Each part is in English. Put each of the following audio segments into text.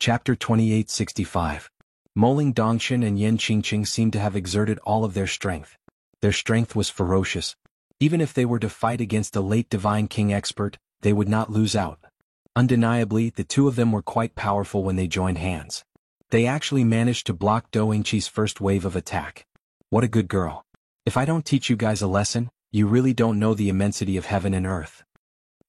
Chapter 2865. Moling Dongshin and Yan Qingqing seemed to have exerted all of their strength. Their strength was ferocious. Even if they were to fight against a late Divine King expert, they would not lose out. Undeniably, the two of them were quite powerful when they joined hands. They actually managed to block Doingqi's first wave of attack. What a good girl. If I don't teach you guys a lesson, you really don't know the immensity of heaven and earth.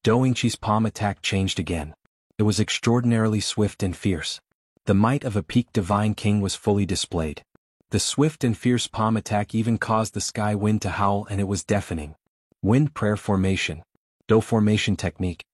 Doingqi's palm attack changed again. It was extraordinarily swift and fierce. The might of a peak Divine King was fully displayed. The swift and fierce palm attack even caused the sky wind to howl, and it was deafening. Wind prayer formation. Do formation technique.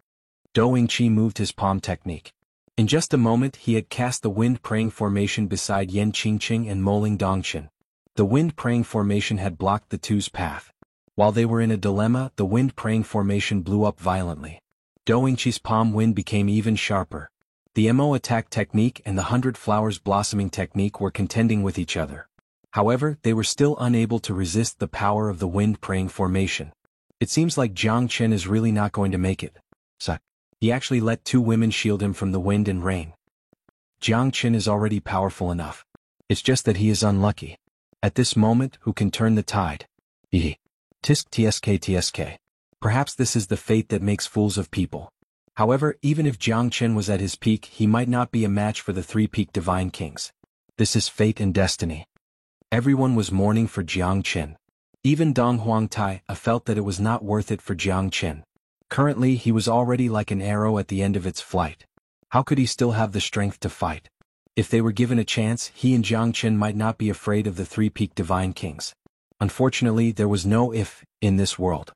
Doingqi moved his palm technique. In just a moment he had cast the wind praying formation beside Yan Qingqing and Moling Dongshin. The wind praying formation had blocked the two's path. While they were in a dilemma, the wind praying formation blew up violently. Doingqi's palm wind became even sharper. The Mo attack technique and the 100 flowers blossoming technique were contending with each other. However, they were still unable to resist the power of the wind praying formation. It seems like Jiang Chen is really not going to make it. He actually let two women shield him from the wind and rain. Jiang Chen is already powerful enough. It's just that he is unlucky. At this moment, who can turn the tide? Tisk tsk. Perhaps this is the fate that makes fools of people. However, even if Jiang Chen was at his peak, he might not be a match for the three peak Divine Kings. This is fate and destiny. Everyone was mourning for Jiang Chen. Even Dong Huangtai felt that it was not worth it for Jiang Chen. Currently he was already like an arrow at the end of its flight. How could he still have the strength to fight? If they were given a chance, he and Jiang Chen might not be afraid of the three peak Divine Kings. Unfortunately, there was no if in this world.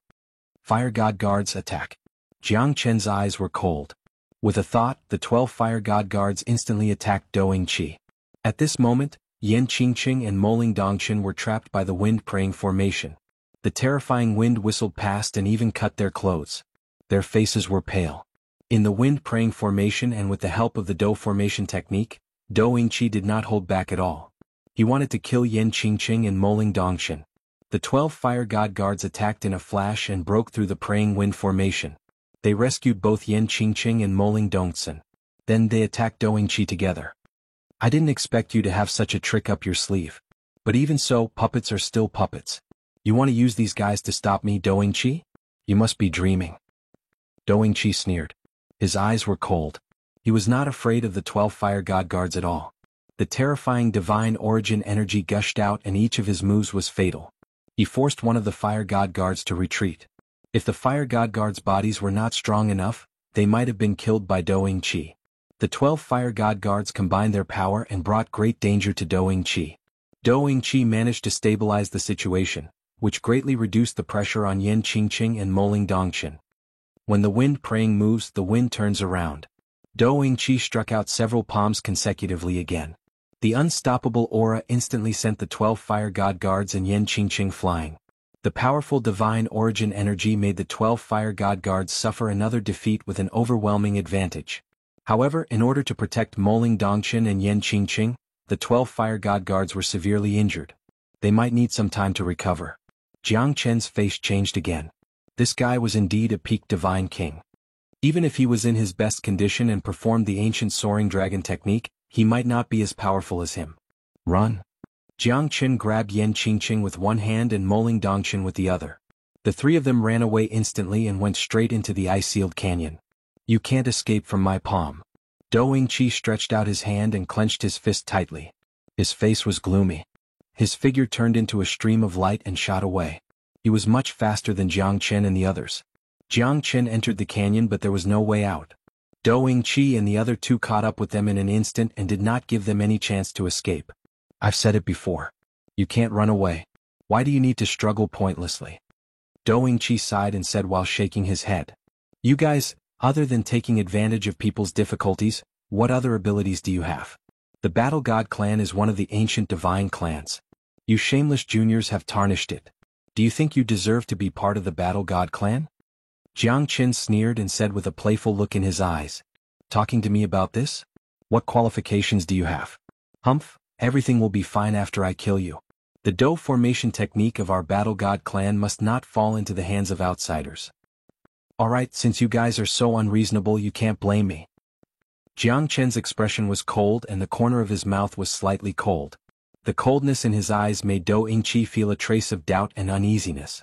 Fire God Guards attack. Jiang Chen's eyes were cold. With a thought, the 12 Fire God Guards instantly attacked Doingqi. At this moment, Yan Qingqing and Moling Dongshin were trapped by the wind praying formation. The terrifying wind whistled past and even cut their clothes. Their faces were pale. In the wind praying formation and with the help of the Do formation technique, Doingqi did not hold back at all. He wanted to kill Yan Qingqing and Moling Dongshin. The 12 Fire God Guards attacked in a flash and broke through the praying wind formation. They rescued both Yan Qingqing and Moling Dongshin. Then they attacked Doingqi together. I didn't expect you to have such a trick up your sleeve. But even so, puppets are still puppets. You want to use these guys to stop me, Doingqi? You must be dreaming. Doingqi sneered. His eyes were cold. He was not afraid of the 12 Fire God Guards at all. The terrifying divine origin energy gushed out and each of his moves was fatal. He forced one of the Fire God Guards to retreat. If the Fire God Guards' bodies were not strong enough, they might have been killed by Doingqi. The 12 Fire God Guards combined their power and brought great danger to Doingqi. Doingqi managed to stabilize the situation, which greatly reduced the pressure on Yan Qingqing and Moling Dongshin. When the wind praying moves, the wind turns around. Doingqi struck out several palms consecutively again. The unstoppable aura instantly sent the 12 Fire God Guards and Yan Qingqing flying. The powerful divine origin energy made the 12 Fire God Guards suffer another defeat with an overwhelming advantage. However, in order to protect Moling Dongshin and Yan Qingqing, the 12 Fire God Guards were severely injured. They might need some time to recover. Jiang Chen's face changed again. This guy was indeed a peak Divine King. Even if he was in his best condition and performed the ancient soaring dragon technique, he might not be as powerful as him. Run! Jiang Chen grabbed Yan Qingqing with one hand and Moling Dongshin with the other. The three of them ran away instantly and went straight into the ice-sealed canyon. You can't escape from my palm. Doingqi stretched out his hand and clenched his fist tightly. His face was gloomy. His figure turned into a stream of light and shot away. He was much faster than Jiang Chen and the others. Jiang Chen entered the canyon, but there was no way out. Doingqi and the other two caught up with them in an instant and did not give them any chance to escape. I've said it before. You can't run away. Why do you need to struggle pointlessly? Doingqi sighed and said while shaking his head. You guys, other than taking advantage of people's difficulties, what other abilities do you have? The Battle God clan is one of the ancient divine clans. You shameless juniors have tarnished it. Do you think you deserve to be part of the Battle God clan? Jiang Chen sneered and said with a playful look in his eyes. Talking to me about this? What qualifications do you have? Humph, everything will be fine after I kill you. The Do formation technique of our Battle God clan must not fall into the hands of outsiders. Alright, since you guys are so unreasonable, you can't blame me. Jiang Chen's expression was cold and the corner of his mouth was slightly cold. The coldness in his eyes made Dou Yingqi feel a trace of doubt and uneasiness.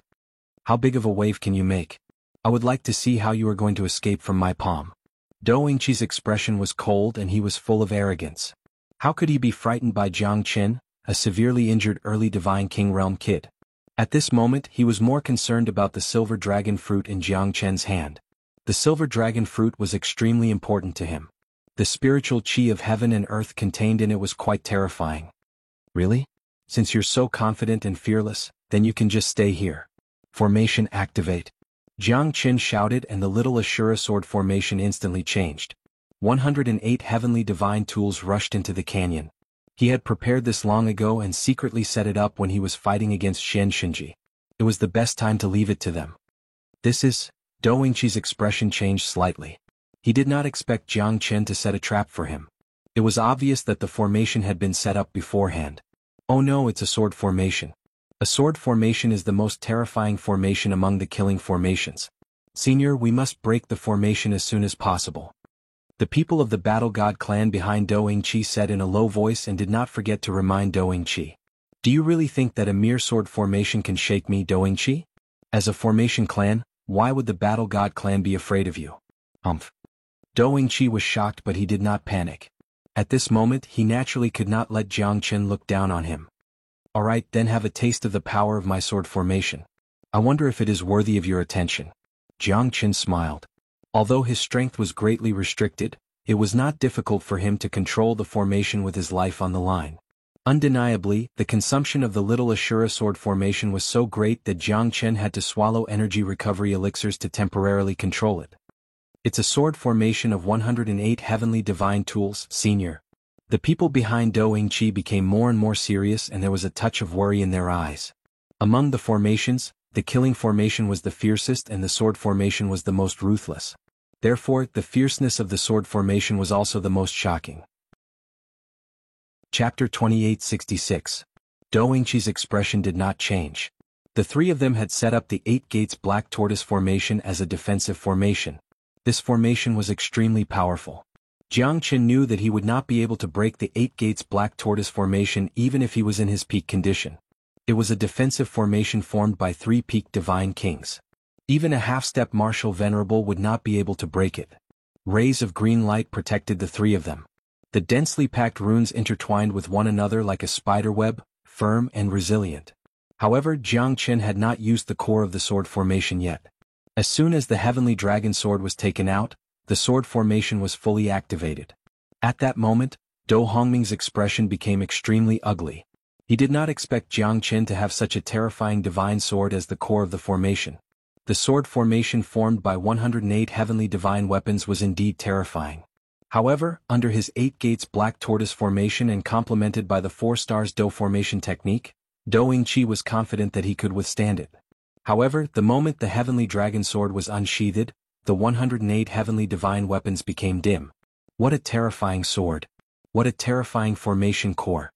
How big of a wave can you make? I would like to see how you are going to escape from my palm. Dou Yingqi's expression was cold and he was full of arrogance. How could he be frightened by Jiang Chen, a severely injured early Divine King Realm kid? At this moment he was more concerned about the silver dragon fruit in Jiang Chen's hand. The silver dragon fruit was extremely important to him. The spiritual chi of heaven and earth contained in it was quite terrifying. Really? Since you're so confident and fearless, then you can just stay here. Formation activate. Jiang Chen shouted and the little Ashura sword formation instantly changed. 108 heavenly divine tools rushed into the canyon. He had prepared this long ago and secretly set it up when he was fighting against Xian Xinji. It was the best time to leave it to them. This is... Dou Yingqi's expression changed slightly. He did not expect Jiang Chen to set a trap for him. It was obvious that the formation had been set up beforehand. Oh no, it's a sword formation. A sword formation is the most terrifying formation among the killing formations. Senior, we must break the formation as soon as possible. The people of the Battle God clan behind Dou Yingqi said in a low voice and did not forget to remind Dou Yingqi. Do you really think that a mere sword formation can shake me, Dou Yingqi? As a formation clan, why would the Battle God clan be afraid of you? Dou Yingqi was shocked but he did not panic. At this moment he naturally could not let Jiang Chen look down on him. Alright, then have a taste of the power of my sword formation. I wonder if it is worthy of your attention. Jiang Chen smiled. Although his strength was greatly restricted, it was not difficult for him to control the formation with his life on the line. Undeniably, the consumption of the little Ashura sword formation was so great that Jiang Chen had to swallow energy recovery elixirs to temporarily control it. It's a sword formation of 108 heavenly divine tools, Senior. The people behind Dou Yingqi became more and more serious and there was a touch of worry in their eyes. Among the formations, the killing formation was the fiercest and the sword formation was the most ruthless. Therefore, the fierceness of the sword formation was also the most shocking. Chapter 2866. Dou Yingqi's expression did not change. The three of them had set up the 8 Gates Black Tortoise formation as a defensive formation. This formation was extremely powerful. Jiang Chen knew that he would not be able to break the 8 Gates Black Tortoise formation even if he was in his peak condition. It was a defensive formation formed by 3 peak divine kings. Even a half-step martial venerable would not be able to break it. Rays of green light protected the three of them. The densely packed runes intertwined with one another like a spider web, firm and resilient. However, Jiang Chen had not used the core of the sword formation yet. As soon as the heavenly dragon sword was taken out, the sword formation was fully activated. At that moment, Dou Hongming's expression became extremely ugly. He did not expect Jiang Chen to have such a terrifying divine sword as the core of the formation. The sword formation formed by 108 heavenly divine weapons was indeed terrifying. However, under his 8 Gates Black Tortoise formation and complemented by the 4 stars Dou formation technique, Dou Yingqi was confident that he could withstand it. However, the moment the heavenly dragon sword was unsheathed, the 108 heavenly divine weapons became dim. What a terrifying sword. What a terrifying formation core.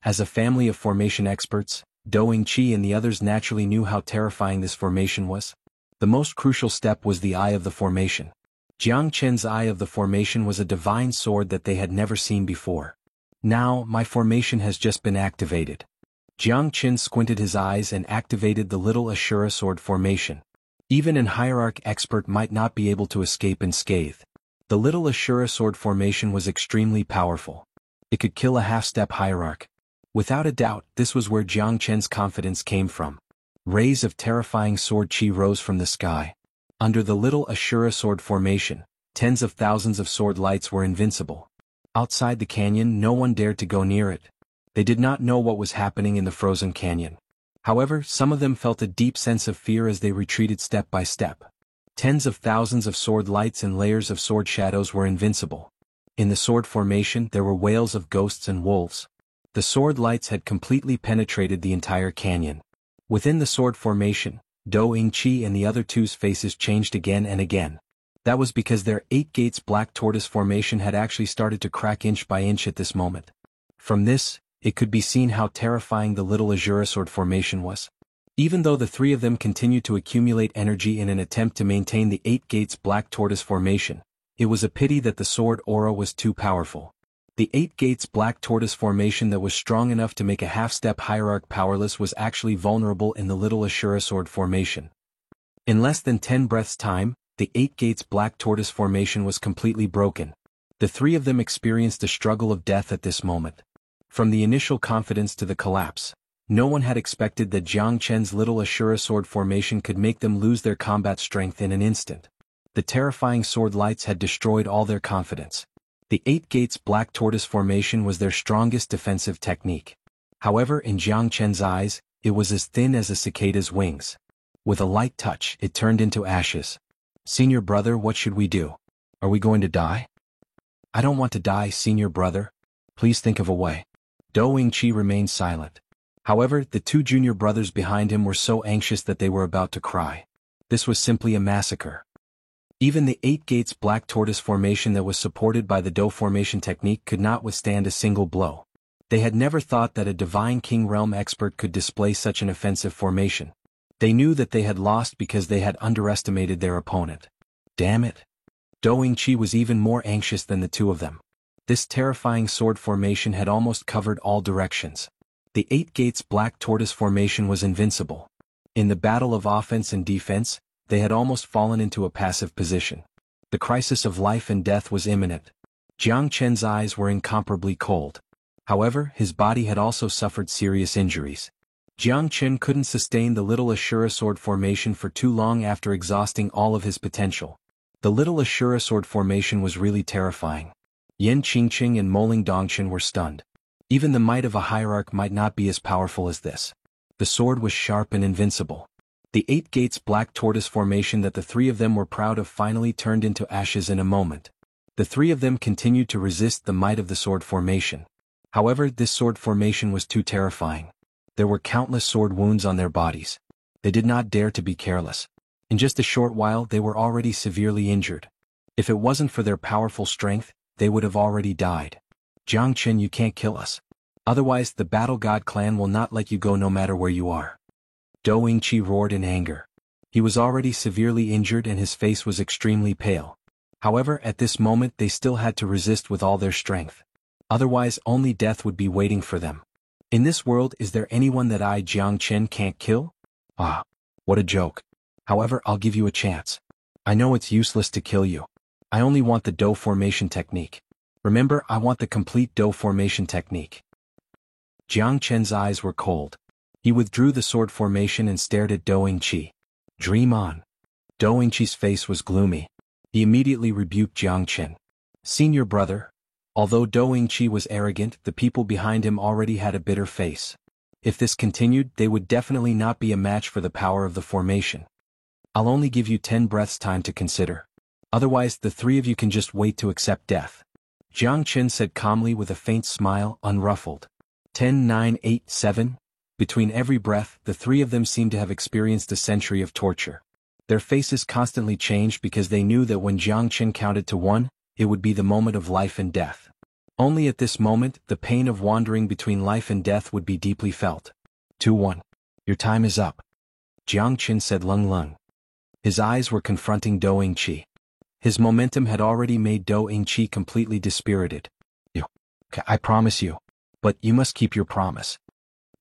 As a family of formation experts, Dou Yingqi and the others naturally knew how terrifying this formation was. The most crucial step was the eye of the formation. Jiang Chen's eye of the formation was a divine sword that they had never seen before. Now, my formation has just been activated. Jiang Chen squinted his eyes and activated the little Ashura sword formation. Even an hierarch expert might not be able to escape unscathed. The little Ashura sword formation was extremely powerful. It could kill a half-step hierarch. Without a doubt, this was where Jiang Chen's confidence came from. Rays of terrifying sword chi rose from the sky. Under the little Ashura sword formation, tens of thousands of sword lights were invincible. Outside the canyon, no one dared to go near it. They did not know what was happening in the frozen canyon. However, some of them felt a deep sense of fear as they retreated step by step. Tens of thousands of sword lights and layers of sword shadows were invincible. In the sword formation there were wails of ghosts and wolves. The sword lights had completely penetrated the entire canyon. Within the sword formation, Dou Yingqi and the other two's faces changed again and again. That was because their 8 Gates Black Tortoise formation had actually started to crack inch by inch at this moment. From this, it could be seen how terrifying the little Ashura sword formation was. Even though the three of them continued to accumulate energy in an attempt to maintain the 8 Gates Black Tortoise formation, It was a pity that the sword aura was too powerful. The Eight Gates Black Tortoise formation that was strong enough to make a half-step hierarch powerless was actually vulnerable in the Little Ashura sword formation. In less than 10 breaths' time, the Eight Gates Black Tortoise formation was completely broken. The three of them experienced a struggle of death at this moment. From the initial confidence to the collapse, no one had expected that Jiang Chen's Little Ashura sword formation could make them lose their combat strength in an instant. The terrifying sword lights had destroyed all their confidence. The Eight Gates Black Tortoise formation was their strongest defensive technique. However, in Jiang Chen's eyes, it was as thin as a cicada's wings. With a light touch, it turned into ashes. "Senior brother, what should we do? Are we going to die?" "I don't want to die, senior brother. Please think of a way." Dou Yingqi remained silent. However, the two junior brothers behind him were so anxious that they were about to cry. This was simply a massacre. Even the Eight Gates Black Tortoise formation that was supported by the Dou formation technique could not withstand a single blow. They had never thought that a Divine King Realm expert could display such an offensive formation. They knew that they had lost because they had underestimated their opponent. Damn it. Dou Yingqi was even more anxious than the two of them. This terrifying sword formation had almost covered all directions. The Eight Gates Black Tortoise formation was invincible. In the battle of offense and defense, they had almost fallen into a passive position. The crisis of life and death was imminent. Jiang Chen's eyes were incomparably cold. However, his body had also suffered serious injuries. Jiang Chen couldn't sustain the Little Ashura sword formation for too long after exhausting all of his potential. The Little Ashura sword formation was really terrifying. Yan Qingqing and Moling Dongshan were stunned. Even the might of a hierarch might not be as powerful as this. The sword was sharp and invincible. The Eight Gates Black Tortoise formation that the three of them were proud of finally turned into ashes in a moment. The three of them continued to resist the might of the sword formation. However, this sword formation was too terrifying. There were countless sword wounds on their bodies. They did not dare to be careless. In just a short while they were already severely injured. If it wasn't for their powerful strength, they would have already died. "Jiang Chen, you can't kill us. Otherwise the Battle God clan will not let you go no matter where you are." Dou Yingqi roared in anger. He was already severely injured and his face was extremely pale. However, at this moment they still had to resist with all their strength. Otherwise only death would be waiting for them. In this world, is there anyone that I, Jiang Chen, can't kill? Ah, what a joke. However, I'll give you a chance. I know it's useless to kill you. I only want the Dou formation technique. Remember, I want the complete Dou formation technique. Jiang Chen's eyes were cold. He withdrew the sword formation and stared at Dou Yingqi. "Dream on." Dou Yingqi's face was gloomy. He immediately rebuked Jiang Chen. "Senior brother." Although Dou Yingqi was arrogant, the people behind him already had a bitter face. If this continued, they would definitely not be a match for the power of the formation. "I'll only give you 10 breaths time to consider. Otherwise, the three of you can just wait to accept death." Jiang Chen said calmly with a faint smile, unruffled. 10, 9, 8, 7. Between every breath, the three of them seemed to have experienced a century of torture. Their faces constantly changed because they knew that when Jiang Chen counted to 1, it would be the moment of life and death. Only at this moment, the pain of wandering between life and death would be deeply felt. 2, 1. "Your time is up," Jiang Chen said Lung Lung. His eyes were confronting Dou Yingqi. His momentum had already made Dou Yingqi completely dispirited. I promise you. But you must keep your promise."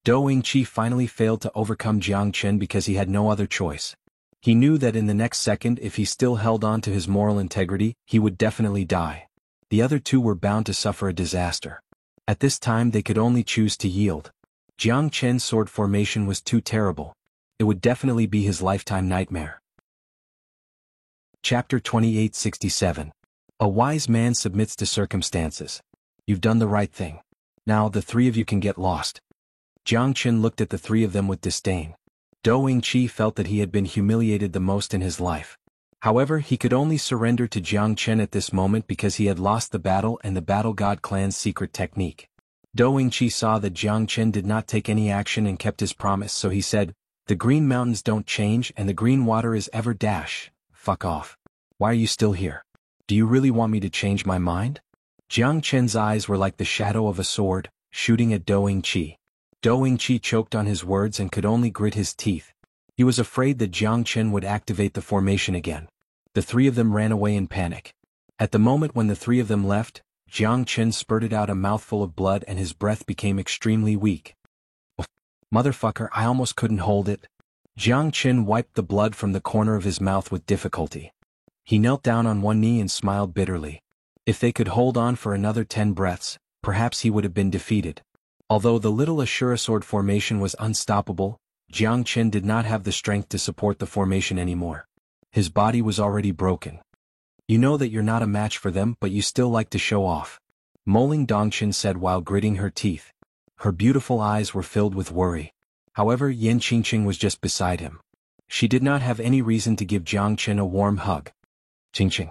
Dou Yingqi finally failed to overcome Jiang Chen because he had no other choice. He knew that in the next second, if he still held on to his moral integrity, he would definitely die. The other two were bound to suffer a disaster. At this time they could only choose to yield. Jiang Chen's sword formation was too terrible. It would definitely be his lifetime nightmare. Chapter 2867. A wise man submits to circumstances. You've done the right thing. Now the three of you can get lost. Jiang Chen looked at the three of them with disdain. Dou Yingqi felt that he had been humiliated the most in his life. However, he could only surrender to Jiang Chen at this moment because he had lost the battle and the Battle God clan's secret technique. Dou Yingqi saw that Jiang Chen did not take any action and kept his promise, so he said, "The green mountains don't change and the green water is ever dash. Fuck off. Why are you still here? Do you really want me to change my mind?" Jiang Chen's eyes were like the shadow of a sword, shooting at Dou Yingqi. Dou Yingqi choked on his words and could only grit his teeth. He was afraid that Jiang Chen would activate the formation again. The three of them ran away in panic. At the moment when the three of them left, Jiang Chen spurted out a mouthful of blood and his breath became extremely weak. Motherfucker, I almost couldn't hold it. Jiang Chen wiped the blood from the corner of his mouth with difficulty. He knelt down on one knee and smiled bitterly. If they could hold on for another 10 breaths, perhaps he would have been defeated. Although the little Ashura sword formation was unstoppable, Jiang Chen did not have the strength to support the formation anymore. His body was already broken. You know that you're not a match for them, but you still like to show off. Moling Dongchen said while gritting her teeth. Her beautiful eyes were filled with worry. However, Yan Qingqing was just beside him. She did not have any reason to give Jiang Chen a warm hug. Qingqing.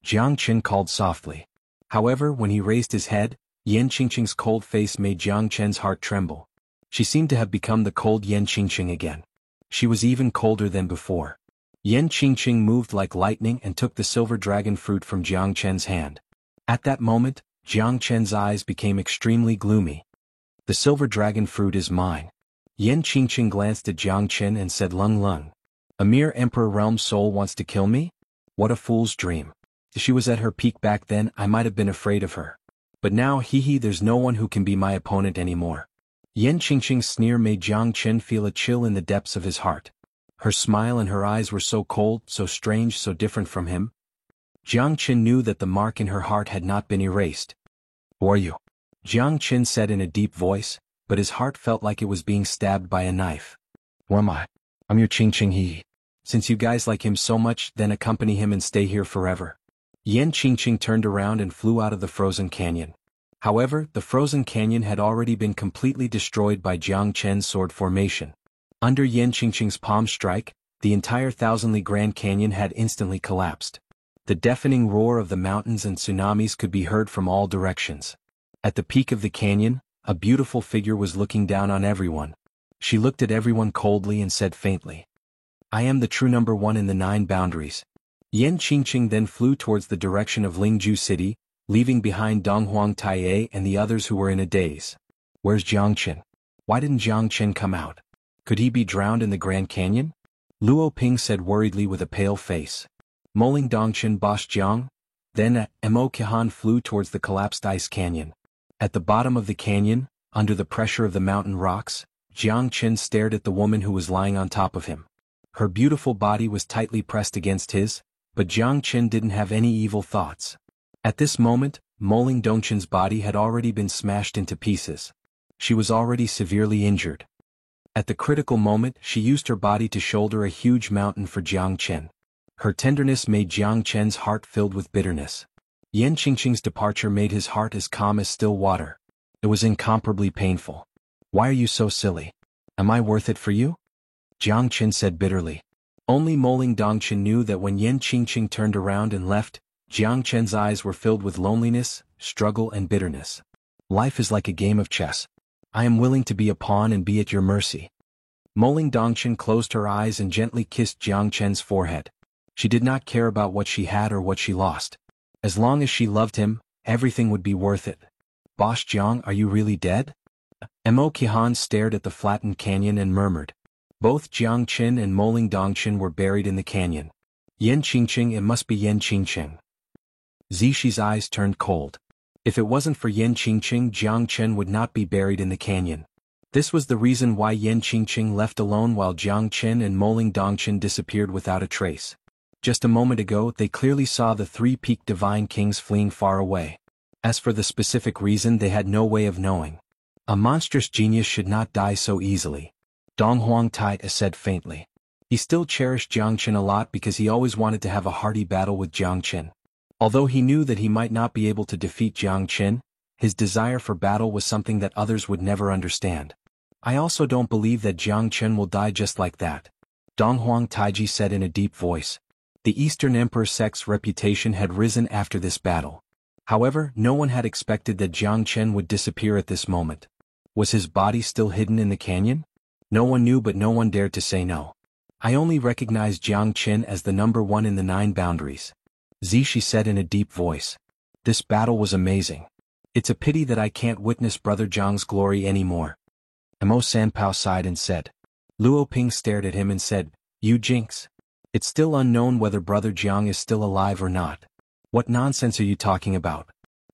Jiang Chen called softly. However, when he raised his head, Yan Qingqing's cold face made Jiang Chen's heart tremble. She seemed to have become the cold Yan Qingqing again. She was even colder than before. Yan Qingqing moved like lightning and took the silver dragon fruit from Jiang Chen's hand. At that moment, Jiang Chen's eyes became extremely gloomy. The silver dragon fruit is mine. Yan Qingqing glanced at Jiang Chen and said, Lung Lung. A mere Emperor Realm soul wants to kill me? What a fool's dream. If she was at her peak back then, I might have been afraid of her. But now, there's no one who can be my opponent anymore. Yan Qingqing's sneer made Jiang Chen feel a chill in the depths of his heart. Her smile and her eyes were so cold, so strange, so different from him. Jiang Chen knew that the mark in her heart had not been erased. Who are you? Jiang Chen said in a deep voice, but his heart felt like it was being stabbed by a knife. Who am I? I'm your Qingqing He. Since you guys like him so much, then accompany him and stay here forever. Yan Qingqing turned around and flew out of the frozen canyon. However, the frozen canyon had already been completely destroyed by Jiang Chen's sword formation. Under Yan Qingqing's palm strike, the entire thousandly Grand Canyon had instantly collapsed. The deafening roar of the mountains and tsunamis could be heard from all directions. At the peak of the canyon, a beautiful figure was looking down on everyone. She looked at everyone coldly and said faintly, I am the true number one in the 9 boundaries. Yan Qingqing then flew towards the direction of Lingju City, leaving behind Donghuang Taiye and the others who were in a daze. Where's Jiang Chen? Why didn't Jiang Chen come out? Could he be drowned in the Grand Canyon? Luo Ping said worriedly with a pale face. Moling Dongchen Bosh Jiang? Then Mo Qihan flew towards the collapsed ice canyon. At the bottom of the canyon, under the pressure of the mountain rocks, Jiang Chen stared at the woman who was lying on top of him. Her beautiful body was tightly pressed against his, but Jiang Chen didn't have any evil thoughts. At this moment, Moling Dongchen's body had already been smashed into pieces. She was already severely injured. At the critical moment, she used her body to shoulder a huge mountain for Jiang Chen. Her tenderness made Jiang Chen's heart filled with bitterness. Yan Qingqing's departure made his heart as calm as still water. It was incomparably painful. Why are you so silly? Am I worth it for you? Jiang Chen said bitterly. Only Moling Dongchen knew that when Yan Qingqing turned around and left, Jiang Chen's eyes were filled with loneliness, struggle and bitterness. Life is like a game of chess. I am willing to be a pawn and be at your mercy. Moling Dongchen closed her eyes and gently kissed Jiang Chen's forehead. She did not care about what she had or what she lost. As long as she loved him, everything would be worth it. Bosh Jiang, are you really dead? Mo Qihan stared at the flattened canyon and murmured. Both Jiang Chen and Moling Dongchen were buried in the canyon. Yan Qingqing, it must be Yan Qingqing. Zixi eyes turned cold. If it wasn't for Yan Qingqing, Jiang Chen would not be buried in the canyon. This was the reason why Yan Qingqing left alone while Jiang Chen and Moling Dongchen disappeared without a trace. Just a moment ago, they clearly saw the 3-peaked divine kings fleeing far away. As for the specific reason, they had no way of knowing. A monstrous genius should not die so easily. Donghuang Taiye said faintly. He still cherished Jiang Chen a lot because he always wanted to have a hearty battle with Jiang Chen. Although he knew that he might not be able to defeat Jiang Chen, his desire for battle was something that others would never understand. I also don't believe that Jiang Chen will die just like that. Donghuang Taiji said in a deep voice. The Eastern Emperor sect's reputation had risen after this battle. However, no one had expected that Jiang Chen would disappear at this moment. Was his body still hidden in the canyon? No one knew, but no one dared to say no. I only recognize Jiang Chen as the number one in the 9 boundaries. Zixi said in a deep voice. This battle was amazing. It's a pity that I can't witness Brother Jiang's glory anymore. Mo Sanpao sighed and said. Luo Ping stared at him and said, You jinx. It's still unknown whether Brother Jiang is still alive or not. What nonsense are you talking about?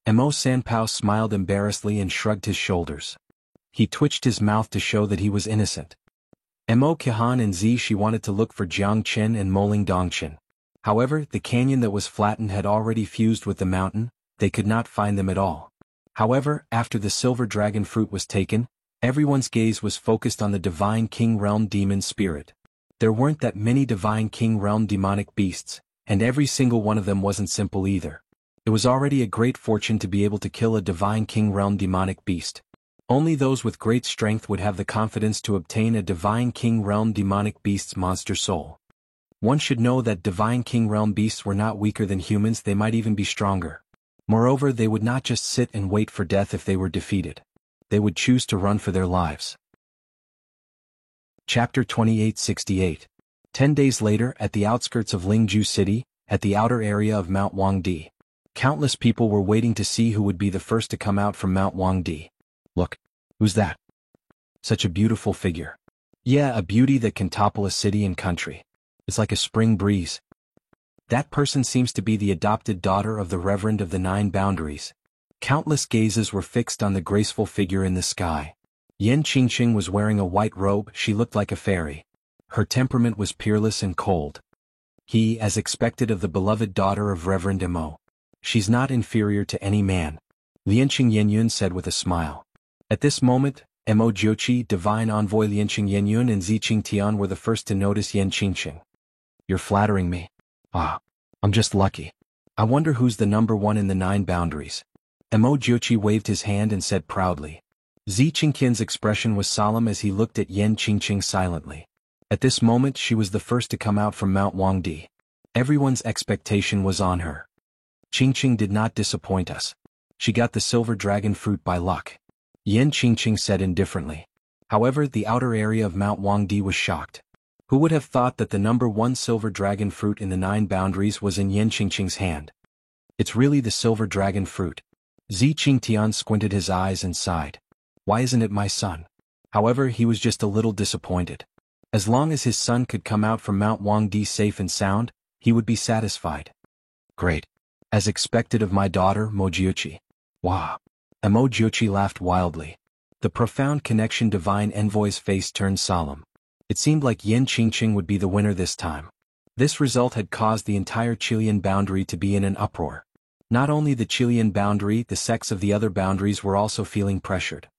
Mo Sanpao smiled embarrassedly and shrugged his shoulders. He twitched his mouth to show that he was innocent. Mo Kahan and Zishi wanted to look for Jiang Chen and Moling Dongchen. However, the canyon that was flattened had already fused with the mountain, they could not find them at all. However, after the silver dragon fruit was taken, everyone's gaze was focused on the Divine King Realm demon spirit. There weren't that many Divine King Realm demonic beasts, and every single one of them wasn't simple either. It was already a great fortune to be able to kill a Divine King Realm demonic beast. Only those with great strength would have the confidence to obtain a Divine King Realm demonic beast's monster soul. One should know that Divine King Realm beasts were not weaker than humans, they might even be stronger. Moreover, they would not just sit and wait for death if they were defeated. They would choose to run for their lives. Chapter 2868. 10 days later, at the outskirts of Lingju City, at the outer area of Mount Wangdi, countless people were waiting to see who would be the first to come out from Mount Wangdi. Look, who's that? Such a beautiful figure. Yeah, a beauty that can topple a city and country. It's like a spring breeze. That person seems to be the adopted daughter of the Reverend of the Nine Boundaries. Countless gazes were fixed on the graceful figure in the sky. Yan Qingqing was wearing a white robe, she looked like a fairy. Her temperament was peerless and cold. He, as expected of the beloved daughter of Reverend Mo. She's not inferior to any man. Lianqing Yenyun said with a smile. At this moment, Mo Jiuqi, Divine Envoy Lianqing Yenyun and Ziqing Tian were the first to notice Yan Qingqing. You're flattering me. Ah, I'm just lucky. I wonder who's the number one in the Nine Boundaries. Mo Jiuqi waved his hand and said proudly. Ziqing Tian's expression was solemn as he looked at Yan Qingqing silently. At this moment she was the first to come out from Mount Wangdi. Everyone's expectation was on her. Qingqing did not disappoint us. She got the silver dragon fruit by luck. Yan Qingqing said indifferently. However, the outer area of Mount Wangdi was shocked. Who would have thought that the number one silver dragon fruit in the Nine Boundaries was in Yan Qingqing's hand? It's really the silver dragon fruit. Ziqing Tian squinted his eyes and sighed. Why isn't it my son? However, he was just a little disappointed. As long as his son could come out from Mount Wangdi safe and sound, he would be satisfied. Great. As expected of my daughter, Mo Jiuqi. Wow. Mo Jiuqi laughed wildly. The profound connection Divine Envoy's face turned solemn. It seemed like Yan Qingqing would be the winner this time. This result had caused the entire Qilian boundary to be in an uproar. Not only the Qilian boundary, the sects of the other boundaries were also feeling pressured.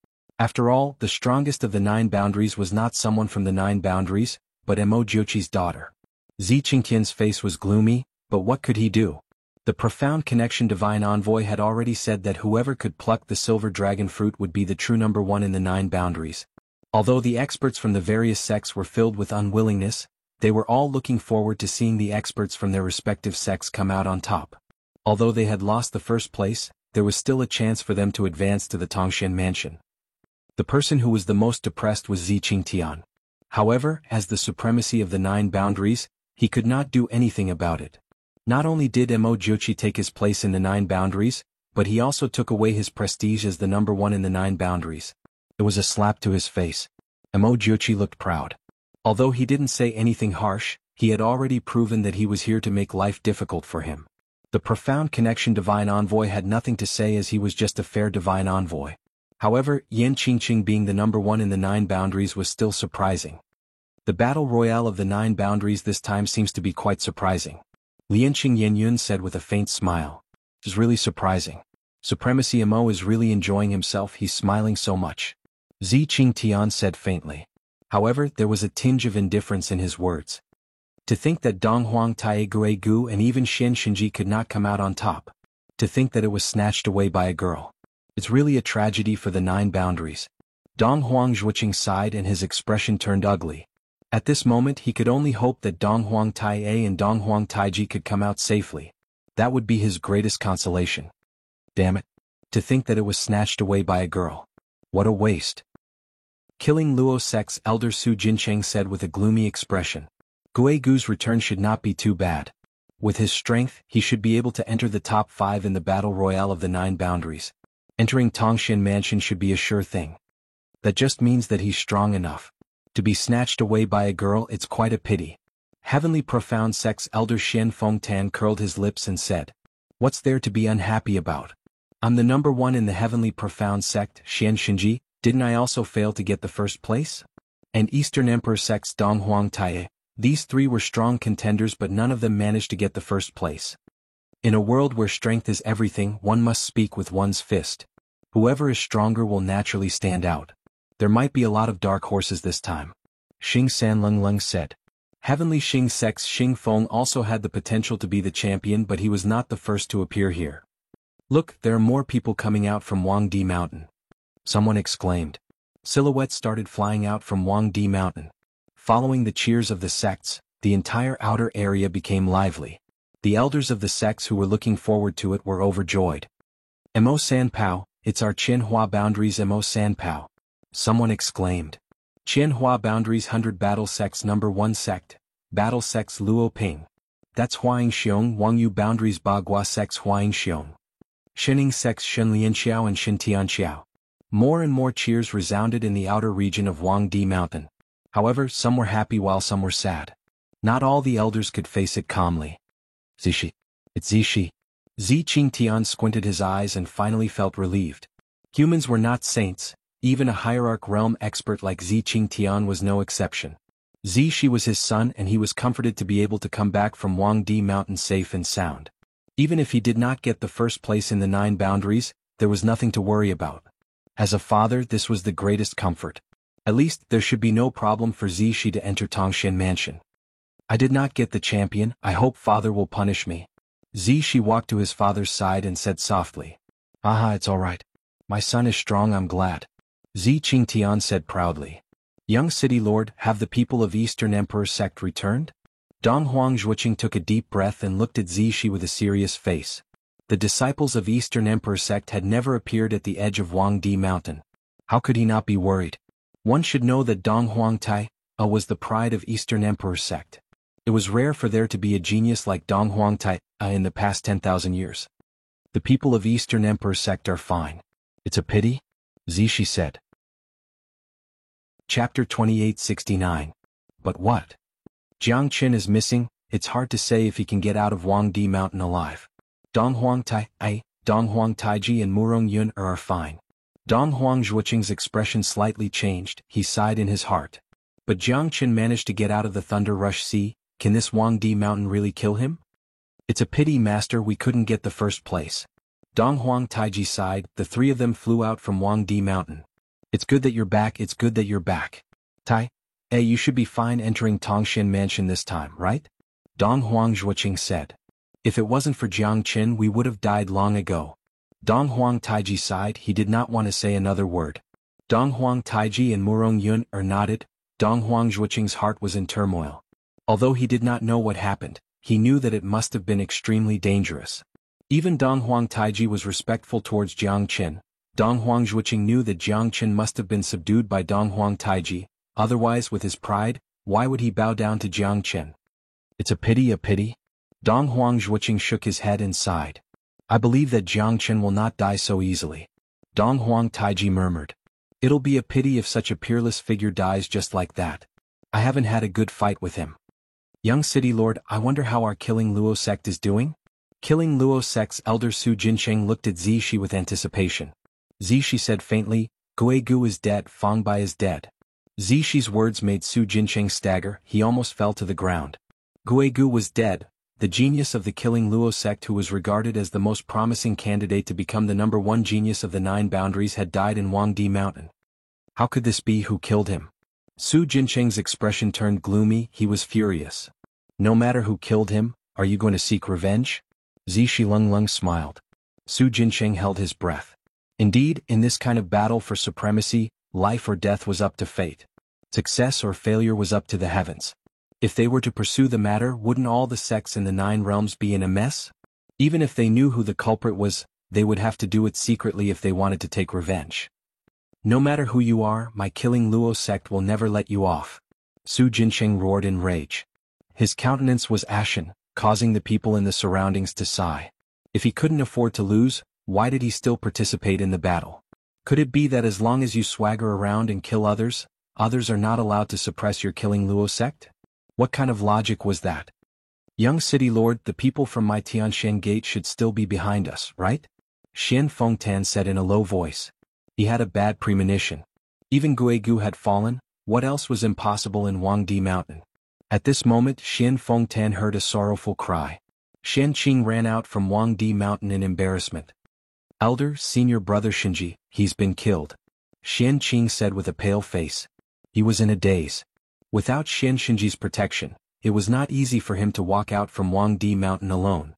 After all, the strongest of the Nine Boundaries was not someone from the Nine Boundaries, but Mo Jiuqi's daughter. Ziqing Tian's face was gloomy, but what could he do? The profound connection Divine Envoy had already said that whoever could pluck the silver dragon fruit would be the true number one in the Nine Boundaries. Although the experts from the various sects were filled with unwillingness, they were all looking forward to seeing the experts from their respective sects come out on top. Although they had lost the first place, there was still a chance for them to advance to the Tongshan Mansion. The person who was the most depressed was Ziqing Tian. However, as the supremacy of the Nine Boundaries, he could not do anything about it. Not only did Mo Jiuqi take his place in the Nine Boundaries, but he also took away his prestige as the number one in the Nine Boundaries. It was a slap to his face. Mo Jiuqi looked proud. Although he didn't say anything harsh, he had already proven that he was here to make life difficult for him. The profound connection Divine Envoy had nothing to say as he was just a fair Divine Envoy. However, Yan Qingqing being the number one in the Nine Boundaries was still surprising. The battle royale of the Nine Boundaries this time seems to be quite surprising. Lianqing Yenyun said with a faint smile. It's really surprising. Supremacy Mo is really enjoying himself, he's smiling so much. Ziqing Tian said faintly. However, there was a tinge of indifference in his words. To think that Donghuang Taigui Gu and even Shen Shinji could not come out on top. To think that it was snatched away by a girl. It's really a tragedy for the Nine Boundaries. Donghuang Zhuoqing sighed and his expression turned ugly. At this moment he could only hope that Donghuang Taie and Donghuang Taiji could come out safely. That would be his greatest consolation. Damn it. To think that it was snatched away by a girl. What a waste. Killing Luo Sect's elder Su Jincheng said with a gloomy expression. Gui Gu's return should not be too bad. With his strength, he should be able to enter the top 5 in the battle royale of the Nine Boundaries. Entering Tongshan Mansion should be a sure thing. That just means that he's strong enough. To be snatched away by a girl, it's quite a pity. Heavenly Profound Sect's elder Shen Fengtan curled his lips and said. What's there to be unhappy about? I'm the number one in the heavenly profound sect, Xian Xinji, didn't I also fail to get the first place? And Eastern Emperor sects Dong Huang Tai. These three were strong contenders but none of them managed to get the first place. In a world where strength is everything, one must speak with one's fist. Whoever is stronger will naturally stand out. There might be a lot of dark horses this time. Xing Sanlunglung said. Heavenly Xing sect's Xing Feng also had the potential to be the champion but he was not the first to appear here. Look, there are more people coming out from Huangdi Mountain. Someone exclaimed. Silhouettes started flying out from Huangdi Mountain. Following the cheers of the sects, the entire outer area became lively. The elders of the sects who were looking forward to it were overjoyed. Mo Sanpao, it's our Qianhua Boundaries Mo Sanpao. Someone exclaimed. Qianhua Boundaries 100 Battle Sects Number 1 Sect, Battle Sects Luo Ping. That's Huaying Xiong Wangyu Boundaries Bagua Sects Huaying Xiong. Shening Sects Shenlianxiao and Shintianxiao. More and more cheers resounded in the outer region of Huangdi Mountain. However, some were happy while some were sad. Not all the elders could face it calmly. Zishi. It's Zishi. Zi Qingtian squinted his eyes and finally felt relieved. Humans were not saints, even a hierarch realm expert like Zi Qingtian was no exception. Zishi was his son and he was comforted to be able to come back from Huangdi Mountain safe and sound. Even if he did not get the first place in the 9 boundaries, there was nothing to worry about. As a father, this was the greatest comfort. At least, there should be no problem for Zishi to enter Tongshan Mansion. I did not get the champion, I hope father will punish me. Zishi walked to his father's side and said softly. Aha, it's alright. My son is strong, I'm glad. Zi Qingtian said proudly. Young city lord, have the people of Eastern Emperor sect returned? Dong Huang Zhuoqing took a deep breath and looked at Zishi with a serious face. The disciples of Eastern Emperor sect had never appeared at the edge of Huangdi Mountain. How could he not be worried? One should know that Dong Huang Tai was the pride of Eastern Emperor sect. It was rare for there to be a genius like Dong Huang Tai in the past 10,000 years. The people of Eastern Emperor sect are fine. It's a pity? Zishi said. Chapter 2869. But what? Jiang Qin is missing, it's hard to say if he can get out of Huangdi Mountain alive. Dong Huang Tai, Dong Huang Taiji and Murong Yun are fine. Dong Huang Zhuoqing's expression slightly changed, he sighed in his heart. But Jiang Qin managed to get out of the Thunder Rush Sea, can this Huangdi Mountain really kill him? It's a pity, master, we couldn't get the first place. Dong Huang Taiji sighed, the three of them flew out from Huangdi Mountain. It's good that you're back, it's good that you're back. Tai, you should be fine entering Tongshan Mansion this time, right? Dong Huang Zhuoqing said. If it wasn't for Jiang Qin we would have died long ago. Dong Huang Taiji sighed, he did not want to say another word. Dong Huang Taiji and Murong Yun nodded. Dong Huang Zhuoqing's heart was in turmoil. Although he did not know what happened, he knew that it must have been extremely dangerous. Even Dong Huang Taiji was respectful towards Jiang Qin. Dong Huang Zhuoqing knew that Jiang Qin must have been subdued by Dong Huang Taiji, otherwise with his pride, why would he bow down to Jiang Qin? It's a pity, a pity. Dong Huang Zhuoqing shook his head and sighed. I believe that Jiang Qin will not die so easily. Dong Huang Taiji murmured. It'll be a pity if such a peerless figure dies just like that. I haven't had a good fight with him. Young city lord, I wonder how our Killing Luo sect is doing? Killing Luo sect's elder Su Jinsheng looked at Zishi with anticipation. Zishi said faintly, Guigu is dead, Fang Bai is dead. Zishi's words made Su Jinsheng stagger, he almost fell to the ground. Guigu was dead, the genius of the Killing Luo sect who was regarded as the most promising candidate to become the number 1 genius of the 9 boundaries had died in Huangdi Mountain. How could this be? Who killed him? Su Jinsheng's expression turned gloomy, he was furious. No matter who killed him, are you going to seek revenge? Zishi Lunglung smiled. Su Jinsheng held his breath. Indeed, in this kind of battle for supremacy, life or death was up to fate. Success or failure was up to the heavens. If they were to pursue the matter, wouldn't all the sects in the 9 realms be in a mess? Even if they knew who the culprit was, they would have to do it secretly if they wanted to take revenge. No matter who you are, my Killing Luo sect will never let you off. Su Jinsheng roared in rage. His countenance was ashen, causing the people in the surroundings to sigh. If he couldn't afford to lose, why did he still participate in the battle? Could it be that as long as you swagger around and kill others, others are not allowed to suppress your Killing Luo sect? What kind of logic was that? Young City Lord, the people from my Tianshan Gate should still be behind us, right? Xian Fengtan said in a low voice. He had a bad premonition. Even Guigu had fallen, what else was impossible in Huangdi Mountain? At this moment Xian Fengtan heard a sorrowful cry. Xian Qing ran out from Huangdi Mountain in embarrassment. Elder, senior brother Shinji, he's been killed. Xian Qing said with a pale face. He was in a daze. Without Xian Shinji's protection, it was not easy for him to walk out from Huangdi Mountain alone.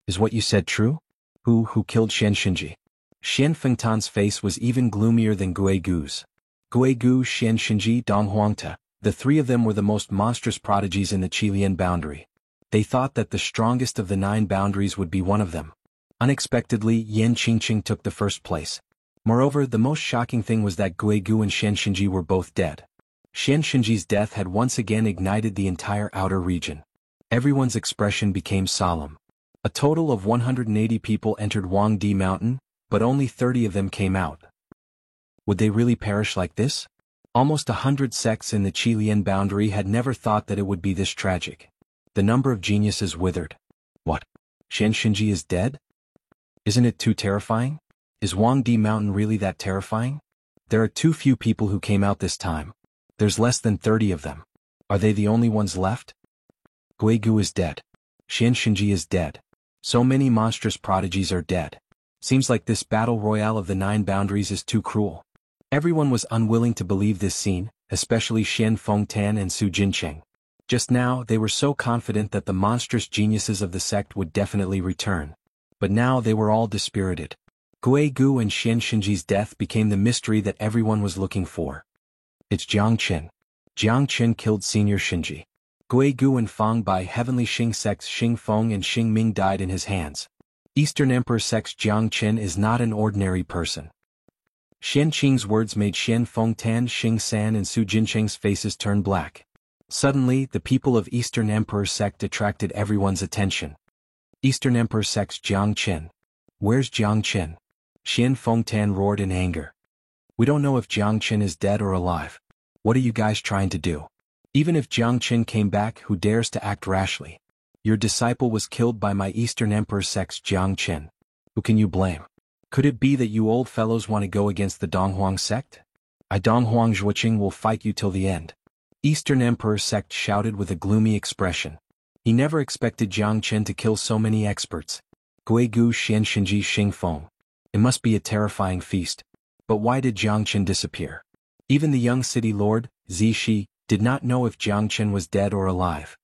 Is what you said true? Who killed Xian Shinji? Xian Fengtan's face was even gloomier than Guigu's. Guigu, Xian Shinji, Dong Huangta, the three of them were the most monstrous prodigies in the Qilian boundary. They thought that the strongest of the 9 boundaries would be one of them. Unexpectedly, Yan Qingqing took the first place. Moreover, the most shocking thing was that Guigu and Xian Shinji were both dead. Xian Shinji's death had once again ignited the entire outer region. Everyone's expression became solemn. A total of 180 people entered Huangdi Mountain, but only 30 of them came out. Would they really perish like this? Almost 100 sects in the Qilian boundary had never thought that it would be this tragic. The number of geniuses withered. What? Xian Shinji is dead? Isn't it too terrifying? Is Huangdi Mountain really that terrifying? There are too few people who came out this time. There's less than 30 of them. Are they the only ones left? Guigu is dead. Xian Shinji is dead. So many monstrous prodigies are dead. Seems like this battle royale of the 9 boundaries is too cruel. Everyone was unwilling to believe this scene, especially Xian Fengtan and Su Jincheng. Just now they were so confident that the monstrous geniuses of the sect would definitely return. But now they were all dispirited. Guigu and Xian Shinji's death became the mystery that everyone was looking for. It's Jiang Qin. Jiang Qin killed Senior Shinji. Guigu and Fang Bai Heavenly Xing sects Xing Feng and Xing Ming died in his hands. Eastern Emperor sects Jiang Qin is not an ordinary person. Xian Qing's words made Xian Fengtan, Xing San and Su Jincheng's faces turn black. Suddenly, the people of Eastern Emperor sect attracted everyone's attention. Eastern Emperor sects Jiang Qin. Where's Jiang Qin? Xian Fengtan roared in anger. We don't know if Jiang Qin is dead or alive. What are you guys trying to do? Even if Jiang Qin came back, who dares to act rashly? Your disciple was killed by my Eastern Emperor sect's Jiang Qin. Who can you blame? Could it be that you old fellows want to go against the Donghuang sect? I Donghuang Zhuoqing will fight you till the end. Eastern Emperor sect shouted with a gloomy expression. He never expected Jiang Qin to kill so many experts. Guigu, Xian Shinji, Xing Feng. It must be a terrifying feast. But why did Jiang Qin disappear? Even the young city lord, Zishi, did not know if Jiang Qin was dead or alive.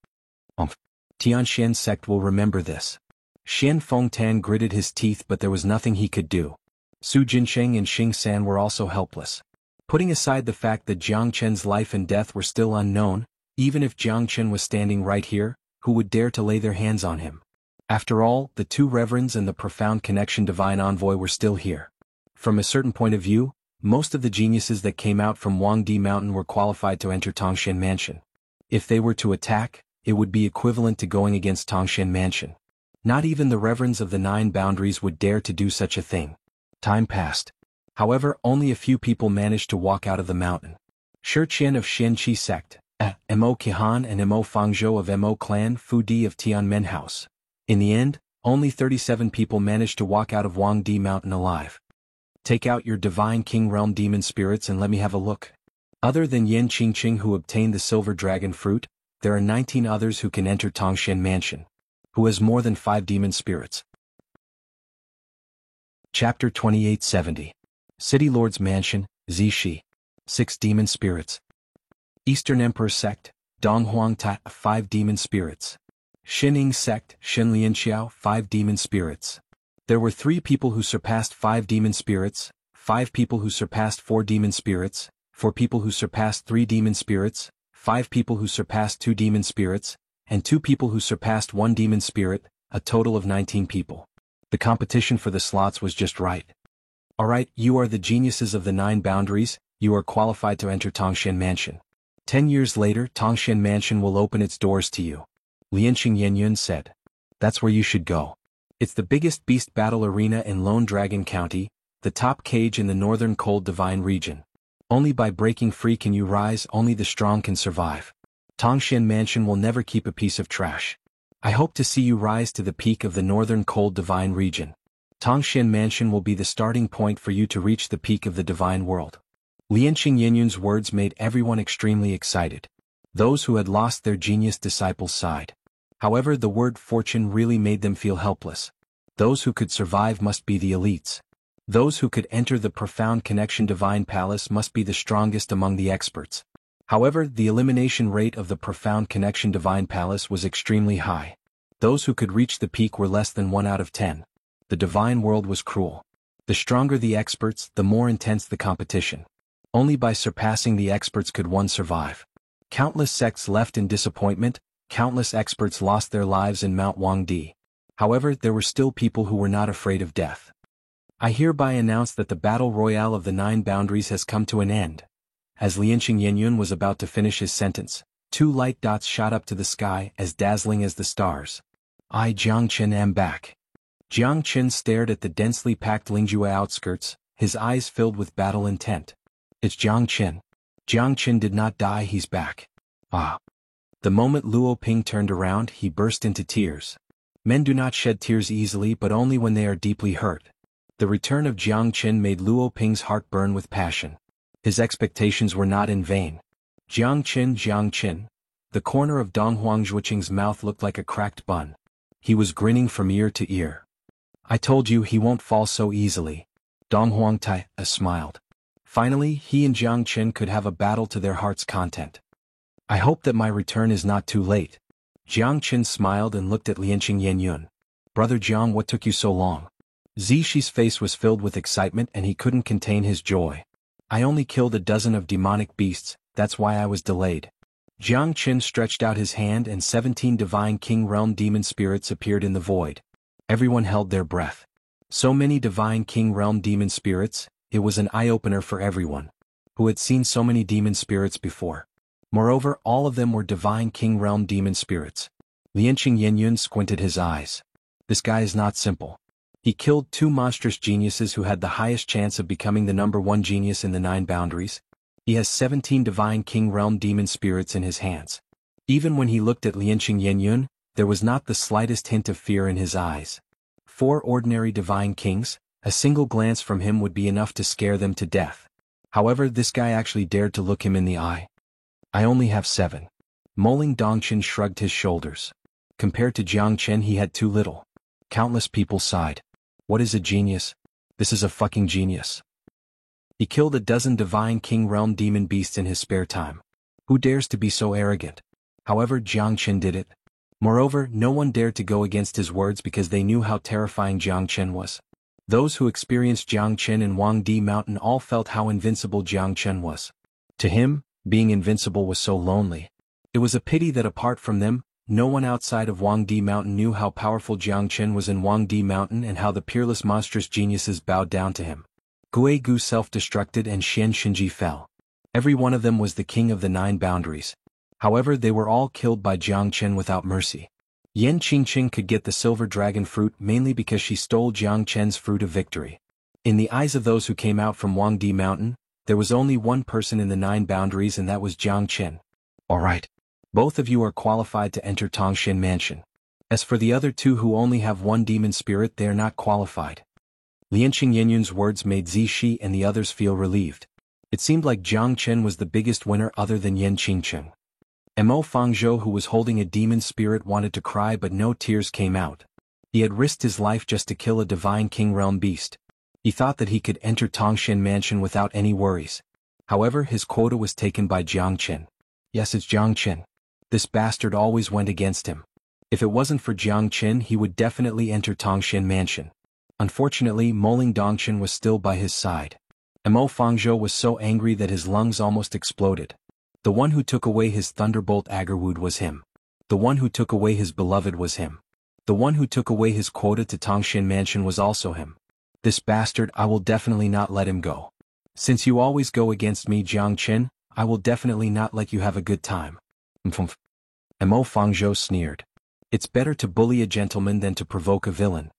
Tianshan sect will remember this. Xian Fengtan gritted his teeth, but there was nothing he could do. Su Jincheng and Xing San were also helpless. Putting aside the fact that Jiang Qin's life and death were still unknown, even if Jiang Qin was standing right here, who would dare to lay their hands on him? After all, the 2 reverends and the profound connection divine envoy were still here. From a certain point of view, most of the geniuses that came out from Huangdi Mountain were qualified to enter Tangshan Mansion. If they were to attack, it would be equivalent to going against Tangshan Mansion. Not even the reverends of the 9 boundaries would dare to do such a thing. Time passed. However, only a few people managed to walk out of the mountain. Shi Qian of Xianqi sect, Mo Qihan and Mo Fangzhou of Mo clan, Fu Di of Tianmen House. In the end, only 37 people managed to walk out of Huangdi Mountain alive. Take out your divine king realm demon spirits and let me have a look. Other than Yan Qingqing who obtained the silver dragon fruit, there are 19 others who can enter Tangshan Mansion. Who has more than 5 demon spirits? Chapter 2870. City Lord's Mansion, Zishi. 6 demon spirits. Eastern Emperor sect, Donghuang Ta, 5 demon spirits. Xining sect, Shenlianxiao, 5 demon spirits. There were 3 people who surpassed 5 demon spirits, 5 people who surpassed 4 demon spirits, 4 people who surpassed 3 demon spirits, 5 people who surpassed 2 demon spirits, and 2 people who surpassed 1 demon spirit, a total of 19 people. The competition for the slots was just right. Alright, you are the geniuses of the 9 boundaries, you are qualified to enter Tangshan Mansion. 10 years later, Tangshan Mansion will open its doors to you. Lianqing Yenyun said. That's where you should go. It's the biggest beast battle arena in Lone Dragon County, the top cage in the northern cold divine region. Only by breaking free can you rise, only the strong can survive. Tangshan Mansion will never keep a piece of trash. I hope to see you rise to the peak of the northern cold divine region. Tongxian Mansion will be the starting point for you to reach the peak of the divine world. Lianqing Yenyun's words made everyone extremely excited. Those who had lost their genius disciples sighed. However, the word fortune really made them feel helpless. Those who could survive must be the elites. Those who could enter the profound connection divine palace must be the strongest among the experts. However, the elimination rate of the profound connection divine palace was extremely high. Those who could reach the peak were less than 1 out of 10. The divine world was cruel. The stronger the experts, the more intense the competition. Only by surpassing the experts could one survive. Countless sects left in disappointment, countless experts lost their lives in Mount Wangdi. However, there were still people who were not afraid of death. I hereby announce that the battle royale of the 9 boundaries has come to an end. As Lianqing Yenyun was about to finish his sentence, 2 light dots shot up to the sky as dazzling as the stars. I Jiang Chen am back. Jiang Chen stared at the densely packed Lingjue outskirts, his eyes filled with battle intent. It's Jiang Chen. Jiang Chen did not die, he's back. Ah. The moment Luo Ping turned around, he burst into tears. Men do not shed tears easily but only when they are deeply hurt. The return of Jiang Chen made Luo Ping's heart burn with passion. His expectations were not in vain. Jiang Chen. The corner of Dong Huangzhuqing's mouth looked like a cracked bun. He was grinning from ear to ear. I told you he won't fall so easily. Dong Huangtai smiled. Finally, he and Jiang Chen could have a battle to their heart's content. I hope that my return is not too late. Jiang Chen smiled and looked at Lianqing Yenyun. Brother Jiang, what took you so long? Zishi's face was filled with excitement and he couldn't contain his joy. I only killed a dozen of demonic beasts, that's why I was delayed. Jiang Chen stretched out his hand and 17 divine king realm demon spirits appeared in the void. Everyone held their breath. So many divine king realm demon spirits, it was an eye-opener for everyone. Who had seen so many demon spirits before? Moreover, all of them were divine king realm demon spirits. Lianqing Yenyun squinted his eyes. This guy is not simple. He killed 2 monstrous geniuses who had the highest chance of becoming the #1 genius in the 9 boundaries. He has 17 divine king realm demon spirits in his hands. Even when he looked at Lianqing Yenyun, there was not the slightest hint of fear in his eyes. 4 ordinary divine kings, a single glance from him would be enough to scare them to death. However, this guy actually dared to look him in the eye. I only have 7. Molin Dongchen shrugged his shoulders. Compared to Jiang Chen, he had too little. Countless people sighed. What is a genius? This is a fucking genius. He killed a dozen divine king realm demon beasts in his spare time. Who dares to be so arrogant? However, Jiang Chen did it. Moreover, no one dared to go against his words because they knew how terrifying Jiang Chen was. Those who experienced Jiang Chen in Wangdi Mountain all felt how invincible Jiang Chen was. To him, being invincible was so lonely. It was a pity that apart from them, no one outside of Wangdi Mountain knew how powerful Jiang Chen was in Wangdi Mountain and how the peerless monstrous geniuses bowed down to him. Gui Gu self-destructed and Xian Xinji fell. Every one of them was the king of the 9 boundaries. However, they were all killed by Jiang Chen without mercy. Yan Qingqing could get the silver dragon fruit mainly because she stole Jiang Chen's fruit of victory. In the eyes of those who came out from Wangdi Mountain, there was only one person in the 9 boundaries and that was Jiang Chen. Alright. Both of you are qualified to enter Tongxian Mansion. As for the other 2 who only have 1 demon spirit, they are not qualified. Lianqing Yenyun's words made Zishi and the others feel relieved. It seemed like Jiang Chen was the biggest winner other than Yan Qingqing. Mo Fangzhou, who was holding a demon spirit, wanted to cry but no tears came out. He had risked his life just to kill a divine king realm beast. He thought that he could enter Tongxian Mansion without any worries. However, his quota was taken by Jiang Chen. Yes, it's Jiang Chen. This bastard always went against him. If it wasn't for Jiang Chen, he would definitely enter Tongxian Mansion. Unfortunately, Moling Dongchen was still by his side. Mo Fangzhou was so angry that his lungs almost exploded. The one who took away his Thunderbolt Agarwood was him. The one who took away his beloved was him. The one who took away his quota to Tongxian Mansion was also him. This bastard, I will definitely not let him go. Since you always go against me, Jiang Chen, I will definitely not let you have a good time. Mo Fangzhou sneered. It's better to bully a gentleman than to provoke a villain.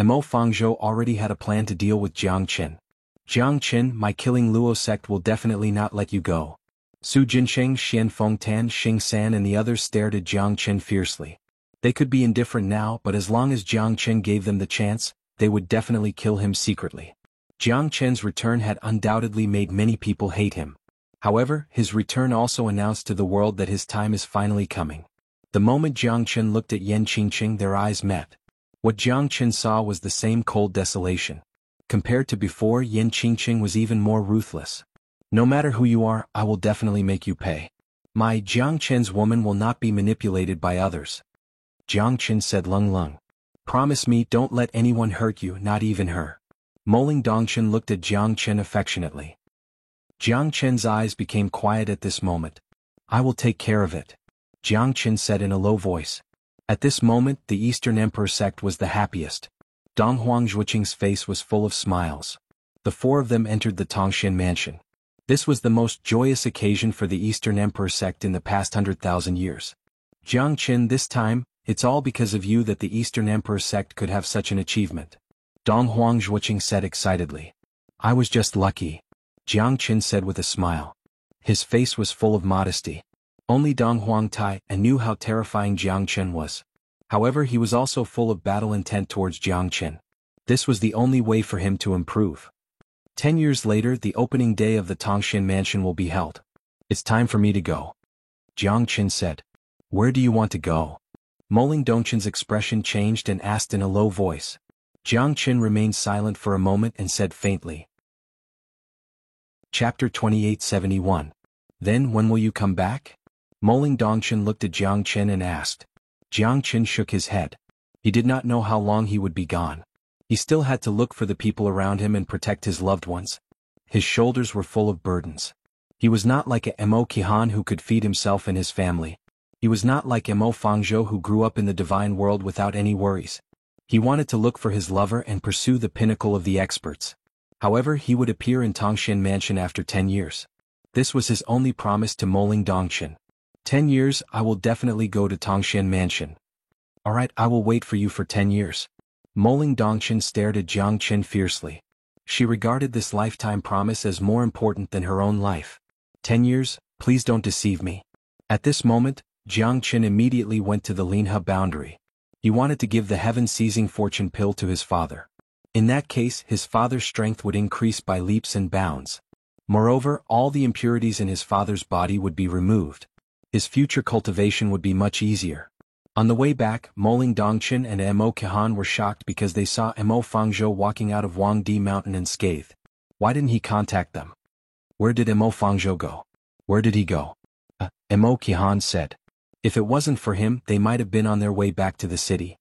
Mo Fangzhou already had a plan to deal with Jiang Chen. Jiang Chen, my killing Luo sect will definitely not let you go. Su Jinsheng, Xian Fengtan, Xing San and the others stared at Jiang Chen fiercely. They could be indifferent now, but as long as Jiang Chen gave them the chance, they would definitely kill him secretly. Jiang Chen's return had undoubtedly made many people hate him. However, his return also announced to the world that his time is finally coming. The moment Jiang Chen looked at Yan Qingqing, their eyes met. What Jiang Chen saw was the same cold desolation. Compared to before, Yan Qingqing was even more ruthless. No matter who you are, I will definitely make you pay. My Jiang Chen's woman will not be manipulated by others. Jiang Chen said, Lung Lung. Promise me don't let anyone hurt you, not even her. Moling Dongshan looked at Jiang Chen affectionately. Jiang Chen's eyes became quiet at this moment. I will take care of it, Jiang Chen said in a low voice. At this moment, the Eastern Emperor sect was the happiest. Dong Huangzhuqing's face was full of smiles. The four of them entered the Tongxin mansion. This was the most joyous occasion for the Eastern Emperor sect in the past 100,000 years. Jiang Chen, this time, it's all because of you that the Eastern Emperor sect could have such an achievement, Dong Huangzhuqing said excitedly. I was just lucky, Jiang Chen said with a smile. His face was full of modesty. Only Dong Huangtai knew how terrifying Jiang Chen was. However, he was also full of battle intent towards Jiang Chen. This was the only way for him to improve. 10 years later, the opening day of the Tongxin mansion will be held. It's time for me to go, Jiang Chen said. Where do you want to go? Moling Dongshan's expression changed and asked in a low voice. Jiang Chen remained silent for a moment and said faintly. Chapter 2871. Then when will you come back? Moling Dongshan looked at Jiang Chen and asked. Jiang Chen shook his head. He did not know how long he would be gone. He still had to look for the people around him and protect his loved ones. His shoulders were full of burdens. He was not like a Mo Qihan who could feed himself and his family. He was not like Mo Fangzhou who grew up in the divine world without any worries. He wanted to look for his lover and pursue the pinnacle of the experts. However, he would appear in Tongxin Mansion after 10 years. This was his only promise to Moling Dongshan. 10 years, I will definitely go to Tongxin Mansion. Alright, I will wait for you for 10 years. Moling Dongshan stared at Jiang Chen fiercely. She regarded this lifetime promise as more important than her own life. 10 years, please don't deceive me. At this moment, Jiang Chen immediately went to the Linhe boundary. He wanted to give the heaven-seizing fortune pill to his father. In that case, his father's strength would increase by leaps and bounds. Moreover, all the impurities in his father's body would be removed. His future cultivation would be much easier. On the way back, Moling Dongshan and Mo Qihan were shocked because they saw Mo Fangzhou walking out of Wangdi Mountain unscathed. Why didn't he contact them? Where did Mo Fangzhou go? Where did he go? Mo Qihan said. If it wasn't for him, they might have been on their way back to the city.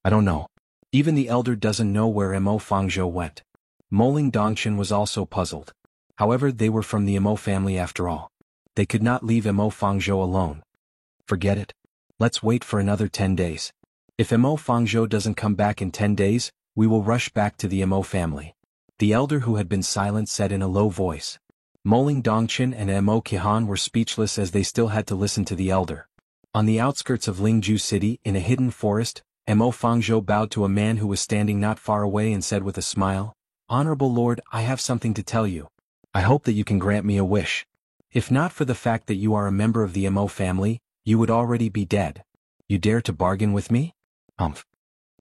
I don't know. Even the elder doesn't know where Mo Fangzhou went. Moling Dongshan was also puzzled. However, they were from the Mo family after all. They could not leave Mo Fangzhou alone. Forget it. Let's wait for another 10 days. If Mo Fangzhou doesn't come back in 10 days, we will rush back to the Mo family. The elder who had been silent said in a low voice. Moling Dongshan and Mo Qihan were speechless as they still had to listen to the elder. On the outskirts of Lingju City, in a hidden forest, Mo Fangzhou bowed to a man who was standing not far away and said with a smile, Honorable Lord, I have something to tell you. I hope that you can grant me a wish. If not for the fact that you are a member of the Mo family, you would already be dead. You dare to bargain with me?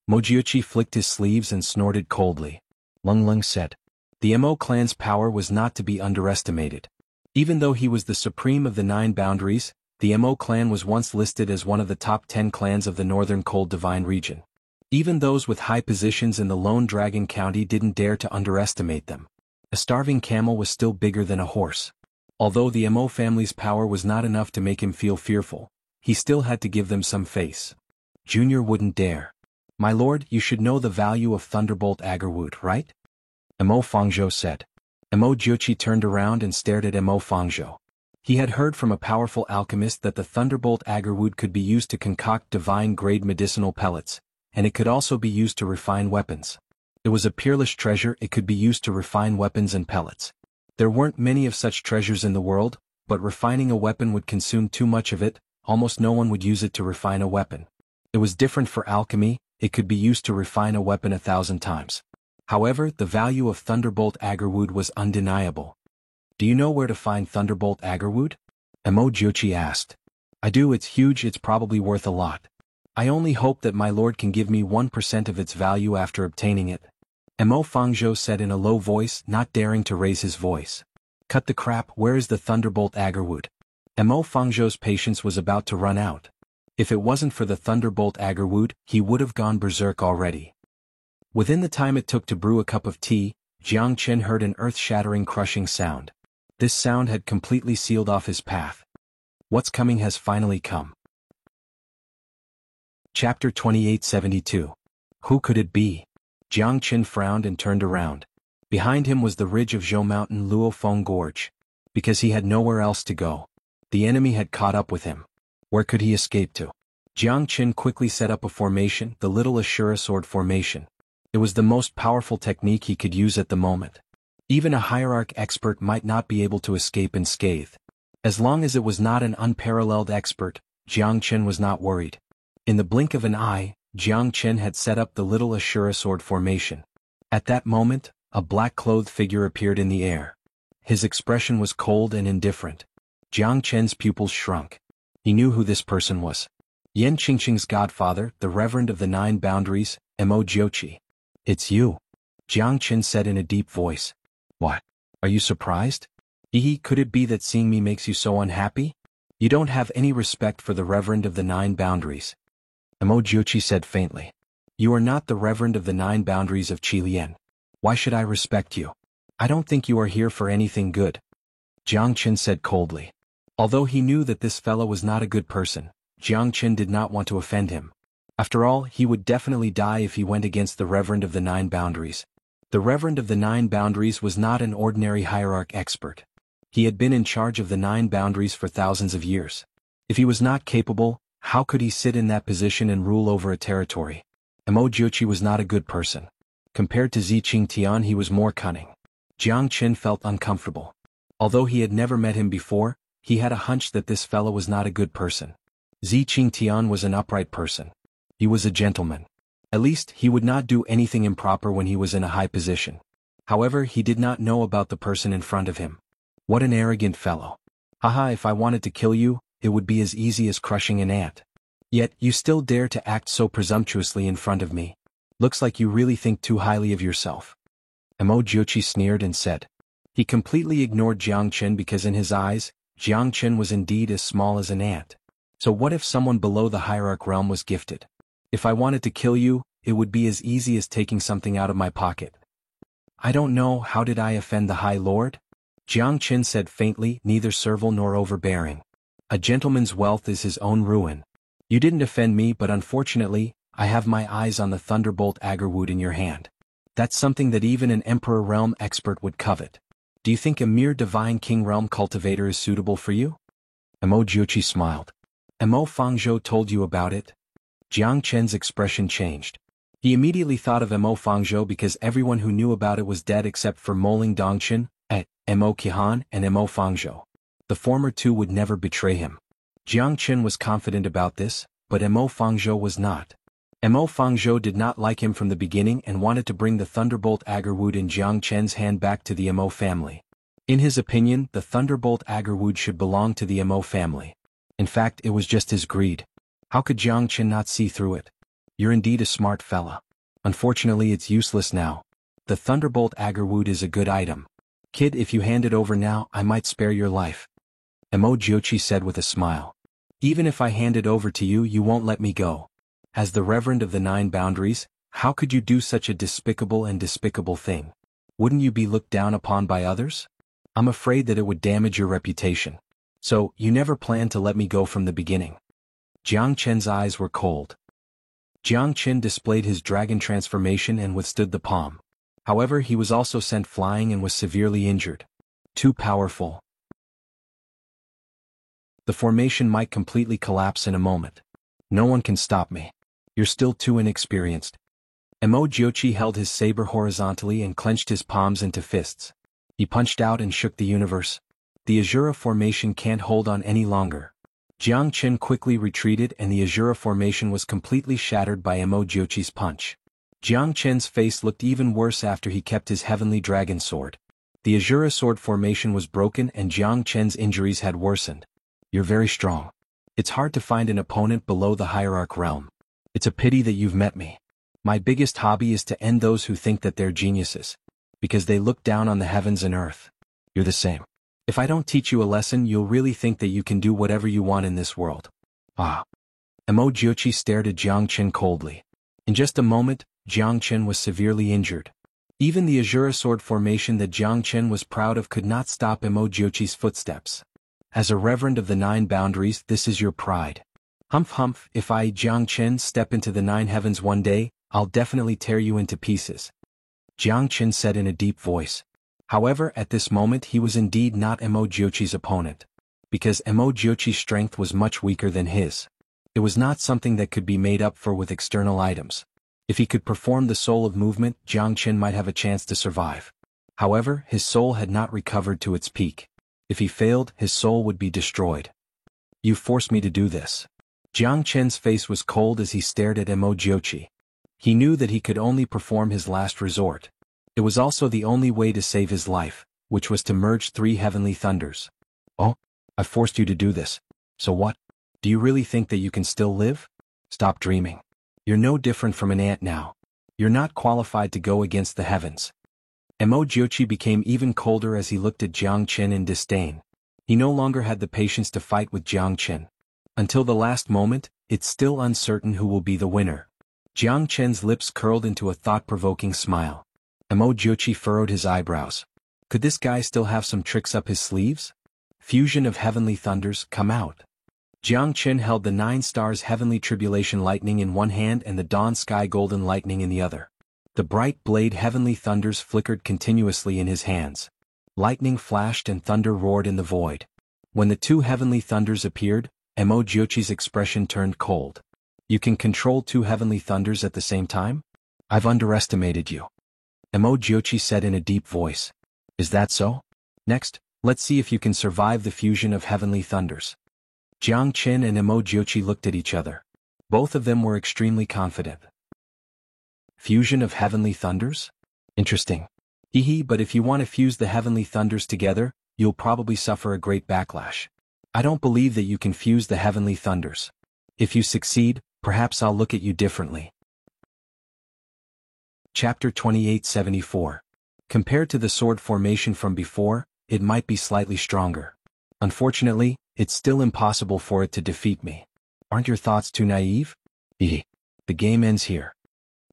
Mojiuchi flicked his sleeves and snorted coldly. Lung Lung said. The Mo clan's power was not to be underestimated. Even though he was the supreme of the 9 boundaries, the Mo clan was once listed as one of the top 10 clans of the northern cold divine region. Even those with high positions in the Lone Dragon County didn't dare to underestimate them. A starving camel was still bigger than a horse. Although the Mo family's power was not enough to make him feel fearful, he still had to give them some face. Junior wouldn't dare. My lord, you should know the value of Thunderbolt Agarwood, right? Mo Fangzhou said. Mo Jiuqi turned around and stared at Mo Fangzhou. He had heard from a powerful alchemist that the Thunderbolt Agarwood could be used to concoct divine-grade medicinal pellets, and it could also be used to refine weapons. It was a peerless treasure. It could be used to refine weapons and pellets. There weren't many of such treasures in the world, but refining a weapon would consume too much of it. Almost no one would use it to refine a weapon. It was different for alchemy. It could be used to refine a weapon 1,000 times. However, the value of Thunderbolt Agarwood was undeniable. Do you know where to find Thunderbolt Agarwood? Mo Jiuqi asked. I do. It's huge. It's probably worth a lot. I only hope that my lord can give me 1% of its value after obtaining it. Mo Fangzhou said in a low voice, not daring to raise his voice. Cut the crap, where is the Thunderbolt Agarwood? Mo Fangzhou's patience was about to run out. If it wasn't for the Thunderbolt Agarwood, he would have gone berserk already. Within the time it took to brew a cup of tea, Jiang Chen heard an earth-shattering crushing sound. This sound had completely sealed off his path. What's coming has finally come. Chapter 2872. Who could it be? Jiang Chen frowned and turned around. Behind him was the ridge of Zhou Mountain Luofeng Gorge. Because he had nowhere else to go. The enemy had caught up with him. Where could he escape to? Jiang Chen quickly set up a formation, the Little Ashura Sword formation. It was the most powerful technique he could use at the moment. Even a hierarch expert might not be able to escape unscathed. As long as it was not an unparalleled expert, Jiang Chen was not worried. In the blink of an eye, Jiang Chen had set up the Little Ashura Sword formation. At that moment, a black-clothed figure appeared in the air. His expression was cold and indifferent. Jiang Chen's pupils shrunk. He knew who this person was. Yan Qingqing's godfather, the Reverend of the Nine Boundaries, Mo Jiuqi. It's you. Jiang Chen said in a deep voice. What? Are you surprised? Could it be that seeing me makes you so unhappy? You don't have any respect for the Reverend of the Nine Boundaries. Mo Jiuqi said faintly. You are not the Reverend of the Nine Boundaries of Qilian. Why should I respect you? I don't think you are here for anything good. Jiang Chen said coldly. Although he knew that this fellow was not a good person, Jiang Chen did not want to offend him. After all, he would definitely die if he went against the Reverend of the Nine Boundaries. The Reverend of the Nine Boundaries was not an ordinary hierarch expert. He had been in charge of the Nine Boundaries for thousands of years. If he was not capable, how could he sit in that position and rule over a territory? Mo Jiuqi was not a good person. Compared to Zi Qingtian, he was more cunning. Jiang Chen felt uncomfortable. Although he had never met him before, he had a hunch that this fellow was not a good person. Zi Qingtian was an upright person. He was a gentleman. At least, he would not do anything improper when he was in a high position. However, he did not know about the person in front of him. What an arrogant fellow. Haha, if I wanted to kill you, it would be as easy as crushing an ant. Yet, you still dare to act so presumptuously in front of me. Looks like you really think too highly of yourself. Mo Jiuqi sneered and said. He completely ignored Jiang Chen because in his eyes, Jiang Chen was indeed as small as an ant. So what if someone below the hierarch realm was gifted? If I wanted to kill you, it would be as easy as taking something out of my pocket. I don't know, how did I offend the High Lord? Jiang Chen said faintly, neither servile nor overbearing. A gentleman's wealth is his own ruin. You didn't offend me, but unfortunately, I have my eyes on the Thunderbolt Agarwood in your hand. That's something that even an Emperor Realm expert would covet. Do you think a mere Divine King Realm cultivator is suitable for you? Mo Jiuqi smiled. Mo Fangzhou told you about it? Jiang Chen's expression changed. He immediately thought of Mo Fangzhou because everyone who knew about it was dead except for Moling Dongchen, Mo Qihan, and Mo Fangzhou. The former two would never betray him. Jiang Chen was confident about this, but Mo Fangzhou was not. Mo Fangzhou did not like him from the beginning and wanted to bring the Thunderbolt Agarwood in Jiang Chen's hand back to the Mo family. In his opinion, the Thunderbolt Agarwood should belong to the Mo family. In fact, it was just his greed. How could Jiang Chen not see through it? You're indeed a smart fella. Unfortunately, it's useless now. The Thunderbolt Agarwood is a good item. Kid, if you hand it over now, I might spare your life. Mo Jiuqi said with a smile. Even if I hand it over to you, you won't let me go. As the Reverend of the Nine Boundaries, how could you do such a despicable thing? Wouldn't you be looked down upon by others? I'm afraid that it would damage your reputation. So, you never planned to let me go from the beginning. Jiang Chen's eyes were cold. Jiang Chen displayed his dragon transformation and withstood the palm. However, he was also sent flying and was severely injured. Too powerful. The formation might completely collapse in a moment. No one can stop me. You're still too inexperienced. Mo Jiuqi held his saber horizontally and clenched his palms into fists. He punched out and shook the universe. The Azura formation can't hold on any longer. Jiang Chen quickly retreated and the Azura formation was completely shattered by Mo Jiuqi's punch. Jiang Chen's face looked even worse after he kept his heavenly dragon sword. The Azura sword formation was broken and Jiang Chen's injuries had worsened. You're very strong. It's hard to find an opponent below the hierarch realm. It's a pity that you've met me. My biggest hobby is to end those who think that they're geniuses, because they look down on the heavens and earth. You're the same. If I don't teach you a lesson, you'll really think that you can do whatever you want in this world. Ah. Emojiochi stared at Jiang Chen coldly. In just a moment, Jiang Chen was severely injured. Even the Azura sword formation that Jiang Chen was proud of could not stop Emojiochi's footsteps. As a reverend of the 9 boundaries, this is your pride. Humph humph, if I, Jiang Chen, step into the 9 heavens one day, I'll definitely tear you into pieces. Jiang Chen said in a deep voice. However, at this moment he was indeed not Emojiochi's opponent. Because Emojiochi's strength was much weaker than his. It was not something that could be made up for with external items. If he could perform the soul of movement, Jiang Chen might have a chance to survive. However, his soul had not recovered to its peak. If he failed, his soul would be destroyed. You forced me to do this. Jiang Chen's face was cold as he stared at Emojiochi. He knew that he could only perform his last resort. It was also the only way to save his life, which was to merge 3 heavenly thunders. Oh, I forced you to do this. So what? Do you really think that you can still live? Stop dreaming. You're no different from an ant now. You're not qualified to go against the heavens. Emojiochi became even colder as he looked at Jiang Chen in disdain. He no longer had the patience to fight with Jiang Chen. Until the last moment, it's still uncertain who will be the winner. Jiang Chen's lips curled into a thought-provoking smile. Emojiochi furrowed his eyebrows. Could this guy still have some tricks up his sleeves? Fusion of heavenly thunders, come out. Jiang Chen held the 9 stars heavenly tribulation lightning in one hand and the dawn sky golden lightning in the other. The bright blade heavenly thunders flickered continuously in his hands. Lightning flashed and thunder roared in the void. When the 2 heavenly thunders appeared, Emojiochi's expression turned cold. You can control 2 heavenly thunders at the same time? I've underestimated you. Emojiochi said in a deep voice. Is that so? Next, let's see if you can survive the fusion of heavenly thunders. Jiang Chen and Emojiochi looked at each other. Both of them were extremely confident. Fusion of heavenly thunders? Interesting. Hehe, but if you want to fuse the heavenly thunders together, you'll probably suffer a great backlash. I don't believe that you can fuse the heavenly thunders. If you succeed, perhaps I'll look at you differently. Chapter 2874. Compared to the sword formation from before, it might be slightly stronger. Unfortunately, it's still impossible for it to defeat me. Aren't your thoughts too naive? Hehe. The game ends here.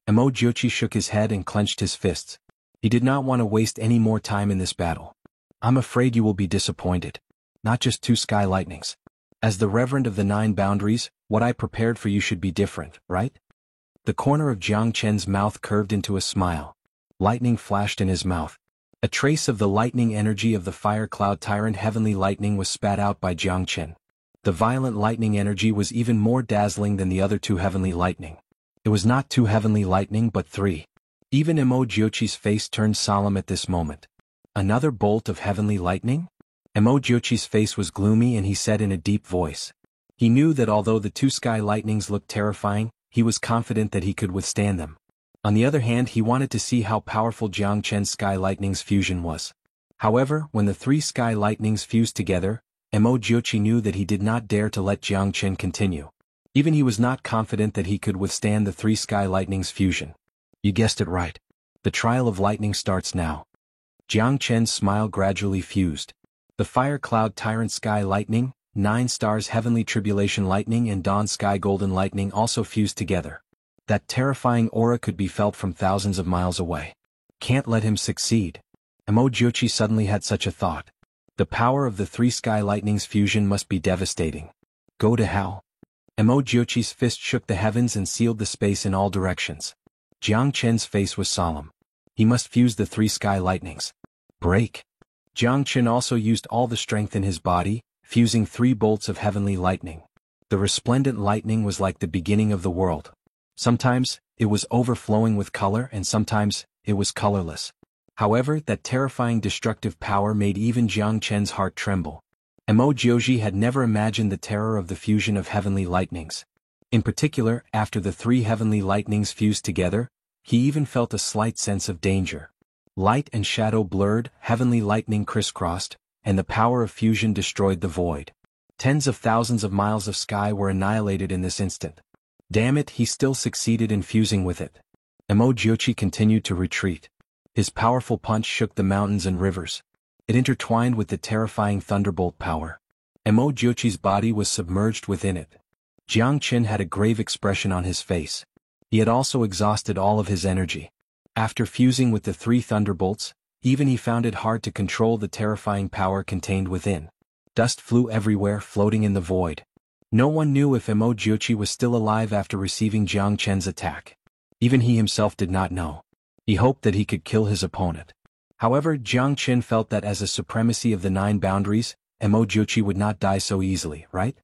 Emojiochi shook his head and clenched his fists. He did not want to waste any more time in this battle. I'm afraid you will be disappointed. Not just 2 sky lightnings. As the Reverend of the 9 boundaries, what I prepared for you should be different, right? The corner of Jiang Chen's mouth curved into a smile. Lightning flashed in his mouth. A trace of the lightning energy of the fire cloud tyrant heavenly lightning was spat out by Jiang Chen. The violent lightning energy was even more dazzling than the other 2 heavenly lightning. It was not 2 heavenly lightning but 3. Even Emojiochi's face turned solemn at this moment. Another bolt of heavenly lightning? Emojiochi's face was gloomy and he said in a deep voice. He knew that although the 2 sky lightnings looked terrifying, he was confident that he could withstand them. On the other hand, he wanted to see how powerful Jiang Chen's sky lightning's fusion was. However, when the 3 sky lightnings fused together, Emojiochi knew that he did not dare to let Jiang Chen continue. Even he was not confident that he could withstand the 3 sky lightning's fusion. You guessed it right. The trial of lightning starts now. Jiang Chen's smile gradually fused. The fire cloud tyrant sky lightning, 9 stars heavenly tribulation lightning and dawn sky golden lightning also fused together. That terrifying aura could be felt from thousands of miles away. Can't let him succeed. Emojiochi suddenly had such a thought. The power of the 3 sky lightning's fusion must be devastating. Go to hell. Emojiochi's fist shook the heavens and sealed the space in all directions. Jiang Chen's face was solemn. He must fuse the 3 sky lightnings. Break. Jiang Chen also used all the strength in his body, fusing 3 bolts of heavenly lightning. The resplendent lightning was like the beginning of the world. Sometimes, it was overflowing with color and sometimes, it was colorless. However, that terrifying destructive power made even Jiang Chen's heart tremble. Emojiochi had never imagined the terror of the fusion of heavenly lightnings. In particular, after the 3 heavenly lightnings fused together, he even felt a slight sense of danger. Light and shadow blurred, heavenly lightning crisscrossed, and the power of fusion destroyed the void. Tens of thousands of miles of sky were annihilated in this instant. Damn it, he still succeeded in fusing with it. Emo Jiochi continued to retreat. His powerful punch shook the mountains and rivers. It intertwined with the terrifying thunderbolt power. Emo Jiochi's body was submerged within it. Jiang Qin had a grave expression on his face. He had also exhausted all of his energy. After fusing with the 3 thunderbolts, even he found it hard to control the terrifying power contained within. Dust flew everywhere, floating in the void. No one knew if Emo Jiochi was still alive after receiving Jiang Chen's attack. Even he himself did not know. He hoped that he could kill his opponent. However, Jiang Qin felt that as a supremacy of the 9 boundaries, Emo Jiochi would not die so easily, right?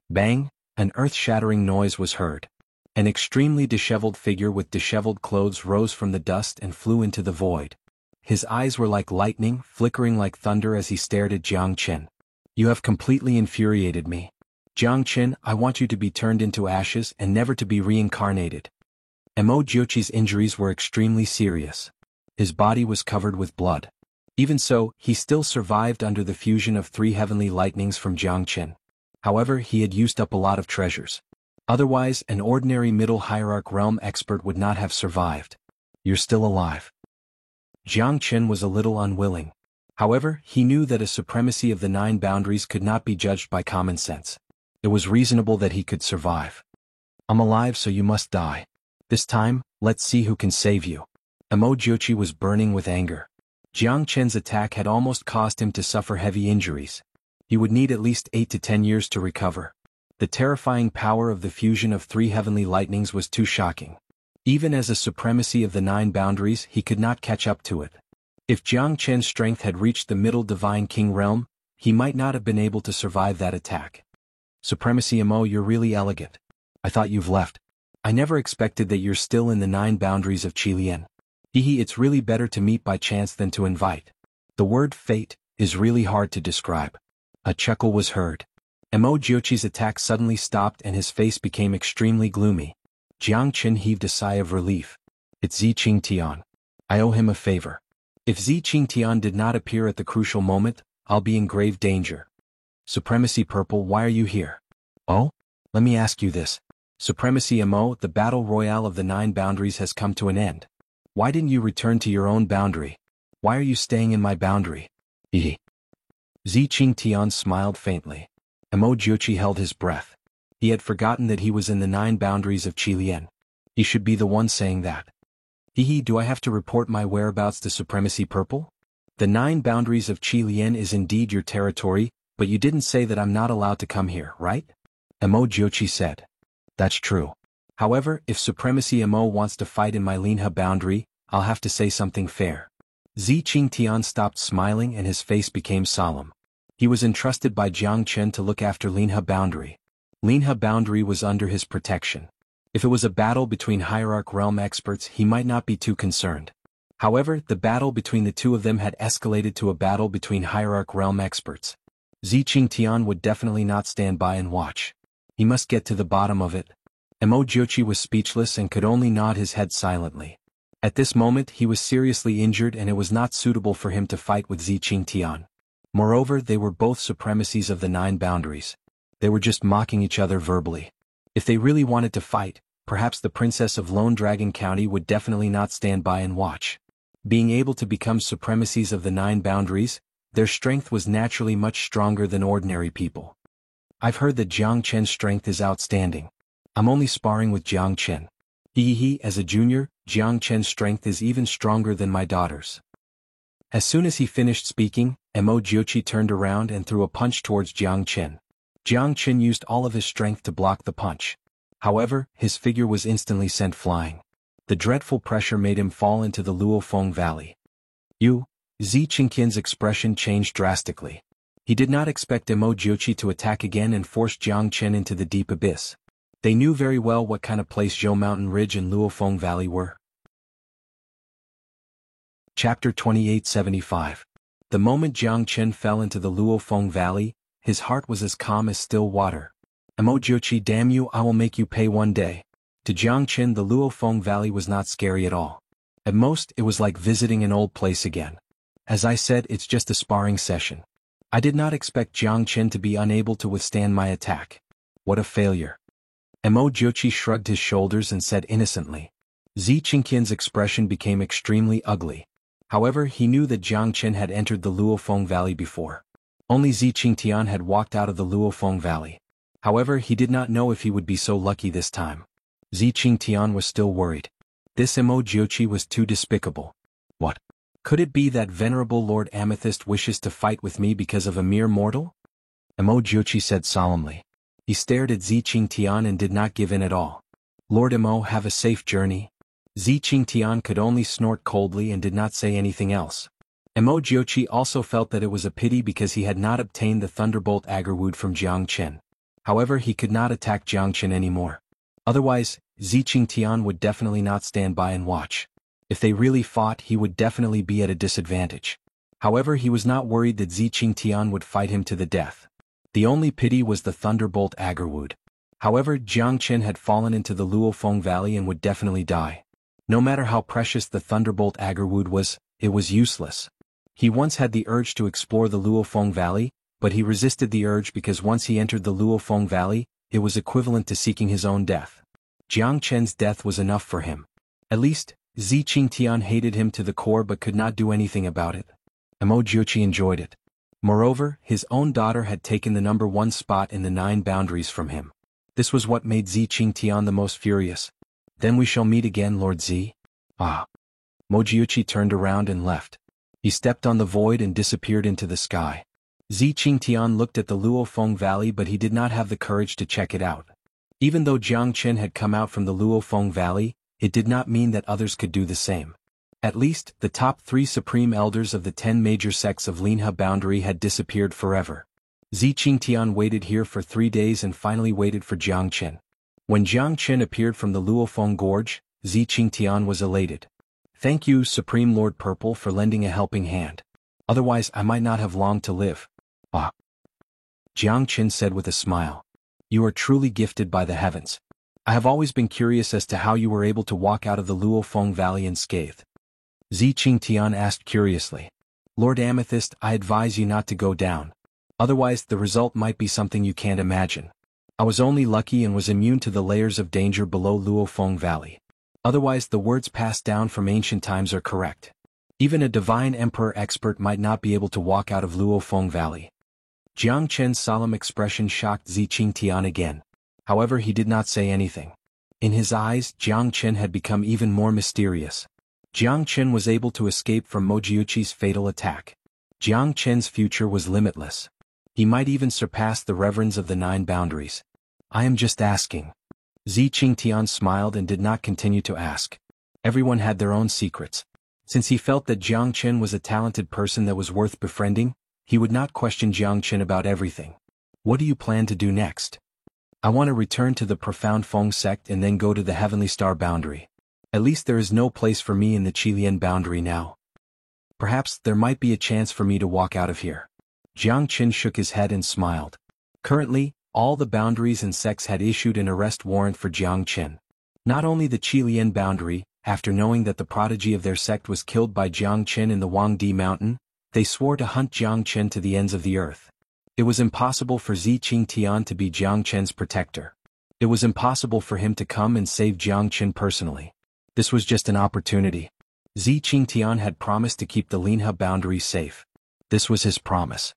Bang! An earth-shattering noise was heard. An extremely disheveled figure with disheveled clothes rose from the dust and flew into the void. His eyes were like lightning, flickering like thunder as he stared at Jiang Qin. You have completely infuriated me. Jiang Qin, I want you to be turned into ashes and never to be reincarnated. Emo Jiochi's injuries were extremely serious. His body was covered with blood. Even so, he still survived under the fusion of 3 heavenly lightnings from Jiang Qin. However, he had used up a lot of treasures. Otherwise, an ordinary middle hierarch realm expert would not have survived. You're still alive. Jiang Qin was a little unwilling. However, he knew that a supremacy of the 9 boundaries could not be judged by common sense. It was reasonable that he could survive. I'm alive, so you must die. This time, let's see who can save you. Emo Jiochi was burning with anger. Jiang Qin's attack had almost caused him to suffer heavy injuries. He would need at least 8 to 10 years to recover. The terrifying power of the fusion of 3 heavenly lightnings was too shocking. Even as a supremacy of the 9 boundaries, he could not catch up to it. If Jiang Qin's strength had reached the middle divine king realm, he might not have been able to survive that attack. Supremacy Emo, you're really elegant. I thought you've left. I never expected that you're still in the 9 boundaries of Qilian. Hehe, it's really better to meet by chance than to invite. The word fate is really hard to describe. A chuckle was heard. Emo Jiochi's attack suddenly stopped and his face became extremely gloomy. Jiang Qin heaved a sigh of relief. It's Zi Qingtian. I owe him a favor. If Zi Qingtian did not appear at the crucial moment, I'll be in grave danger. Supremacy Purple, why are you here? Oh? Let me ask you this. Supremacy Emo, the battle royale of the 9 boundaries has come to an end. Why didn't you return to your own boundary? Why are you staying in my boundary? Hehe. Zi Qingtian smiled faintly. Emo Jiochi held his breath. He had forgotten that he was in the 9 boundaries of Qilian. He should be the one saying that. Hehe, do I have to report my whereabouts to Supremacy Purple? The 9 boundaries of Qilian is indeed your territory, but you didn't say that I'm not allowed to come here, right? Emo Jiochi said. That's true. However, if Supremacy Emo wants to fight in my Linhe boundary, I'll have to say something fair. Zi Qingtian stopped smiling and his face became solemn. He was entrusted by Jiang Qin to look after Linhe boundary. Linhe boundary was under his protection. If it was a battle between hierarch realm experts, he might not be too concerned. However, the battle between the 2 of them had escalated to a battle between hierarch realm experts. Zi Qingtian would definitely not stand by and watch. He must get to the bottom of it. Emo Jiochi was speechless and could only nod his head silently. At this moment he was seriously injured and it was not suitable for him to fight with Zi Qingtian. Moreover, they were both supremacies of the 9 boundaries. They were just mocking each other verbally. If they really wanted to fight, perhaps the princess of Lone Dragon County would definitely not stand by and watch. Being able to become supremacies of the 9 boundaries, their strength was naturally much stronger than ordinary people. I've heard that Jiang Qin's strength is outstanding. I'm only sparring with Jiang Qin. Hehe, as a junior, Jiang Qin's strength is even stronger than my daughter's. As soon as he finished speaking, Emo Jiochi turned around and threw a punch towards Jiang Qin. Jiang Qin used all of his strength to block the punch. However, his figure was instantly sent flying. The dreadful pressure made him fall into the Luofeng Valley. Zi Qingtian's expression changed drastically. He did not expect Emo Jiochi to attack again and force Jiang Qin into the deep abyss. They knew very well what kind of place Zhou Mountain Ridge and Luofeng Valley were. Chapter 2875. The moment Jiang Qin fell into the Luofeng Valley, his heart was as calm as still water. Emo Jiochi, damn you, I will make you pay one day. To Jiang Qin, the Luofeng Valley was not scary at all. At most, it was like visiting an old place again. As I said, it's just a sparring session. I did not expect Jiang Qin to be unable to withstand my attack. What a failure. Mo Jiuqi shrugged his shoulders and said innocently. Zi Qingqian's expression became extremely ugly. However, he knew that Jiang Chen had entered the Luofeng Valley before. Only Zi Qingtian had walked out of the Luofeng Valley. However, he did not know if he would be so lucky this time. Zi Qingtian was still worried. This Mo Jiuqi was too despicable. What? Could it be that venerable Lord Amethyst wishes to fight with me because of a mere mortal? Mo Jiuqi said solemnly. He stared at Zi Qingtian and did not give in at all. Lord Mo, have a safe journey. Zi Qingtian could only snort coldly and did not say anything else. Mo Jiuqi also felt that it was a pity because he had not obtained the Thunderbolt Agarwood from Jiang Chen. However, he could not attack Jiang Chen anymore. Otherwise, Zi Qingtian would definitely not stand by and watch. If they really fought, he would definitely be at a disadvantage. However, he was not worried that Zi Qingtian would fight him to the death. The only pity was the Thunderbolt Agarwood. However, Jiang Chen had fallen into the Luofeng Valley and would definitely die. No matter how precious the Thunderbolt Agarwood was, it was useless. He once had the urge to explore the Luofeng Valley, but he resisted the urge because once he entered the Luofeng Valley, it was equivalent to seeking his own death. Jiang Chen's death was enough for him. At least, Zi Qingtian hated him to the core but could not do anything about it. Mo Jiuqi enjoyed it. Moreover, his own daughter had taken the #1 spot in the 9 boundaries from him. This was what made Zi Qingtian the most furious. Then we shall meet again, Lord Zi. Ah. Mo Jiuqi turned around and left. He stepped on the void and disappeared into the sky. Zi Qingtian looked at the Luofeng Valley but he did not have the courage to check it out. Even though Jiang Chen had come out from the Luofeng Valley, it did not mean that others could do the same. At least, the top 3 supreme elders of the 10 major sects of Linhe boundary had disappeared forever. Zi Qingtian waited here for 3 days and finally waited for Jiang Chen. When Jiang Chen appeared from the Luofeng Gorge, Zi Qingtian was elated. Thank you, Supreme Lord Purple, for lending a helping hand. Otherwise I might not have long to live. Ah. Jiang Chen said with a smile. You are truly gifted by the heavens. I have always been curious as to how you were able to walk out of the Luofeng Valley unscathed. Zi Qingtian asked curiously. Lord Amethyst, I advise you not to go down. Otherwise the result might be something you can't imagine. I was only lucky and was immune to the layers of danger below Luofeng Valley. Otherwise the words passed down from ancient times are correct. Even a divine emperor expert might not be able to walk out of Luofeng Valley. Jiang Chen's solemn expression shocked Zi Qingtian again. However, he did not say anything. In his eyes, Jiang Chen had become even more mysterious. Jiang Chen was able to escape from Mo Jiuqi's fatal attack. Jiang Chen's future was limitless. He might even surpass the reverends of the 9 boundaries. I am just asking. Zi Qingtian smiled and did not continue to ask. Everyone had their own secrets. Since he felt that Jiang Chen was a talented person that was worth befriending, he would not question Jiang Chen about everything. What do you plan to do next? I want to return to the Profound Feng sect and then go to the Heavenly Star boundary. At least there is no place for me in the Qilian boundary now. Perhaps there might be a chance for me to walk out of here. Jiang Chen shook his head and smiled. Currently, all the boundaries and sects had issued an arrest warrant for Jiang Chen. Not only the Qilian boundary, after knowing that the prodigy of their sect was killed by Jiang Chen in the Huangdi Mountain, they swore to hunt Jiang Chen to the ends of the earth. It was impossible for Zi Qingtian to be Jiang Chen's protector. It was impossible for him to come and save Jiang Chen personally. This was just an opportunity. Zi Qingtian had promised to keep the Linhe boundary safe. This was his promise.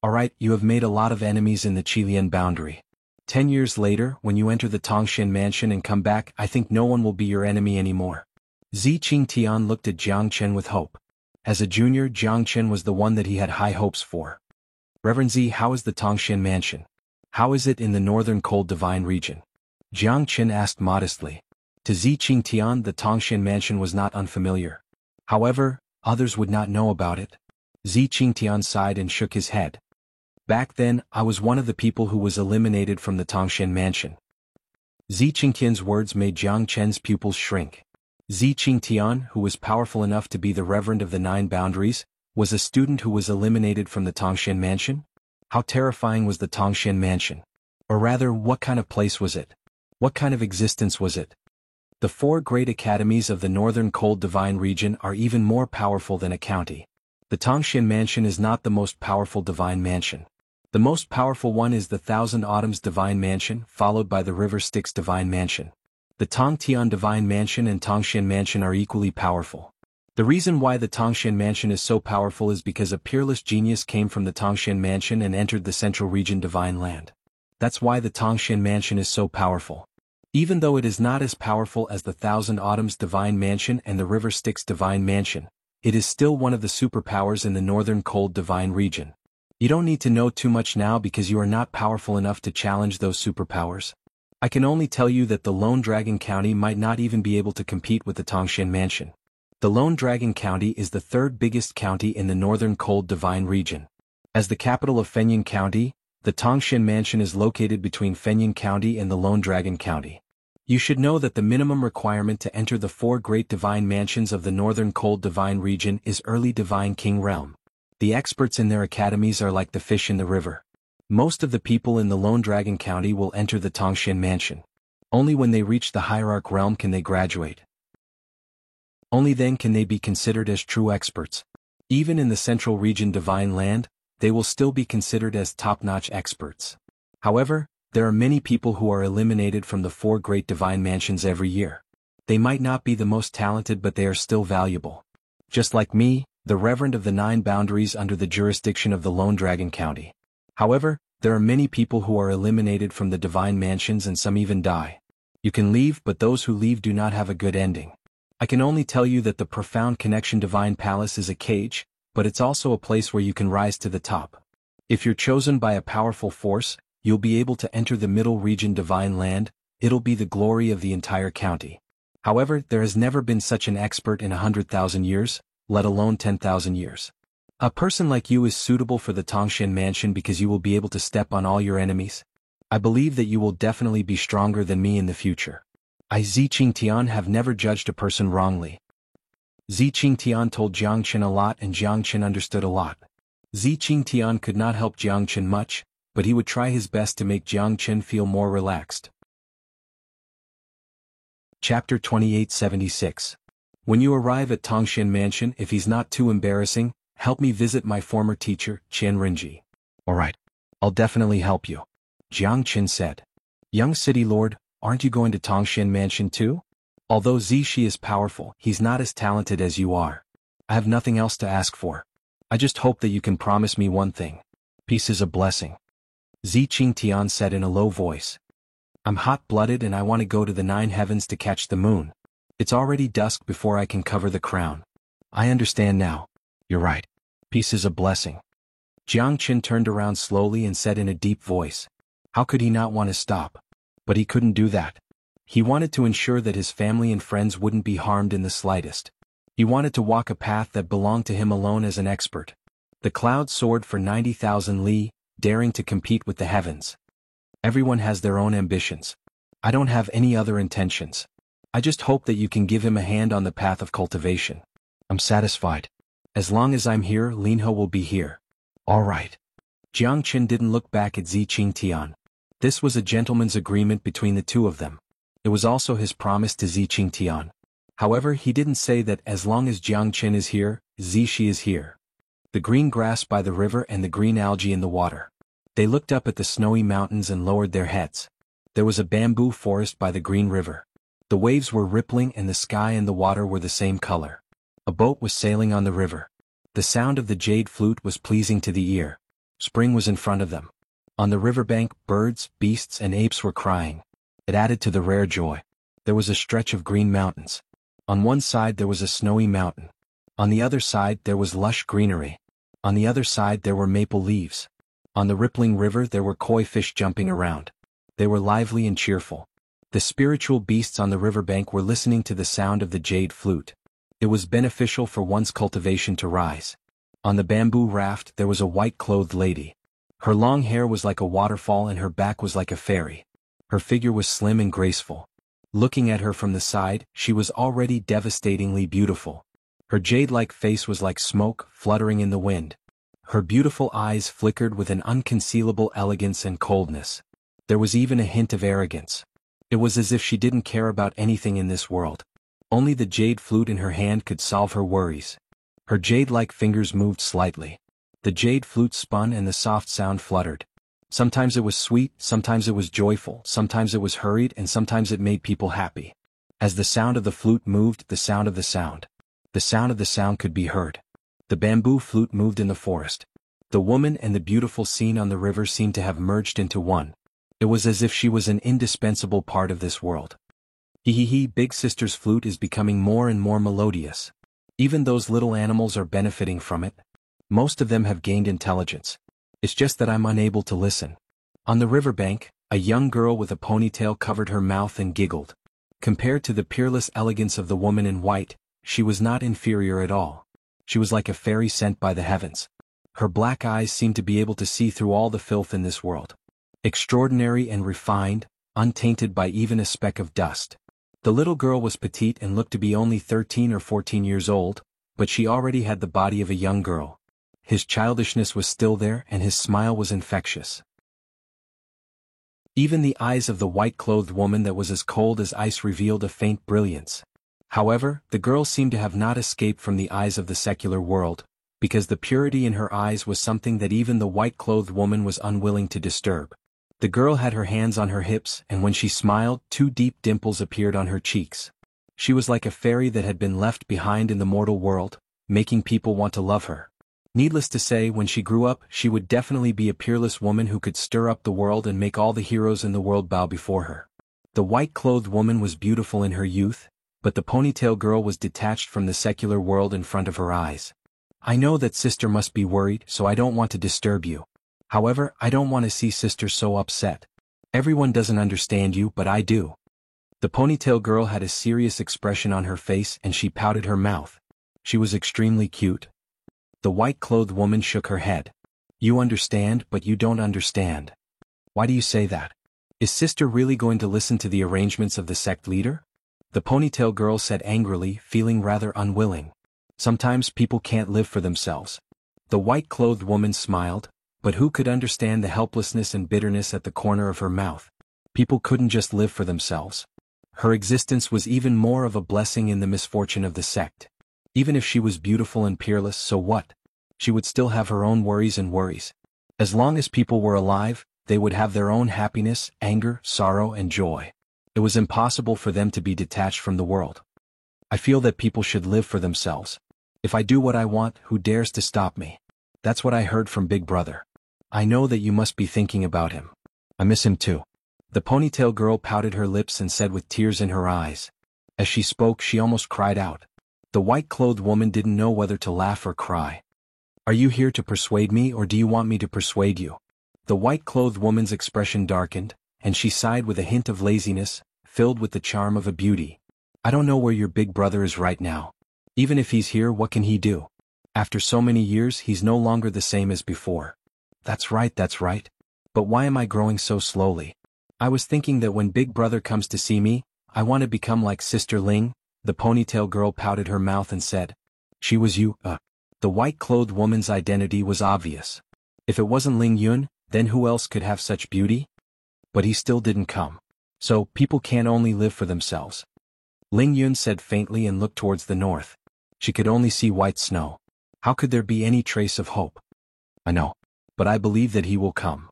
Alright, you have made a lot of enemies in the Qilian boundary. 10 years later, when you enter the Tongshan mansion and come back, I think no one will be your enemy anymore. Zi Qingtian looked at Jiang Chen with hope. As a junior, Jiang Chen was the one that he had high hopes for. Reverend Zi, how is the Tongshan mansion? How is it in the northern cold divine region? Jiang Chen asked modestly. To Zi Qingtian, the Tongshan mansion was not unfamiliar. However, others would not know about it. Zi Qingtian sighed and shook his head. Back then, I was one of the people who was eliminated from the Tongshan mansion. Zi Qingtian's words made Jiang Chen's pupils shrink. Zi Qingtian, who was powerful enough to be the Reverend of the 9 boundaries, was a student who was eliminated from the Tongshan mansion? How terrifying was the Tongshan mansion? Or rather, what kind of place was it? What kind of existence was it? The 4 great academies of the northern cold divine region are even more powerful than a county. The Tongshan mansion is not the most powerful divine mansion. The most powerful one is the Thousand Autumns Divine Mansion, followed by the River Styx Divine Mansion. The Tongtian Divine Mansion and Tongshan Mansion are equally powerful. The reason why the Tongshan Mansion is so powerful is because a peerless genius came from the Tongshan Mansion and entered the Central Region Divine Land. That's why the Tongshan Mansion is so powerful. Even though it is not as powerful as the Thousand Autumns Divine Mansion and the River Styx Divine Mansion, it is still one of the superpowers in the Northern Cold Divine Region. You don't need to know too much now because you are not powerful enough to challenge those superpowers. I can only tell you that the Lone Dragon County might not even be able to compete with the Tongshan Mansion. The Lone Dragon County is the third biggest county in the Northern Cold Divine Region. As the capital of Fengying County, the Tongshan Mansion is located between Fengying County and the Lone Dragon County. You should know that the minimum requirement to enter the four great divine mansions of the Northern Cold Divine Region is Early Divine King Realm. The experts in their academies are like the fish in the river. Most of the people in the Lone Dragon County will enter the Tongshan Mansion. Only when they reach the Hierarch Realm can they graduate. Only then can they be considered as true experts. Even in the Central Region Divine Land, they will still be considered as top-notch experts. However, there are many people who are eliminated from the four great divine mansions every year. They might not be the most talented, but they are still valuable. Just like me, the Reverend of the Nine Boundaries under the jurisdiction of the Lone Dragon County. However, there are many people who are eliminated from the divine mansions and some even die. You can leave, but those who leave do not have a good ending. I can only tell you that the Profound Connection Divine Palace is a cage, but it's also a place where you can rise to the top. If you're chosen by a powerful force, you'll be able to enter the Middle Region Divine Land. It'll be the glory of the entire county. However, there has never been such an expert in 100,000 years, let alone 10,000 years. A person like you is suitable for the Tongshan Mansion because you will be able to step on all your enemies. I believe that you will definitely be stronger than me in the future. I Zi Qingtian have never judged a person wrongly. Zi Qingtian told Jiang Chen a lot and Jiang Chen understood a lot. Zi Qingtian could not help Jiang Chen much, but he would try his best to make Jiang Chen feel more relaxed. Chapter 2876. When you arrive at Tongshan Mansion, if he's not too embarrassing, help me visit my former teacher, Qian Renji. Alright. I'll definitely help you. Jiang Chen said. Young city lord, aren't you going to Tongshan Mansion too? Although Zishi is powerful, he's not as talented as you are. I have nothing else to ask for. I just hope that you can promise me one thing. Peace is a blessing. Zi Qingtian said in a low voice. I'm hot-blooded and I want to go to the 9 heavens to catch the moon. It's already dusk before I can cover the crown. I understand now. You're right. Peace is a blessing. Jiang Chen turned around slowly and said in a deep voice. How could he not want to stop? But he couldn't do that. He wanted to ensure that his family and friends wouldn't be harmed in the slightest. He wanted to walk a path that belonged to him alone as an expert. The cloud soared for 90,000 li, daring to compete with the heavens. Everyone has their own ambitions. I don't have any other intentions. I just hope that you can give him a hand on the path of cultivation. I'm satisfied. As long as I'm here, Linho will be here. All right. Jiang Chen didn't look back at Zi Qingtian. This was a gentleman's agreement between the two of them. It was also his promise to Zi Qingtian. However, he didn't say that as long as Jiang Chen is here, Zishi is here. The green grass by the river and the green algae in the water. They looked up at the snowy mountains and lowered their heads. There was a bamboo forest by the green river. The waves were rippling and the sky and the water were the same color. A boat was sailing on the river. The sound of the jade flute was pleasing to the ear. Spring was in front of them. On the riverbank, birds, beasts and apes were crying. It added to the rare joy. There was a stretch of green mountains. On one side there was a snowy mountain. On the other side there was lush greenery. On the other side there were maple leaves. On the rippling river there were koi fish jumping around. They were lively and cheerful. The spiritual beasts on the riverbank were listening to the sound of the jade flute. It was beneficial for one's cultivation to rise. On the bamboo raft there was a white-clothed lady. Her long hair was like a waterfall and her back was like a fairy. Her figure was slim and graceful. Looking at her from the side, she was already devastatingly beautiful. Her jade-like face was like smoke fluttering in the wind. Her beautiful eyes flickered with an unconcealable elegance and coldness. There was even a hint of arrogance. It was as if she didn't care about anything in this world. Only the jade flute in her hand could solve her worries. Her jade-like fingers moved slightly. The jade flute spun and the soft sound fluttered. Sometimes it was sweet, sometimes it was joyful, sometimes it was hurried, and sometimes it made people happy. As the sound of the flute moved, the sound of the sound could be heard. The bamboo flute moved in the forest. The woman and the beautiful scene on the river seemed to have merged into one. It was as if she was an indispensable part of this world. Big Sister's flute is becoming more and more melodious. Even those little animals are benefiting from it. Most of them have gained intelligence. It's just that I'm unable to listen. On the riverbank, a young girl with a ponytail covered her mouth and giggled. Compared to the peerless elegance of the woman in white, she was not inferior at all. She was like a fairy sent by the heavens. Her black eyes seemed to be able to see through all the filth in this world. Extraordinary and refined, untainted by even a speck of dust. The little girl was petite and looked to be only 13 or 14 years old, but she already had the body of a young girl. His childishness was still there and his smile was infectious. Even the eyes of the white-clothed woman that was as cold as ice revealed a faint brilliance. However, the girl seemed to have not escaped from the eyes of the secular world, because the purity in her eyes was something that even the white-clothed woman was unwilling to disturb. The girl had her hands on her hips, and when she smiled, 2 deep dimples appeared on her cheeks. She was like a fairy that had been left behind in the mortal world, making people want to love her. Needless to say, when she grew up, she would definitely be a peerless woman who could stir up the world and make all the heroes in the world bow before her. The white-clothed woman was beautiful in her youth, but the ponytail girl was detached from the secular world in front of her eyes. I know that sister must be worried, so I don't want to disturb you. However, I don't want to see sister so upset. Everyone doesn't understand you, but I do. The ponytail girl had a serious expression on her face and she pouted her mouth. She was extremely cute. The white-clothed woman shook her head. You understand, but you don't understand. Why do you say that? Is sister really going to listen to the arrangements of the sect leader? The ponytail girl said angrily, feeling rather unwilling. Sometimes people can't live for themselves. The white-clothed woman smiled, but who could understand the helplessness and bitterness at the corner of her mouth? People couldn't just live for themselves. Her existence was even more of a blessing in the misfortune of the sect. Even if she was beautiful and peerless, so what? She would still have her own worries and worries. As long as people were alive, they would have their own happiness, anger, sorrow, and joy. It was impossible for them to be detached from the world. I feel that people should live for themselves. If I do what I want, who dares to stop me? That's what I heard from Big Brother. I know that you must be thinking about him. I miss him too. The ponytail girl pouted her lips and said with tears in her eyes. As she spoke, she almost cried out. The white-clothed woman didn't know whether to laugh or cry. Are you here to persuade me, or do you want me to persuade you? The white-clothed woman's expression darkened, and she sighed with a hint of laziness, filled with the charm of a beauty. I don't know where your big brother is right now. Even if he's here, what can he do? After so many years, he's no longer the same as before. That's right. But why am I growing so slowly? I was thinking that when Big Brother comes to see me, I want to become like Sister Ling. The ponytail girl pouted her mouth and said. She was you, The white-clothed woman's identity was obvious. If it wasn't Ling Yun, then who else could have such beauty? But he still didn't come. So, people can't only live for themselves. Ling Yun said faintly and looked towards the north. She could only see white snow. How could there be any trace of hope? I know. But I believe that he will come.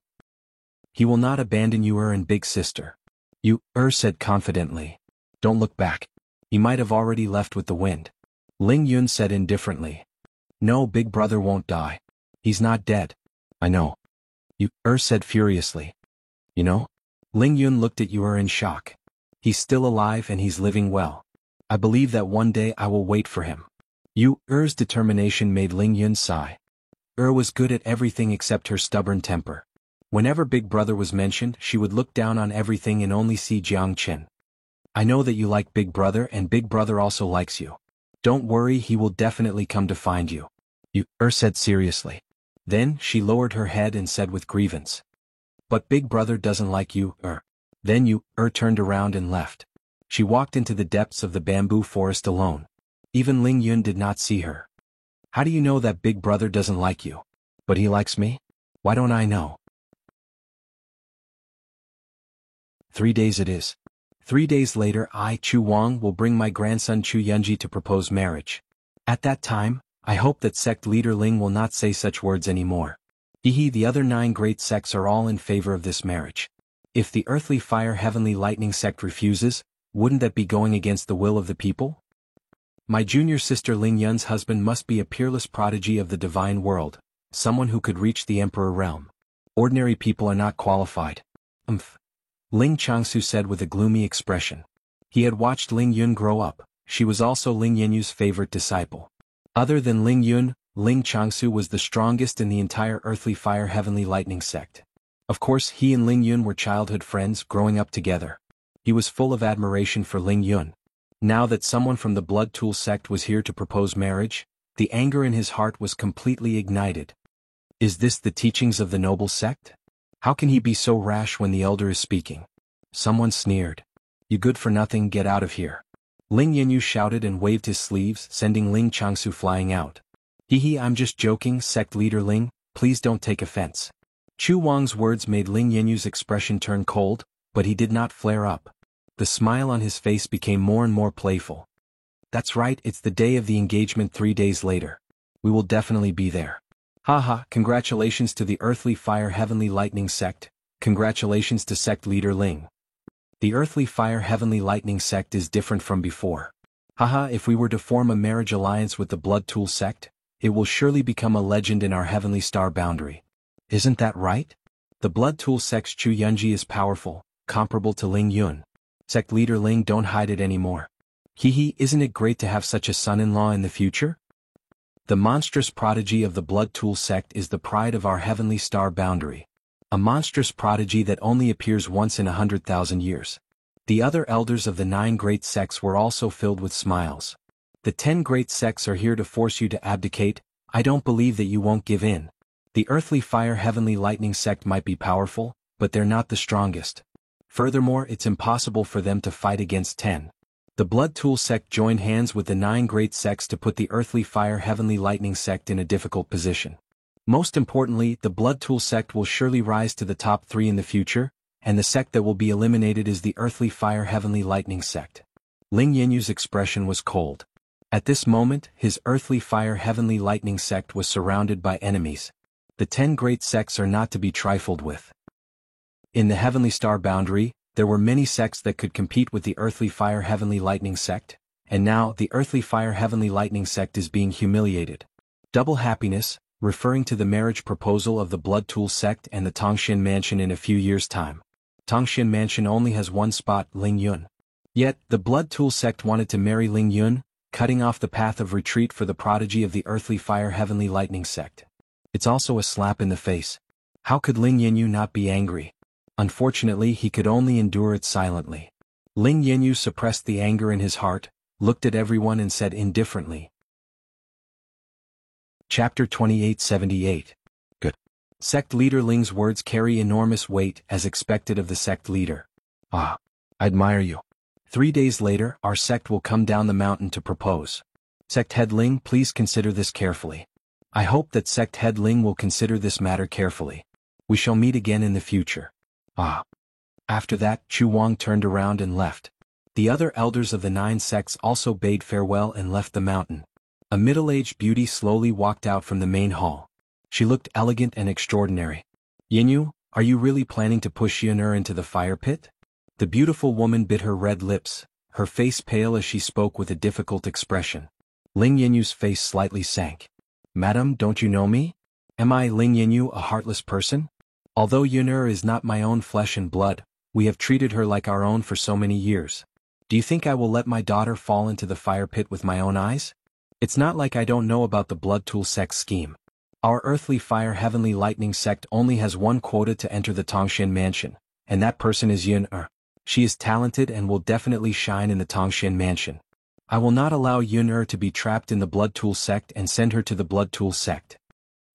He will not abandon you, and big sister. You, said confidently. Don't look back. He might have already left with the wind. Ling Yun said indifferently. No, Big Brother won't die. He's not dead. I know. You, said furiously. You know? Ling Yun looked at you in shock. He's still alive and he's living well. I believe that one day I will wait for him. You, determination made Ling Yun sigh. Was good at everything except her stubborn temper. Whenever Big Brother was mentioned, she would look down on everything and only see Jiang Chen. I know that you like Big Brother and Big Brother also likes you. Don't worry, he will definitely come to find you. You, said seriously. Then she lowered her head and said with grievance. But Big Brother doesn't like you, Then you, turned around and left. She walked into the depths of the bamboo forest alone. Even Ling Yun did not see her. How do you know that Big Brother doesn't like you? But he likes me? Why don't I know? 3 days it is. 3 days later, I, Chu Wang, will bring my grandson Chu Yunji to propose marriage. At that time, I hope that sect leader Ling will not say such words anymore. Hehe, the other 9 great sects are all in favor of this marriage. If the earthly fire heavenly lightning sect refuses, wouldn't that be going against the will of the people? My junior sister Ling Yun's husband must be a peerless prodigy of the divine world, someone who could reach the emperor realm. Ordinary people are not qualified. Ling Changsu said with a gloomy expression. He had watched Ling Yun grow up. She was also Ling Yenyu's favorite disciple. Other than Ling Yun, Ling Changsu was the strongest in the entire earthly fire heavenly lightning sect. Of course, he and Ling Yun were childhood friends growing up together. He was full of admiration for Ling Yun. Now that someone from the Blood Tool sect was here to propose marriage, the anger in his heart was completely ignited. Is this the teachings of the noble sect? How can he be so rash when the elder is speaking? Someone sneered. You good for nothing, get out of here. Ling Yenyu shouted and waved his sleeves, sending Ling Changsu flying out. Hehe, I'm just joking, sect leader Ling, please don't take offense. Chu Wang's words made Ling Yenyu's expression turn cold, but he did not flare up. The smile on his face became more and more playful. That's right, it's the day of the engagement 3 days later. We will definitely be there. Haha, congratulations to the Earthly Fire Heavenly Lightning sect, congratulations to sect leader Ling. The Earthly Fire Heavenly Lightning sect is different from before. Haha, if we were to form a marriage alliance with the Blood Tool sect, it will surely become a legend in our Heavenly Star boundary. Isn't that right? The Blood Tool sect's Chu Yunji is powerful, comparable to Ling Yun. Sect leader Ling, don't hide it anymore. Hehe, isn't it great to have such a son-in-law in the future? The monstrous prodigy of the Blood Tool sect is the pride of our Heavenly Star boundary. A monstrous prodigy that only appears once in 100,000 years. The other elders of the 9 great sects were also filled with smiles. The 10 great sects are here to force you to abdicate. I don't believe that you won't give in. The Earthly Fire Heavenly Lightning sect might be powerful, but they're not the strongest. Furthermore, it's impossible for them to fight against 10. The Blood Tool sect joined hands with the 9 great sects to put the Earthly Fire Heavenly Lightning sect in a difficult position. Most importantly, the Blood Tool sect will surely rise to the top 3 in the future, and the sect that will be eliminated is the Earthly Fire Heavenly Lightning sect. Ling Yenyu's expression was cold. At this moment, his Earthly Fire Heavenly Lightning sect was surrounded by enemies. The 10 great sects are not to be trifled with. In the Heavenly Star boundary, there were many sects that could compete with the Earthly Fire Heavenly Lightning sect, and now the Earthly Fire Heavenly Lightning sect is being humiliated. Double happiness, referring to the marriage proposal of the Blood Tool sect and the Tongshan Mansion in a few years' time. Tongshan Mansion only has one spot, Ling Yun. Yet, the Blood Tool sect wanted to marry Ling Yun, cutting off the path of retreat for the prodigy of the Earthly Fire Heavenly Lightning sect. It's also a slap in the face. How could Ling Yenyu not be angry? Unfortunately, he could only endure it silently. Ling Yenyu suppressed the anger in his heart, looked at everyone and said indifferently. Chapter 2878. Good. Sect leader Ling's words carry enormous weight as expected of the sect leader. Ah, I admire you. 3 days later, our sect will come down the mountain to propose. Sect head Ling, please consider this carefully. I hope that sect head Ling will consider this matter carefully. We shall meet again in the future. Ah. After that, Chu Wang turned around and left. The other elders of the 9 sects also bade farewell and left the mountain. A middle-aged beauty slowly walked out from the main hall. She looked elegant and extraordinary. Yenyu, are you really planning to push Yun'er into the fire pit? The beautiful woman bit her red lips, her face pale as she spoke with a difficult expression. Ling Yenyu's face slightly sank. Madam, don't you know me? Am I Ling Yenyu, a heartless person? Although Yun'er is not my own flesh and blood, we have treated her like our own for so many years. Do you think I will let my daughter fall into the fire pit with my own eyes? It's not like I don't know about the Blood Tool sect scheme. Our Earthly Fire Heavenly Lightning sect only has one quota to enter the Tongshan Mansion, and that person is Yun'er. She is talented and will definitely shine in the Tongshan Mansion. I will not allow Yun'er to be trapped in the Blood Tool sect and send her to the Blood Tool sect.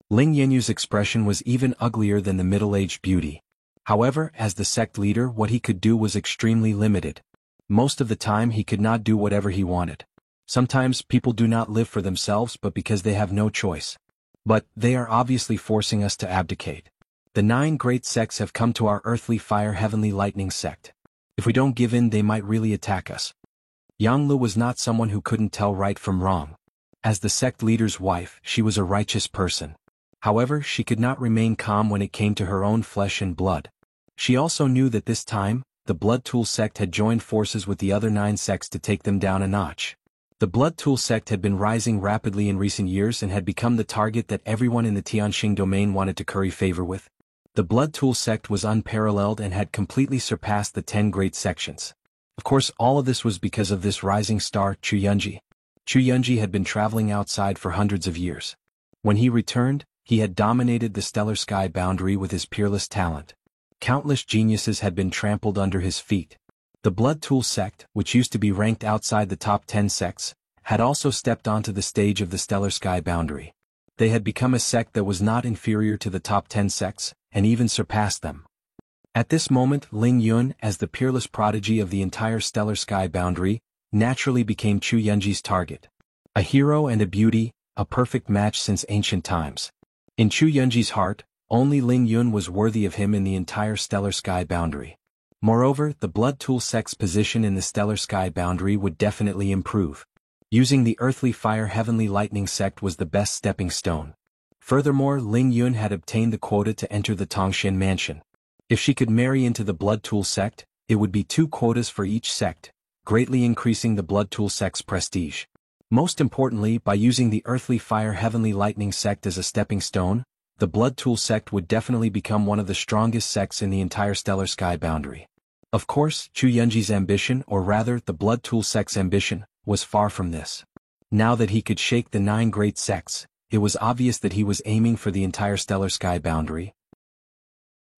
Ling Yenyu's expression was even uglier than the middle-aged beauty. However, as the sect leader, what he could do was extremely limited. Most of the time he could not do whatever he wanted. Sometimes people do not live for themselves but because they have no choice. But they are obviously forcing us to abdicate. The 9 great sects have come to our Earthly Fire Heavenly Lightning sect. If we don't give in, they might really attack us. Yang Lu was not someone who couldn't tell right from wrong. As the sect leader's wife, she was a righteous person. However, she could not remain calm when it came to her own flesh and blood. She also knew that this time, the Blood Tool sect had joined forces with the other 9 sects to take them down a notch. The Blood Tool sect had been rising rapidly in recent years and had become the target that everyone in the Tianxing domain wanted to curry favor with. The Blood Tool sect was unparalleled and had completely surpassed the 10 great sections. Of course, all of this was because of this rising star, Chu Yunji. Chu Yunji had been traveling outside for hundreds of years. When he returned, he had dominated the stellar sky boundary with his peerless talent. Countless geniuses had been trampled under his feet. The Blood Tool sect, which used to be ranked outside the top 10 sects, had also stepped onto the stage of the stellar sky boundary. They had become a sect that was not inferior to the top 10 sects, and even surpassed them. At this moment, Ling Yun, as the peerless prodigy of the entire stellar sky boundary, naturally became Chu Yunji's target. A hero and a beauty, a perfect match since ancient times. In Chu Yunji's heart, only Ling Yun was worthy of him in the entire stellar sky boundary. Moreover, the Blood Tool sect's position in the stellar sky boundary would definitely improve. Using the Earthly Fire Heavenly Lightning sect was the best stepping stone. Furthermore, Ling Yun had obtained the quota to enter the Tongxian mansion. If she could marry into the Blood Tool sect, it would be 2 quotas for each sect, greatly increasing the Blood Tool sect's prestige. Most importantly, by using the Earthly Fire Heavenly Lightning sect as a stepping stone, the Blood Tool sect would definitely become one of the strongest sects in the entire stellar sky boundary. Of course, Chu Yunji's ambition, or rather the Blood Tool sect's ambition, was far from this. Now that he could shake the 9 great sects, it was obvious that he was aiming for the entire stellar sky boundary.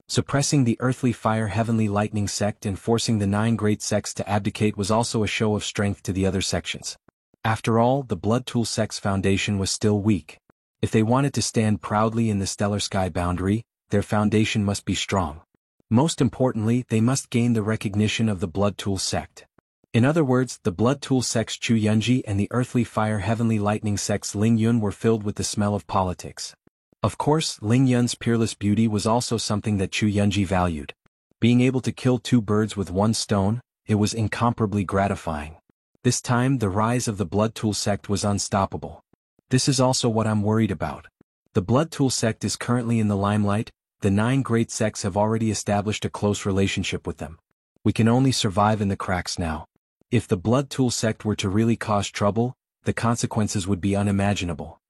Suppressing the Earthly Fire Heavenly Lightning sect and forcing the 9 great sects to abdicate was also a show of strength to the other sections. After all, the Blood Tool sect's foundation was still weak. If they wanted to stand proudly in the stellar sky boundary, their foundation must be strong. Most importantly, they must gain the recognition of the Blood Tool sect. In other words, the Blood Tool sect's Chu Yunji and the Earthly Fire Heavenly Lightning sect's Ling Yun were filled with the smell of politics. Of course, Ling Yun's peerless beauty was also something that Chu Yunji valued. Being able to kill 2 birds with 1 stone, it was incomparably gratifying. This time, the rise of the Blood Tool sect was unstoppable. This is also what I'm worried about. The Blood Tool sect is currently in the limelight. The 9 great sects have already established a close relationship with them. We can only survive in the cracks now. If the Blood Tool sect were to really cause trouble, the consequences would be unimaginable.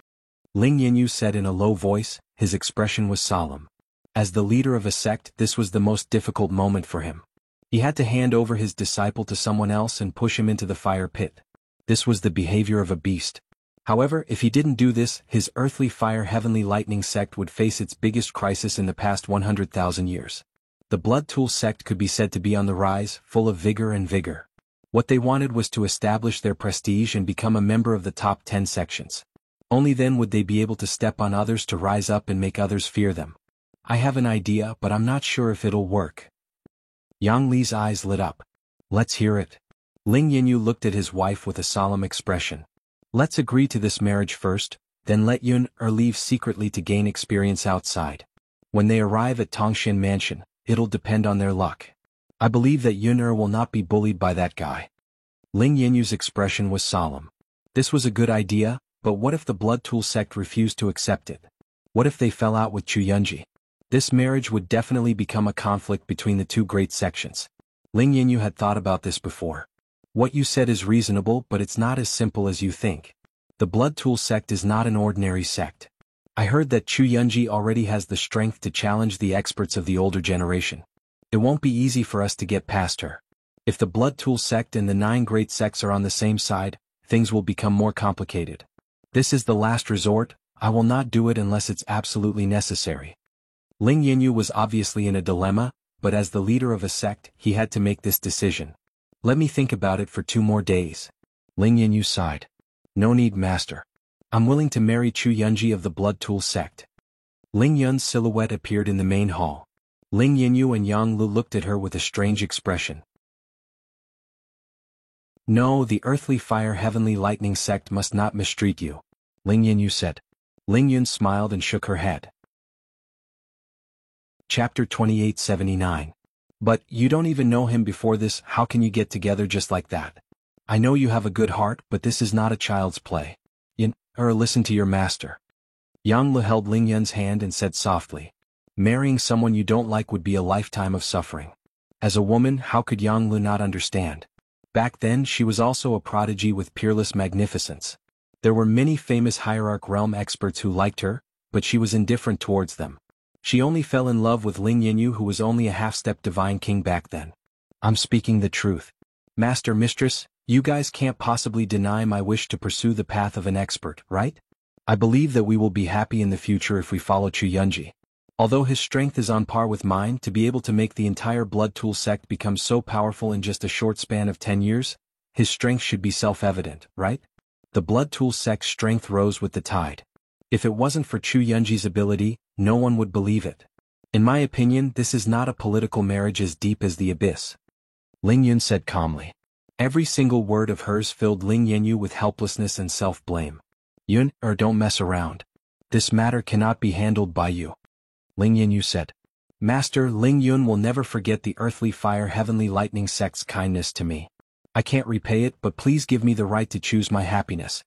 Ling Yinyu said in a low voice, his expression was solemn. As the leader of a sect, this was the most difficult moment for him. He had to hand over his disciple to someone else and push him into the fire pit. This was the behavior of a beast. However, if he didn't do this, his Earthly Fire Heavenly Lightning sect would face its biggest crisis in the past 100,000 years. The Blood Tool sect could be said to be on the rise, full of vigor and vigor. What they wanted was to establish their prestige and become a member of the top 10 sections. Only then would they be able to step on others to rise up and make others fear them. I have an idea, but I'm not sure if it'll work. Yang Li's eyes lit up. Let's hear it. Ling Yinyu looked at his wife with a solemn expression. Let's agree to this marriage first, then let Yun leave secretly to gain experience outside. When they arrive at Tongxian Mansion, it'll depend on their luck. I believe that Yun will not be bullied by that guy. Ling Yinyu's expression was solemn. This was a good idea, but what if the Blood Tool sect refused to accept it? What if they fell out with Chu Yunji? This marriage would definitely become a conflict between the 2 great sections. Ling Yinyu had thought about this before. What you said is reasonable, but it's not as simple as you think. The Blood Tool sect is not an ordinary sect. I heard that Chu Yunji already has the strength to challenge the experts of the older generation. It won't be easy for us to get past her. If the Blood Tool sect and the 9 great sects are on the same side, things will become more complicated. This is the last resort. I will not do it unless it's absolutely necessary. Ling Yinyu was obviously in a dilemma, but as the leader of a sect, he had to make this decision. Let me think about it for 2 more days. Ling Yinyu sighed. No need, master. I'm willing to marry Chu Yunji of the Blood Tool sect. Ling Yun's silhouette appeared in the main hall. Ling Yinyu and Yang Lu looked at her with a strange expression. No, the Earthly Fire Heavenly Lightning sect must not mistreat you, Ling Yinyu said. Ling Yun smiled and shook her head. Chapter 2879. But you don't even know him before this, how can you get together just like that? I know you have a good heart, but this is not a child's play. Yin, listen to your master. Yang Le held Ling Yun's hand and said softly, marrying someone you don't like would be a lifetime of suffering. As a woman, how could Yang Le not understand? Back then she was also a prodigy with peerless magnificence. There were many famous Hierarch realm experts who liked her, but she was indifferent towards them. She only fell in love with Ling Yanyu, who was only a half-step divine king back then. I'm speaking the truth. Master, mistress, you guys can't possibly deny my wish to pursue the path of an expert, right? I believe that we will be happy in the future if we follow Chu Yunji. Although his strength is on par with mine, to be able to make the entire Blood Tool sect become so powerful in just a short span of 10 years, his strength should be self-evident, right? The Blood Tool sect's strength rose with the tide. If it wasn't for Chu Yunji's ability, no one would believe it. In my opinion, this is not a political marriage as deep as the abyss. Ling Yun said calmly. Every single word of hers filled Ling Yanyu with helplessness and self-blame. Yun, don't mess around. This matter cannot be handled by you. Ling Yanyu said. Master, Ling Yun will never forget the Earthly Fire Heavenly Lightning sect's kindness to me. I can't repay it, but please give me the right to choose my happiness.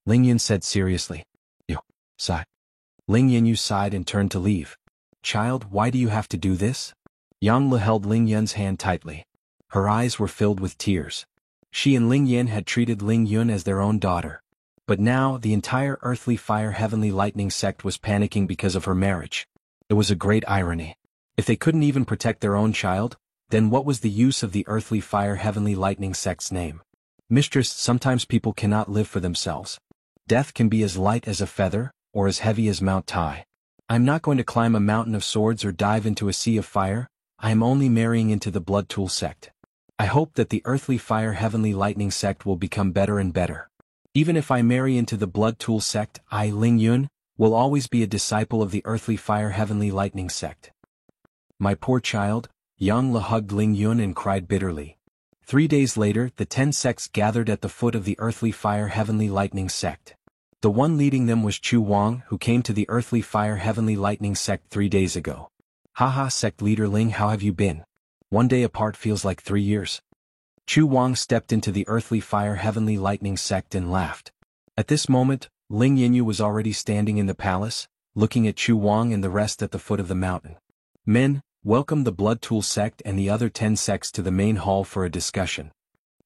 Ling Yun said seriously. You, sigh. Ling Yanyu sighed and turned to leave. Child, why do you have to do this? Yang Le held Ling Yun's hand tightly. Her eyes were filled with tears. She and Ling Yin had treated Ling Yun as their own daughter. But now, the entire Earthly Fire Heavenly Lightning sect was panicking because of her marriage. It was a great irony. If they couldn't even protect their own child, then what was the use of the Earthly Fire Heavenly Lightning sect's name? Mistress, sometimes people cannot live for themselves. Death can be as light as a feather, or as heavy as Mount Tai. I'm not going to climb a mountain of swords or dive into a sea of fire. I am only marrying into the Blood Tool sect. I hope that the Earthly Fire Heavenly Lightning sect will become better and better. Even if I marry into the Blood Tool sect, I, Ling Yun, will always be a disciple of the Earthly Fire Heavenly Lightning sect. My poor child, Yang Le hugged Ling Yun and cried bitterly. 3 days later, the 10 sects gathered at the foot of the Earthly Fire Heavenly Lightning sect. The one leading them was Chu Wang, who came to the Earthly Fire Heavenly Lightning sect 3 days ago. Haha, sect leader Ling, how have you been? 1 day apart feels like 3 years. Chu Wang stepped into the Earthly Fire Heavenly Lightning sect and laughed. At this moment, Ling Yanyu was already standing in the palace, looking at Chu Wang and the rest at the foot of the mountain. Men, welcome the Blood Tool sect and the other 10 sects to the main hall for a discussion.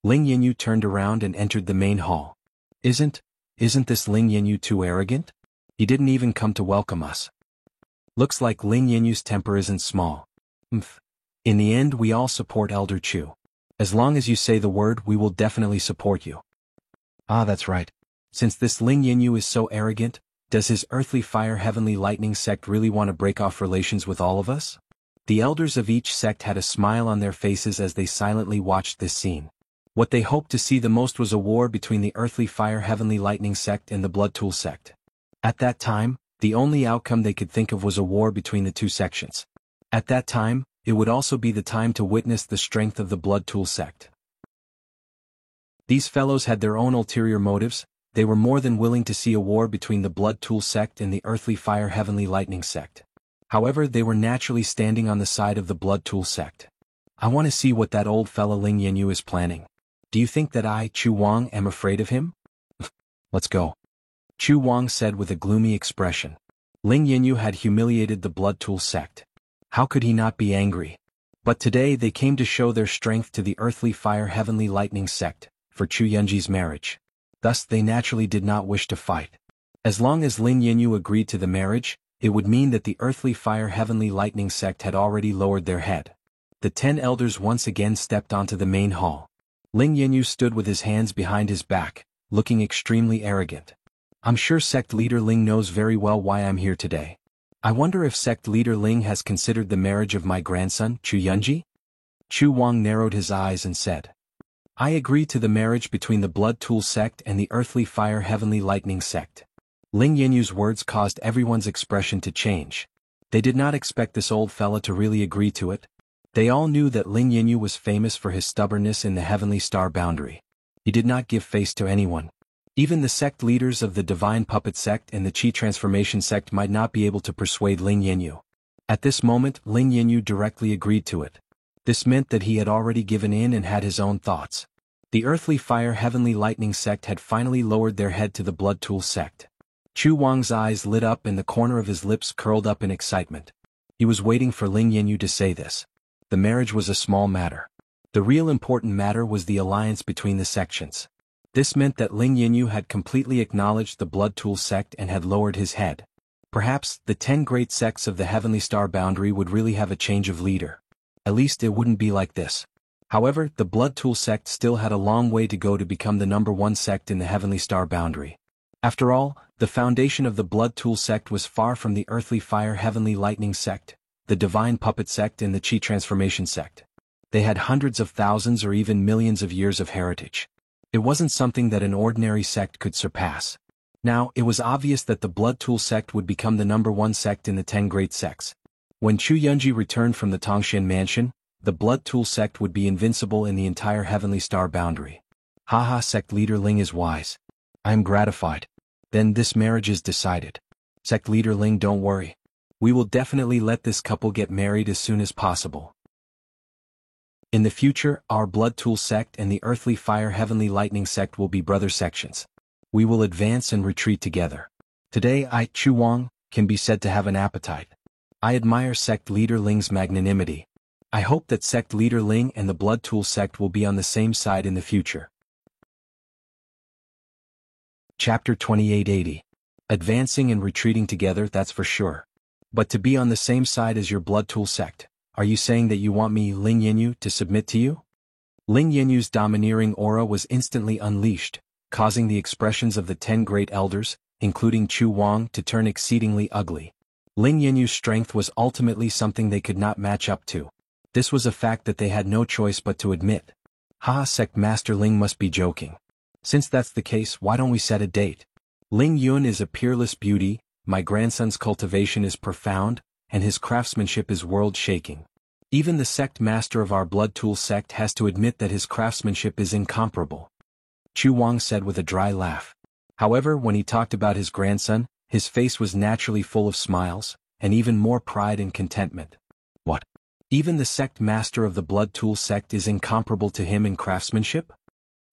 Ling Yanyu turned around and entered the main hall. Isn't this Ling Yanyu too arrogant? He didn't even come to welcome us. Looks like Ling Yanyu's temper isn't small. In the end, we all support Elder Chu. As long as you say the word, we will definitely support you. Ah, that's right. Since this Ling Yanyu is so arrogant, does his Earthly Fire Heavenly Lightning sect really want to break off relations with all of us? The elders of each sect had a smile on their faces as they silently watched this scene. What they hoped to see the most was a war between the Earthly Fire Heavenly Lightning sect and the Blood Tool sect. At that time, the only outcome they could think of was a war between the two sections. At that time, it would also be the time to witness the strength of the Blood Tool sect. These fellows had their own ulterior motives. They were more than willing to see a war between the Blood Tool sect and the Earthly Fire Heavenly Lightning sect. However, they were naturally standing on the side of the Blood Tool sect. I want to see what that old fella Ling Yanyu is planning. Do you think that I, Chu Wang, am afraid of him? Let's go. Chu Wang said with a gloomy expression. Ling Yanyu had humiliated the Blood Tool sect. How could he not be angry? But today they came to show their strength to the Earthly Fire Heavenly Lightning sect, for Chu Yunji's marriage. Thus they naturally did not wish to fight. As long as Ling Yanyu agreed to the marriage, it would mean that the Earthly Fire Heavenly Lightning sect had already lowered their head. The 10 elders once again stepped onto the main hall. Ling Yanyu stood with his hands behind his back, looking extremely arrogant. I'm sure sect leader Ling knows very well why I'm here today. I wonder if sect leader Ling has considered the marriage of my grandson, Chu Yunji? Chu Wang narrowed his eyes and said. I agree to the marriage between the Blood Tool sect and the Earthly Fire Heavenly Lightning sect. Ling Yanyu's words caused everyone's expression to change. They did not expect this old fella to really agree to it. They all knew that Ling Yanyu was famous for his stubbornness in the Heavenly Star boundary. He did not give face to anyone. Even the sect leaders of the Divine Puppet sect and the Chi Transformation sect might not be able to persuade Ling Yanyu. At this moment, Ling Yanyu directly agreed to it. This meant that he had already given in and had his own thoughts. The Earthly Fire Heavenly Lightning sect had finally lowered their head to the Blood Tool sect. Chu Wang's eyes lit up and the corner of his lips curled up in excitement. He was waiting for Ling Yanyu to say this. The marriage was a small matter. The real important matter was the alliance between the sections. This meant that Ling Yanyu had completely acknowledged the Blood Tool sect and had lowered his head. Perhaps the 10 great sects of the Heavenly Star Boundary would really have a change of leader. At least it wouldn't be like this. However, the Blood Tool sect still had a long way to go to become the #1 sect in the Heavenly Star Boundary. After all, the foundation of the Blood Tool sect was far from the Earthly Fire Heavenly Lightning sect, the Divine Puppet sect and the Chi Transformation sect. They had hundreds of thousands or even millions of years of heritage. It wasn't something that an ordinary sect could surpass. Now, it was obvious that the Blood Tool sect would become the #1 sect in the 10 great sects. When Chu Yunji returned from the Tongshan mansion, the Blood Tool sect would be invincible in the entire Heavenly Star Boundary. Haha, sect leader Ling is wise. I am gratified. Then this marriage is decided. Sect leader Ling, don't worry. We will definitely let this couple get married as soon as possible. In the future, our Blood Tool sect and the Earthly Fire Heavenly Lightning sect will be brother sections. We will advance and retreat together. Today I, Chu Wang, can be said to have an appetite. I admire sect leader Ling's magnanimity. I hope that sect leader Ling and the Blood Tool sect will be on the same side in the future. Chapter 2880. Advancing and retreating together, that's for sure. But to be on the same side as your Blood Tool sect, are you saying that you want me, Ling Yanyu, to submit to you? Ling Yanyu's domineering aura was instantly unleashed, causing the expressions of the 10 great elders, including Chu Wang, to turn exceedingly ugly. Ling Yanyu's strength was ultimately something they could not match up to. This was a fact that they had no choice but to admit. Haha, sect master Ling must be joking. Since that's the case, why don't we set a date? Ling Yun is a peerless beauty, my grandson's cultivation is profound, and his craftsmanship is world-shaking. Even the sect master of our Blood Tool sect has to admit that his craftsmanship is incomparable. Chu Wang said with a dry laugh. However, when he talked about his grandson, his face was naturally full of smiles, and even more pride and contentment. What? Even the sect master of the Blood Tool sect is incomparable to him in craftsmanship?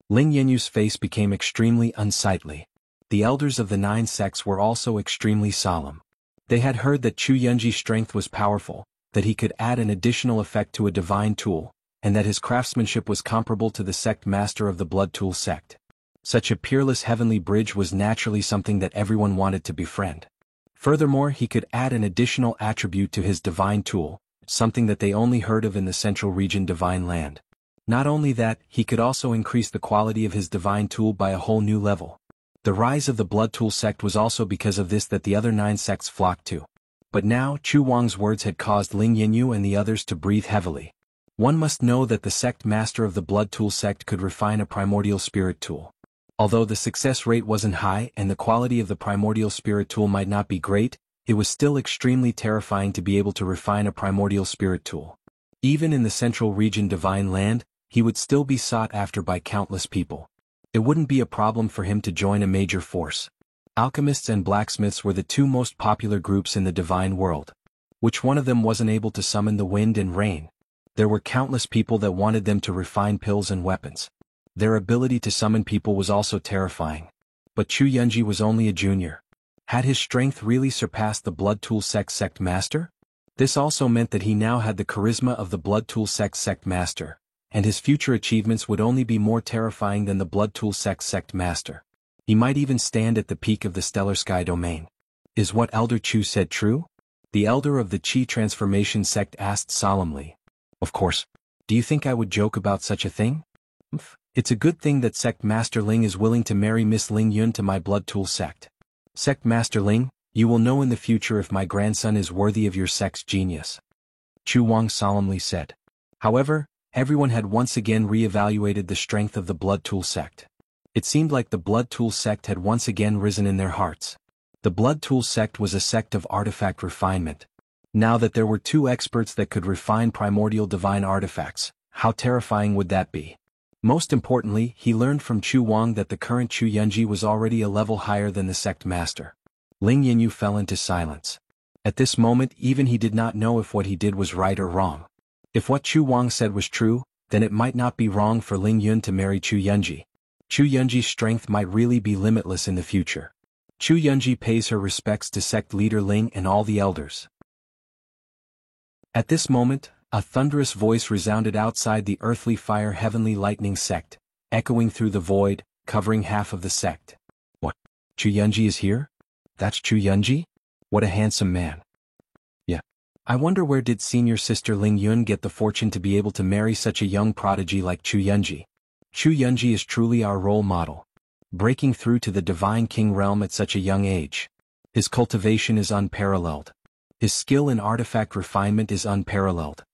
Ling Yanyu's face became extremely unsightly. The elders of the 9 sects were also extremely solemn. They had heard that Chu Yunji's strength was powerful, that he could add an additional effect to a divine tool, and that his craftsmanship was comparable to the sect master of the Blood Tool sect. Such a peerless heavenly bridge was naturally something that everyone wanted to befriend. Furthermore, he could add an additional attribute to his divine tool, something that they only heard of in the Central Region Divine Land. Not only that, he could also increase the quality of his divine tool by a whole new level. The rise of the Blood Tool sect was also because of this that the other 9 sects flocked to. But now, Chu Wang's words had caused Ling Yanyu and the others to breathe heavily. One must know that the sect master of the Blood Tool sect could refine a primordial spirit tool. Although the success rate wasn't high and the quality of the primordial spirit tool might not be great, it was still extremely terrifying to be able to refine a primordial spirit tool. Even in the Central Region Divine Land, he would still be sought after by countless people. It wouldn't be a problem for him to join a major force. Alchemists and blacksmiths were the 2 most popular groups in the divine world. Which one of them wasn't able to summon the wind and rain? There were countless people that wanted them to refine pills and weapons. Their ability to summon people was also terrifying. But Chu Yunji was only a junior. Had his strength really surpassed the Blood Tool sect master? This also meant that he now had the charisma of the Blood Tool sect master, and his future achievements would only be more terrifying than the Blood Tool sect master. He might even stand at the peak of the Stellar Sky domain. Is what Elder Chu said true? The elder of the Chi Transformation sect asked solemnly. Of course. Do you think I would joke about such a thing? It's a good thing that Sect Master Ling is willing to marry Miss Ling Yun to my Blood Tool sect. Sect Master Ling, you will know in the future if my grandson is worthy of your sect's genius. Chu Wang solemnly said. However, everyone had once again re-evaluated the strength of the Blood Tool sect. It seemed like the Blood Tool sect had once again risen in their hearts. The Blood Tool sect was a sect of artifact refinement. Now that there were 2 experts that could refine primordial divine artifacts, how terrifying would that be? Most importantly, he learned from Chu Wang that the current Chu Yunji was already a level higher than the sect master. Ling Yanyu fell into silence. At this moment even he did not know if what he did was right or wrong. If what Chu Wang said was true, then it might not be wrong for Ling Yun to marry Chu Yunji. Chu Yunji's strength might really be limitless in the future. Chu Yunji pays her respects to sect leader Ling and all the elders. At this moment, a thunderous voice resounded outside the earthly fire heavenly lightning sect, echoing through the void, covering half of the sect. What? Chu Yunji is here? That's Chu Yunji? What a handsome man. Yeah. I wonder where did senior sister Ling Yun get the fortune to be able to marry such a young prodigy like Chu Yunji. Chu Yunji is truly our role model. Breaking through to the Divine King realm at such a young age. His cultivation is unparalleled. His skill in artifact refinement is unparalleled.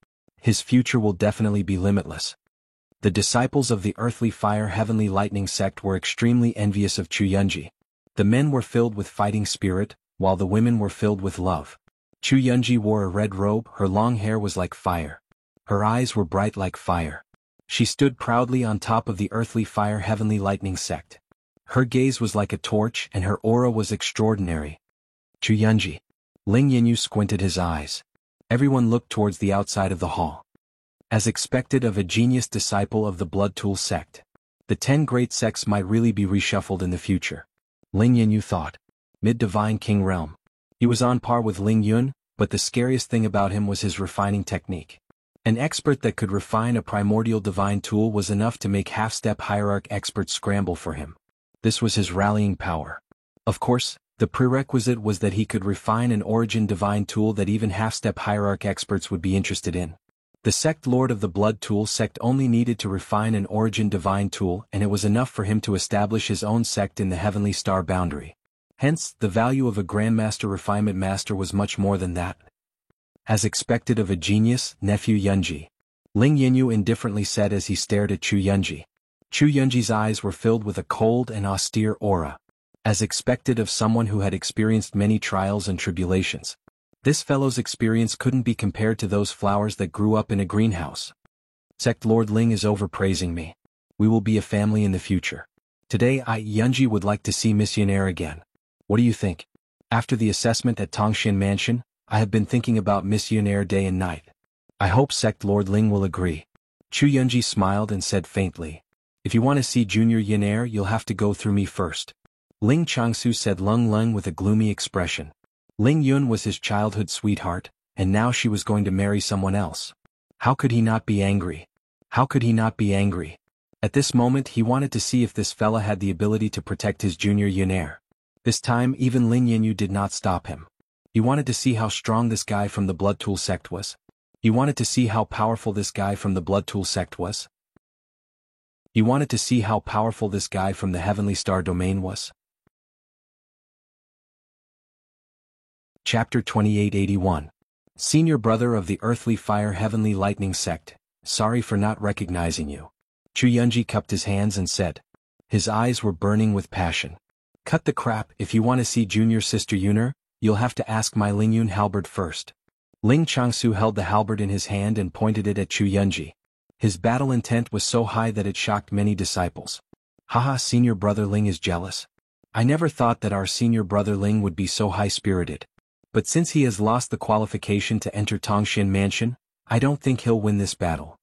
His future will definitely be limitless. The disciples of the earthly fire heavenly lightning sect were extremely envious of Chu Yunji. The men were filled with fighting spirit, while the women were filled with love. Chu Yunji wore a red robe, her long hair was like fire. Her eyes were bright like fire. She stood proudly on top of the earthly fire heavenly lightning sect. Her gaze was like a torch and her aura was extraordinary. Chu Yunji. Ling Yinyu squinted his eyes. Everyone looked towards the outside of the hall. As expected of a genius disciple of the Blood Tool sect. The 10 great sects might really be reshuffled in the future. Ling Yinyu thought. Mid-Divine King realm. He was on par with Ling Yun, but the scariest thing about him was his refining technique. An expert that could refine a primordial divine tool was enough to make half-step hierarch experts scramble for him. This was his rallying power. Of course, the prerequisite was that he could refine an origin divine tool that even half-step hierarch experts would be interested in. The sect lord of the Blood Tool sect only needed to refine an origin divine tool and it was enough for him to establish his own sect in the heavenly star boundary. Hence, the value of a Grandmaster Refinement Master was much more than that. As expected of a genius, nephew Yunji. Ling Yinyu indifferently said as he stared at Chu Yunji. Chu Yunji's eyes were filled with a cold and austere aura. As expected of someone who had experienced many trials and tribulations. This fellow's experience couldn't be compared to those flowers that grew up in a greenhouse. Sect Lord Ling is overpraising me. We will be a family in the future. Today Yunji would like to see Missionaire again. What do you think? After the assessment at Tongshan Mansion, I have been thinking about Missionaire day and night. I hope Sect Lord Ling will agree. Chu Yunji smiled and said faintly. If you want to see Junior Yinair you'll have to go through me first. Ling Changsu said Lung Lung with a gloomy expression. Ling Yun was his childhood sweetheart, and now she was going to marry someone else. How could he not be angry? How could he not be angry? At this moment he wanted to see if this fella had the ability to protect his Junior Yinair. This time even Ling Yinyu did not stop him. He wanted to see how strong this guy from the Blood Tool sect was. He wanted to see how powerful this guy from the Blood Tool sect was. He wanted to see how powerful this guy from the Heavenly Star domain was. Chapter 2881. Senior brother of the Earthly Fire Heavenly Lightning sect, sorry for not recognizing you. Chu Yunji cupped his hands and said. His eyes were burning with passion. Cut the crap, if you want to see Junior Sister Yuner, you'll have to ask my Lingyun halberd first. Ling Changsu held the halberd in his hand and pointed it at Chu Yunji. His battle intent was so high that it shocked many disciples. Haha, senior brother Ling is jealous. I never thought that our senior brother Ling would be so high-spirited. But since he has lost the qualification to enter Tongshan Mansion, I don't think he'll win this battle.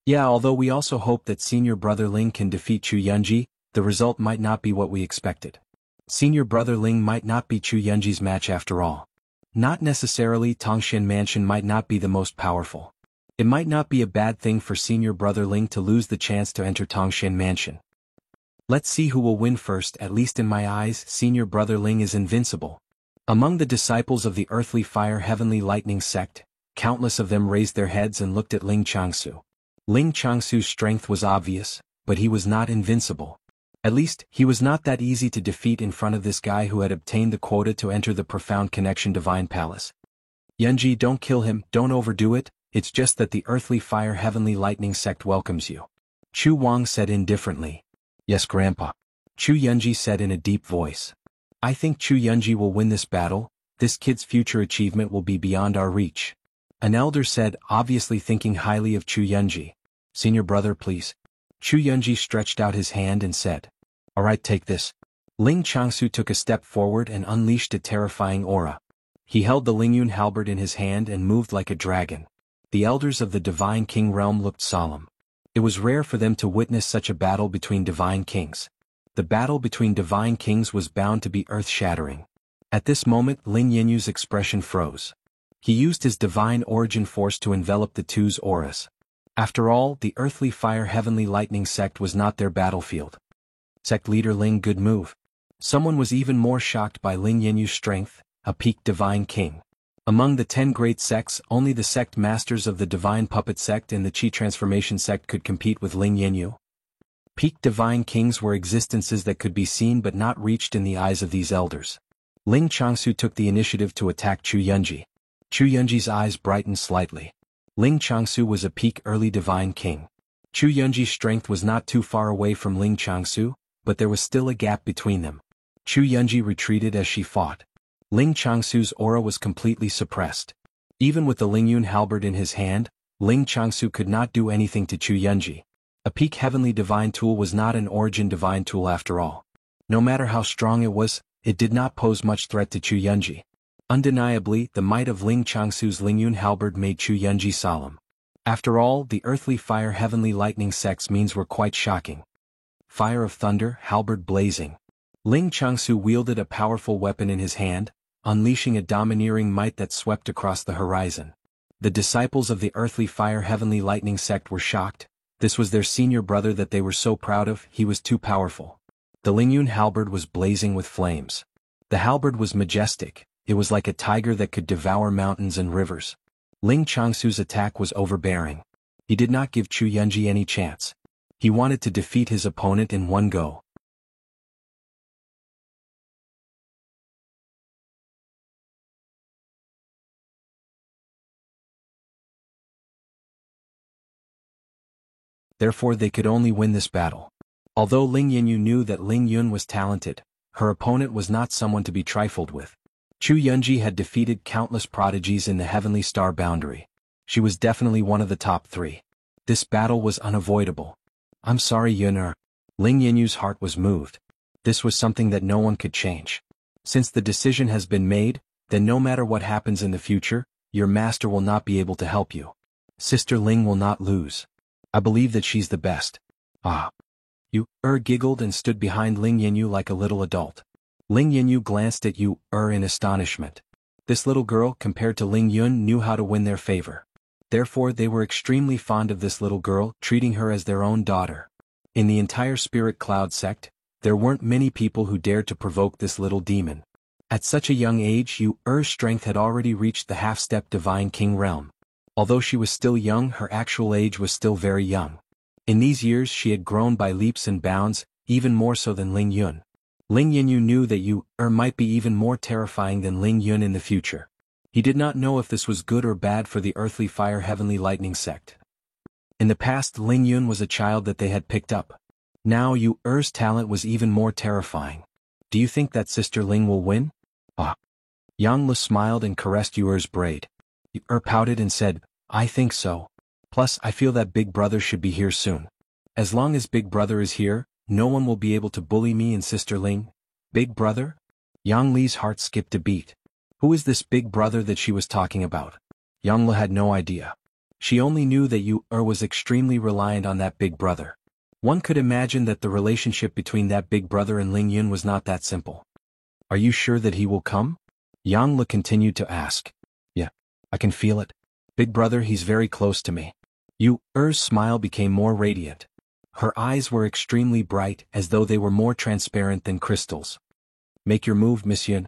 Yeah, although we also hope that senior brother Ling can defeat Chu Yunji, the result might not be what we expected. Senior brother Ling might not be Chu Yunji's match after all. Not necessarily. Tongshan Mansion might not be the most powerful. It might not be a bad thing for senior brother Ling to lose the chance to enter Tongshan Mansion. Let's see who will win first. At least in my eyes, senior brother Ling is invincible. Among the disciples of the Earthly Fire Heavenly Lightning sect, countless of them raised their heads and looked at Ling Changsu. Ling Changsu's strength was obvious, but he was not invincible. At least, he was not that easy to defeat in front of this guy who had obtained the quota to enter the Profound Connection Divine Palace. Yunji, don't kill him, don't overdo it, it's just that the Earthly Fire Heavenly Lightning sect welcomes you. Chu Wang said indifferently. Yes, Grandpa. Chu Yunji said in a deep voice. I think Chu Yunji will win this battle. This kid's future achievement will be beyond our reach. An elder said, obviously thinking highly of Chu Yunji. Senior brother, please. Chu Yunji stretched out his hand and said. Alright, take this. Ling Changsu took a step forward and unleashed a terrifying aura. He held the Lingyun halberd in his hand and moved like a dragon. The elders of the Divine King realm looked solemn. It was rare for them to witness such a battle between divine kings. The battle between divine kings was bound to be earth-shattering. At this moment Ling Yinyu's expression froze. He used his divine origin force to envelop the two's auras. After all, the earthly fire heavenly lightning sect was not their battlefield. Sect leader Ling, good move. Someone was even more shocked by Ling Yinyu's strength, a peak divine king. Among the 10 great sects, only the sect masters of the divine puppet sect and the Qi transformation sect could compete with Ling Yinyu. Peak divine kings were existences that could be seen but not reached in the eyes of these elders. Ling Changsu took the initiative to attack Chu Yunji. Chu Yunji's eyes brightened slightly. Ling Changsu was a peak early divine king. Chu Yunji's strength was not too far away from Ling Changsu, but there was still a gap between them. Chu Yunji retreated as she fought. Ling Changsu's aura was completely suppressed. Even with the Lingyun halberd in his hand, Ling Changsu could not do anything to Chu Yunji. A peak heavenly divine tool was not an origin divine tool after all. No matter how strong it was, it did not pose much threat to Chu Yunji. Undeniably, the might of Ling Changsu's Lingyun halberd made Chu Yunji solemn. After all, the earthly fire heavenly lightning sect's means were quite shocking. Fire of thunder, halberd blazing. Ling Changsu wielded a powerful weapon in his hand, unleashing a domineering might that swept across the horizon. The disciples of the earthly fire heavenly lightning sect were shocked. This was their senior brother that they were so proud of, he was too powerful. The Lingyun halberd was blazing with flames. The halberd was majestic, it was like a tiger that could devour mountains and rivers. Ling Changsu's attack was overbearing. He did not give Chu Yunji any chance. He wanted to defeat his opponent in one go. Therefore they could only win this battle. Although Ling Yinyu knew that Ling Yun was talented, her opponent was not someone to be trifled with. Chu Yunji had defeated countless prodigies in the heavenly star boundary. She was definitely one of the top 3. This battle was unavoidable. I'm sorry Yun. Ling Yinyu's heart was moved. This was something that no one could change. Since the decision has been made, then no matter what happens in the future, your master will not be able to help you. Sister Ling will not lose. I believe that she's the best. Ah. Yu giggled and stood behind Ling Yinyu like a little adult. Ling Yinyu glanced at Yu in astonishment. This little girl, compared to Ling Yun, knew how to win their favor. Therefore they were extremely fond of this little girl, treating her as their own daughter. In the entire Spirit Cloud sect, there weren't many people who dared to provoke this little demon. At such a young age, Yu's strength had already reached the half-step divine king realm. Although she was still young, her actual age was still very young. In these years she had grown by leaps and bounds, even more so than Ling Yun. Ling Yinyu knew that Yu might be even more terrifying than Ling Yun in the future. He did not know if this was good or bad for the earthly fire heavenly lightning sect. In the past Ling Yun was a child that they had picked up. Now Yu's talent was even more terrifying. Do you think that Sister Ling will win? Ah. Yang Le smiled and caressed Yu's braid. Yu pouted and said, I think so. Plus I feel that Big Brother should be here soon. As long as Big Brother is here, no one will be able to bully me and Sister Ling. Big Brother? Yang Li's heart skipped a beat. Who is this Big Brother that she was talking about? Yang Le had no idea. She only knew that Yu was extremely reliant on that Big Brother. One could imagine that the relationship between that Big Brother and Ling Yun was not that simple. Are you sure that he will come? Yang Le continued to ask. Yeah, I can feel it. Big Brother, he's very close to me. Yu's smile became more radiant. Her eyes were extremely bright, as though they were more transparent than crystals. Make your move, Miss Yun.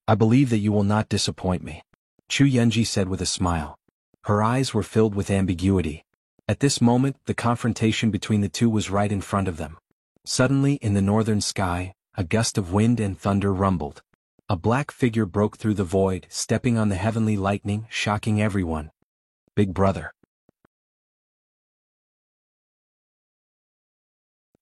I believe that you will not disappoint me. Chu Yunji said with a smile. Her eyes were filled with ambiguity. At this moment, the confrontation between the two was right in front of them. Suddenly, in the northern sky, a gust of wind and thunder rumbled. A black figure broke through the void, stepping on the heavenly lightning, shocking everyone. Big Brother.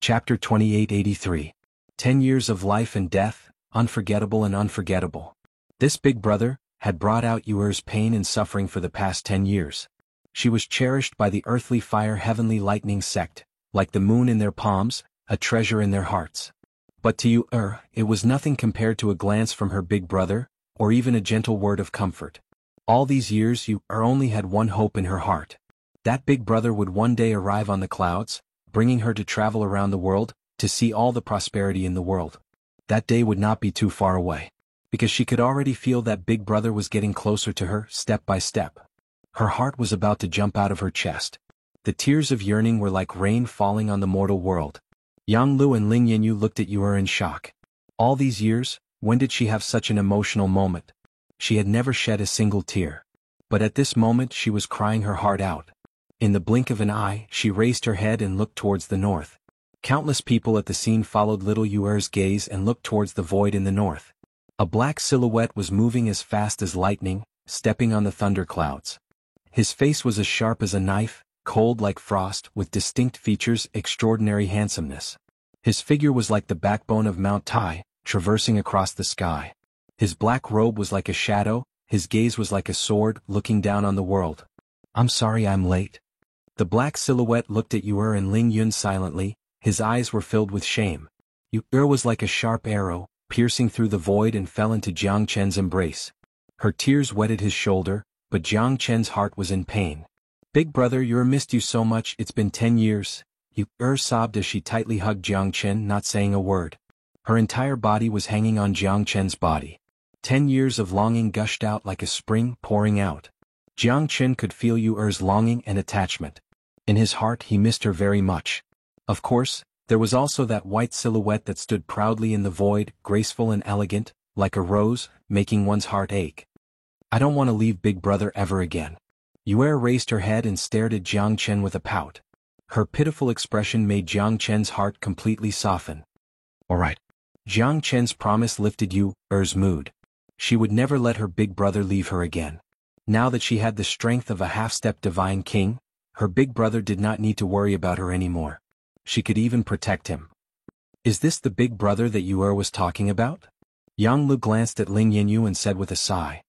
Chapter 2883. 10 Years of Life and Death, Unforgettable and Unforgettable. This Big Brother had brought out Yu's pain and suffering for the past 10 years. She was cherished by the earthly fire heavenly lightning sect, like the moon in their palms, a treasure in their hearts. But to Yu, it was nothing compared to a glance from her Big Brother, or even a gentle word of comfort. All these years Yu only had one hope in her heart. That big brother would one day arrive on the clouds, bringing her to travel around the world, to see all the prosperity in the world. That day would not be too far away, because she could already feel that big brother was getting closer to her, step by step. Her heart was about to jump out of her chest. The tears of yearning were like rain falling on the mortal world. Yang Lu and Ling Yanyu looked at Yu in shock. All these years, when did she have such an emotional moment? She had never shed a single tear. But at this moment she was crying her heart out. In the blink of an eye, she raised her head and looked towards the north. Countless people at the scene followed little Yuer's gaze and looked towards the void in the north. A black silhouette was moving as fast as lightning, stepping on the thunderclouds. His face was as sharp as a knife, cold like frost, with distinct features, extraordinary handsomeness. His figure was like the backbone of Mount Tai, traversing across the sky. His black robe was like a shadow, his gaze was like a sword, looking down on the world. "I'm sorry I'm late." The black silhouette looked at Yu and Ling Yun silently, his eyes were filled with shame. Yu was like a sharp arrow, piercing through the void and fell into Jiang Chen's embrace. Her tears wetted his shoulder, but Jiang Chen's heart was in pain. "Big brother, Yu missed you so much, it's been 10 years. Yu sobbed as she tightly hugged Jiang Chen, not saying a word. Her entire body was hanging on Jiang Chen's body. 10 years of longing gushed out like a spring pouring out. Jiang Chen could feel Yu's longing and attachment. In his heart he missed her very much. Of course, there was also that white silhouette that stood proudly in the void, graceful and elegant, like a rose, making one's heart ache. "I don't want to leave Big Brother ever again." Yu raised her head and stared at Jiang Chen with a pout. Her pitiful expression made Jiang Chen's heart completely soften. "All right." Jiang Chen's promise lifted Yu's mood. She would never let her big brother leave her again. Now that she had the strength of a half-step divine king, her big brother did not need to worry about her anymore. She could even protect him. "Is this the big brother that Yu was talking about?" Yang Lu glanced at Ling Yanyu and said with a sigh.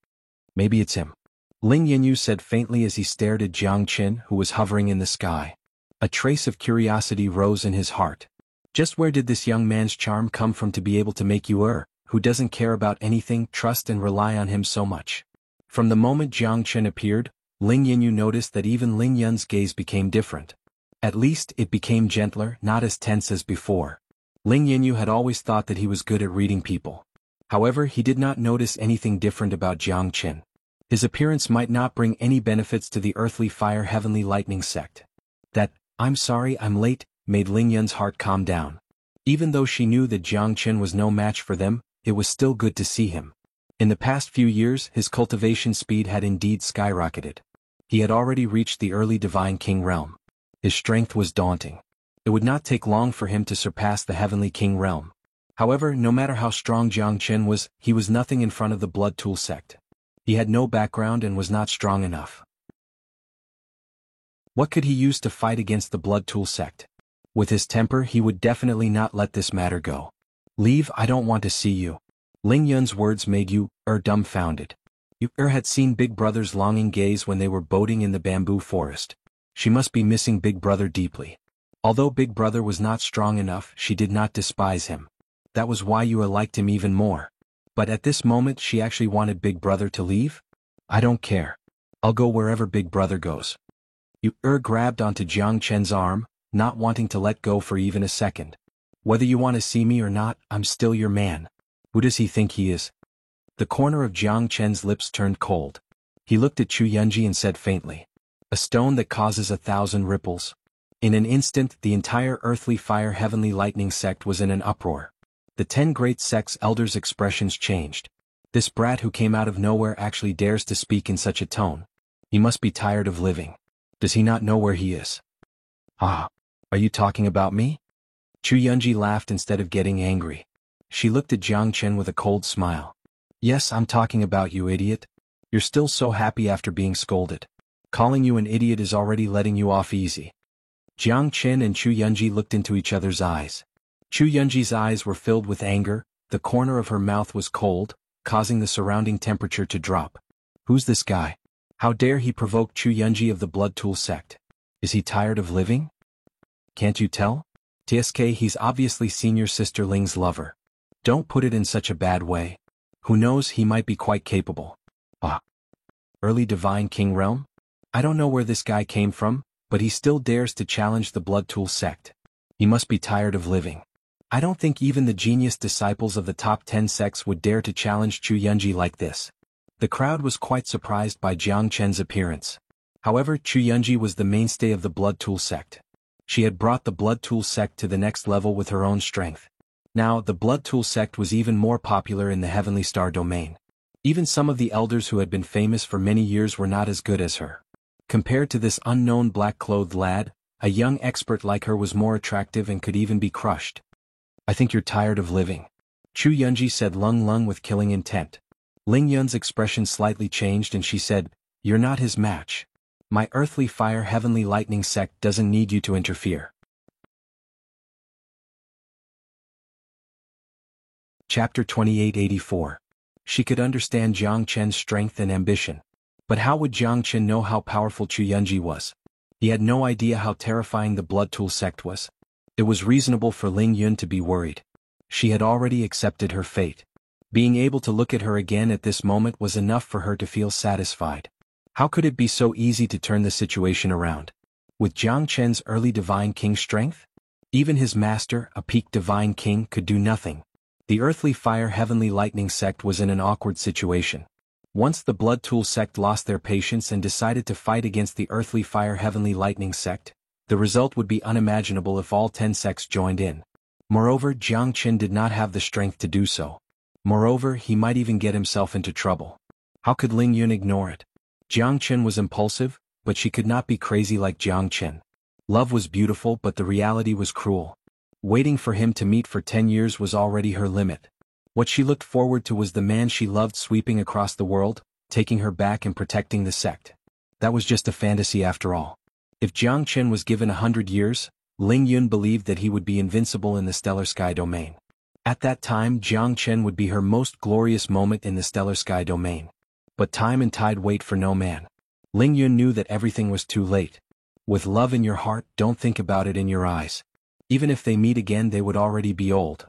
"Maybe it's him." Ling Yanyu said faintly as he stared at Jiang Chen, who was hovering in the sky. A trace of curiosity rose in his heart. Just where did this young man's charm come from to be able to make Yu, who doesn't care about anything, trust and rely on him so much? From the moment Jiang Chen appeared, Ling Yanyu noticed that even Ling Yun's gaze became different. At least, it became gentler, not as tense as before. Ling Yanyu had always thought that he was good at reading people. However, he did not notice anything different about Jiang Chen. His appearance might not bring any benefits to the Earthly Fire Heavenly Lightning sect. That, "I'm sorry I'm late," made Ling Yun's heart calm down. Even though she knew that Jiang Chen was no match for them, it was still good to see him. In the past few years, his cultivation speed had indeed skyrocketed. He had already reached the early Divine King realm. His strength was daunting. It would not take long for him to surpass the Heavenly King realm. However, no matter how strong Jiang Chen was, he was nothing in front of the Blood Tool sect. He had no background and was not strong enough. What could he use to fight against the Blood Tool sect? With his temper, he would definitely not let this matter go. "Leave, I don't want to see you." Ling Yun's words made Yu dumbfounded. Yu had seen Big Brother's longing gaze when they were boating in the bamboo forest. She must be missing Big Brother deeply. Although Big Brother was not strong enough, she did not despise him. That was why Yu liked him even more. But at this moment she actually wanted Big Brother to leave? "I don't care. I'll go wherever Big Brother goes." Yu grabbed onto Jiang Chen's arm, not wanting to let go for even a second. "Whether you want to see me or not, I'm still your man. Who does he think he is?" The corner of Jiang Chen's lips turned cold. He looked at Chu Yunji and said faintly, "A stone that causes 1,000 ripples." In an instant, the entire Earthly Fire Heavenly Lightning sect was in an uproar. The 10 great sect's elders' expressions changed. This brat who came out of nowhere actually dares to speak in such a tone. He must be tired of living. Does he not know where he is? "Ah, are you talking about me?" Chu Yunji laughed instead of getting angry. She looked at Jiang Chen with a cold smile. "Yes, I'm talking about you, idiot. You're still so happy after being scolded. Calling you an idiot is already letting you off easy." Jiang Chen and Chu Yunji looked into each other's eyes. Chu Yunji's eyes were filled with anger, the corner of her mouth was cold, causing the surrounding temperature to drop. Who's this guy? How dare he provoke Chu Yunji of the Blood Tool sect? Is he tired of living? Can't you tell? TSK, he's obviously senior sister Ling's lover. Don't put it in such a bad way. Who knows, he might be quite capable. Ah. Early Divine King realm? I don't know where this guy came from, but he still dares to challenge the Blood Tool sect. He must be tired of living. I don't think even the genius disciples of the top 10 sects would dare to challenge Chu Yunji like this. The crowd was quite surprised by Jiang Chen's appearance. However, Chu Yunji was the mainstay of the Blood Tool sect. She had brought the Blood Tool sect to the next level with her own strength. Now, the Blood Tool sect was even more popular in the Heavenly Star domain. Even some of the elders who had been famous for many years were not as good as her. Compared to this unknown black-clothed lad, a young expert like her was more attractive and could even be crushed. I think you're tired of living. Chu Yunji said Lung Lung with killing intent. Ling Yun's expression slightly changed and she said, "You're not his match. My earthly fire heavenly lightning sect doesn't need you to interfere." Chapter 2884. She could understand Jiang Chen's strength and ambition. But how would Jiang Chen know how powerful Chu Yunji was? He had no idea how terrifying the Blood Tool sect was. It was reasonable for Ling Yun to be worried. She had already accepted her fate. Being able to look at her again at this moment was enough for her to feel satisfied. How could it be so easy to turn the situation around? With Jiang Chen's early Divine King strength? Even his master, a peak Divine King, could do nothing. The Earthly Fire Heavenly Lightning sect was in an awkward situation. Once the Blood Tool sect lost their patience and decided to fight against the Earthly Fire Heavenly Lightning sect, the result would be unimaginable if all 10 sects joined in. Moreover, Jiang Chen did not have the strength to do so. Moreover, he might even get himself into trouble. How could Ling Yun ignore it? Jiang Chen was impulsive, but she could not be crazy like Jiang Chen. Love was beautiful, but the reality was cruel. Waiting for him to meet for 10 years was already her limit. What she looked forward to was the man she loved sweeping across the world, taking her back and protecting the sect. That was just a fantasy after all. If Jiang Chen was given 100 years, Ling Yun believed that he would be invincible in the Stellar Sky domain. At that time, Jiang Chen would be her most glorious moment in the Stellar Sky domain. But time and tide wait for no man. Ling Yun knew that everything was too late. With love in your heart, don't think about it in your eyes. Even if they meet again, they would already be old.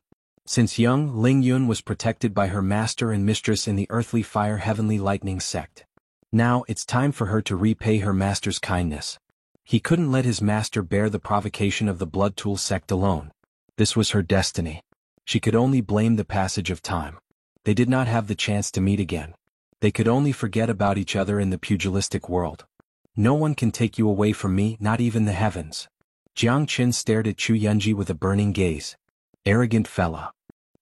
Since young, Ling Yun was protected by her master and mistress in the Earthly Fire Heavenly Lightning sect. Now, it's time for her to repay her master's kindness. He couldn't let his master bear the provocation of the Blood Tool sect alone. This was her destiny. She could only blame the passage of time. They did not have the chance to meet again. They could only forget about each other in the pugilistic world. No one can take you away from me, not even the heavens. Jiang Chen stared at Chu Yunji with a burning gaze. Arrogant fella.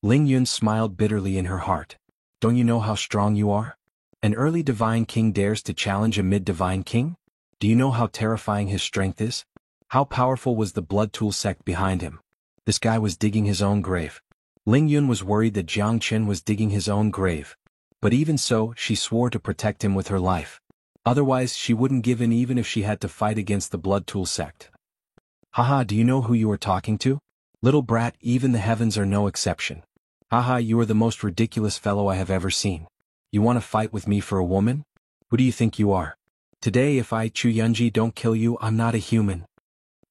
Ling Yun smiled bitterly in her heart. Don't you know how strong you are? An early Divine King dares to challenge a mid-Divine King? Do you know how terrifying his strength is? How powerful was the Blood Tool sect behind him? This guy was digging his own grave. Ling Yun was worried that Jiang Chen was digging his own grave. But even so, she swore to protect him with her life. Otherwise, she wouldn't give in even if she had to fight against the Blood Tool sect. Haha, do you know who you are talking to? Little brat, even the heavens are no exception. Haha, you are the most ridiculous fellow I have ever seen. You want to fight with me for a woman? Who do you think you are? Today if I, Chu Yunji, don't kill you, I'm not a human.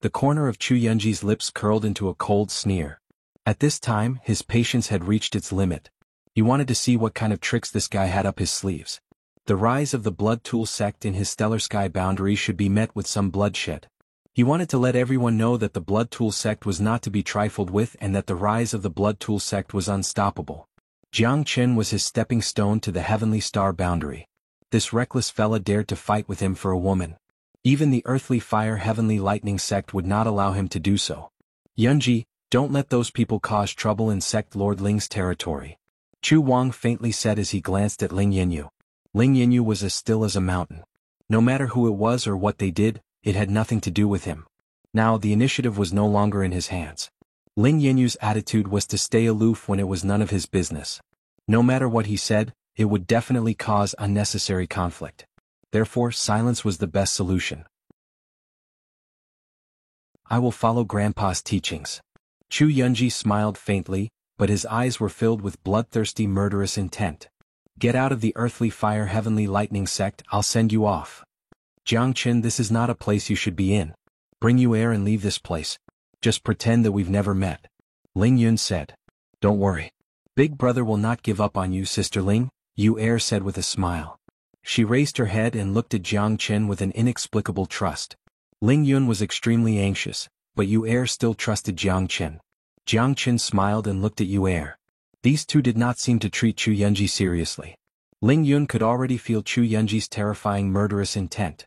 The corner of Chu Yunji's lips curled into a cold sneer. At this time, his patience had reached its limit. He wanted to see what kind of tricks this guy had up his sleeves. The rise of the Blood Tool sect in his Stellar Sky boundary should be met with some bloodshed. He wanted to let everyone know that the Blood Tool sect was not to be trifled with and that the rise of the Blood Tool sect was unstoppable. Jiang Chen was his stepping stone to the Heavenly Star boundary. This reckless fella dared to fight with him for a woman. Even the Earthly Fire Heavenly Lightning sect would not allow him to do so. Yunji, don't let those people cause trouble in Sect Lord Ling's territory. Chu Wang faintly said as he glanced at Ling Yinyu. Ling Yinyu was as still as a mountain. No matter who it was or what they did, it had nothing to do with him. Now the initiative was no longer in his hands. Ling Yinyu's attitude was to stay aloof when it was none of his business. No matter what he said, it would definitely cause unnecessary conflict. Therefore, silence was the best solution. I will follow Grandpa's teachings. Chu Yunji smiled faintly, but his eyes were filled with bloodthirsty murderous intent. Get out of the Earthly Fire Heavenly Lightning sect, I'll send you off. Jiang Chen, this is not a place you should be in. Bring you air and leave this place. Just pretend that we've never met. Ling Yun said. Don't worry. Big brother will not give up on you, Sister Ling, Yu Air said with a smile. She raised her head and looked at Jiang Chen with an inexplicable trust. Ling Yun was extremely anxious, but Yu Er still trusted Jiang Chen. Jiang Chen smiled and looked at Yu Er. These two did not seem to treat Chu Yunji seriously. Ling Yun could already feel Chu Yunji's terrifying murderous intent.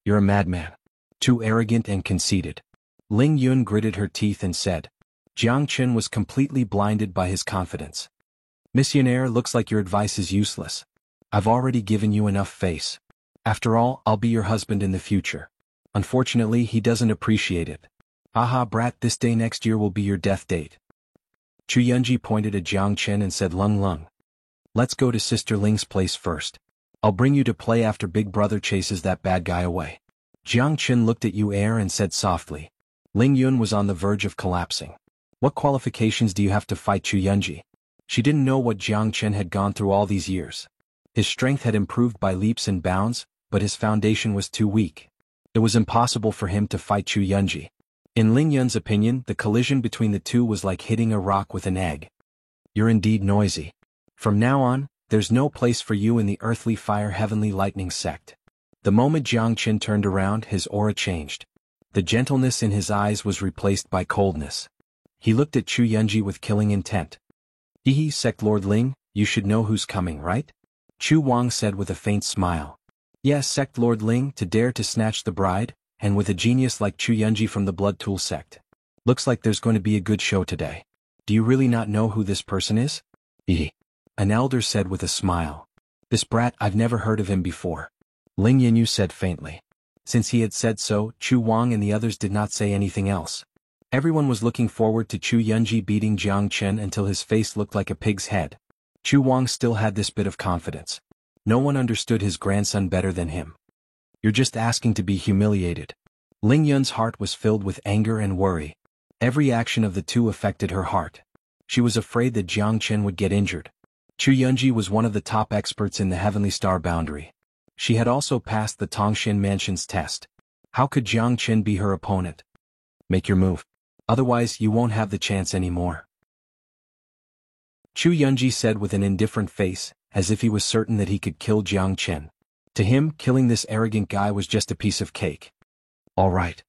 "You're a madman. Too arrogant and conceited." Ling Yun gritted her teeth and said. Jiang Chen was completely blinded by his confidence. "Missionaire, looks like your advice is useless. I've already given you enough face. After all, I'll be your husband in the future. Unfortunately, he doesn't appreciate it. Haha, brat, this day next year will be your death date." Chu Yunji pointed at Jiang Chen and said, "Lung Lung. Let's go to Sister Ling's place first. I'll bring you to play after Big Brother chases that bad guy away." Jiang Chen looked at Yu Er and said softly. Ling Yun was on the verge of collapsing. "What qualifications do you have to fight Chu Yunji?" She didn't know what Jiang Chen had gone through all these years. His strength had improved by leaps and bounds, but his foundation was too weak. It was impossible for him to fight Chu Yunji. In Ling Yun's opinion, the collision between the two was like hitting a rock with an egg. "You're indeed noisy. From now on, there's no place for you in the earthly fire heavenly lightning sect." The moment Jiang Chen turned around, his aura changed. The gentleness in his eyes was replaced by coldness. He looked at Chu Yunji with killing intent. "Hehe, Sect Lord Ling, you should know who's coming, right?" Chu Wang said with a faint smile. "Yes, Sect Lord Ling, to dare to snatch the bride, and with a genius like Chu Yunji from the Blood Tool sect. Looks like there's going to be a good show today. Do you really not know who this person is?" "Hehe," an elder said with a smile. "This brat, I've never heard of him before." Ling Yanyu said faintly. Since he had said so, Chu Wang and the others did not say anything else. Everyone was looking forward to Chu Yunji beating Jiang Chen until his face looked like a pig's head. Chu Wang still had this bit of confidence. No one understood his grandson better than him. "You're just asking to be humiliated." Ling Yun's heart was filled with anger and worry. Every action of the two affected her heart. She was afraid that Jiang Chen would get injured. Chu Yunji was one of the top experts in the Heavenly Star Boundary. She had also passed the Tongshan Mansion's test. How could Jiang Chen be her opponent? "Make your move. Otherwise, you won't have the chance anymore." Chu Yunji said with an indifferent face, as if he was certain that he could kill Jiang Chen. To him, killing this arrogant guy was just a piece of cake. "All right."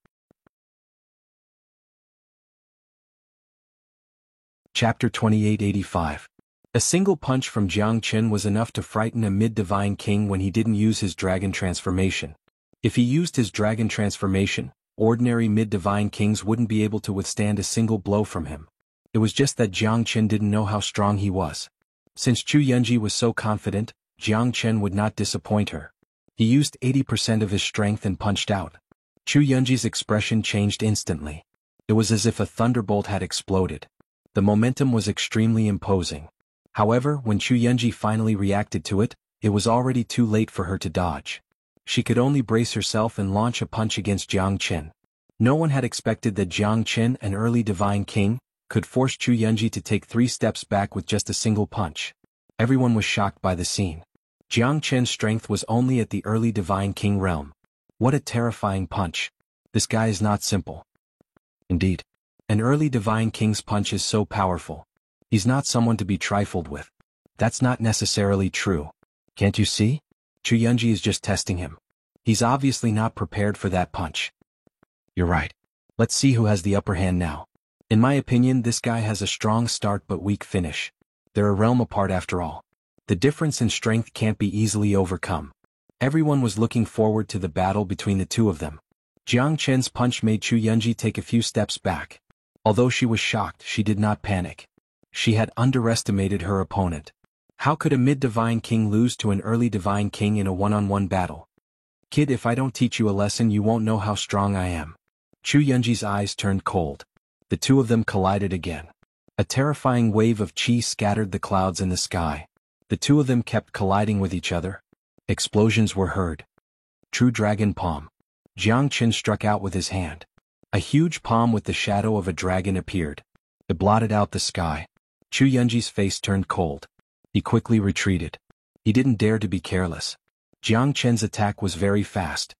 Chapter 2885. A single punch from Jiang Chen was enough to frighten a mid-divine king when he didn't use his dragon transformation. If he used his dragon transformation, ordinary mid-divine kings wouldn't be able to withstand a single blow from him. It was just that Jiang Chen didn't know how strong he was. Since Chu Yunji was so confident, Jiang Chen would not disappoint her. He used 80% of his strength and punched out. Chu Yunji's expression changed instantly. It was as if a thunderbolt had exploded. The momentum was extremely imposing. However, when Chu Yunji finally reacted to it, it was already too late for her to dodge. She could only brace herself and launch a punch against Jiang Chen. No one had expected that Jiang Chen, an early divine king, could force Chu Yunji to take 3 steps back with just a single punch. Everyone was shocked by the scene. Jiang Chen's strength was only at the early divine king realm. What a terrifying punch. This guy is not simple. Indeed. An early divine king's punch is so powerful. He's not someone to be trifled with. That's not necessarily true. Can't you see? Chu Yunji is just testing him. He's obviously not prepared for that punch. You're right. Let's see who has the upper hand now. In my opinion, this guy has a strong start but weak finish. They're a realm apart after all. The difference in strength can't be easily overcome. Everyone was looking forward to the battle between the two of them. Jiang Chen's punch made Chu Yunji take a few steps back. Although she was shocked, she did not panic. She had underestimated her opponent. How could a mid-divine king lose to an early divine king in a one-on-one battle? Kid, if I don't teach you a lesson, you won't know how strong I am. Chu Yunji's eyes turned cold. The two of them collided again. A terrifying wave of chi scattered the clouds in the sky. The two of them kept colliding with each other. Explosions were heard. True Dragon Palm. Jiang Chen struck out with his hand. A huge palm with the shadow of a dragon appeared. It blotted out the sky. Chu Yunji's face turned cold. He quickly retreated. He didn't dare to be careless. Jiang Chen's attack was very fast.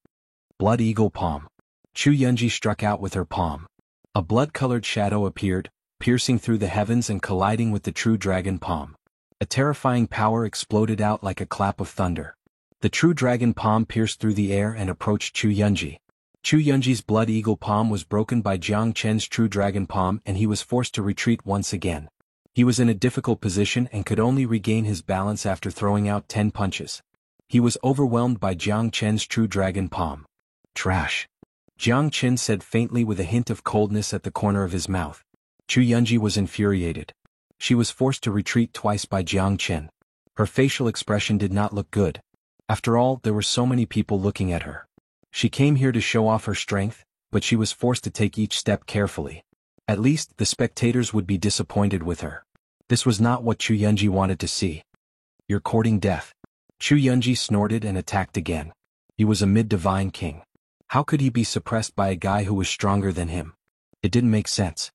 Blood Eagle Palm. Chu Yunji struck out with her palm. A blood-colored shadow appeared, piercing through the heavens and colliding with the true dragon palm. A terrifying power exploded out like a clap of thunder. The true dragon palm pierced through the air and approached Chu Yunji. Chu Yunji's blood eagle palm was broken by Jiang Chen's true dragon palm and he was forced to retreat once again. He was in a difficult position and could only regain his balance after throwing out 10 punches. He was overwhelmed by Jiang Chen's true dragon palm. Trash. Jiang Chen said faintly with a hint of coldness at the corner of his mouth. Chu Yunji was infuriated. She was forced to retreat twice by Jiang Chen. Her facial expression did not look good. After all, there were so many people looking at her. She came here to show off her strength, but she was forced to take each step carefully. At least, the spectators would be disappointed with her. This was not what Chu Yunji wanted to see. You're courting death. Chu Yunji snorted and attacked again. He was a mid-divine king. How could he be suppressed by a guy who was stronger than him? It didn't make sense.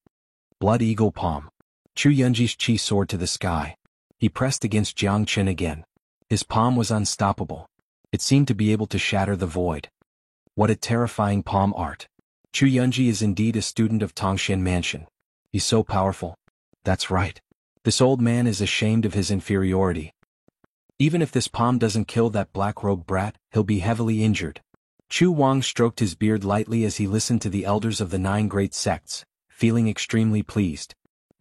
Blood eagle palm. Chu Yunji's chi soared to the sky. He pressed against Jiang Chen again. His palm was unstoppable. It seemed to be able to shatter the void. What a terrifying palm art. Chu Yunji is indeed a student of Tongxian Mansion. He's so powerful. That's right. This old man is ashamed of his inferiority. Even if this palm doesn't kill that black-robed brat, he'll be heavily injured. Chu Wang stroked his beard lightly as he listened to the elders of the 9 great sects, feeling extremely pleased.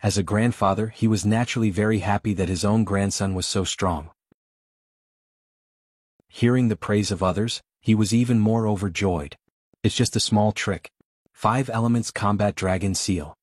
As a grandfather, he was naturally very happy that his own grandson was so strong. Hearing the praise of others, he was even more overjoyed. It's just a small trick. 5 Elements Combat Dragon Seal.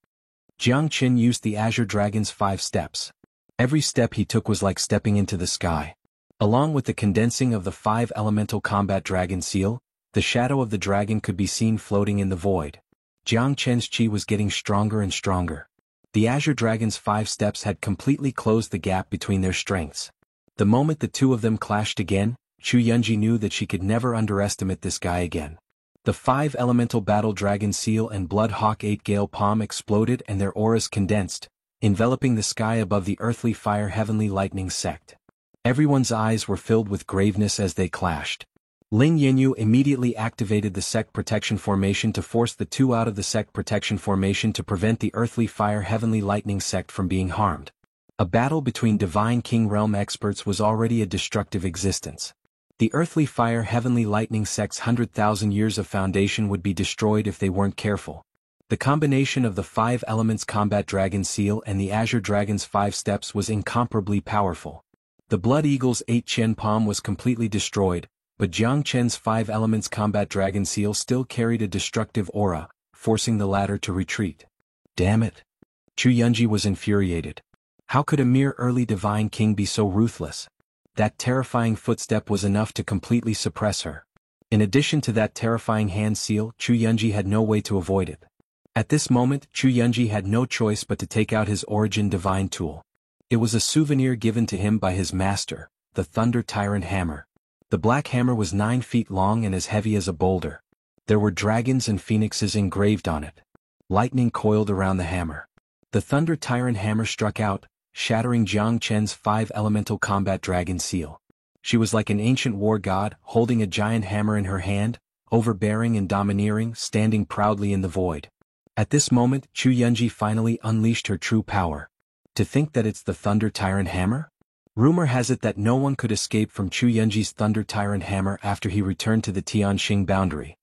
Jiang Chen used the Azure Dragon's 5 steps. Every step he took was like stepping into the sky. Along with the condensing of the 5 Elemental Combat Dragon Seal, the shadow of the dragon could be seen floating in the void. Jiang Chen's chi was getting stronger and stronger. The Azure Dragon's 5 steps had completely closed the gap between their strengths. The moment the two of them clashed again, Chu Yunji knew that she could never underestimate this guy again. The 5 Elemental Battle Dragon Seal and Blood Hawk 8 Gale Palm exploded and their auras condensed, enveloping the sky above the Earthly Fire Heavenly Lightning sect. Everyone's eyes were filled with graveness as they clashed. Ling Yanyu immediately activated the sect protection formation to force the 2 out of the sect protection formation to prevent the Earthly Fire Heavenly Lightning sect from being harmed. A battle between Divine King Realm experts was already a destructive existence. The Earthly Fire Heavenly Lightning sect's 100,000 years of foundation would be destroyed if they weren't careful. The combination of the 5 Elements Combat Dragon Seal and the Azure Dragon's 5 steps was incomparably powerful. The Blood Eagle's 8 Chen Palm was completely destroyed, but Jiang Chen's 5 Elements Combat Dragon Seal still carried a destructive aura, forcing the latter to retreat. Damn it! Chu Yunji was infuriated. How could a mere early divine king be so ruthless? That terrifying footstep was enough to completely suppress her. In addition to that terrifying hand seal, Chu Yunji had no way to avoid it. At this moment, Chu Yunji had no choice but to take out his Origin Divine Tool. It was a souvenir given to him by his master, the Thunder Tyrant Hammer. The black hammer was 9 feet long and as heavy as a boulder. There were dragons and phoenixes engraved on it. Lightning coiled around the hammer. The Thunder Tyrant Hammer struck out, shattering Jiang Chen's 5 Elemental Combat Dragon Seal. She was like an ancient war god, holding a giant hammer in her hand, overbearing and domineering, standing proudly in the void. At this moment, Chu Yunji finally unleashed her true power. To think that it's the Thunder Tyrant Hammer? Rumor has it that no one could escape from Chu Yunji's Thunder Tyrant Hammer after he returned to the Tianxing boundary.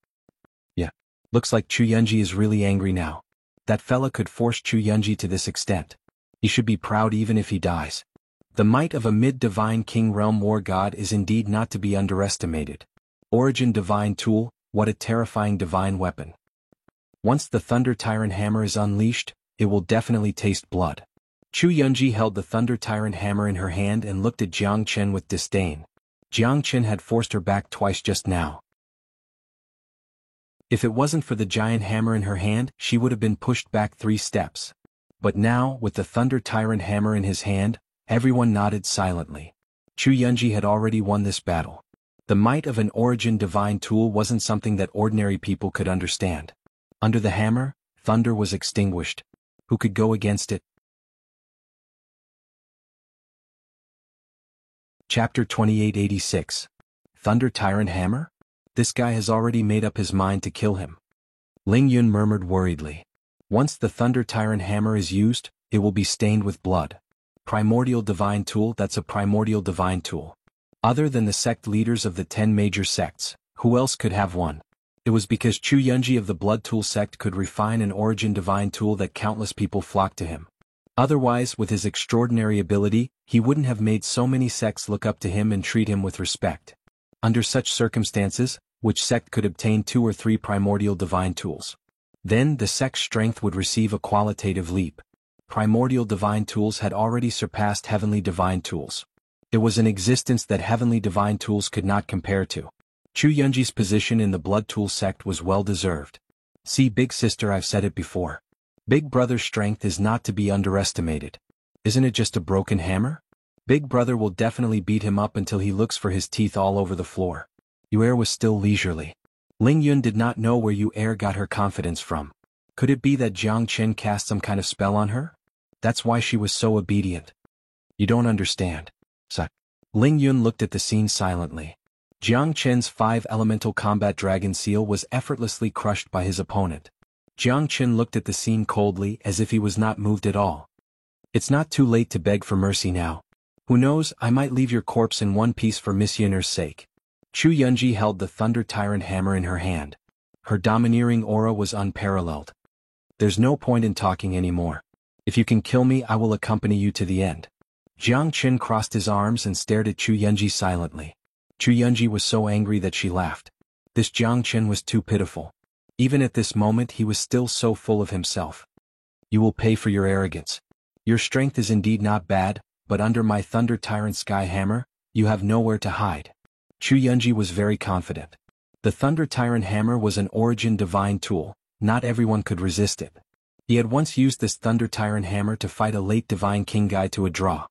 Yeah, looks like Chu Yunji is really angry now. That fella could force Chu Yunji to this extent. He should be proud even if he dies. The might of a mid-divine king realm war god is indeed not to be underestimated. Origin Divine Tool, what a terrifying divine weapon. Once the Thunder Tyrant Hammer is unleashed, it will definitely taste blood. Chu Yunji held the Thunder Tyrant Hammer in her hand and looked at Jiang Chen with disdain. Jiang Chen had forced her back twice just now. If it wasn't for the giant hammer in her hand, she would have been pushed back 3 steps. But now, with the Thunder Tyrant Hammer in his hand, everyone nodded silently. Chu Yunji had already won this battle. The might of an Origin Divine Tool wasn't something that ordinary people could understand. Under the hammer, thunder was extinguished. Who could go against it? Chapter 2886. Thunder Tyrant Hammer? This guy has already made up his mind to kill him. Ling Yun murmured worriedly. Once the Thunder Tyrant Hammer is used, it will be stained with blood. Primordial Divine Tool, that's a Primordial Divine Tool. Other than the sect leaders of the 10 major sects, who else could have one? It was because Chu Yunji of the Blood Tool sect could refine an origin divine tool that countless people flocked to him. Otherwise, with his extraordinary ability, he wouldn't have made so many sects look up to him and treat him with respect. Under such circumstances, which sect could obtain 2 or 3 primordial divine tools? Then the sect's strength would receive a qualitative leap. Primordial divine tools had already surpassed heavenly divine tools. It was an existence that heavenly divine tools could not compare to. Chu Yunji's position in the Blood Tool sect was well deserved. See, big sister, I've said it before. Big brother's strength is not to be underestimated. Isn't it just a broken hammer? Big brother will definitely beat him up until he looks for his teeth all over the floor. Yue was still leisurely. Ling Yun did not know where Yue got her confidence from. Could it be that Jiang Chen cast some kind of spell on her? That's why she was so obedient. You don't understand. Ling Yun looked at the scene silently. Jiang Chen's 5 elemental combat dragon seal was effortlessly crushed by his opponent. Jiang Chen looked at the scene coldly as if he was not moved at all. It's not too late to beg for mercy now. Who knows, I might leave your corpse in one piece for Miss Yun'er's sake. Chu Yunji held the Thunder Tyrant hammer in her hand. Her domineering aura was unparalleled. There's no point in talking anymore. If you can kill me, I will accompany you to the end. Jiang Chen crossed his arms and stared at Chu Yunji silently. Chu Yunji was so angry that she laughed. This Jiang Chen was too pitiful. Even at this moment he was still so full of himself. You will pay for your arrogance. Your strength is indeed not bad, but under my Thunder Tyrant Sky Hammer, you have nowhere to hide. Chu Yunji was very confident. The Thunder Tyrant Hammer was an origin divine tool, not everyone could resist it. He had once used this Thunder Tyrant Hammer to fight a late Divine King guy to a draw.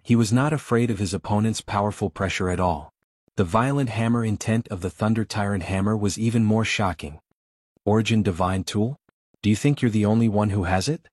He was not afraid of his opponent's powerful pressure at all. The violent hammer intent of the Thunder Tyrant Hammer was even more shocking. Origin divine tool? Do you think you're the only one who has it?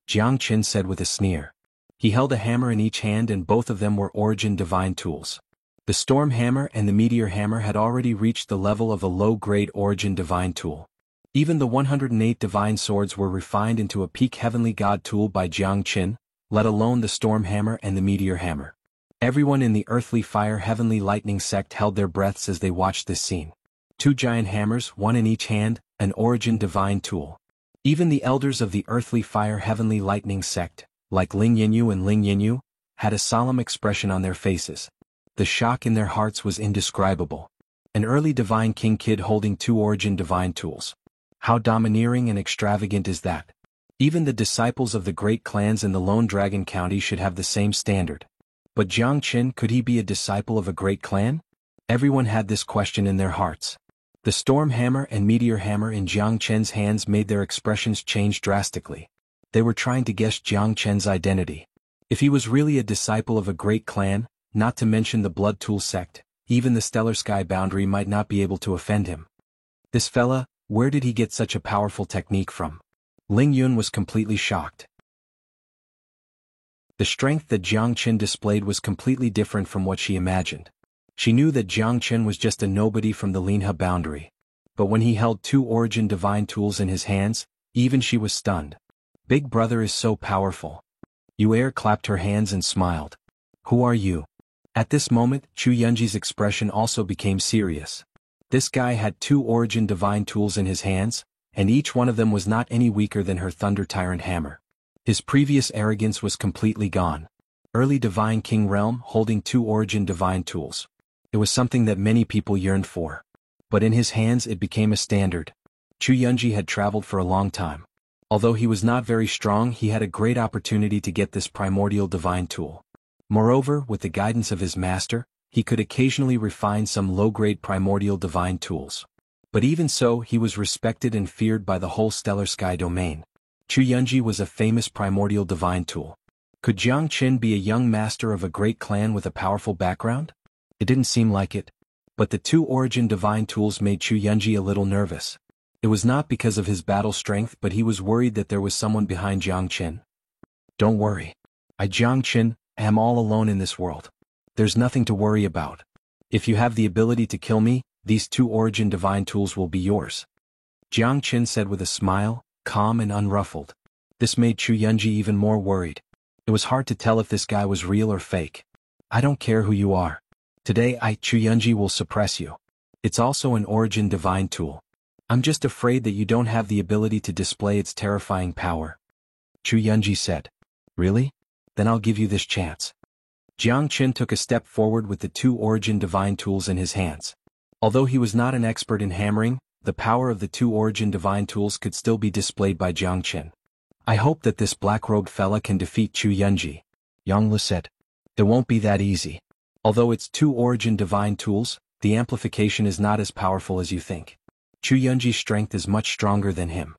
Jiang Chen said with a sneer. He held a hammer in each hand and both of them were origin divine tools. The Storm Hammer and the Meteor Hammer had already reached the level of a low-grade origin divine tool. Even the 108 divine swords were refined into a peak heavenly god tool by Jiang Chen, let alone the Storm Hammer and the Meteor Hammer. Everyone in the Earthly Fire Heavenly Lightning sect held their breaths as they watched this scene. 2 giant hammers, one in each hand, an origin divine tool. Even the elders of the Earthly Fire Heavenly Lightning sect, like Ling Yinyu and Ling Yinyu, had a solemn expression on their faces. The shock in their hearts was indescribable. An early Divine King kid holding 2 origin divine tools. How domineering and extravagant is that? Even the disciples of the great clans in the Lone Dragon County should have the same standard. But Jiang Chen, could he be a disciple of a great clan? Everyone had this question in their hearts. The Storm Hammer and Meteor Hammer in Jiang Chen's hands made their expressions change drastically. They were trying to guess Jiang Chen's identity. If he was really a disciple of a great clan, not to mention the Blood Tool sect, even the Stellar Sky Boundary might not be able to offend him. This fella, where did he get such a powerful technique from? Ling Yun was completely shocked. The strength that Jiang Chen displayed was completely different from what she imagined. She knew that Jiang Chen was just a nobody from the Linhe boundary. But when he held 2 origin divine tools in his hands, even she was stunned. Big brother is so powerful. Yue clapped her hands and smiled. Who are you? At this moment, Chu Yunji's expression also became serious. This guy had 2 origin divine tools in his hands, and each one of them was not any weaker than her Thunder Tyrant Hammer. His previous arrogance was completely gone. Early Divine King realm holding 2 origin divine tools. It was something that many people yearned for. But in his hands it became a standard. Chu Yunji had traveled for a long time. Although he was not very strong, he had a great opportunity to get this primordial divine tool. Moreover, with the guidance of his master, he could occasionally refine some low-grade primordial divine tools. But even so, he was respected and feared by the whole Stellar Sky domain. Chu Yunji was a famous primordial divine tool. Could Jiang Chen be a young master of a great clan with a powerful background? It didn't seem like it. But the 2 origin divine tools made Chu Yunji a little nervous. It was not because of his battle strength, but he was worried that there was someone behind Jiang Chen. Don't worry. I, Jiang Chen, am all alone in this world. There's nothing to worry about. If you have the ability to kill me, these 2 origin divine tools will be yours. Jiang Chen said with a smile, calm and unruffled. This made Chu Yunji even more worried. It was hard to tell if this guy was real or fake. I don't care who you are. Today Chu Yunji will suppress you. It's also an origin divine tool. I'm just afraid that you don't have the ability to display its terrifying power. Chu Yunji said. Really? Then I'll give you this chance. Jiang Qin took a step forward with the 2 origin divine tools in his hands. Although he was not an expert in hammering, the power of the 2 origin divine tools could still be displayed by Jiang Qin. I hope that this black-robed fella can defeat Chu Yunji, Yang Li said. It won't be that easy. Although it's 2 origin divine tools, the amplification is not as powerful as you think. Chu Yunji's strength is much stronger than him.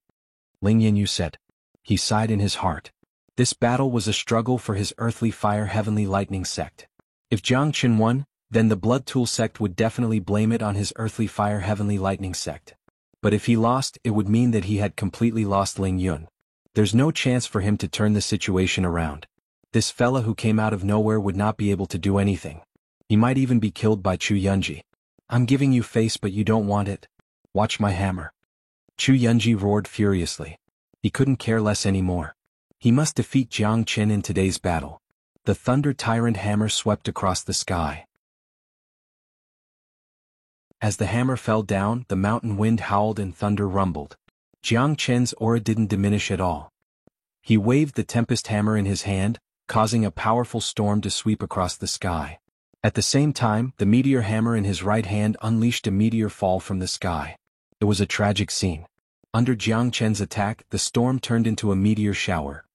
Ling Yanyu said. He sighed in his heart. This battle was a struggle for his earthly fire heavenly lightning sect. If Jiang Qin won, then the blood tool sect would definitely blame it on his earthly fire heavenly lightning sect. But if he lost, it would mean that he had completely lost Ling Yun. There's no chance for him to turn the situation around. This fella who came out of nowhere would not be able to do anything. He might even be killed by Chu Yunji. I'm giving you face but you don't want it. Watch my hammer. Chu Yunji roared furiously. He couldn't care less anymore. He must defeat Jiang Qin in today's battle. The Thunder Tyrant hammer swept across the sky. As the hammer fell down, the mountain wind howled and thunder rumbled. Jiang Qin's aura didn't diminish at all. He waved the Tempest hammer in his hand, causing a powerful storm to sweep across the sky. At the same time, the meteor hammer in his right hand unleashed a meteor fall from the sky. It was a tragic scene. Under Jiang Qin's attack, the storm turned into a meteor shower.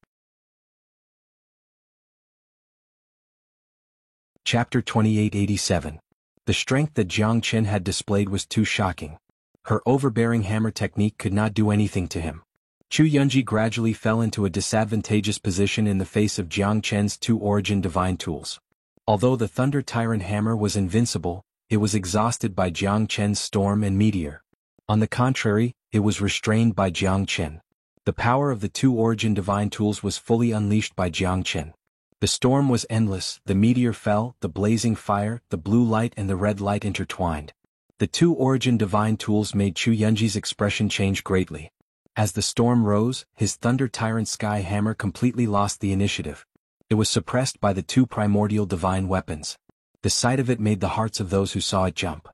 Chapter 2887. The strength that Jiang Qin had displayed was too shocking. Her overbearing hammer technique could not do anything to him. Chu Yunji gradually fell into a disadvantageous position in the face of Jiang Qin's 2 origin divine tools. Although the Thunder Tyrant hammer was invincible, it was exhausted by Jiang Qin's storm and meteor. On the contrary, it was restrained by Jiang Qin. The power of the 2 origin divine tools was fully unleashed by Jiang Qin. The storm was endless, the meteor fell, the blazing fire, the blue light and the red light intertwined. The 2 origin divine tools made Chu Yunji's expression change greatly. As the storm rose, his Thunder Tyrant Sky Hammer completely lost the initiative. It was suppressed by the 2 primordial divine weapons. The sight of it made the hearts of those who saw it jump.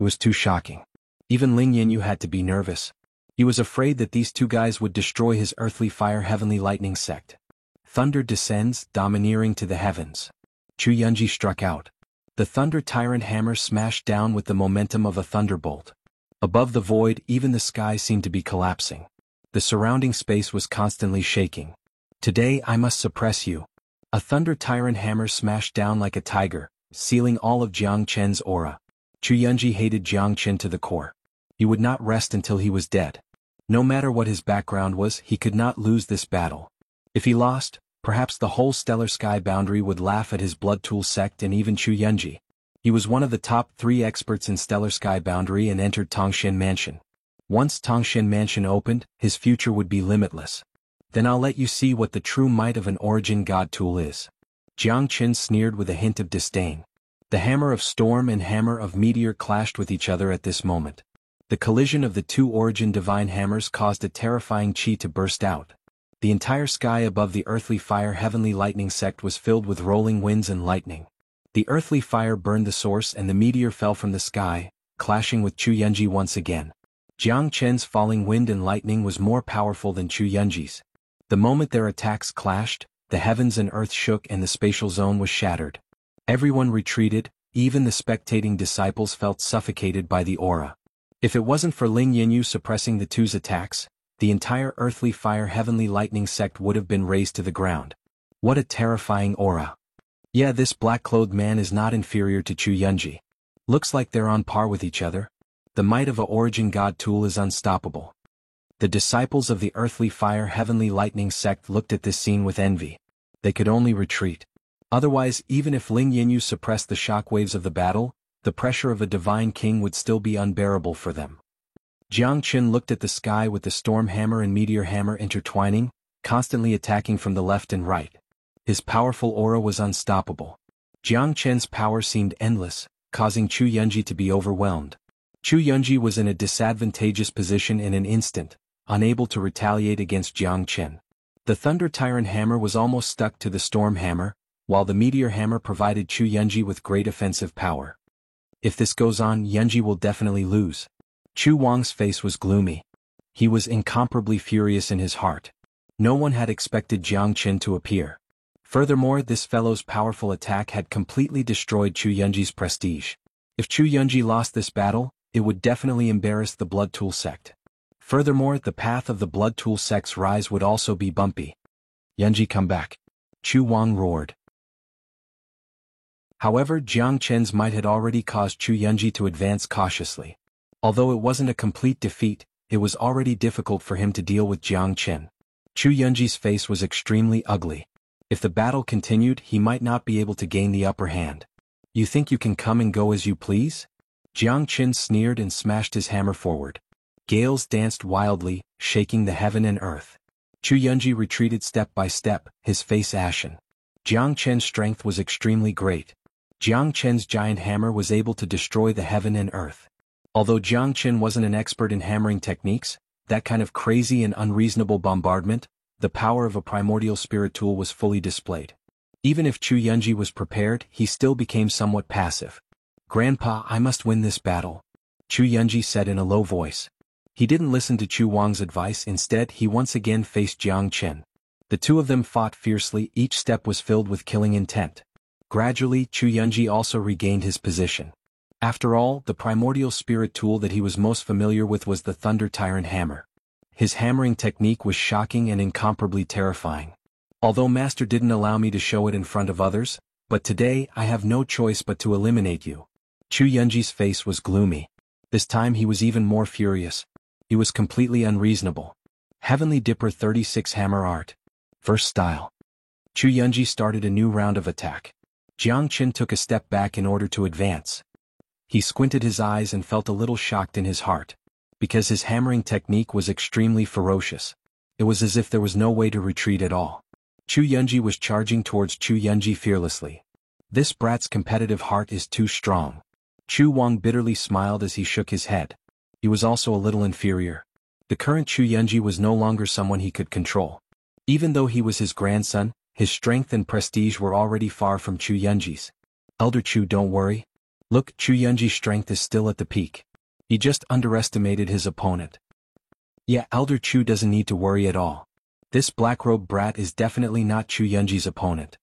It was too shocking. Even Ling Yanyu had to be nervous. He was afraid that these 2 guys would destroy his earthly fire heavenly lightning sect. Thunder descends, domineering to the heavens. Chu Yunji struck out. The Thunder Tyrant hammer smashed down with the momentum of a thunderbolt. Above the void, even the sky seemed to be collapsing. The surrounding space was constantly shaking. Today I must suppress you. A Thunder Tyrant hammer smashed down like a tiger, sealing all of Jiang Qin's aura. Chu Yunji hated Jiang Qin to the core. He would not rest until he was dead. No matter what his background was, he could not lose this battle. If he lost, perhaps the whole Stellar Sky Boundary would laugh at his Blood Tool sect and even Chu Yunji. He was one of the top 3 experts in Stellar Sky Boundary and entered Tongshan Mansion. Once Tongshan Mansion opened, his future would be limitless. Then I'll let you see what the true might of an Origin God Tool is. Jiang Qin sneered with a hint of disdain. The Hammer of Storm and Hammer of Meteor clashed with each other at this moment. The collision of the 2 Origin Divine Hammers caused a terrifying chi to burst out. The entire sky above the Earthly Fire Heavenly Lightning sect was filled with rolling winds and lightning. The Earthly Fire burned the source and the meteor fell from the sky, clashing with Chu Yunji once again. Jiang Qin's falling wind and lightning was more powerful than Chu Yunji's. The moment their attacks clashed, the heavens and earth shook and the spatial zone was shattered. Everyone retreated, even the spectating disciples felt suffocated by the aura. If it wasn't for Ling Yanyu suppressing the 2's attacks, the entire Earthly Fire Heavenly Lightning sect would have been razed to the ground. What a terrifying aura. Yeah, this black-clothed man is not inferior to Chu Yunji. Looks like they're on par with each other. The might of a Origin God Tool is unstoppable. The disciples of the Earthly Fire Heavenly Lightning sect looked at this scene with envy. They could only retreat. Otherwise, even if Ling Yanyu suppressed the shockwaves of the battle, the pressure of a divine king would still be unbearable for them. Jiang Qin looked at the sky with the Storm Hammer and Meteor Hammer intertwining, constantly attacking from the left and right. His powerful aura was unstoppable. Jiang Qin's power seemed endless, causing Chu Yunji to be overwhelmed. Chu Yunji was in a disadvantageous position in an instant, unable to retaliate against Jiang Qin. The Thunder Tyrant Hammer was almost stuck to the Storm Hammer, while the Meteor Hammer provided Chu Yunji with great offensive power. If this goes on, Yunji will definitely lose. Chu Wang's face was gloomy. He was incomparably furious in his heart. No one had expected Jiang Qin to appear. Furthermore, this fellow's powerful attack had completely destroyed Chu Yunji's prestige. If Chu Yunji lost this battle, it would definitely embarrass the Blood Tool sect. Furthermore, the path of the Blood Tool sect's rise would also be bumpy. Yunji, come back. Chu Wang roared. However, Jiang Qin's might had already caused Chu Yunji to advance cautiously. Although it wasn't a complete defeat, it was already difficult for him to deal with Jiang Qin. Chu Yunji's face was extremely ugly. If the battle continued, he might not be able to gain the upper hand. You think you can come and go as you please? Jiang Qin sneered and smashed his hammer forward. Gales danced wildly, shaking the heaven and earth. Chu Yunji retreated step by step, his face ashen. Jiang Qin's strength was extremely great. Jiang Qin's giant hammer was able to destroy the heaven and earth. Although Jiang Qin wasn't an expert in hammering techniques, that kind of crazy and unreasonable bombardment, the power of a primordial spirit tool was fully displayed. Even if Chu Yunji was prepared, he still became somewhat passive. Grandpa, I must win this battle, Chu Yunji said in a low voice. He didn't listen to Chu Wang's advice, instead he once again faced Jiang Qin. The two of them fought fiercely, each step was filled with killing intent. Gradually, Chu Yunji also regained his position. After all, the primordial spirit tool that he was most familiar with was the Thunder Tyrant Hammer. His hammering technique was shocking and incomparably terrifying. Although Master didn't allow me to show it in front of others, but today I have no choice but to eliminate you. Chu Yunji's face was gloomy. This time he was even more furious. He was completely unreasonable. Heavenly Dipper 36 Hammer Art. First Style. Chu Yunji started a new round of attack. Jiang Qin took a step back in order to advance. He squinted his eyes and felt a little shocked in his heart. Because his hammering technique was extremely ferocious. It was as if there was no way to retreat at all. Chu Yunji was charging towards Chu Yunji fearlessly. This brat's competitive heart is too strong. Chu Wang bitterly smiled as he shook his head. He was also a little inferior. The current Chu Yunji was no longer someone he could control. Even though he was his grandson, his strength and prestige were already far from Chu Yunji's. Elder Chu, don't worry. Look, Chu Yunji's strength is still at the peak. He just underestimated his opponent. Yeah, Elder Chu doesn't need to worry at all. This black-robed brat is definitely not Chu Yunji's opponent.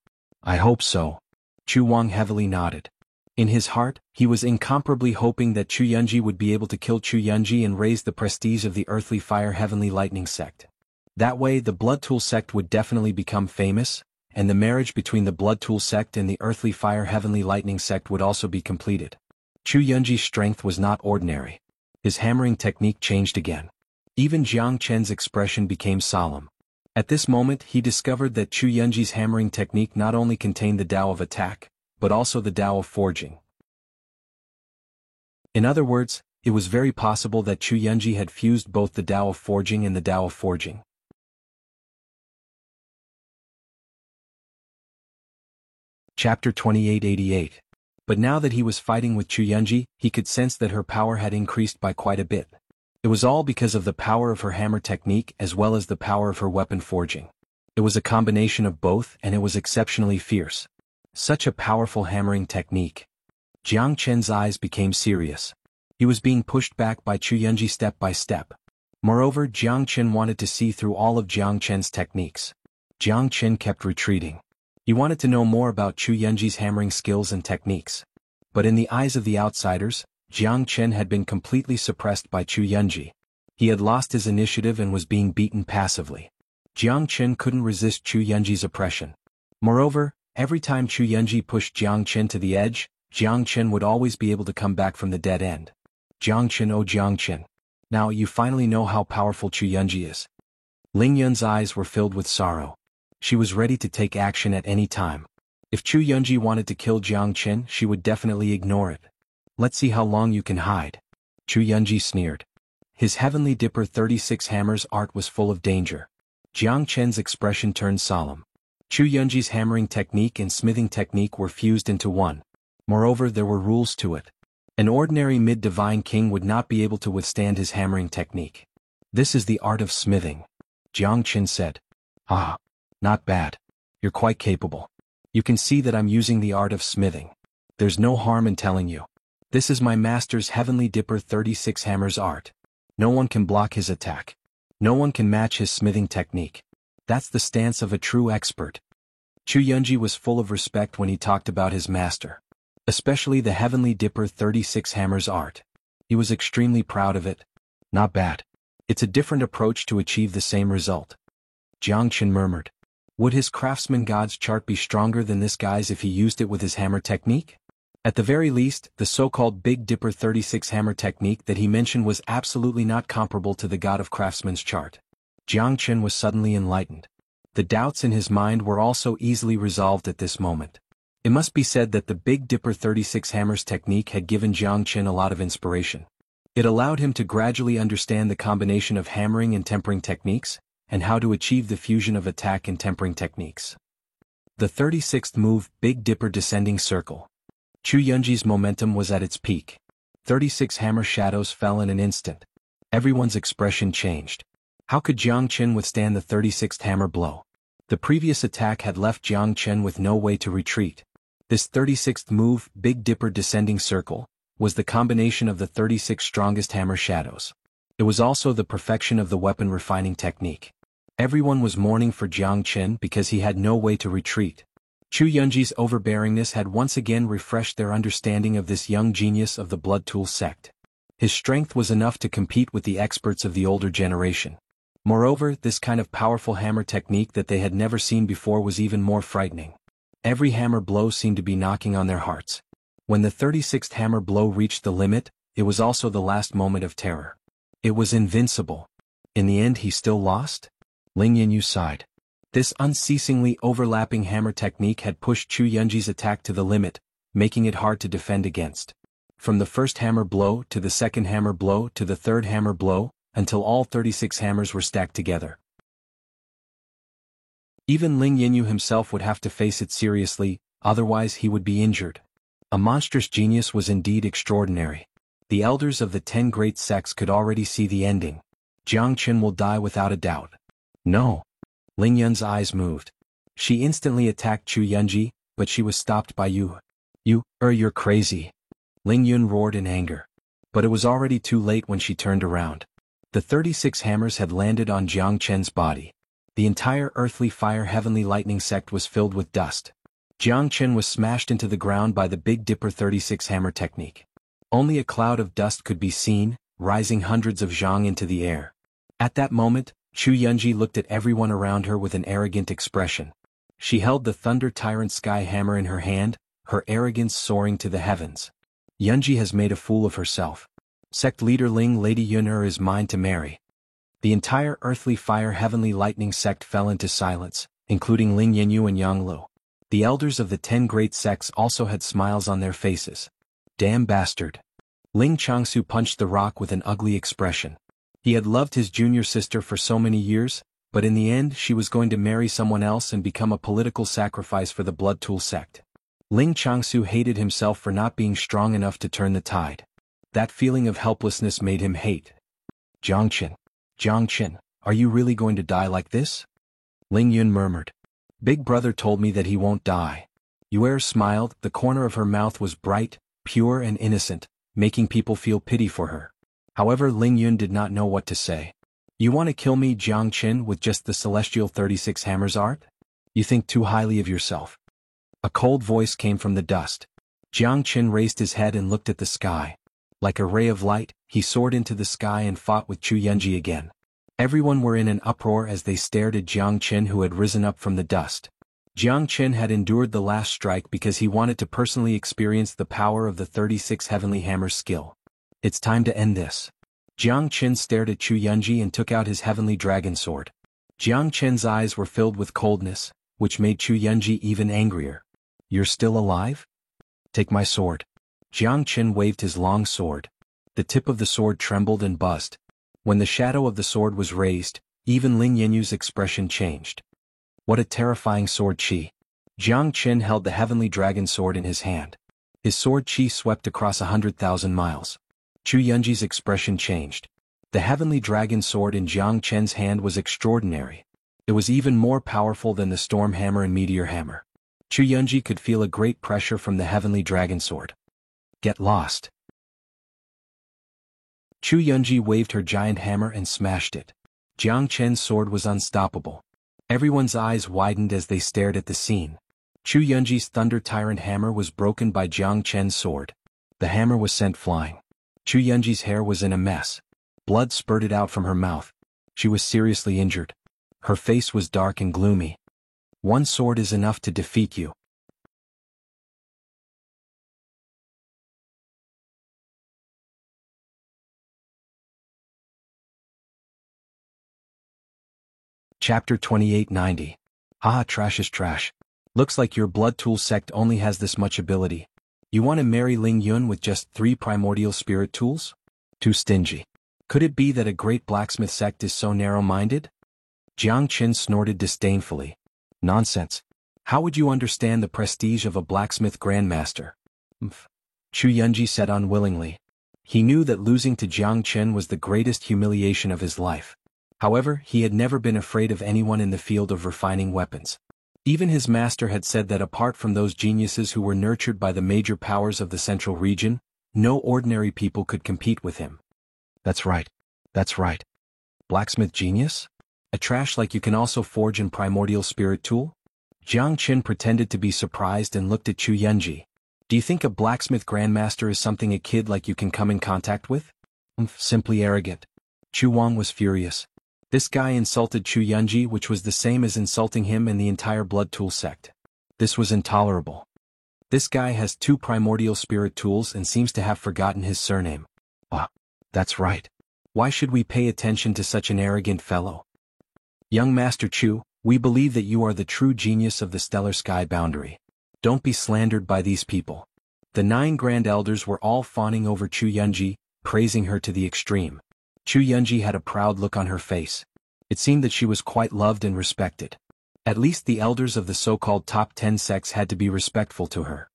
I hope so. Chu Wang heavily nodded. In his heart, he was incomparably hoping that Chu Yunji would be able to kill Chu Yunji and raise the prestige of the Earthly Fire Heavenly Lightning sect. That way, the Blood Tool sect would definitely become famous, and the marriage between the Blood Tool sect and the Earthly Fire Heavenly Lightning sect would also be completed. Chu Yunji's strength was not ordinary. His hammering technique changed again. Even Jiang Qin's expression became solemn. At this moment, he discovered that Chu Yunji's hammering technique not only contained the Tao of attack, but also the Tao of forging. In other words, it was very possible that Chu Yunji had fused both the Tao of forging and the Tao of forging. Chapter 2888. But now that he was fighting with Chu Yunji, he could sense that her power had increased by quite a bit. It was all because of the power of her hammer technique as well as the power of her weapon forging. It was a combination of both, and it was exceptionally fierce. Such a powerful hammering technique. Jiang Qin's eyes became serious. He was being pushed back by Chu Yunji step by step. Moreover, Jiang Qin wanted to see through all of Jiang Qin's techniques. Jiang Qin kept retreating. He wanted to know more about Chu Yunji's hammering skills and techniques. But in the eyes of the outsiders, Jiang Qin had been completely suppressed by Chu Yunji. He had lost his initiative and was being beaten passively. Jiang Qin couldn't resist Chu Yunji's oppression. Moreover, every time Chu Yunji pushed Jiang Qin to the edge, Jiang Qin would always be able to come back from the dead end. Jiang Qin, oh Jiang Qin. Now you finally know how powerful Chu Yunji is. Ling Yun's eyes were filled with sorrow. She was ready to take action at any time. If Chu Yunji wanted to kill Jiang Qin, she would definitely ignore it. Let's see how long you can hide. Chu Yunji sneered. His Heavenly Dipper 36 Hammers art was full of danger. Jiang Qin's expression turned solemn. Chu Yunji's hammering technique and smithing technique were fused into one. Moreover, there were rules to it. An ordinary mid-divine king would not be able to withstand his hammering technique. This is the art of smithing. Jiang Qin said. Ah. Not bad. You're quite capable. You can see that I'm using the art of smithing. There's no harm in telling you. This is my master's Heavenly Dipper 36 Hammers art. No one can block his attack. No one can match his smithing technique. That's the stance of a true expert. Chu Yunji was full of respect when he talked about his master, especially the Heavenly Dipper 36 Hammers art. He was extremely proud of it. Not bad. It's a different approach to achieve the same result. Jiang Chen murmured. Would his craftsman god's chart be stronger than this guy's if he used it with his hammer technique? At the very least, the so-called Big Dipper 36 hammer technique that he mentioned was absolutely not comparable to the god of craftsman's chart. Jiang Chen was suddenly enlightened. The doubts in his mind were also easily resolved at this moment. It must be said that the Big Dipper 36 hammers technique had given Jiang Chen a lot of inspiration. It allowed him to gradually understand the combination of hammering and tempering techniques, and how to achieve the fusion of attack and tempering techniques. The 36th move, Big Dipper Descending Circle. Chu Yunji's momentum was at its peak. 36 hammer shadows fell in an instant. Everyone's expression changed. How could Jiang Chen withstand the 36th hammer blow? The previous attack had left Jiang Chen with no way to retreat. This 36th move, Big Dipper Descending Circle, was the combination of the 36 strongest hammer shadows. It was also the perfection of the weapon refining technique. Everyone was mourning for Jiang Chen because he had no way to retreat. Chu Yunji's overbearingness had once again refreshed their understanding of this young genius of the Blood Tool sect. His strength was enough to compete with the experts of the older generation. Moreover, this kind of powerful hammer technique that they had never seen before was even more frightening. Every hammer blow seemed to be knocking on their hearts. When the 36th hammer blow reached the limit, it was also the last moment of terror. It was invincible. In the end he still lost? Ling Yanyu sighed. This unceasingly overlapping hammer technique had pushed Chu Yunji's attack to the limit, making it hard to defend against. From the first hammer blow to the second hammer blow to the third hammer blow, until all 36 hammers were stacked together. Even Ling Yanyu himself would have to face it seriously, otherwise he would be injured. A monstrous genius was indeed extraordinary. The elders of the 10 great sects could already see the ending. Jiang Chen will die without a doubt. No. Ling Yun's eyes moved. She instantly attacked Chu Yunji, but she was stopped by you're crazy. Ling Yun roared in anger. But it was already too late when she turned around. The 36 hammers had landed on Jiang Chen's body. The entire earthly fire heavenly lightning sect was filled with dust. Jiang Chen was smashed into the ground by the Big Dipper 36 hammer technique. Only a cloud of dust could be seen, rising hundreds of zhang into the air. At that moment, Chu Yunji looked at everyone around her with an arrogant expression. She held the Thunder Tyrant Sky Hammer in her hand, her arrogance soaring to the heavens. Yunji has made a fool of herself. Sect leader Ling Lady Yun'er is mine to marry. The entire earthly fire heavenly lightning sect fell into silence, including Ling Yanyu and Yang Lu. The elders of the 10 great sects also had smiles on their faces. Damn bastard. Ling Changsu punched the rock with an ugly expression. He had loved his junior sister for so many years, but in the end she was going to marry someone else and become a political sacrifice for the Blood Tool sect. Ling Changsu hated himself for not being strong enough to turn the tide. That feeling of helplessness made him hate. Jiang Chen, are you really going to die like this? Ling Yun murmured. Big brother told me that he won't die. Yu'er smiled, the corner of her mouth was bright, pure and innocent, making people feel pity for her. However, Ling Yun did not know what to say. You want to kill me, Jiang Chen, with just the celestial 36 hammers art? You think too highly of yourself. A cold voice came from the dust. Jiang Chen raised his head and looked at the sky. Like a ray of light, he soared into the sky and fought with Chu Yunji again. Everyone were in an uproar as they stared at Jiang Chen, who had risen up from the dust. Jiang Chen had endured the last strike because he wanted to personally experience the power of the 36 heavenly hammer's skill. It's time to end this. Jiang Chen stared at Chu Yunji and took out his heavenly dragon sword. Jiang Chen's eyes were filled with coldness, which made Chu Yunji even angrier. You're still alive? Take my sword. Jiang Chen waved his long sword. The tip of the sword trembled and buzzed. When the shadow of the sword was raised, even Ling Yanyu's expression changed. What a terrifying sword chi. Jiang Chen held the heavenly dragon sword in his hand. His sword chi swept across 100,000 miles. Chu Yunji's expression changed. The heavenly dragon sword in Jiang Chen's hand was extraordinary. It was even more powerful than the storm hammer and meteor hammer. Chu Yunji could feel a great pressure from the heavenly dragon sword. Get lost. Chu Yunji waved her giant hammer and smashed it. Jiang Chen's sword was unstoppable. Everyone's eyes widened as they stared at the scene. Chu Yunji's Thunder Tyrant hammer was broken by Jiang Chen's sword. The hammer was sent flying. Chu Yunji's hair was in a mess. Blood spurted out from her mouth. She was seriously injured. Her face was dark and gloomy. One sword is enough to defeat you. Chapter 2890. Haha, trash is trash. Looks like your Blood Tool sect only has this much ability. You want to marry Ling Yun with just 3 primordial spirit tools? Too stingy. Could it be that a great blacksmith sect is so narrow-minded? Jiang Chen snorted disdainfully. Nonsense. How would you understand the prestige of a blacksmith grandmaster? Chu Yunji said unwillingly. He knew that losing to Jiang Chen was the greatest humiliation of his life. However, he had never been afraid of anyone in the field of refining weapons. Even his master had said that apart from those geniuses who were nurtured by the major powers of the central region, no ordinary people could compete with him. That's right. That's right. Blacksmith genius? A trash like you can also forge in primordial spirit tool? Jiang Chen pretended to be surprised and looked at Chu Yunji. Do you think a blacksmith grandmaster is something a kid like you can come in contact with? Simply arrogant. Chu Wang was furious. This guy insulted Chu Yunji, which was the same as insulting him and the entire Blood Tool sect. This was intolerable. This guy has 2 primordial spirit tools and seems to have forgotten his surname. Ah, that's right. Why should we pay attention to such an arrogant fellow? Young Master Chu, we believe that you are the true genius of the stellar sky boundary. Don't be slandered by these people. The 9 Grand Elders were all fawning over Chu Yunji, praising her to the extreme. Chu Yunji had a proud look on her face. It seemed that she was quite loved and respected. At least the elders of the so-called top 10 sects had to be respectful to her.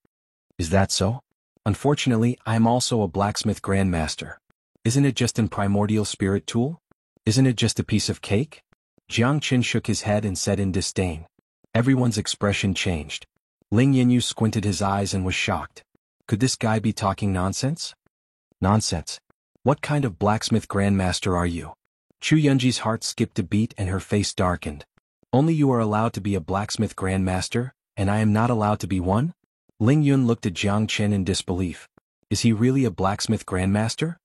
Is that so? Unfortunately, I am also a blacksmith grandmaster. Isn't it just an primordial spirit tool? Isn't it just a piece of cake? Jiang Chen shook his head and said in disdain. Everyone's expression changed. Ling Yinyu squinted his eyes and was shocked. Could this guy be talking nonsense? Nonsense. What kind of blacksmith grandmaster are you? Chu Yunji's heart skipped a beat and her face darkened. Only you are allowed to be a blacksmith grandmaster, and I am not allowed to be one? Ling Yun looked at Jiang Chen in disbelief. Is he really a blacksmith grandmaster?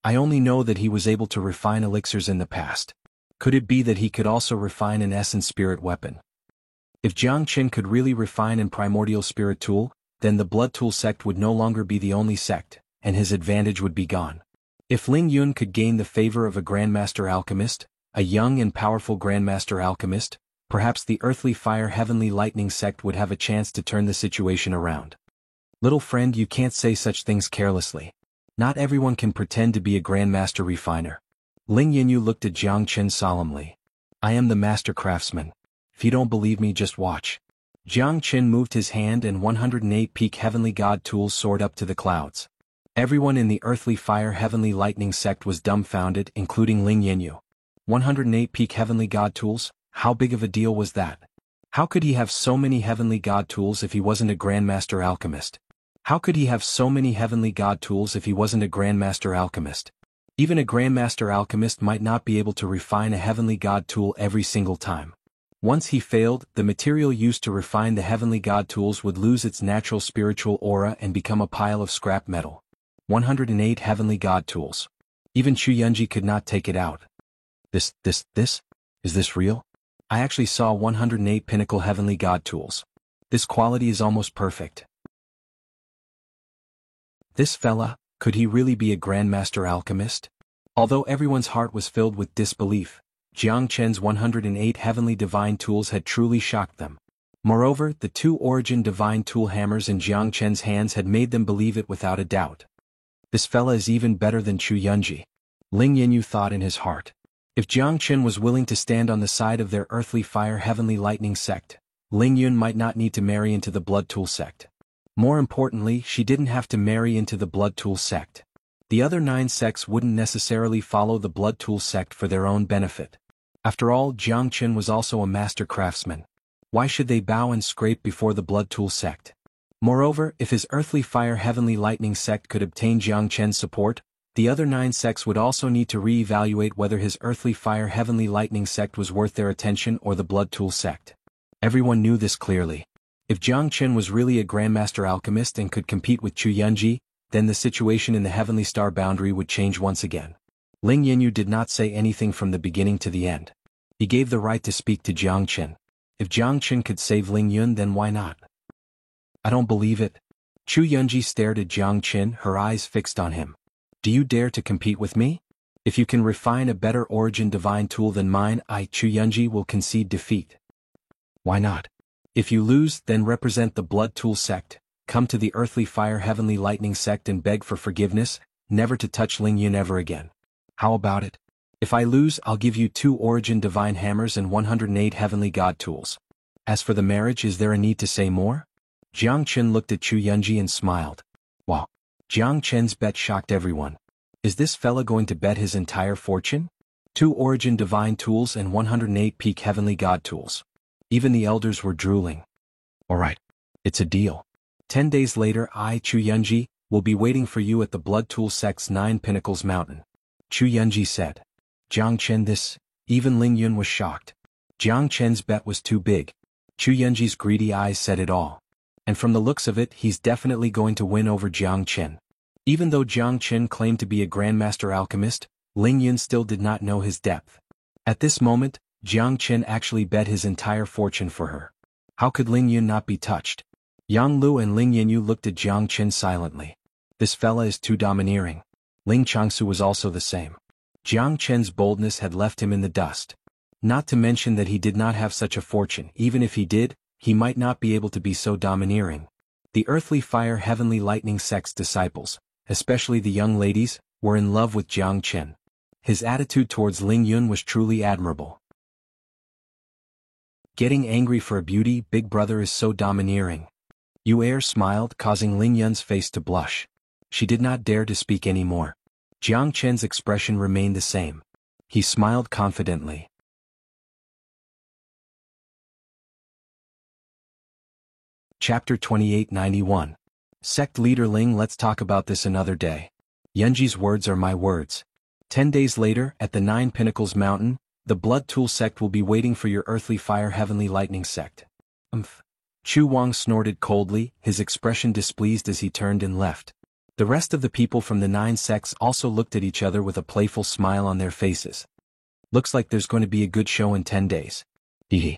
I only know that he was able to refine elixirs in the past. Could it be that he could also refine an essence spirit weapon? If Jiang Chen could really refine an primordial spirit tool, then the Blood Tool sect would no longer be the only sect, and his advantage would be gone. If Ling Yun could gain the favor of a Grandmaster Alchemist, a young and powerful Grandmaster Alchemist, perhaps the Earthly Fire Heavenly Lightning sect would have a chance to turn the situation around. Little friend, you can't say such things carelessly. Not everyone can pretend to be a Grandmaster Refiner. Ling Yinyu looked at Jiang Chen solemnly. I am the Master Craftsman. If you don't believe me, just watch. Jiang Chen moved his hand and 108 peak Heavenly God tools soared up to the clouds. Everyone in the Earthly Fire Heavenly Lightning sect was dumbfounded, including Ling Yinyu. 108 peak Heavenly God tools? How big of a deal was that? How could he have so many Heavenly God tools if he wasn't a Grandmaster Alchemist? How could he have so many Heavenly God tools if he wasn't a Grandmaster Alchemist? Even a Grandmaster Alchemist might not be able to refine a Heavenly God tool every single time. Once he failed, the material used to refine the Heavenly God tools would lose its natural spiritual aura and become a pile of scrap metal. 108 Heavenly God tools. Even Chu Yunji could not take it out. This? Is this real? I actually saw 108 pinnacle Heavenly God tools. This quality is almost perfect. This fella, could he really be a Grandmaster Alchemist? Although everyone's heart was filled with disbelief, Jiang Chen's 108 Heavenly Divine Tools had truly shocked them. Moreover, the 2 Origin Divine Tool hammers in Jiang Chen's hands had made them believe it without a doubt. This fella is even better than Chu Yunji. Ling Yinyu thought in his heart. If Jiang Chen was willing to stand on the side of their Earthly Fire Heavenly Lightning sect, Ling Yun might not need to marry into the Blood Tool sect. More importantly, she didn't have to marry into the Blood Tool sect. The other 9 sects wouldn't necessarily follow the Blood Tool sect for their own benefit. After all, Jiang Chen was also a master craftsman. Why should they bow and scrape before the Blood Tool sect? Moreover, if his Earthly Fire Heavenly Lightning sect could obtain Jiang Chen's support, The other 9 sects would also need to re-evaluate whether his earthly fire heavenly lightning sect was worth their attention or the blood tool sect. Everyone knew this clearly. If Jiang Chen was really a grandmaster alchemist and could compete with Chu Yunji, then the situation in the Heavenly Star Boundary would change once again. Ling Yanyu did not say anything from the beginning to the end. He gave the right to speak to Jiang Chen. If Jiang Chen could save Ling Yun, then why not? I don't believe it. Chu Yunji stared at Jiang Chen, her eyes fixed on him. Do you dare to compete with me? If you can refine a better origin divine tool than mine, I, Chu Yunji, will concede defeat. Why not? If you lose, then represent the blood tool sect, come to the earthly fire heavenly lightning sect and beg for forgiveness, never to touch Ling Yun ever again. How about it? If I lose, I'll give you 2 origin divine hammers and 108 heavenly god tools. As for the marriage, is there a need to say more? Jiang Chen looked at Chu Yunji and smiled. Wow. Jiang Chen's bet shocked everyone. Is this fella going to bet his entire fortune? 2 origin divine tools and 108 peak heavenly god tools. Even the elders were drooling. Alright. It's a deal. 10 days later, I, Chu Yunji, will be waiting for you at the Blood Tool Sect's 9 Pinnacles Mountain. Chu Yunji said. Jiang Chen this, even Ling Yun was shocked. Jiang Chen's bet was too big. Chu Yunji's greedy eyes said it all. And from the looks of it, he's definitely going to win over Jiang Chen. Even though Jiang Chen claimed to be a grandmaster alchemist, Ling Yun still did not know his depth. At this moment, Jiang Chen actually bet his entire fortune for her. How could Ling Yun not be touched? Yang Lu and Ling Yanyu looked at Jiang Chen silently. This fella is too domineering. Ling Changsu was also the same. Jiang Chen's boldness had left him in the dust. Not to mention that he did not have such a fortune. Even if he did, he might not be able to be so domineering. The earthly fire heavenly lightning sect's disciples, especially the young ladies, were in love with Jiang Chen. His attitude towards Ling Yun was truly admirable. Getting angry for a beauty, big brother is so domineering. Yu Er smiled, causing Ling Yun's face to blush. She did not dare to speak anymore. Jiang Chen's expression remained the same. He smiled confidently. Chapter 2891. Sect Leader Ling, let's talk about this another day. Yunji's words are my words. 10 days later, at the 9 Pinnacles Mountain, the Blood Tool Sect will be waiting for your earthly fire heavenly lightning sect. Chu Wang snorted coldly, his expression displeased as he turned and left. The rest of the people from the 9 sects also looked at each other with a playful smile on their faces. Looks like there's going to be a good show in 10 days. Hehe.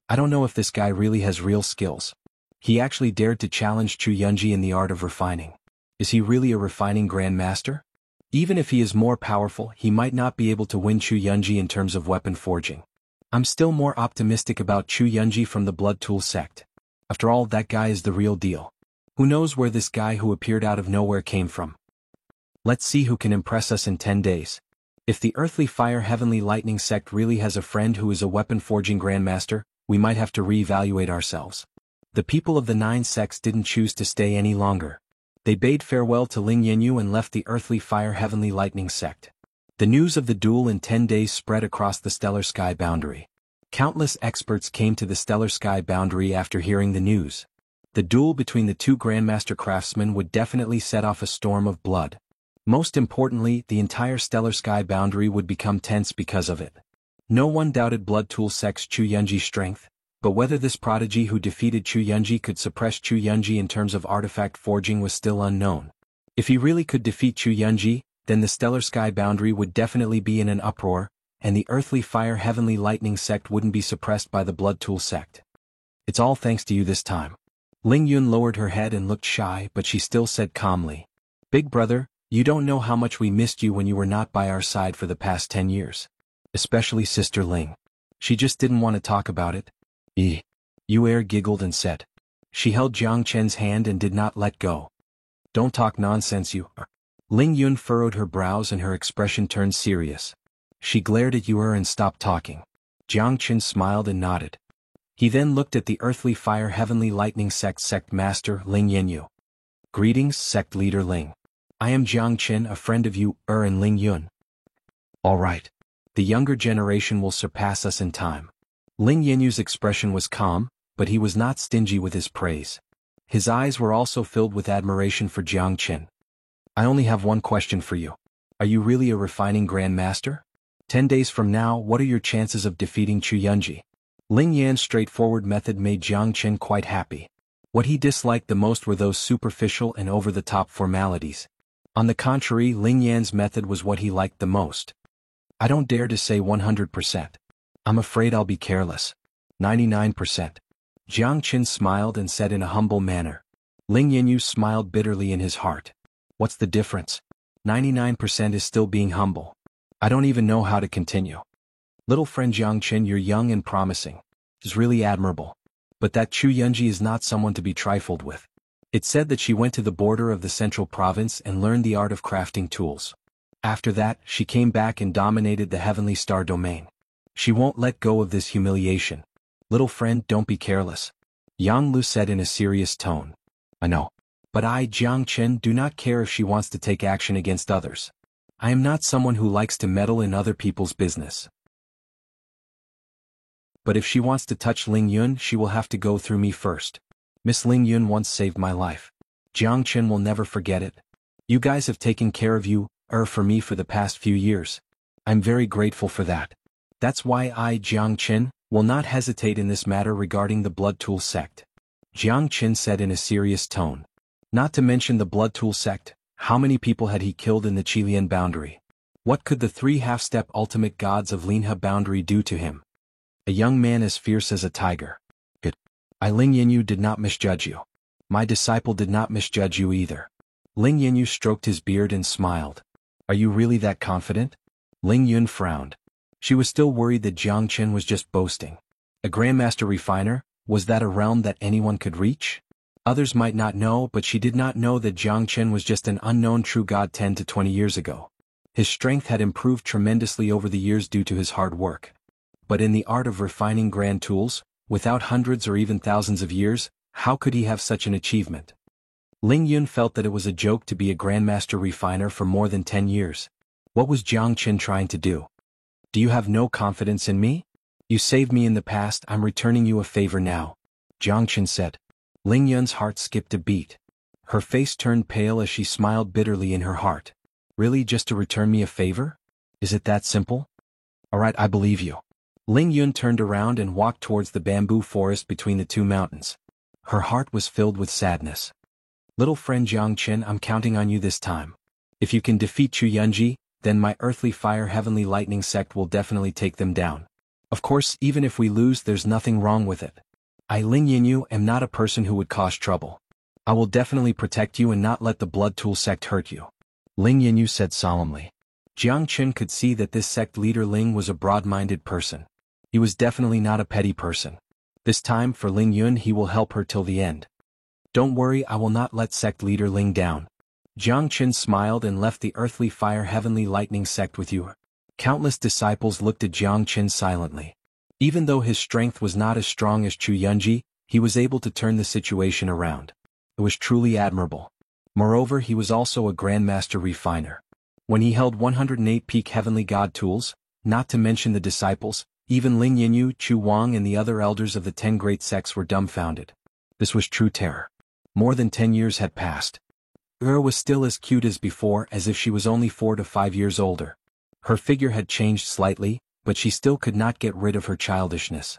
I don't know if this guy really has real skills. He actually dared to challenge Chu Yunji in the art of refining. Is he really a refining grandmaster? Even if he is more powerful, he might not be able to win Chu Yunji in terms of weapon forging. I'm still more optimistic about Chu Yunji from the Blood Tool Sect. After all, that guy is the real deal. Who knows where this guy who appeared out of nowhere came from? Let's see who can impress us in 10 days. If the earthly fire heavenly lightning sect really has a friend who is a weapon forging grandmaster, we might have to re-evaluate ourselves. The people of the 9 sects didn't choose to stay any longer. They bade farewell to Ling Yanyu and left the earthly fire heavenly lightning sect. The news of the duel in 10 days spread across the stellar sky boundary. Countless experts came to the stellar sky boundary after hearing the news. The duel between the 2 grandmaster craftsmen would definitely set off a storm of blood. Most importantly, the entire stellar sky boundary would become tense because of it. No one doubted Blood Tool Sect's Chu Yunji's strength. But whether this prodigy who defeated Chu Yunji could suppress Chu Yunji in terms of artifact forging was still unknown. If he really could defeat Chu Yunji, then the stellar sky boundary would definitely be in an uproar, and the earthly fire heavenly lightning sect wouldn't be suppressed by the Blood Tool Sect. It's all thanks to you this time. Ling Yun lowered her head and looked shy, but she still said calmly, Big brother, you don't know how much we missed you when you were not by our side for the past 10 years. Especially Sister Ling. She just didn't want to talk about it. Yu Er giggled and said. She held Jiang Chen's hand and did not let go. Don't talk nonsense, you. Ling Yun furrowed her brows and her expression turned serious. She glared at Yu Er and stopped talking. Jiang Chen smiled and nodded. He then looked at the earthly fire heavenly lightning sect master Ling Yanyu. Greetings, sect leader Ling. I am Jiang Chen, a friend of Yu Er and Ling Yun. All right. The younger generation will surpass us in time. Ling Yanyu's expression was calm, but he was not stingy with his praise. His eyes were also filled with admiration for Jiang Chen. I only have one question for you. Are you really a refining grandmaster? 10 days from now, what are your chances of defeating Chu Yunji? Ling Yan's straightforward method made Jiang Chen quite happy. What he disliked the most were those superficial and over-the-top formalities. On the contrary, Ling Yan's method was what he liked the most. I don't dare to say 100%. I'm afraid I'll be careless. 99%. Jiang Chen smiled and said in a humble manner. Ling Yanyu smiled bitterly in his heart. What's the difference? 99% is still being humble. I don't even know how to continue. Little friend Jiang Chen, you're young and promising. It's really admirable. But that Chu Yunji is not someone to be trifled with. It's said that she went to the border of the central province and learned the art of crafting tools. After that, she came back and dominated the Heavenly Star domain. She won't let go of this humiliation. Little friend, don't be careless. Yang Lu said in a serious tone. I know. But I, Jiang Chen, do not care if she wants to take action against others. I am not someone who likes to meddle in other people's business. But if she wants to touch Ling Yun, she will have to go through me first. Miss Ling Yun once saved my life. Jiang Chen will never forget it. You guys have taken care of for me for the past few years. I'm very grateful for that. That's why I, Jiang Chen, will not hesitate in this matter regarding the Blood Tool sect. Jiang Chen said in a serious tone. Not to mention the Blood Tool sect, how many people had he killed in the Qilian boundary? What could the 3 half-step ultimate gods of Linhe boundary do to him? A young man as fierce as a tiger. Good. I Ling Yanyu did not misjudge you. My disciple did not misjudge you either. Ling Yanyu stroked his beard and smiled. Are you really that confident? Ling Yun frowned. She was still worried that Jiang Chen was just boasting. A Grandmaster Refiner, was that a realm that anyone could reach? Others might not know, but she did not know that Jiang Chen was just an unknown true god 10 to 20 years ago. His strength had improved tremendously over the years due to his hard work. But in the art of refining grand tools, without hundreds or even thousands of years, how could he have such an achievement? Ling Yun felt that it was a joke to be a Grandmaster Refiner for more than 10 years. What was Jiang Chen trying to do? Do you have no confidence in me? You saved me in the past, I'm returning you a favor now. Jiang Chen said. Ling Yun's heart skipped a beat. Her face turned pale as she smiled bitterly in her heart. Really, just to return me a favor? Is it that simple? Alright, I believe you. Ling Yun turned around and walked towards the bamboo forest between the 2 mountains. Her heart was filled with sadness. Little friend Jiang Chen, I'm counting on you this time. If you can defeat Chu Yunji, then my earthly fire heavenly lightning sect will definitely take them down. Of course, even if we lose, there's nothing wrong with it. I Ling Yanyu am not a person who would cause trouble. I will definitely protect you and not let the Blood Tool sect hurt you. Ling Yanyu said solemnly. Jiang Chen could see that this sect leader Ling was a broad-minded person. He was definitely not a petty person. This time for Ling Yun he will help her till the end. Don't worry, I will not let sect leader Ling down. Jiang Chen smiled and left the earthly fire heavenly lightning sect with you. Countless disciples looked at Jiang Chen silently. Even though his strength was not as strong as Chu Yunji, he was able to turn the situation around. It was truly admirable. Moreover, he was also a Grandmaster Refiner. When he held 108 peak heavenly god tools, not to mention the disciples, even Ling Yanyu, Chu Wang and the other elders of the 10 great sects were dumbfounded. This was true terror. More than 10 years had passed. Was still as cute as before, as if she was only 4 to 5 years older. Her figure had changed slightly, but she still could not get rid of her childishness.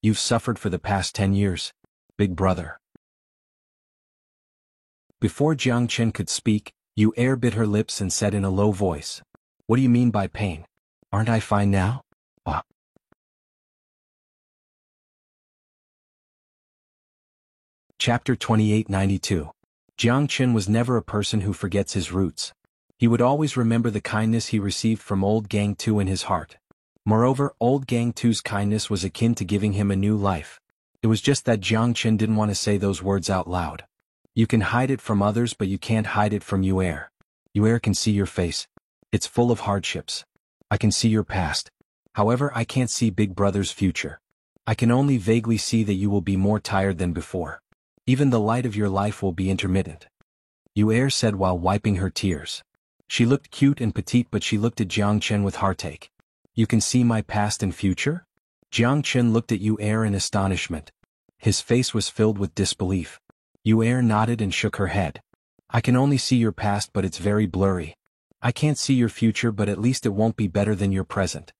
You've suffered for the past 10 years, big brother. Before Jiang Chen could speak, Yu bit her lips and said in a low voice. What do you mean by pain? Aren't I fine now? Chapter 2892. Jiang Chen was never a person who forgets his roots. He would always remember the kindness he received from old Gang Tu in his heart. Moreover, old Gang Tu's kindness was akin to giving him a new life. It was just that Jiang Chen didn't want to say those words out loud. You can hide it from others, but you can't hide it from Yu. Yu can see your face. It's full of hardships. I can see your past. However, I can't see Big Brother's future. I can only vaguely see that you will be more tired than before. Even the light of your life will be intermittent. Yu said while wiping her tears. She looked cute and petite, but she looked at Jiang Chen with heartache. You can see my past and future? Jiang Chen looked at Yu in astonishment. His face was filled with disbelief. Yu nodded and shook her head. I can only see your past, but it's very blurry. I can't see your future, but at least it won't be better than your present.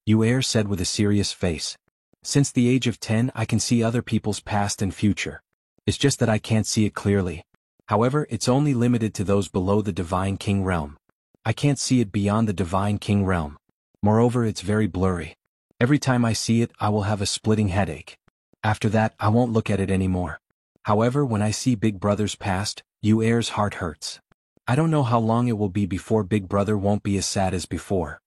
Yu said with a serious face. Since the age of 10 I can see other people's past and future. It's just that I can't see it clearly. However, it's only limited to those below the Divine King realm. I can't see it beyond the Divine King realm. Moreover, it's very blurry. Every time I see it, I will have a splitting headache. After that, I won't look at it anymore. However, when I see Big Brother's past, Yu's heart hurts. I don't know how long it will be before Big Brother won't be as sad as before.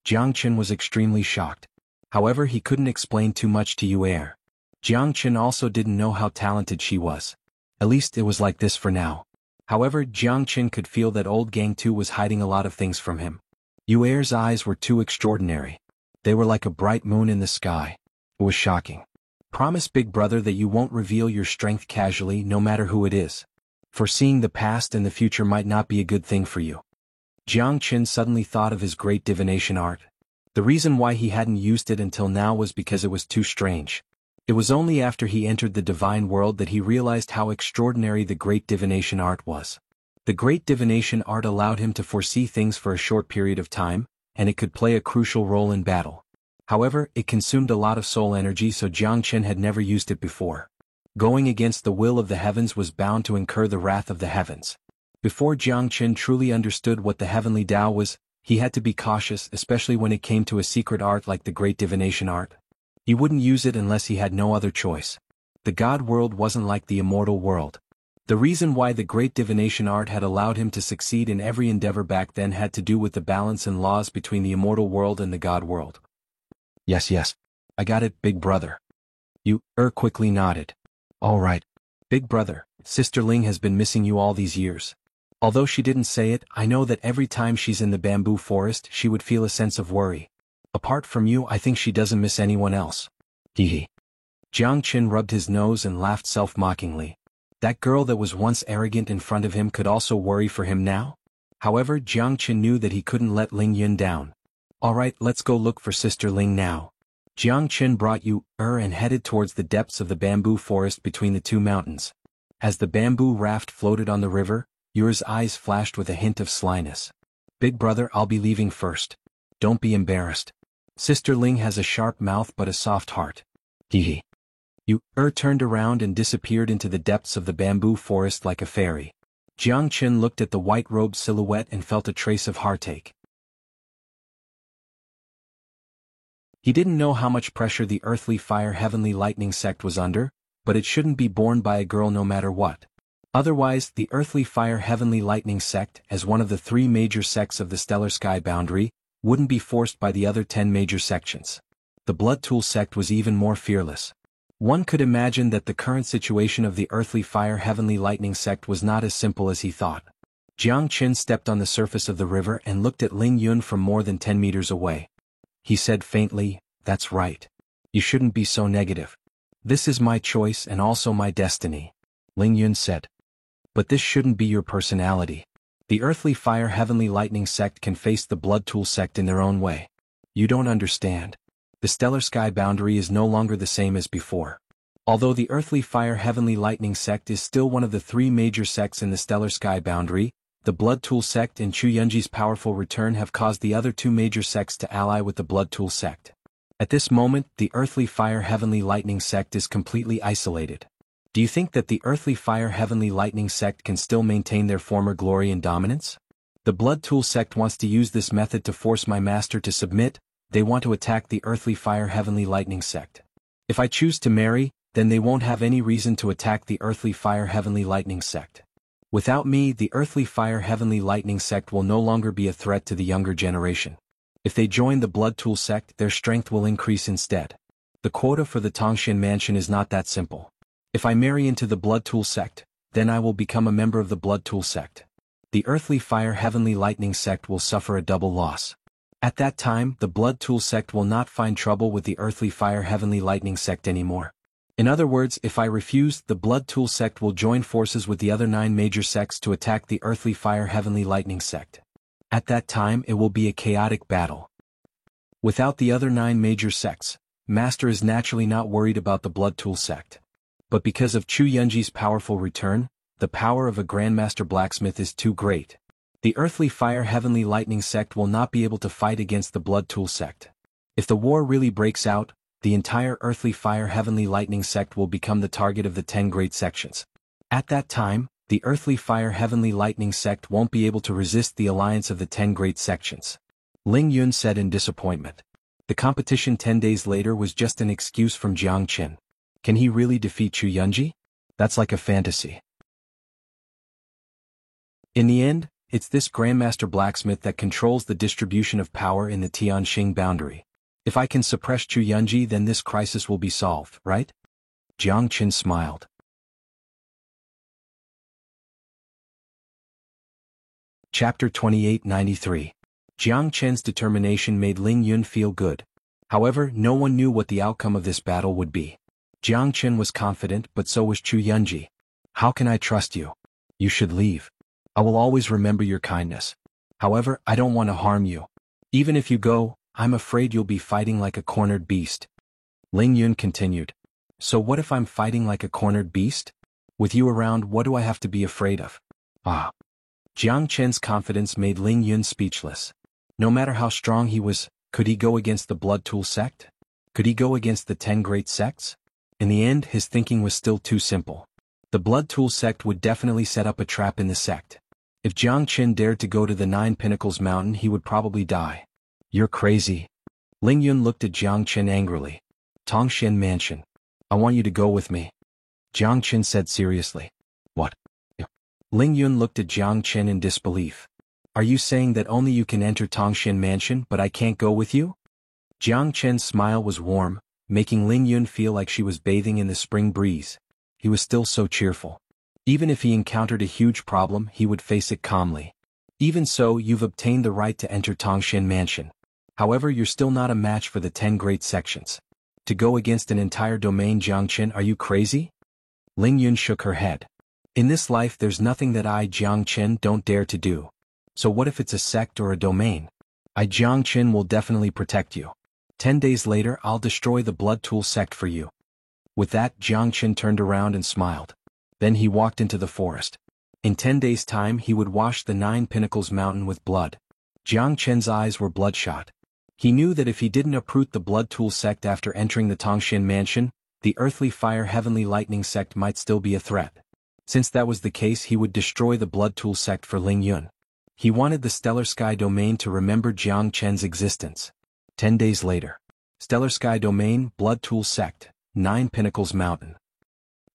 Jiang Chen was extremely shocked. However, he couldn't explain too much to Yu. Jiang Chen also didn't know how talented she was. At least it was like this for now. However, Jiang Chen could feel that old Gang 2 was hiding a lot of things from him. Yu's eyes were too extraordinary. They were like a bright moon in the sky. It was shocking. Promise Big Brother that you won't reveal your strength casually, no matter who it is. Foreseeing the past and the future might not be a good thing for you. Jiang Chen suddenly thought of his great divination art. The reason why he hadn't used it until now was because it was too strange. It was only after he entered the divine world that he realized how extraordinary the great divination art was. The great divination art allowed him to foresee things for a short period of time, and it could play a crucial role in battle. However, it consumed a lot of soul energy, so Jiang Chen had never used it before. Going against the will of the heavens was bound to incur the wrath of the heavens. Before Jiang Chen truly understood what the heavenly Tao was, he had to be cautious, especially when it came to a secret art like the great divination art. He wouldn't use it unless he had no other choice. The God world wasn't like the immortal world. The reason why the great divination art had allowed him to succeed in every endeavor back then had to do with the balance and laws between the immortal world and the God world. Yes. I got it, Big Brother. Yu quickly nodded. All right. Big Brother, Sister Ling has been missing you all these years. Although she didn't say it, I know that every time she's in the bamboo forest she would feel a sense of worry. Apart from you, I think she doesn't miss anyone else. Hee. Jiang Chen rubbed his nose and laughed self-mockingly. That girl that was once arrogant in front of him could also worry for him now? However, Jiang Chen knew that he couldn't let Ling Yun down. Alright, let's go look for Sister Ling now. Jiang Chen brought Yu and headed towards the depths of the bamboo forest between the two mountains. As the bamboo raft floated on the river, Yu's eyes flashed with a hint of slyness. Big Brother, I'll be leaving first. Don't be embarrassed. Sister Ling has a sharp mouth but a soft heart. Hee. Yu turned around and disappeared into the depths of the bamboo forest like a fairy. Jiang Chen looked at the white-robed silhouette and felt a trace of heartache. He didn't know how much pressure the Earthly Fire Heavenly Lightning sect was under, but it shouldn't be borne by a girl no matter what. Otherwise, the Earthly Fire Heavenly Lightning sect, as one of the 3 major sects of the Stellar Sky Boundary, wouldn't be forced by the other 10 major sections. The Blood Tool sect was even more fearless. One could imagine that the current situation of the Earthly Fire Heavenly Lightning sect was not as simple as he thought. Jiang Chen stepped on the surface of the river and looked at Ling Yun from more than 10 meters away. He said faintly, "That's right. You shouldn't be so negative. This is my choice and also my destiny," Ling Yun said. "But this shouldn't be your personality. The Earthly Fire Heavenly Lightning sect can face the Blood Tool sect in their own way. You don't understand. The Stellar Sky Boundary is no longer the same as before. Although the Earthly Fire Heavenly Lightning sect is still one of the 3 major sects in the Stellar Sky Boundary, the Blood Tool sect and Chu Yunji's powerful return have caused the other 2 major sects to ally with the Blood Tool sect. At this moment, the Earthly Fire Heavenly Lightning sect is completely isolated. Do you think that the Earthly Fire Heavenly Lightning sect can still maintain their former glory and dominance? The Blood Tool sect wants to use this method to force my master to submit. They want to attack the Earthly Fire Heavenly Lightning sect. If I choose to marry, then they won't have any reason to attack the Earthly Fire Heavenly Lightning sect. Without me, the Earthly Fire Heavenly Lightning sect will no longer be a threat to the younger generation. If they join the Blood Tool sect, their strength will increase instead. The quota for the Tongshan Mansion is not that simple. If I marry into the Blood Tool sect, then I will become a member of the Blood Tool sect. The Earthly Fire Heavenly Lightning sect will suffer a double loss. At that time, the Blood Tool sect will not find trouble with the Earthly Fire Heavenly Lightning sect anymore. In other words, if I refuse, the Blood Tool sect will join forces with the other 9 major sects to attack the Earthly Fire Heavenly Lightning sect. At that time, it will be a chaotic battle. Without the other 9 major sects, Master is naturally not worried about the Blood Tool sect. But because of Chu Yunji's powerful return, the power of a Grandmaster Blacksmith is too great. The Earthly Fire Heavenly Lightning sect will not be able to fight against the Blood Tool sect. If the war really breaks out, the entire Earthly Fire Heavenly Lightning sect will become the target of the 10 great sections. At that time, the Earthly Fire Heavenly Lightning sect won't be able to resist the alliance of the 10 great sections. Ling Yun said in disappointment. The competition 10 days later was just an excuse from Jiang Qin. Can he really defeat Chu Yunji? That's like a fantasy. In the end, it's this Grandmaster Blacksmith that controls the distribution of power in the Tianxing boundary. If I can suppress Chu Yunji, then this crisis will be solved, right? Jiang Qin smiled. Chapter 2893. Jiang Qin's determination made Ling Yun feel good. However, no one knew what the outcome of this battle would be. Jiang Qin was confident, but so was Chu Yunji. How can I trust you? You should leave. I will always remember your kindness. However, I don't want to harm you. Even if you go, I'm afraid you'll be fighting like a cornered beast. Ling Yun continued. So what if I'm fighting like a cornered beast? With you around, what do I have to be afraid of? Ah. Jiang Qin's confidence made Ling Yun speechless. No matter how strong he was, could he go against the Blood Tool sect? Could he go against the 10 great sects? In the end, his thinking was still too simple. The Blood Tool sect would definitely set up a trap in the sect. If Jiang Qin dared to go to the 9 Pinnacles Mountain, he would probably die. You're crazy. Ling Yun looked at Jiang Qin angrily. Tongxian Mansion. I want you to go with me. Jiang Qin said seriously. What? Ling Yun looked at Jiang Qin in disbelief. Are you saying that only you can enter Tongxian Mansion but I can't go with you? Jiang Qin's smile was warm, making Ling Yun feel like she was bathing in the spring breeze. He was still so cheerful. Even if he encountered a huge problem, he would face it calmly. Even so, you've obtained the right to enter Tongxian Mansion. However, you're still not a match for the 10 great sections. To go against an entire domain, Jiang Qin, are you crazy? Ling Yun shook her head. In this life there's nothing that I, Jiang Qin, don't dare to do. So what if it's a sect or a domain? I, Jiang Qin, will definitely protect you. 10 days later, I'll destroy the Blood Tool sect for you. With that, Jiang Qin turned around and smiled. Then he walked into the forest. In 10 days' time he would wash the 9 Pinnacles Mountain with blood. Jiang Qin's eyes were bloodshot. He knew that if he didn't uproot the Blood Tool sect after entering the Tongxian Mansion, the Earthly Fire Heavenly Lightning sect might still be a threat. Since that was the case, he would destroy the Blood Tool sect for Ling Yun. He wanted the Stellar Sky Domain to remember Jiang Qin's existence. 10 days later. Stellar Sky Domain, Blood Tool sect, 9 Pinnacles Mountain.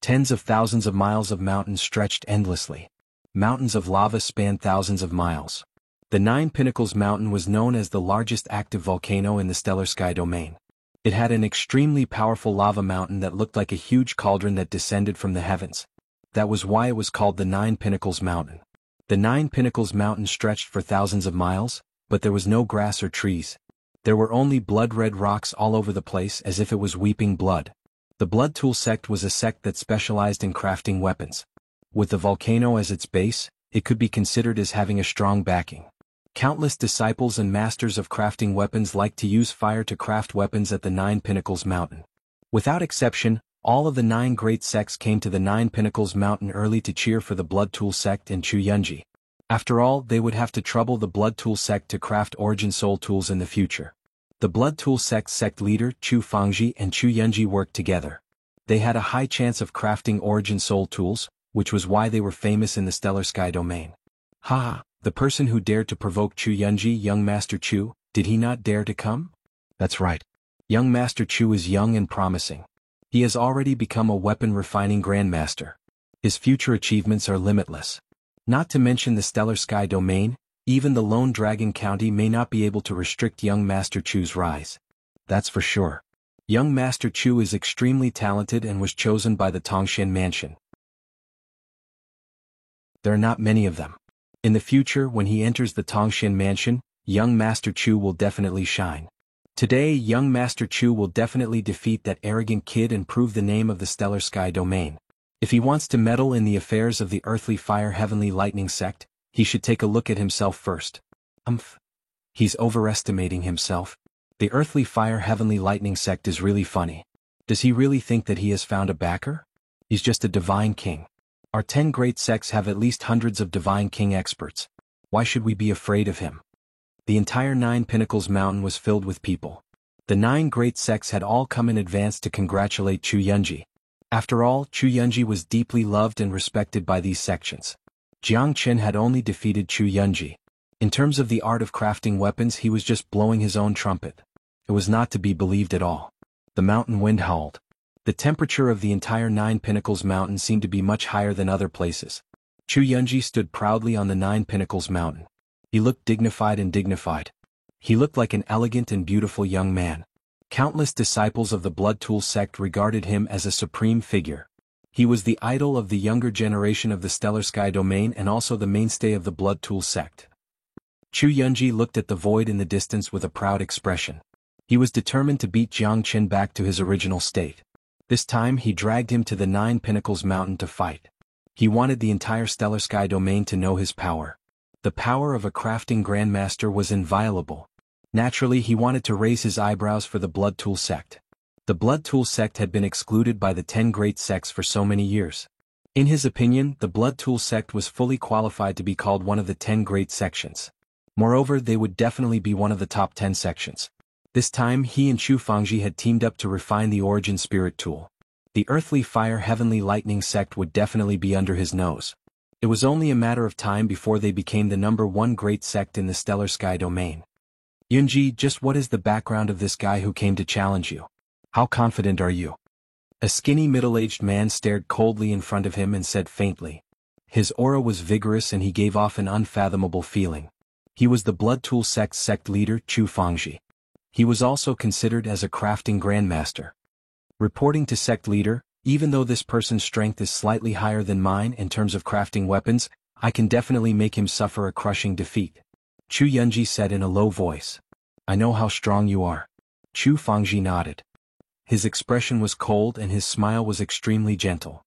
Tens of thousands of miles of mountains stretched endlessly. Mountains of lava spanned thousands of miles. The 9 Pinnacles Mountain was known as the largest active volcano in the Stellar Sky Domain. It had an extremely powerful lava mountain that looked like a huge cauldron that descended from the heavens. That was why it was called the 9 Pinnacles Mountain. The 9 Pinnacles Mountain stretched for thousands of miles, but there was no grass or trees. There were only blood-red rocks all over the place, as if it was weeping blood. The Blood Tool sect was a sect that specialized in crafting weapons. With the volcano as its base, it could be considered as having a strong backing. Countless disciples and masters of crafting weapons liked to use fire to craft weapons at the 9 Pinnacles Mountain. Without exception, all of the 9 great sects came to the 9 Pinnacles Mountain early to cheer for the Blood Tool sect and Chu Yunji. After all, they would have to trouble the Blood Tool sect to craft Origin Soul tools in the future. The Blood Tool sect's sect leader, Chu Fangji, and Chu Yunji worked together. They had a high chance of crafting Origin Soul tools, which was why they were famous in the Stellar Sky Domain. Ha! The person who dared to provoke Chu Yunji, young Master Chu, did he not dare to come? That's right. Young Master Chu is young and promising. He has already become a weapon-refining Grandmaster. His future achievements are limitless. Not to mention the Stellar Sky Domain, even the Lone Dragon County may not be able to restrict young Master Chu's rise. That's for sure. Young Master Chu is extremely talented and was chosen by the Tongxian Mansion. There are not many of them. In the future, when he enters the Tongxian Mansion, young Master Chu will definitely shine. Today, young Master Chu will definitely defeat that arrogant kid and prove the name of the Stellar Sky Domain. If he wants to meddle in the affairs of the Earthly Fire Heavenly Lightning sect, he should take a look at himself first. He's overestimating himself. The Earthly Fire Heavenly Lightning sect is really funny. Does he really think that he has found a backer? He's just a divine king. Our 10 great sects have at least hundreds of Divine King experts. Why should we be afraid of him? The entire Nine Pinnacles Mountain was filled with people. The 9 great sects had all come in advance to congratulate Chu Yunji. After all, Chu Yunji was deeply loved and respected by these sections. Jiang Qin had only defeated Chu Yunji. In terms of the art of crafting weapons, he was just blowing his own trumpet. It was not to be believed at all. The mountain wind howled. The temperature of the entire Nine Pinnacles Mountain seemed to be much higher than other places. Chu Yunji stood proudly on the Nine Pinnacles Mountain. He looked dignified and dignified. He looked like an elegant and beautiful young man. Countless disciples of the Blood Tool sect regarded him as a supreme figure. He was the idol of the younger generation of the Stellar Sky Domain and also the mainstay of the Blood Tool sect. Chu Yunji looked at the void in the distance with a proud expression. He was determined to beat Jiang Qin back to his original state. This time he dragged him to the Nine Pinnacles Mountain to fight. He wanted the entire Stellar Sky Domain to know his power. The power of a crafting grandmaster was inviolable. Naturally, he wanted to raise his eyebrows for the Blood Tool sect. The Blood Tool sect had been excluded by the 10 great sects for so many years. In his opinion, the Blood Tool sect was fully qualified to be called one of the 10 great sections. Moreover, they would definitely be one of the top 10 sections. This time, he and Chu Fangji had teamed up to refine the Origin Spirit Tool. The Earthly Fire Heavenly Lightning sect would definitely be under his nose. It was only a matter of time before they became the #1 great sect in the Stellar Sky Domain. Yunji, just what is the background of this guy who came to challenge you? How confident are you? A skinny middle-aged man stared coldly in front of him and said faintly. His aura was vigorous and he gave off an unfathomable feeling. He was the Blood Tool sect's sect leader, Chu Fangji. He was also considered as a crafting grandmaster. Reporting to sect leader, even though this person's strength is slightly higher than mine in terms of crafting weapons, I can definitely make him suffer a crushing defeat. Chu Yunji said in a low voice. I know how strong you are. Chu Fangji nodded. His expression was cold and his smile was extremely gentle.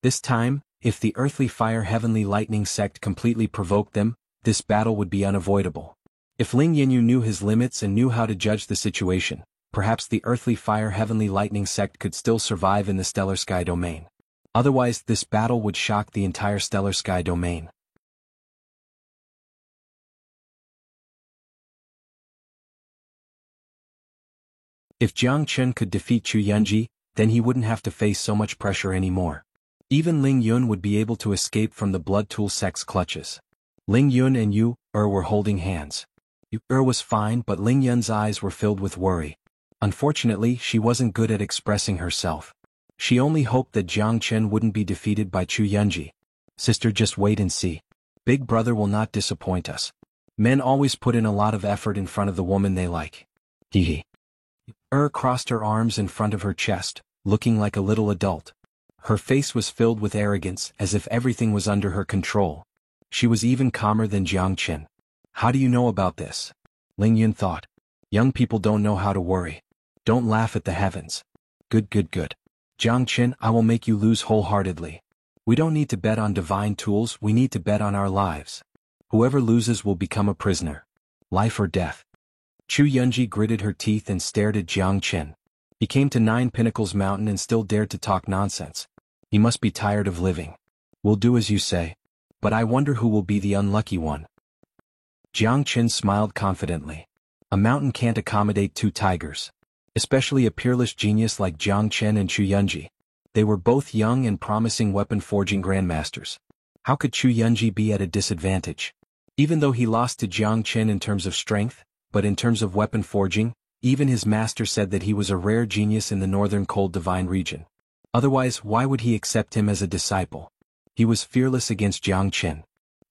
This time, if the Earthly Fire Heavenly Lightning sect completely provoked them, this battle would be unavoidable. If Ling Yanyu knew his limits and knew how to judge the situation, perhaps the Earthly Fire Heavenly Lightning sect could still survive in the Stellar Sky Domain. Otherwise, this battle would shock the entire Stellar Sky Domain. If Jiang Qin could defeat Chu Yunji, then he wouldn't have to face so much pressure anymore. Even Ling Yun would be able to escape from the Blood Tool sect's clutches. Ling Yun and Yu were holding hands. Yu was fine, but Ling Yun's eyes were filled with worry. Unfortunately, she wasn't good at expressing herself. She only hoped that Jiang Qin wouldn't be defeated by Chu Yunji. Sister, just wait and see. Big brother will not disappoint us. Men always put in a lot of effort in front of the woman they like. Hee. Crossed her arms in front of her chest, looking like a little adult. Her face was filled with arrogance, as if everything was under her control. She was even calmer than Jiang Qin. How do you know about this? Ling Yun thought. Young people don't know how to worry. Don't laugh at the heavens. Good. Jiang Qin, I will make you lose wholeheartedly. We don't need to bet on divine tools, we need to bet on our lives. Whoever loses will become a prisoner. Life or death. Chu Yunji gritted her teeth and stared at Jiang Qin. He came to Nine Pinnacles Mountain and still dared to talk nonsense. He must be tired of living. We'll do as you say. But I wonder who will be the unlucky one. Jiang Qin smiled confidently. A mountain can't accommodate 2 tigers. Especially a peerless genius like Jiang Qin and Chu Yunji. They were both young and promising weapon-forging grandmasters. How could Chu Yunji be at a disadvantage? Even though he lost to Jiang Qin in terms of strength, but in terms of weapon forging, even his master said that he was a rare genius in the northern cold divine region. Otherwise, why would he accept him as a disciple? He was fearless against Jiang Qin.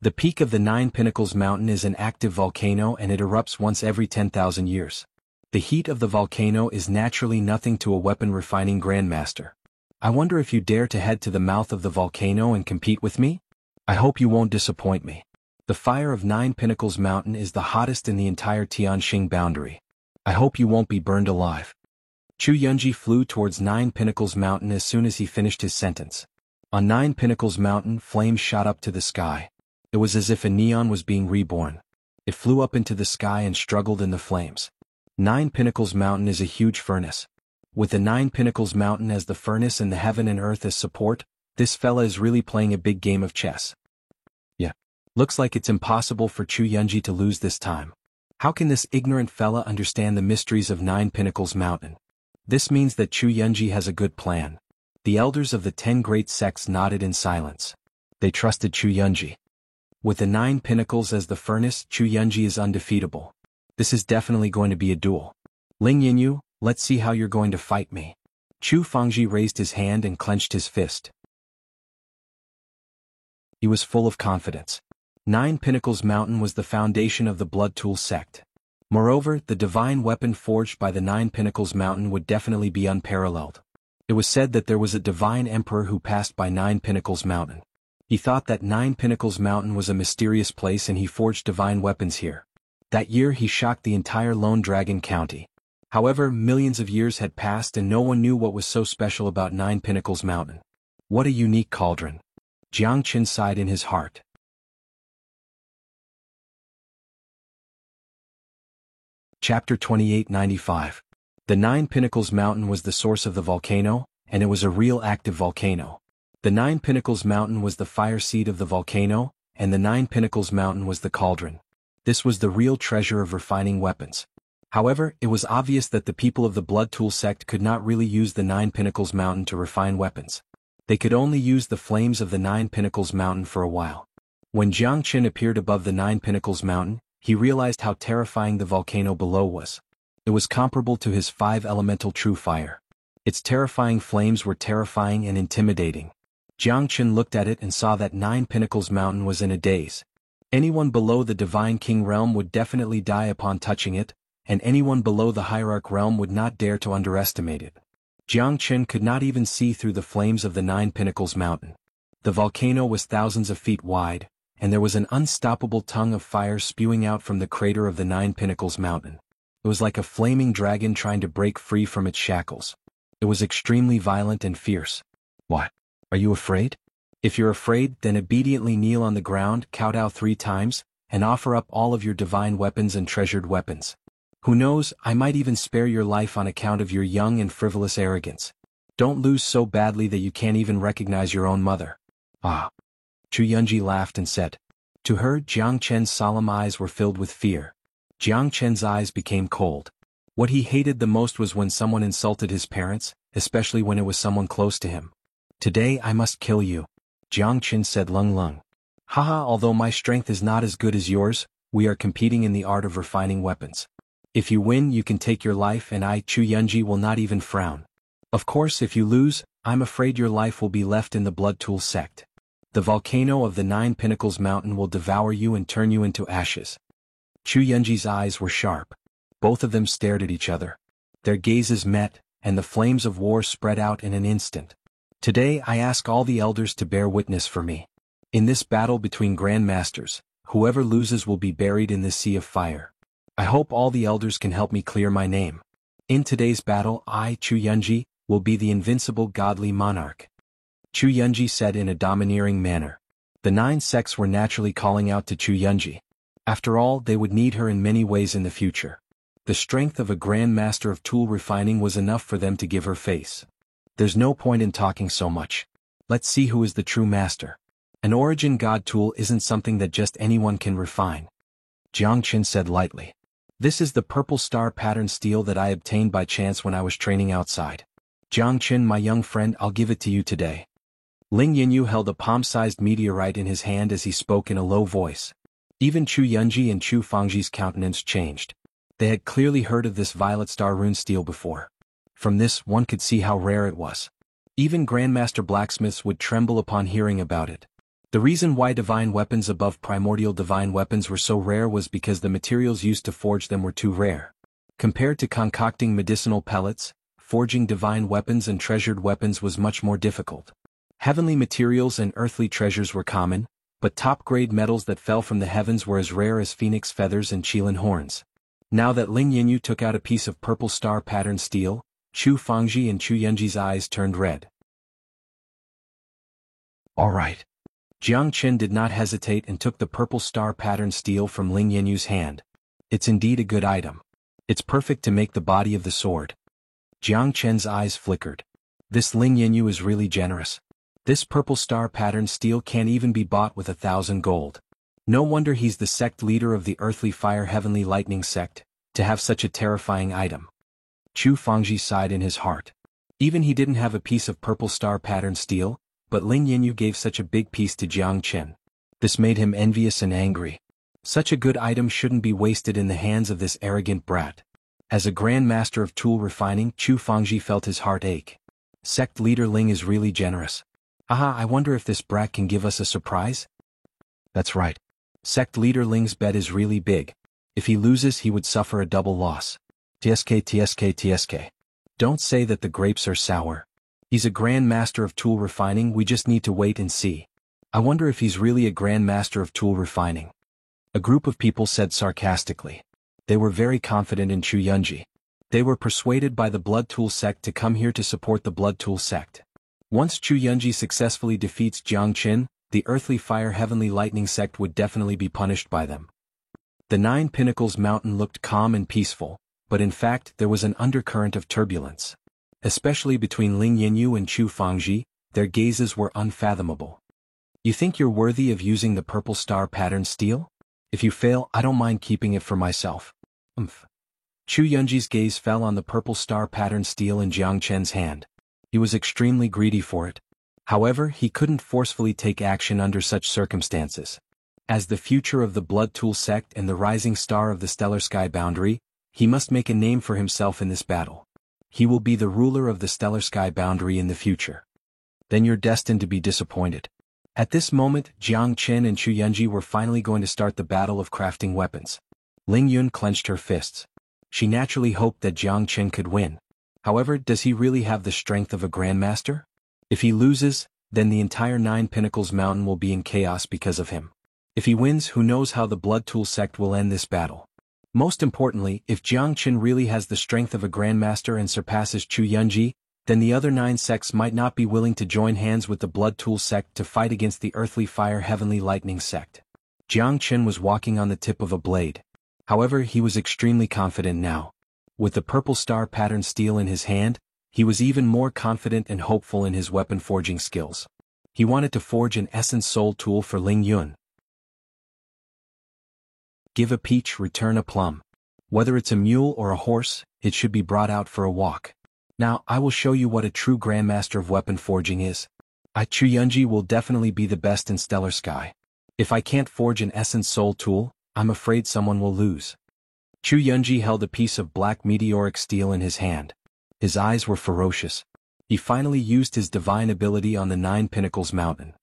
The peak of the Nine Pinnacles Mountain is an active volcano and it erupts once every 10,000 years. The heat of the volcano is naturally nothing to a weapon-refining grandmaster. I wonder if you dare to head to the mouth of the volcano and compete with me? I hope you won't disappoint me. The fire of Nine Pinnacles Mountain is the hottest in the entire Tianxing boundary. I hope you won't be burned alive. Chu Yunji flew towards Nine Pinnacles Mountain as soon as he finished his sentence. On Nine Pinnacles Mountain, flames shot up to the sky. It was as if a neon was being reborn. It flew up into the sky and struggled in the flames. Nine Pinnacles Mountain is a huge furnace. With the 9 Pinnacles Mountain as the furnace and the heaven and earth as support, this fella is really playing a big game of chess. Yeah. Looks like it's impossible for Chu Yunji to lose this time. How can this ignorant fella understand the mysteries of 9 Pinnacles Mountain? This means that Chu Yunji has a good plan. The elders of the 10 great sects nodded in silence. They trusted Chu Yunji. With the 9 Pinnacles as the furnace, Chu Yunji is undefeatable. This is definitely going to be a duel. Ling Yinyu, let's see how you're going to fight me. Chu Fangji raised his hand and clenched his fist. He was full of confidence. 9 Pinnacles Mountain was the foundation of the Blood Tool sect. Moreover, the divine weapon forged by the 9 Pinnacles Mountain would definitely be unparalleled. It was said that there was a divine emperor who passed by 9 Pinnacles Mountain. He thought that 9 Pinnacles Mountain was a mysterious place and he forged divine weapons here. That year he shocked the entire Lone Dragon County. However, millions of years had passed and no one knew what was so special about 9 Pinnacles Mountain. What a unique cauldron. Jiang Qin sighed in his heart. Chapter 2895. The 9 Pinnacles Mountain was the source of the volcano, and it was a real active volcano. The 9 Pinnacles Mountain was the fire seed of the volcano, and the 9 Pinnacles Mountain was the cauldron. This was the real treasure of refining weapons. However, it was obvious that the people of the Blood Tool sect could not really use the 9 Pinnacles Mountain to refine weapons. They could only use the flames of the 9 Pinnacles Mountain for a while. When Jiang Qin appeared above the 9 Pinnacles Mountain, he realized how terrifying the volcano below was. It was comparable to his 5 elemental true fire. Its terrifying flames were terrifying and intimidating. Jiang Qin looked at it and saw that 9 Pinnacles Mountain was in a daze. Anyone below the Divine King realm would definitely die upon touching it, and anyone below the Hierarch realm would not dare to underestimate it. Jiang Qin could not even see through the flames of the 9 Pinnacles Mountain. The volcano was thousands of feet wide, and there was an unstoppable tongue of fire spewing out from the crater of the 9 Pinnacles Mountain. It was like a flaming dragon trying to break free from its shackles. It was extremely violent and fierce. What? Are you afraid? If you're afraid, then obediently kneel on the ground, kowtow 3 times, and offer up all of your divine weapons and treasured weapons. Who knows, I might even spare your life on account of your young and frivolous arrogance. Don't lose so badly that you can't even recognize your own mother. Ah. Chu Yunji laughed and said. To her, Jiang Qin's solemn eyes were filled with fear. Jiang Qin's eyes became cold. What he hated the most was when someone insulted his parents, especially when it was someone close to him. Today I must kill you. Jiang Qin said Lung Lung. Haha, although my strength is not as good as yours, we are competing in the art of refining weapons. If you win, you can take your life and I, Chu Yunji, will not even frown. Of course, if you lose, I'm afraid your life will be left in the Blood Tool sect. The volcano of the 9 Pinnacles Mountain will devour you and turn you into ashes. Chu Yunji's eyes were sharp. Both of them stared at each other. Their gazes met, and the flames of war spread out in an instant. Today I ask all the elders to bear witness for me. In this battle between grandmasters, whoever loses will be buried in this sea of fire. I hope all the elders can help me clear my name. In today's battle, I, Chu Yunji, will be the invincible godly monarch. Chu Yunji said in a domineering manner. The 9 sects were naturally calling out to Chu Yunji. After all, they would need her in many ways in the future. The strength of a Grand Master of tool refining was enough for them to give her face. There's no point in talking so much. Let's see who is the true master. An origin god tool isn't something that just anyone can refine. Jiang Qin said lightly. This is the purple star pattern steel that I obtained by chance when I was training outside. Jiang Qin, my young friend, I'll give it to you today. Ling Yinyu held a palm-sized meteorite in his hand as he spoke in a low voice. Even Chu Yunji and Chu Fangji's countenance changed. They had clearly heard of this violet star rune steel before. From this, one could see how rare it was. Even Grandmaster blacksmiths would tremble upon hearing about it. The reason why divine weapons above primordial divine weapons were so rare was because the materials used to forge them were too rare. Compared to concocting medicinal pellets, forging divine weapons and treasured weapons was much more difficult. Heavenly materials and earthly treasures were common, but top-grade metals that fell from the heavens were as rare as phoenix feathers and qilin horns. Now that Ling Yinyu took out a piece of purple star pattern steel, Chu Fangji and Chu Yunji's eyes turned red. All right. Jiang Qin did not hesitate and took the purple star pattern steel from Ling Yinyu's hand. It's indeed a good item. It's perfect to make the body of the sword. Jiang Chen's eyes flickered. This Ling Yanyu is really generous. This purple star pattern steel can't even be bought with 1,000 gold. No wonder he's the sect leader of the Earthly Fire Heavenly Lightning sect, to have such a terrifying item. Chu Fangji sighed in his heart. Even he didn't have a piece of purple star pattern steel, but Ling Yanyu gave such a big piece to Jiang Chen. This made him envious and angry. Such a good item shouldn't be wasted in the hands of this arrogant brat. As a Grand Master of tool refining, Chu Fangji felt his heart ache. Sect leader Ling is really generous. Aha, I wonder if this brat can give us a surprise? That's right. Sect leader Ling's bet is really big. If he loses, he would suffer a double loss. TSK. Don't say that the grapes are sour. He's a Grand Master of tool refining, we just need to wait and see. I wonder if he's really a Grand Master of tool refining. A group of people said sarcastically. They were very confident in Chu Yunji. They were persuaded by the Blood Tool sect to come here to support the Blood Tool sect. Once Chu Yunji successfully defeats Jiang Chen, the Earthly Fire Heavenly Lightning sect would definitely be punished by them. The Nine Pinnacles Mountain looked calm and peaceful, but in fact there was an undercurrent of turbulence. Especially between Ling Yanyu and Chu Fangji, their gazes were unfathomable. You think you're worthy of using the purple star pattern steel? If you fail, I don't mind keeping it for myself. Chu Yunji's gaze fell on the purple star pattern steel in Jiang Chen's hand. He was extremely greedy for it. However, he couldn't forcefully take action under such circumstances. As the future of the Blood Tool sect and the rising star of the Stellar Sky Boundary, he must make a name for himself in this battle. He will be the ruler of the Stellar Sky Boundary in the future. Then you're destined to be disappointed. At this moment, Jiang Chen and Chu Yunji were finally going to start the battle of crafting weapons. Ling Yun clenched her fists. She naturally hoped that Jiang Chen could win. However, does he really have the strength of a Grandmaster? If he loses, then the entire Nine Pinnacles Mountain will be in chaos because of him. If he wins, who knows how the Blood Tool sect will end this battle. Most importantly, if Jiang Chen really has the strength of a Grandmaster and surpasses Chu Yunji, then the other 9 sects might not be willing to join hands with the Blood Tool sect to fight against the Earthly Fire Heavenly Lightning sect. Jiang Chen was walking on the tip of a blade. However, he was extremely confident now. With the purple star pattern steel in his hand, he was even more confident and hopeful in his weapon forging skills. He wanted to forge an Essence Soul tool for Ling Yun. Give a peach, return a plum. Whether it's a mule or a horse, it should be brought out for a walk. Now, I will show you what a true Grandmaster of weapon forging is. Chu Yunji will definitely be the best in Stellar Sky. If I can't forge an Essence Soul tool, I'm afraid someone will lose. Chu Yunji held a piece of black meteoric steel in his hand. His eyes were ferocious. He finally used his divine ability on the Nine Pinnacles Mountain.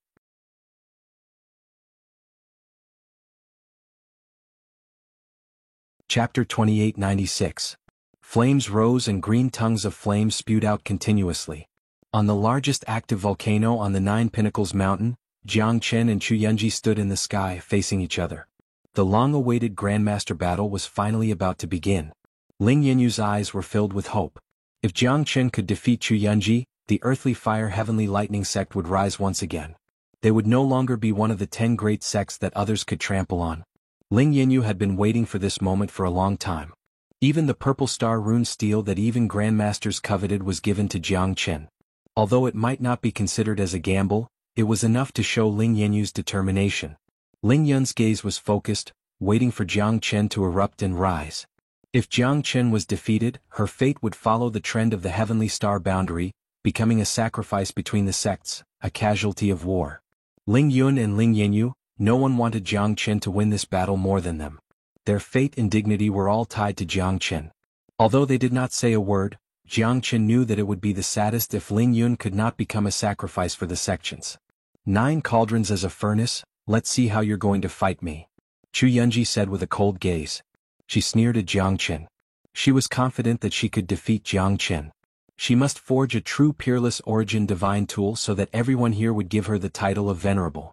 Chapter 2896. Flames rose and green tongues of flame spewed out continuously. On the largest active volcano on the Nine Pinnacles Mountain, Jiang Chen and Chu Yunji stood in the sky facing each other. The long-awaited Grandmaster battle was finally about to begin. Ling Yanyu's eyes were filled with hope. If Jiang Chen could defeat Chu Yunji, the Earthly Fire Heavenly Lightning sect would rise once again. They would no longer be one of the 10 great sects that others could trample on. Ling Yanyu had been waiting for this moment for a long time. Even the purple star rune steel that even Grandmasters coveted was given to Jiang Chen. Although it might not be considered as a gamble, it was enough to show Ling Yanyu's determination. Ling Yun's gaze was focused, waiting for Jiang Chen to erupt and rise. If Jiang Chen was defeated, her fate would follow the trend of the Heavenly Star Boundary, becoming a sacrifice between the sects, a casualty of war. Ling Yun and Ling Yanyu, no one wanted Jiang Chen to win this battle more than them. Their fate and dignity were all tied to Jiang Chen. Although they did not say a word, Jiang Chen knew that it would be the saddest if Ling Yun could not become a sacrifice for the sections. 9 cauldrons as a furnace, let's see how you're going to fight me. Chu Yunji said with a cold gaze. She sneered at Jiang Chen. She was confident that she could defeat Jiang Chen. She must forge a true peerless origin divine tool so that everyone here would give her the title of Venerable.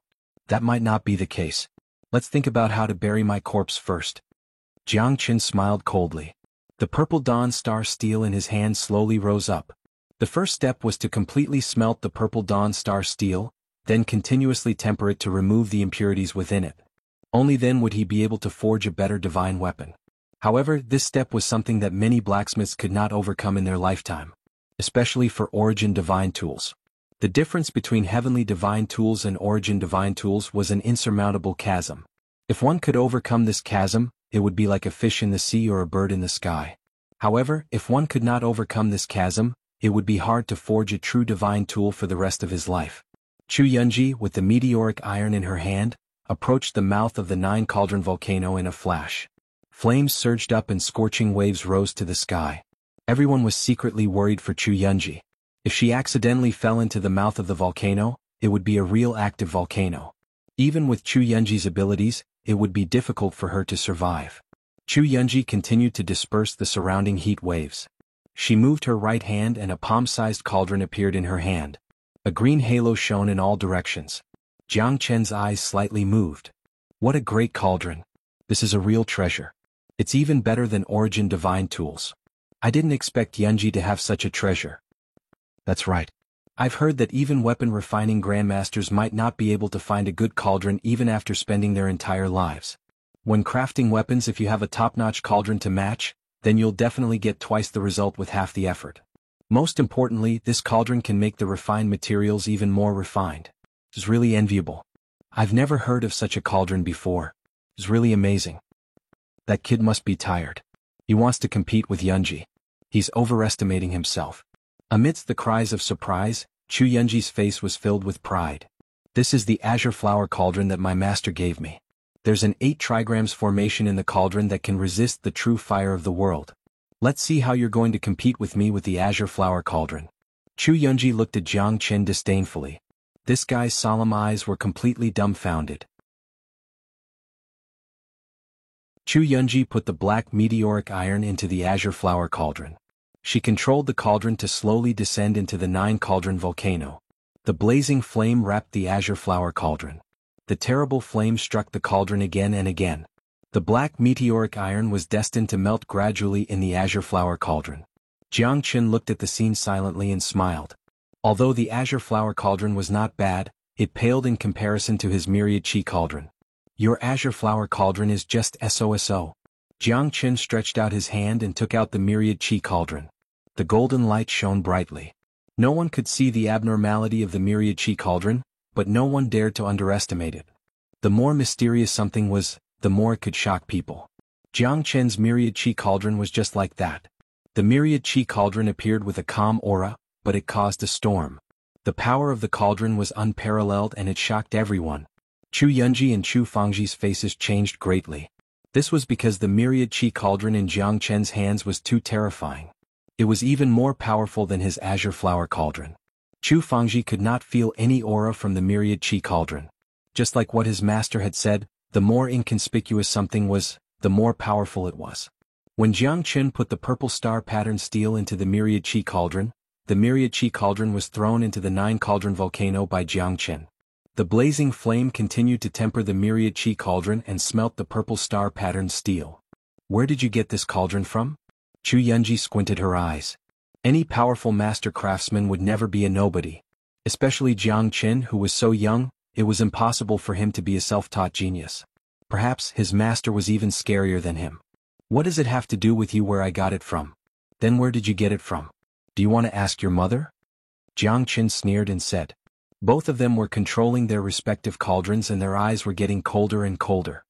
That might not be the case. Let's think about how to bury my corpse first. Jiang Chen smiled coldly. The purple dawn star steel in his hand slowly rose up. The first step was to completely smelt the purple dawn star steel, then continuously temper it to remove the impurities within it. Only then would he be able to forge a better divine weapon. However, this step was something that many blacksmiths could not overcome in their lifetime. especially for Origin Divine Tools. The difference between Heavenly Divine Tools and Origin Divine Tools was an insurmountable chasm. If one could overcome this chasm, it would be like a fish in the sea or a bird in the sky. However, if one could not overcome this chasm, it would be hard to forge a true divine tool for the rest of his life. Chu Yunji, with the meteoric iron in her hand, approached the mouth of the Nine Cauldron volcano in a flash. Flames surged up and scorching waves rose to the sky. Everyone was secretly worried for Chu Yunji. If she accidentally fell into the mouth of the volcano, it would be a real active volcano. Even with Chu Yunji's abilities, it would be difficult for her to survive. Chu Yunji continued to disperse the surrounding heat waves. She moved her right hand and a palm-sized cauldron appeared in her hand. A green halo shone in all directions. Jiang Chen's eyes slightly moved. What a great cauldron. This is a real treasure. It's even better than Origin Divine Tools. I didn't expect Yunji to have such a treasure. That's right. I've heard that even weapon refining grandmasters might not be able to find a good cauldron even after spending their entire lives. When crafting weapons, if you have a top-notch cauldron to match, then you'll definitely get twice the result with half the effort. Most importantly, this cauldron can make the refined materials even more refined. It's really enviable. I've never heard of such a cauldron before. It's really amazing. That kid must be tired. He wants to compete with Yunji. He's overestimating himself. Amidst the cries of surprise, Chu Yunji's face was filled with pride. This is the azure flower cauldron that my master gave me. There's an 8 trigrams formation in the cauldron that can resist the true fire of the world. Let's see how you're going to compete with me with the azure flower cauldron. Chu Yunji looked at Jiang Chen disdainfully. This guy's solemn eyes were completely dumbfounded. Chu Yunji put the black meteoric iron into the azure flower cauldron. She controlled the cauldron to slowly descend into the Nine Cauldron volcano. The blazing flame wrapped the azure flower cauldron. The terrible flame struck the cauldron again and again. The black meteoric iron was destined to melt gradually in the azure flower cauldron. Jiang Chen looked at the scene silently and smiled. Although the azure flower cauldron was not bad, it paled in comparison to his myriad chi cauldron. Your azure flower cauldron is just SOSO. Jiang Chen stretched out his hand and took out the myriad chi cauldron. The golden light shone brightly. No one could see the abnormality of the myriad chi cauldron, but no one dared to underestimate it. The more mysterious something was, the more it could shock people. Jiang Chen's myriad chi cauldron was just like that. The myriad chi cauldron appeared with a calm aura, but it caused a storm. The power of the cauldron was unparalleled and it shocked everyone. Chu Yunji and Chu Fangji's faces changed greatly. This was because the myriad chi cauldron in Jiang Chen's hands was too terrifying. It was even more powerful than his azure flower cauldron. Chu Fangji could not feel any aura from the myriad chi cauldron. Just like what his master had said, the more inconspicuous something was, the more powerful it was. When Jiang Chen put the purple star pattern steel into the myriad chi cauldron, the myriad chi cauldron was thrown into the Nine Cauldron volcano by Jiang Chen. The blazing flame continued to temper the myriad chi cauldron and smelt the purple star pattern steel. Where did you get this cauldron from? Chu Yunji squinted her eyes. Any powerful master craftsman would never be a nobody. Especially Jiang Chen, who was so young, it was impossible for him to be a self-taught genius. Perhaps his master was even scarier than him. What does it have to do with you where I got it from? Then where did you get it from? Do you want to ask your mother? Jiang Chen sneered and said. Both of them were controlling their respective cauldrons and their eyes were getting colder and colder.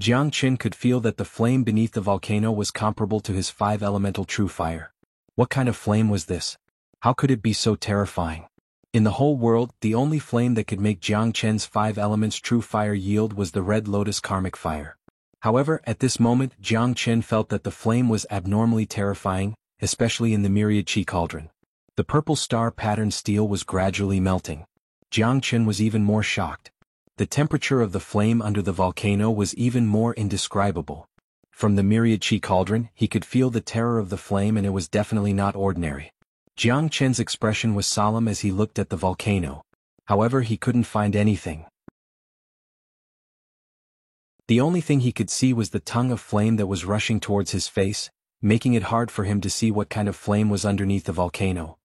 Jiang Chen could feel that the flame beneath the volcano was comparable to his 5-elemental true fire. What kind of flame was this? How could it be so terrifying? In the whole world, the only flame that could make Jiang Chen's 5 elements true fire yield was the Red Lotus karmic fire. However, at this moment, Jiang Chen felt that the flame was abnormally terrifying, especially in the myriad chi cauldron. The purple star pattern steel was gradually melting. Jiang Chen was even more shocked. The temperature of the flame under the volcano was even more indescribable. From the myriad chi cauldron, he could feel the terror of the flame and it was definitely not ordinary. Jiang Chen's expression was solemn as he looked at the volcano. However, he couldn't find anything. The only thing he could see was the tongue of flame that was rushing towards his face, making it hard for him to see what kind of flame was underneath the volcano.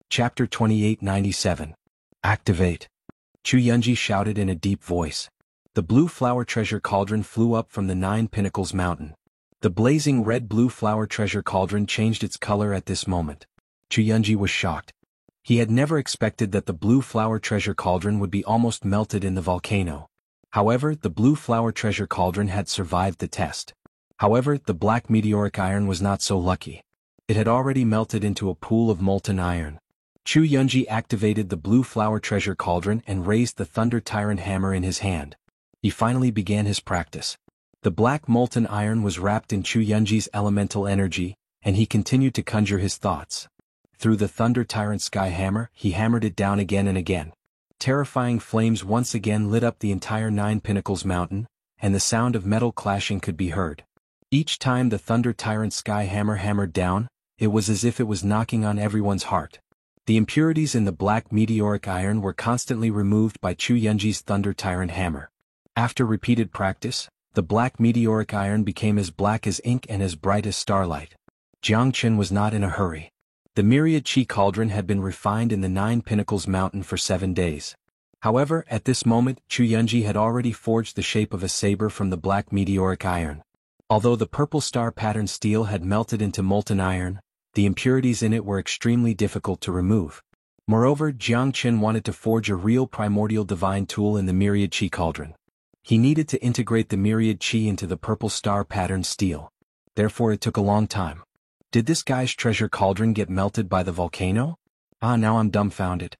Chapter 2897. Activate. Chu Yunji shouted in a deep voice. The blue flower treasure cauldron flew up from the 9 Pinnacles mountain. The blazing red-blue flower treasure cauldron changed its color at this moment. Chu Yunji was shocked. He had never expected that the blue flower treasure cauldron would be almost melted in the volcano. However, the blue flower treasure cauldron had survived the test. However, the black meteoric iron was not so lucky. It had already melted into a pool of molten iron. Chu Yunji activated the blue flower treasure cauldron and raised the Thunder Tyrant hammer in his hand. He finally began his practice. The black molten iron was wrapped in Chu Yunji's elemental energy, and he continued to conjure his thoughts. Through the Thunder Tyrant Sky Hammer, he hammered it down again and again. Terrifying flames once again lit up the entire Nine Pinnacles mountain, and the sound of metal clashing could be heard. Each time the Thunder Tyrant Sky Hammer hammered down, it was as if it was knocking on everyone's heart. The impurities in the black meteoric iron were constantly removed by Chu Yunji's Thunder Tyrant hammer. After repeated practice, the black meteoric iron became as black as ink and as bright as starlight. Jiang Chen was not in a hurry. The Myriad Chi Cauldron had been refined in the Nine Pinnacles mountain for 7 days. However, at this moment, Chu Yunji had already forged the shape of a saber from the black meteoric iron. Although the purple star pattern steel had melted into molten iron, the impurities in it were extremely difficult to remove. Moreover, Jiang Chen wanted to forge a real primordial divine tool in the Myriad Chi Cauldron. He needed to integrate the Myriad Chi into the purple star pattern steel. Therefore it took a long time. Did this guy's treasure cauldron get melted by the volcano? Now I'm dumbfounded.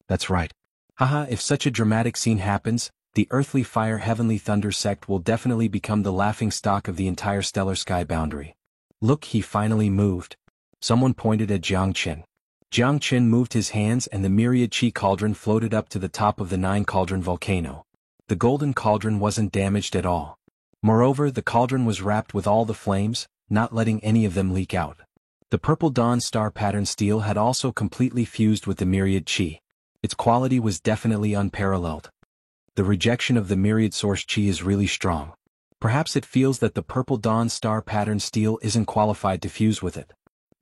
That's right. Haha, if such a dramatic scene happens, the earthly fire heavenly thunder sect will definitely become the laughing stock of the entire stellar sky boundary. Look, he finally moved. Someone pointed at Jiang Chen. Jiang Chen moved his hands and the Myriad Chi Cauldron floated up to the top of the Nine Cauldron volcano. The golden cauldron wasn't damaged at all. Moreover, the cauldron was wrapped with all the flames, not letting any of them leak out. The purple dawn star pattern steel had also completely fused with the Myriad Chi. Its quality was definitely unparalleled. The rejection of the Myriad Source Chi is really strong. Perhaps it feels that the purple dawn star pattern steel isn't qualified to fuse with it.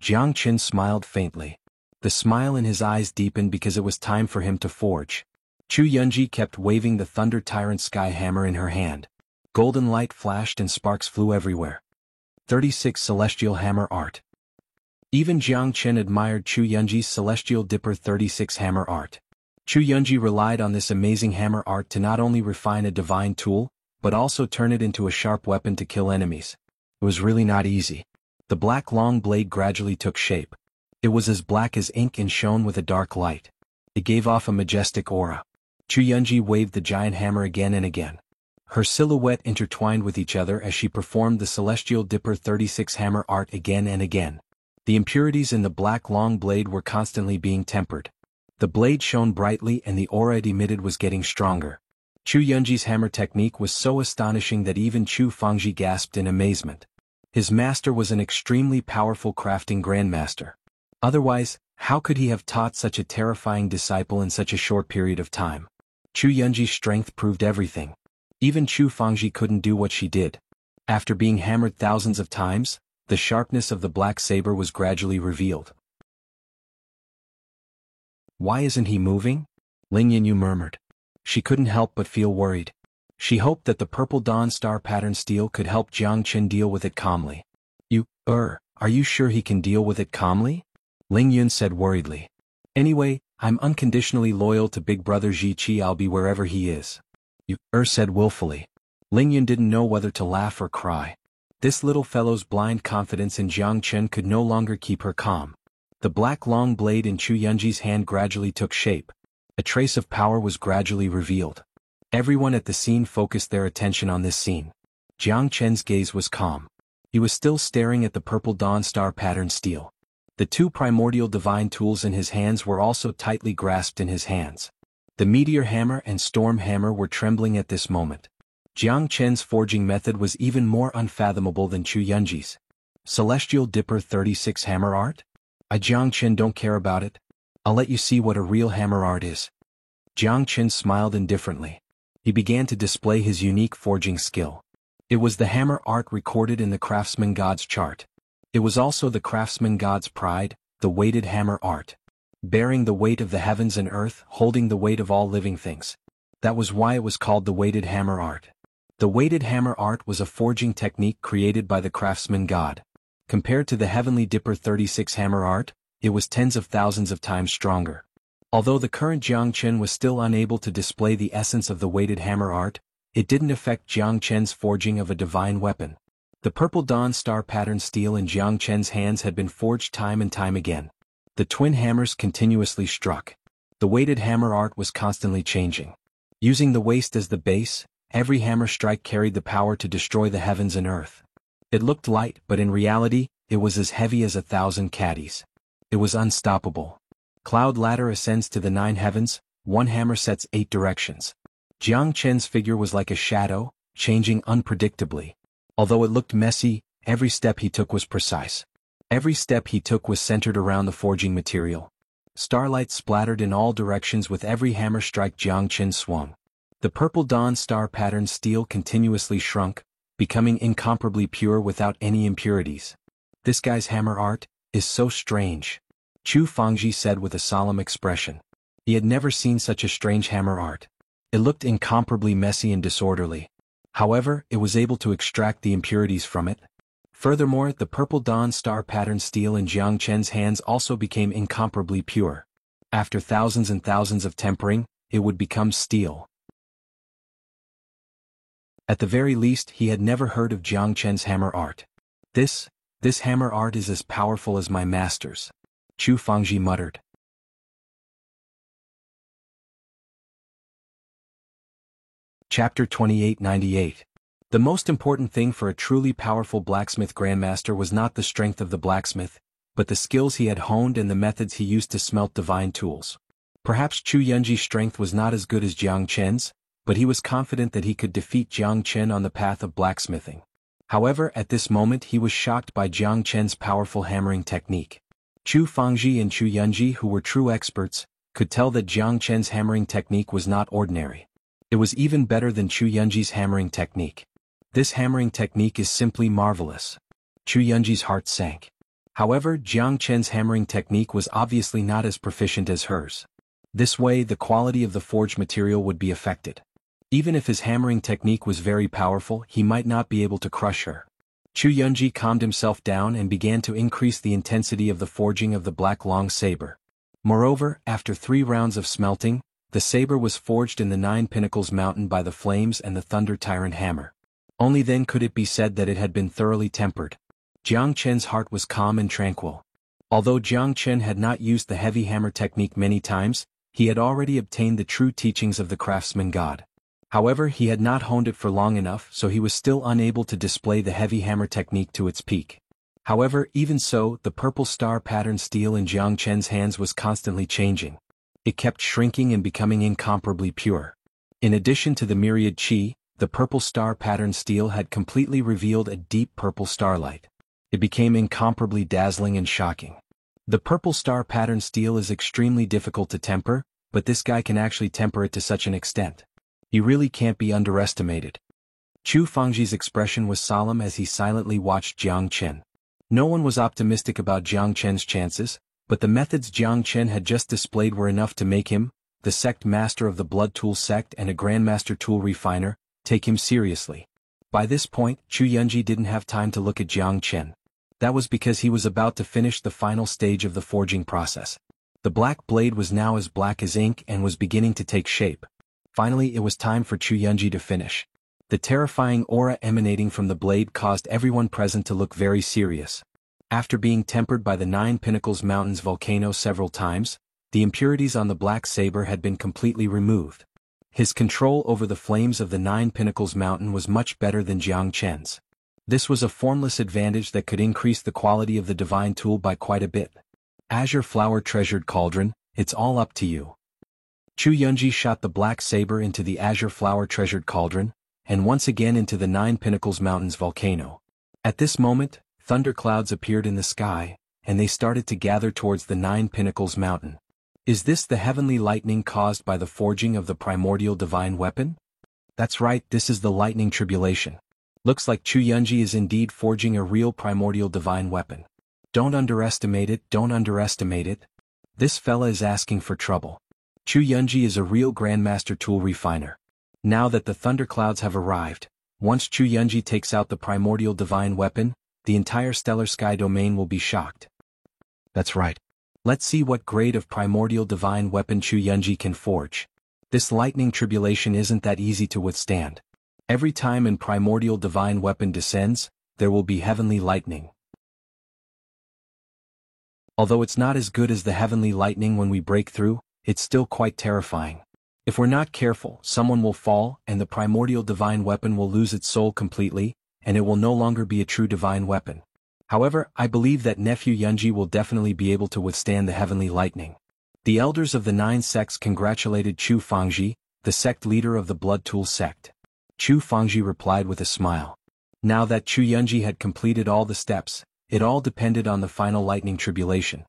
Jiang Chen smiled faintly. The smile in his eyes deepened because it was time for him to forge. Chu Yunji kept waving the Thunder Tyrant Sky Hammer in her hand. Golden light flashed and sparks flew everywhere. 36 Celestial Hammer Art. Even Jiang Chen admired Chu Yunji's Celestial Dipper 36 Hammer Art. Chu Yunji relied on this amazing hammer art to not only refine a divine tool, but also turn it into a sharp weapon to kill enemies. It was really not easy. The black long blade gradually took shape. It was as black as ink and shone with a dark light. It gave off a majestic aura. Chu Yunji waved the giant hammer again and again. Her silhouette intertwined with each other as she performed the Celestial Dipper 36 hammer art again and again. The impurities in the black long blade were constantly being tempered. The blade shone brightly and the aura it emitted was getting stronger. Chu Yunji's hammer technique was so astonishing that even Chu Fangji gasped in amazement. His master was an extremely powerful crafting grandmaster. Otherwise, how could he have taught such a terrifying disciple in such a short period of time? Chu Yunji's strength proved everything. Even Chu Fangji couldn't do what she did. After being hammered thousands of times, the sharpness of the black saber was gradually revealed. Why isn't he moving? Ling Yanyu murmured. She couldn't help but feel worried. She hoped that the purple dawn star pattern steel could help Jiang Chen deal with it calmly. Are you sure he can deal with it calmly? Ling Yun said worriedly. Anyway, I'm unconditionally loyal to Big Brother Ji Qi. I'll be wherever he is. Said willfully. Ling Yun didn't know whether to laugh or cry. This little fellow's blind confidence in Jiang Chen could no longer keep her calm. The black long blade in Chu Yunji's hand gradually took shape. A trace of power was gradually revealed. Everyone at the scene focused their attention on this scene. Jiang Chen's gaze was calm. He was still staring at the purple dawn star pattern steel. The two primordial divine tools in his hands were also tightly grasped in his hands. The meteor hammer and storm hammer were trembling at this moment. Jiang Chen's forging method was even more unfathomable than Chu Yunji's. Celestial Dipper 36 hammer art? Jiang Chen don't care about it. I'll let you see what a real hammer art is. Jiang Chen smiled indifferently. He began to display his unique forging skill. It was the hammer art recorded in the Craftsman God's chart. It was also the Craftsman God's pride, the weighted hammer art. Bearing the weight of the heavens and earth, holding the weight of all living things. That was why it was called the weighted hammer art. The weighted hammer art was a forging technique created by the craftsman god. Compared to the Heavenly Dipper 36 hammer art, it was tens of thousands of times stronger. Although the current Jiang Chen was still unable to display the essence of the weighted hammer art, it didn't affect Jiang Chen's forging of a divine weapon. The purple dawn star pattern steel in Jiang Chen's hands had been forged time and time again. The twin hammers continuously struck. The weighted hammer art was constantly changing. Using the waist as the base, every hammer strike carried the power to destroy the heavens and earth. It looked light, but in reality, it was as heavy as 1,000 caddies. It was unstoppable. Cloud ladder ascends to the 9 heavens, one hammer sets 8 directions. Jiang Chen's figure was like a shadow, changing unpredictably. Although it looked messy, every step he took was precise. Every step he took was centered around the forging material. Starlight splattered in all directions with every hammer strike Jiang Chen swung. The purple dawn star pattern steel continuously shrunk, becoming incomparably pure without any impurities. This guy's hammer art is so strange, Chu Fangji said with a solemn expression. He had never seen such a strange hammer art. It looked incomparably messy and disorderly. However, it was able to extract the impurities from it. Furthermore, the purple dawn star pattern steel in Jiang Chen's hands also became incomparably pure. After thousands and thousands of tempering, it would become steel. At the very least, he had never heard of Jiang Chen's hammer art. This hammer art is as powerful as my master's, Chu Fangji muttered. Chapter 2898. The most important thing for a truly powerful blacksmith grandmaster was not the strength of the blacksmith, but the skills he had honed and the methods he used to smelt divine tools. Perhaps Chu Yunji's strength was not as good as Jiang Chen's, but he was confident that he could defeat Jiang Chen on the path of blacksmithing. However, at this moment he was shocked by Jiang Chen's powerful hammering technique. Chu Fangji and Chu Yunji, who were true experts, could tell that Jiang Chen's hammering technique was not ordinary. It was even better than Chu Yunji's hammering technique. This hammering technique is simply marvelous. Chu Yunji's heart sank. However, Jiang Chen's hammering technique was obviously not as proficient as hers. This way, the quality of the forged material would be affected. Even if his hammering technique was very powerful, he might not be able to crush her. Chu Yunji calmed himself down and began to increase the intensity of the forging of the black long saber. Moreover, after 3 rounds of smelting, the saber was forged in the 9 Pinnacles Mountain by the flames and the Thunder Tyrant hammer. Only then could it be said that it had been thoroughly tempered. Jiang Chen's heart was calm and tranquil. Although Jiang Chen had not used the heavy hammer technique many times, he had already obtained the true teachings of the craftsman god. However, he had not honed it for long enough, so he was still unable to display the heavy hammer technique to its peak. However, even so, the purple star pattern steel in Jiang Chen's hands was constantly changing. It kept shrinking and becoming incomparably pure. In addition to the myriad qi, the purple star pattern steel had completely revealed a deep purple starlight. It became incomparably dazzling and shocking. The purple star pattern steel is extremely difficult to temper, but this guy can actually temper it to such an extent. He really can't be underestimated. Chu Fangji's expression was solemn as he silently watched Jiang Chen. No one was optimistic about Jiang Chen's chances, but the methods Jiang Chen had just displayed were enough to make him, the sect master of the Blood Tool sect and a grandmaster tool refiner, take him seriously. By this point, Chu Yunji didn't have time to look at Jiang Chen. That was because he was about to finish the final stage of the forging process. The black blade was now as black as ink and was beginning to take shape. Finally, it was time for Chu Yunji to finish. The terrifying aura emanating from the blade caused everyone present to look very serious. After being tempered by the 9 Pinnacles Mountain's volcano several times, the impurities on the black saber had been completely removed. His control over the flames of the 9 Pinnacles Mountain was much better than Jiang Chen's. This was a formless advantage that could increase the quality of the divine tool by quite a bit. Azure Flower Treasured Cauldron, it's all up to you. Chu Yunji shot the black saber into the Azure Flower Treasured Cauldron, and once again into the 9 Pinnacles Mountain's volcano. At this moment, thunderclouds appeared in the sky, and they started to gather towards the 9 Pinnacles Mountain. Is this the heavenly lightning caused by the forging of the primordial divine weapon? That's right, this is the lightning tribulation. Looks like Chu Yunji is indeed forging a real primordial divine weapon. Don't underestimate it, don't underestimate it. This fella is asking for trouble. Chu Yunji is a real grandmaster tool refiner. Now that the thunderclouds have arrived, Once Chu Yunji takes out the primordial divine weapon, the entire stellar sky domain will be shocked. That's right. Let's see what grade of primordial divine weapon Chu Yunji can forge. This lightning tribulation isn't that easy to withstand. Every time an primordial divine weapon descends, there will be heavenly lightning. Although it's not as good as the heavenly lightning when we break through, it's still quite terrifying. If we're not careful, someone will fall and the primordial divine weapon will lose its soul completely, and it will no longer be a true divine weapon. However, I believe that nephew Yunji will definitely be able to withstand the heavenly lightning. The elders of the 9 sects congratulated Chu Fangji, the sect leader of the Blood Tool sect. Chu Fangji replied with a smile. Now that Chu Yunji had completed all the steps, it all depended on the final lightning tribulation.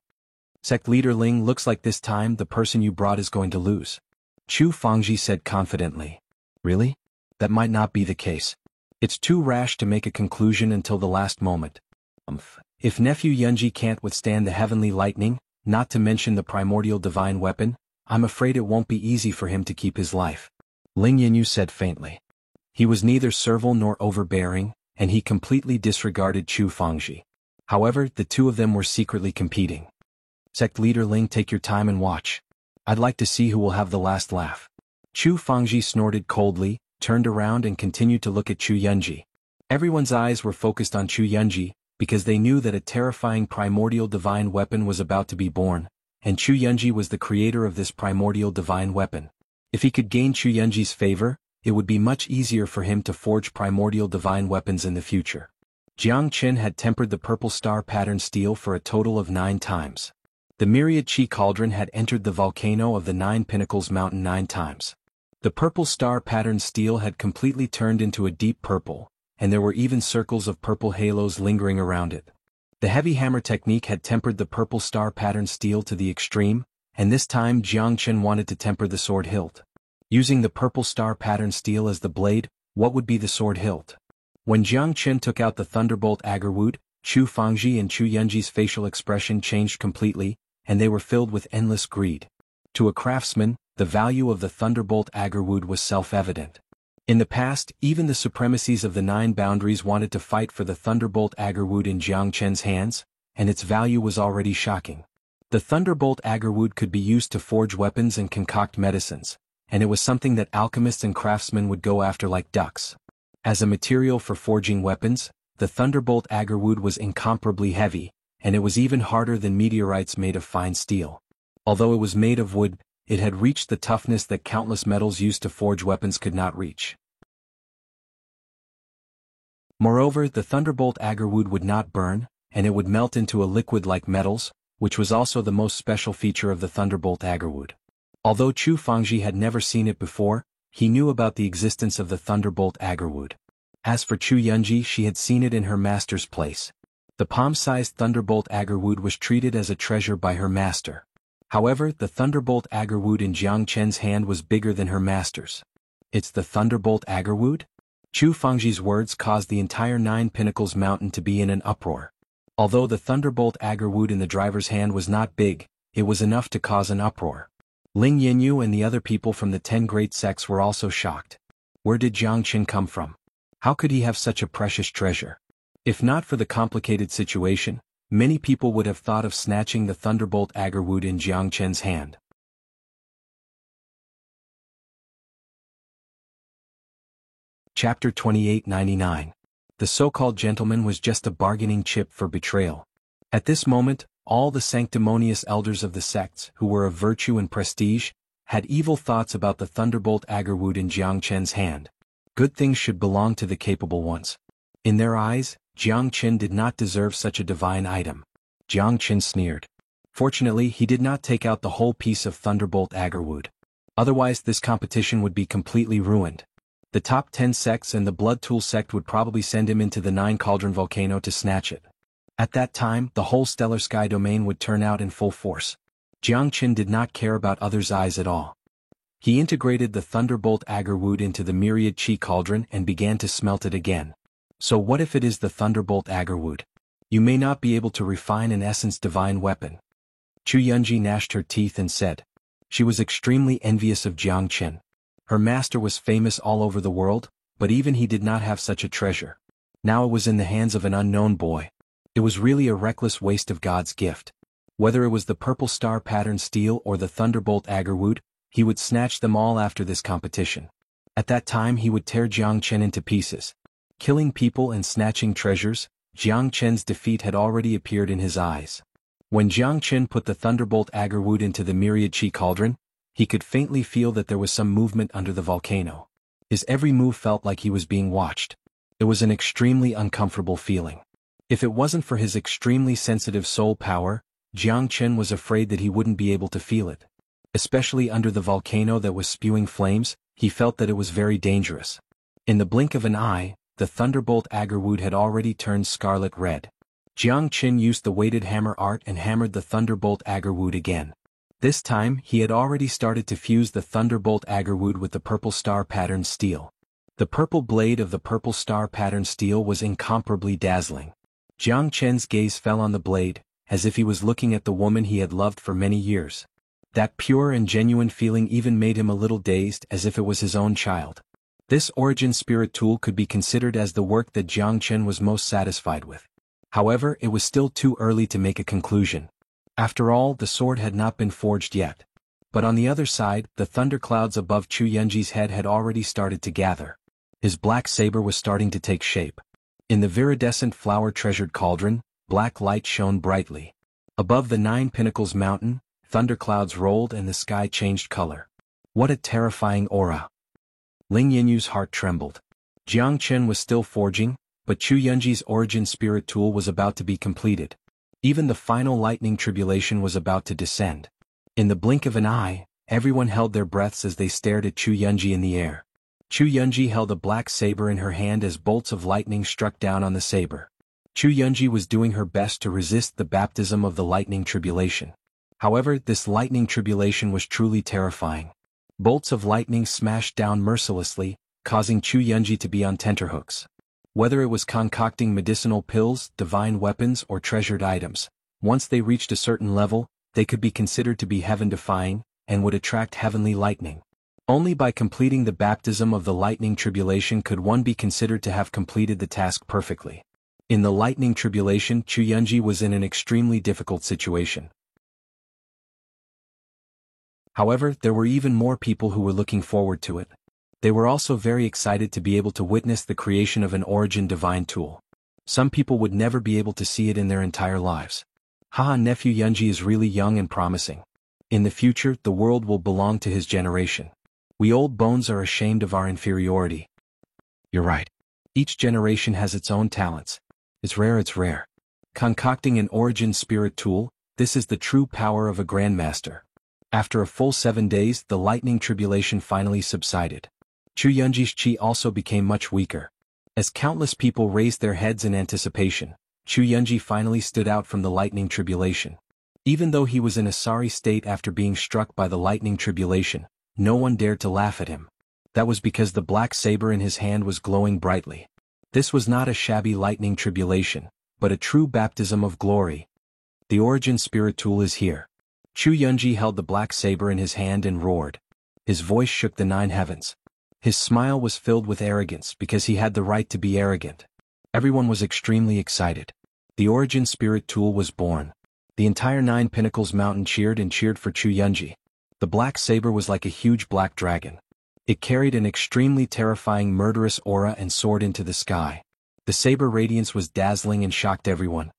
Sect leader Ling, looks like this time the person you brought is going to lose. Chu Fangji said confidently. Really? That might not be the case. It's too rash to make a conclusion until the last moment. If nephew Yunji can't withstand the heavenly lightning, not to mention the primordial divine weapon, I'm afraid it won't be easy for him to keep his life. Ling Yanyu said faintly. He was neither servile nor overbearing, and he completely disregarded Chu Fangji. However, the two of them were secretly competing. Sect leader Ling, take your time and watch. I'd like to see who will have the last laugh. Chu Fangji snorted coldly, turned around and continued to look at Chu Yunji. Everyone's eyes were focused on Chu Yunji, because they knew that a terrifying primordial divine weapon was about to be born, and Chu Yunji was the creator of this primordial divine weapon. If he could gain Chu Yunji's favor, it would be much easier for him to forge primordial divine weapons in the future. Jiang Qin had tempered the purple star pattern steel for a total of 9 times. The myriad chi cauldron had entered the volcano of the 9 Pinnacles mountain 9 times. The purple star pattern steel had completely turned into a deep purple, and there were even circles of purple halos lingering around it. The heavy hammer technique had tempered the purple star pattern steel to the extreme, and this time Jiang Qin wanted to temper the sword hilt. Using the purple star pattern steel as the blade, what would be the sword hilt? When Jiang Qin took out the Thunderbolt Agarwood, Chu Fangji and Chu Yunji's facial expression changed completely, and they were filled with endless greed. To a craftsman, the value of the Thunderbolt Agarwood was self-evident. In the past, even the supremacies of the 9 boundaries wanted to fight for the Thunderbolt Agarwood in Jiang Qin's hands, and its value was already shocking. The Thunderbolt Agarwood could be used to forge weapons and concoct medicines, and it was something that alchemists and craftsmen would go after like ducks. As a material for forging weapons, the Thunderbolt Agarwood was incomparably heavy, and it was even harder than meteorites made of fine steel. Although it was made of wood, it had reached the toughness that countless metals used to forge weapons could not reach. Moreover, the Thunderbolt Agarwood would not burn, and it would melt into a liquid like metals, which was also the most special feature of the Thunderbolt Agarwood. Although Chu Fangji had never seen it before, he knew about the existence of the Thunderbolt Agarwood. As for Chu Yunji, she had seen it in her master's place. The palm-sized Thunderbolt Agarwood was treated as a treasure by her master. However, the Thunderbolt Agarwood in Jiang Qin's hand was bigger than her master's. It's the Thunderbolt Agarwood? Chu Fangji's words caused the entire 9 Pinnacles mountain to be in an uproar. Although the Thunderbolt Agarwood in the driver's hand was not big, it was enough to cause an uproar. Ling Yanyu and the other people from the 10 great sects were also shocked. Where did Jiang Qin come from? How could he have such a precious treasure? If not for the complicated situation, many people would have thought of snatching the Thunderbolt Agarwood in Jiang Qin's hand. Chapter 2899. The so-called gentleman was just a bargaining chip for betrayal. At this moment, all the sanctimonious elders of the sects, who were of virtue and prestige, had evil thoughts about the Thunderbolt Agarwood in Jiang Qin's hand. Good things should belong to the capable ones. In their eyes, Jiang Qin did not deserve such a divine item. Jiang Qin sneered. Fortunately, he did not take out the whole piece of Thunderbolt Agarwood. Otherwise, this competition would be completely ruined. The top 10 sects and the Blood Tool sect would probably send him into the 9 Cauldron volcano to snatch it. At that time, the whole stellar sky domain would turn out in full force. Jiang Qin did not care about others' eyes at all. He integrated the Thunderbolt Agarwood into the myriad chi cauldron and began to smelt it again. So what if it is the Thunderbolt Agarwood? You may not be able to refine an essence divine weapon. Chu Yunji gnashed her teeth and said. She was extremely envious of Jiang Qin. Her master was famous all over the world, but even he did not have such a treasure. Now it was in the hands of an unknown boy. It was really a reckless waste of God's gift. Whether it was the purple star pattern steel or the thunderbolt agarwood, he would snatch them all after this competition. At that time he would tear Jiang Chen into pieces. Killing people and snatching treasures, Jiang Chen's defeat had already appeared in his eyes. When Jiang Chen put the thunderbolt agarwood into the myriad chi cauldron, he could faintly feel that there was some movement under the volcano. His every move felt like he was being watched. It was an extremely uncomfortable feeling. If it wasn't for his extremely sensitive soul power, Jiang Chen was afraid that he wouldn't be able to feel it. Especially under the volcano that was spewing flames, he felt that it was very dangerous. In the blink of an eye, the thunderbolt agarwood had already turned scarlet red. Jiang Chen used the weighted hammer art and hammered the thunderbolt agarwood again. This time he had already started to fuse the thunderbolt agarwood with the purple star pattern steel. The purple blade of the purple star pattern steel was incomparably dazzling. Jiang Chen's gaze fell on the blade, as if he was looking at the woman he had loved for many years. That pure and genuine feeling even made him a little dazed, as if it was his own child. This origin spirit tool could be considered as the work that Jiang Chen was most satisfied with. However, it was still too early to make a conclusion. After all, the sword had not been forged yet. But on the other side, the thunderclouds above Chu Yunji's head had already started to gather. His black saber was starting to take shape. In the viridescent flower-treasured cauldron, black light shone brightly. Above the Nine Pinnacles mountain, thunderclouds rolled and the sky changed color. What a terrifying aura! Ling Yinyu's heart trembled. Jiang Chen was still forging, but Chu Yunji's origin spirit tool was about to be completed. Even the final lightning tribulation was about to descend. In the blink of an eye, everyone held their breaths as they stared at Chu Yunji in the air. Chu Yunji held a black saber in her hand as bolts of lightning struck down on the saber. Chu Yunji was doing her best to resist the baptism of the lightning tribulation. However, this lightning tribulation was truly terrifying. Bolts of lightning smashed down mercilessly, causing Chu Yunji to be on tenterhooks. Whether it was concocting medicinal pills, divine weapons, or treasured items, once they reached a certain level, they could be considered to be heaven-defying, and would attract heavenly lightning. Only by completing the baptism of the lightning tribulation could one be considered to have completed the task perfectly. In the lightning tribulation, Chu Yunji was in an extremely difficult situation. However, there were even more people who were looking forward to it. They were also very excited to be able to witness the creation of an origin divine tool. Some people would never be able to see it in their entire lives. Haha, nephew Yunji is really young and promising. In the future, the world will belong to his generation. We old bones are ashamed of our inferiority. You're right. Each generation has its own talents. It's rare. Concocting an origin spirit tool, this is the true power of a grandmaster. After a full 7 days, the lightning tribulation finally subsided. Chu Yunji's chi also became much weaker. As countless people raised their heads in anticipation, Chu Yunji finally stood out from the lightning tribulation. Even though he was in a sorry state after being struck by the lightning tribulation, no one dared to laugh at him. That was because the black saber in his hand was glowing brightly. This was not a shabby lightning tribulation, but a true baptism of glory. The origin spirit tool is here. Chu Yunji held the black saber in his hand and roared. His voice shook the 9 heavens. His smile was filled with arrogance because he had the right to be arrogant. Everyone was extremely excited. The origin spirit tool was born. The entire 9 Pinnacles mountain cheered and cheered for Chu Yunji. The black saber was like a huge black dragon. It carried an extremely terrifying murderous aura and soared into the sky. The saber radiance was dazzling and shocked everyone.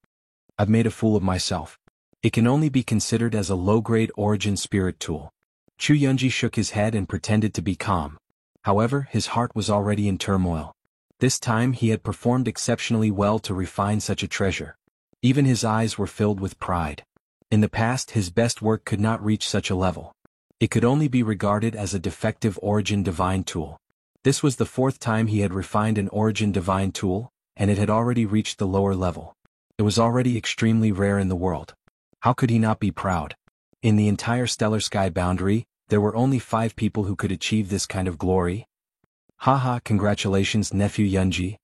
I've made a fool of myself. It can only be considered as a low-grade origin spirit tool. Chu Yunji shook his head and pretended to be calm. However, his heart was already in turmoil. This time he had performed exceptionally well to refine such a treasure. Even his eyes were filled with pride. In the past, his best work could not reach such a level. It could only be regarded as a defective origin divine tool. This was the 4th time he had refined an origin divine tool, and it had already reached the lower level. It was already extremely rare in the world. How could he not be proud? In the entire stellar sky boundary, there were only 5 people who could achieve this kind of glory. Haha, congratulations, nephew Yunji.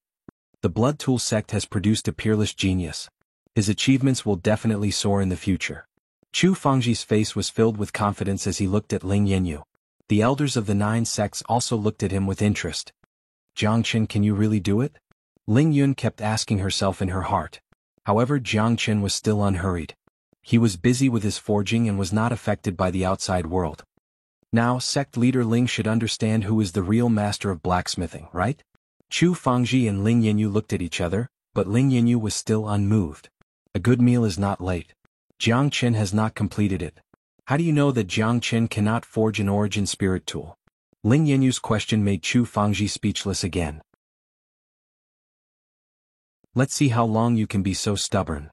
The Blood Tool sect has produced a peerless genius. His achievements will definitely soar in the future. Chu Fangji's face was filled with confidence as he looked at Ling Yinyu. The elders of the 9 sects also looked at him with interest. Jiang Qin, can you really do it? Ling Yun kept asking herself in her heart. However, Jiang Qin was still unhurried. He was busy with his forging and was not affected by the outside world. Now, sect leader Ling should understand who is the real master of blacksmithing, right? Chu Fangji and Ling Yanyu looked at each other, but Ling Yanyu was still unmoved. A good meal is not late. Jiang Qin has not completed it. How do you know that Jiang Qin cannot forge an origin spirit tool? Ling Yanyu's question made Chu Fangji speechless again. Let's see how long you can be so stubborn.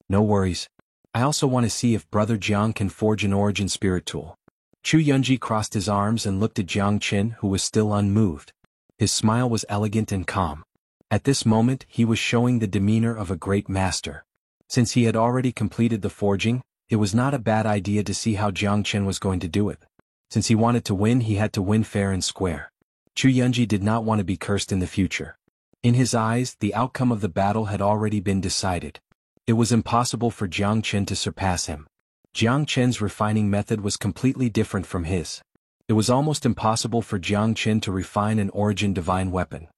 No worries. I also want to see if Brother Jiang can forge an origin spirit tool. Chu Yunji crossed his arms and looked at Jiang Qin, who was still unmoved. His smile was elegant and calm. At this moment he was showing the demeanor of a great master. Since he had already completed the forging, it was not a bad idea to see how Jiang Qin was going to do it. Since he wanted to win, he had to win fair and square. Chu Yunji did not want to be cursed in the future. In his eyes, the outcome of the battle had already been decided. It was impossible for Jiang Qin to surpass him. Jiang Qin's refining method was completely different from his. It was almost impossible for Jiang Qin to refine an origin divine weapon.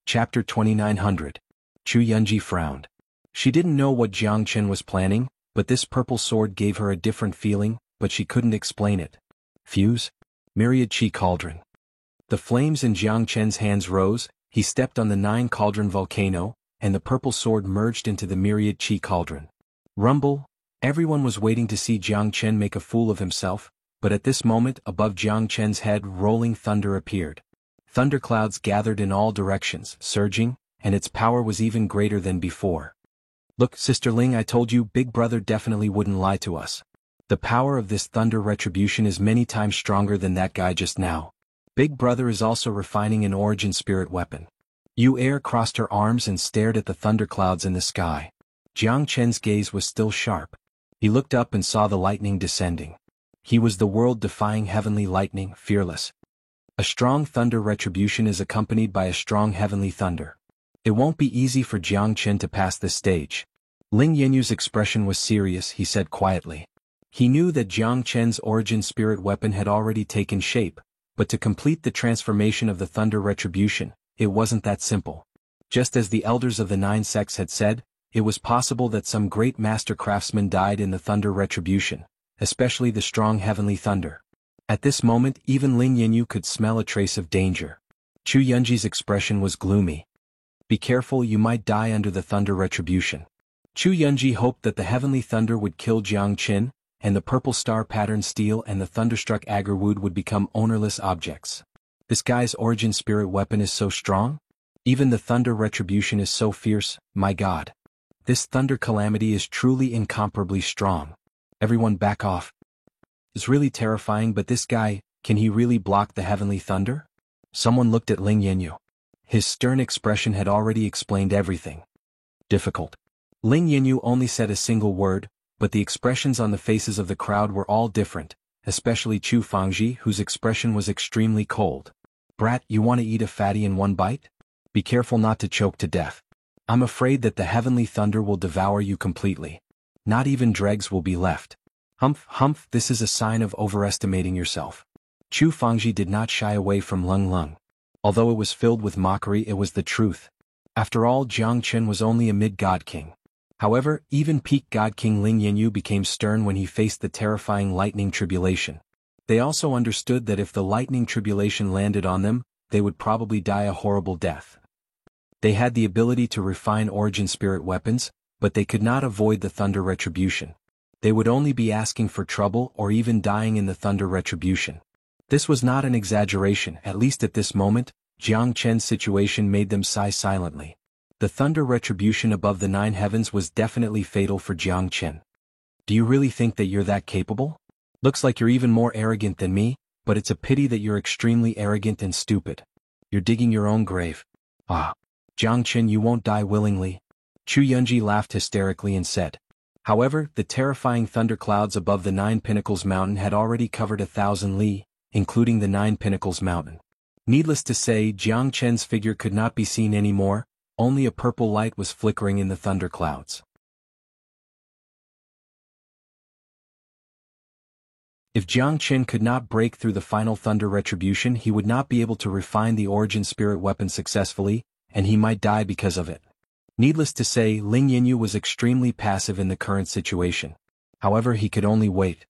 Chapter 2900. Chu Yunji frowned. She didn't know what Jiang Qin was planning, but this purple sword gave her a different feeling, but she couldn't explain it. Fuse? Myriad Chi Cauldron. The flames in Jiang Qin's hands rose, he stepped on the 9-cauldron volcano, and the purple sword merged into the Myriad Chi Cauldron. Rumble! Everyone was waiting to see Jiang Qin make a fool of himself, but at this moment above Jiang Qin's head rolling thunder appeared. Thunderclouds gathered in all directions, surging, and its power was even greater than before. Look, Sister Ling, I told you Big Brother definitely wouldn't lie to us. The power of this thunder retribution is many times stronger than that guy just now. Big Brother is also refining an origin spirit weapon. Yu Air crossed her arms and stared at the thunderclouds in the sky. Jiang Qin's gaze was still sharp. He looked up and saw the lightning descending. He was the world-defying heavenly lightning, fearless. A strong thunder retribution is accompanied by a strong heavenly thunder. It won't be easy for Jiang Qin to pass this stage. Ling Yanyu's expression was serious, he said quietly. He knew that Jiang Qin's origin spirit weapon had already taken shape, but to complete the transformation of the thunder retribution, it wasn't that simple. Just as the elders of the 9 sects had said, it was possible that some great master craftsman died in the thunder retribution, especially the strong heavenly thunder. At this moment even Ling Yanyu could smell a trace of danger. Chu Yunji's expression was gloomy. Be careful, you might die under the thunder retribution. Chu Yunji hoped that the heavenly thunder would kill Jiang Qin, and the purple star pattern steel and the thunderstruck agarwood would become ownerless objects. This guy's origin spirit weapon is so strong? Even the thunder retribution is so fierce, my god. This thunder calamity is truly incomparably strong. Everyone back off. It's really terrifying, but this guy, can he really block the heavenly thunder? Someone looked at Ling Yanyu. His stern expression had already explained everything. Difficult. Ling Yanyu only said a single word, but the expressions on the faces of the crowd were all different, especially Chu Fangji, whose expression was extremely cold. Brat, you want to eat a fatty in one bite? Be careful not to choke to death. I'm afraid that the heavenly thunder will devour you completely. Not even dregs will be left. Humph, humph, this is a sign of overestimating yourself. Chu Fangji did not shy away from Lung Lung. Although it was filled with mockery, it was the truth. After all, Jiang Qin was only a mid-god king. However, even peak god king Ling Yanyu became stern when he faced the terrifying lightning tribulation. They also understood that if the lightning tribulation landed on them, they would probably die a horrible death. They had the ability to refine origin spirit weapons, but they could not avoid the thunder retribution. They would only be asking for trouble or even dying in the thunder retribution. This was not an exaggeration, at least at this moment. Jiang Qin's situation made them sigh silently. The thunder retribution above the 9 heavens was definitely fatal for Jiang Qin. Do you really think that you're that capable? Looks like you're even more arrogant than me, but it's a pity that you're extremely arrogant and stupid. You're digging your own grave. Ah. Jiang Qin, you won't die willingly. Chu Yunji laughed hysterically and said. However, the terrifying thunderclouds above the 9 Pinnacles Mountain had already covered 1,000 li, including the 9 Pinnacles Mountain. Needless to say, Jiang Qin's figure could not be seen anymore, only a purple light was flickering in the thunderclouds. If Jiang Qin could not break through the final thunder retribution, he would not be able to refine the origin spirit weapon successfully, and he might die because of it. Needless to say, Ling Yanyu was extremely passive in the current situation. However, he could only wait.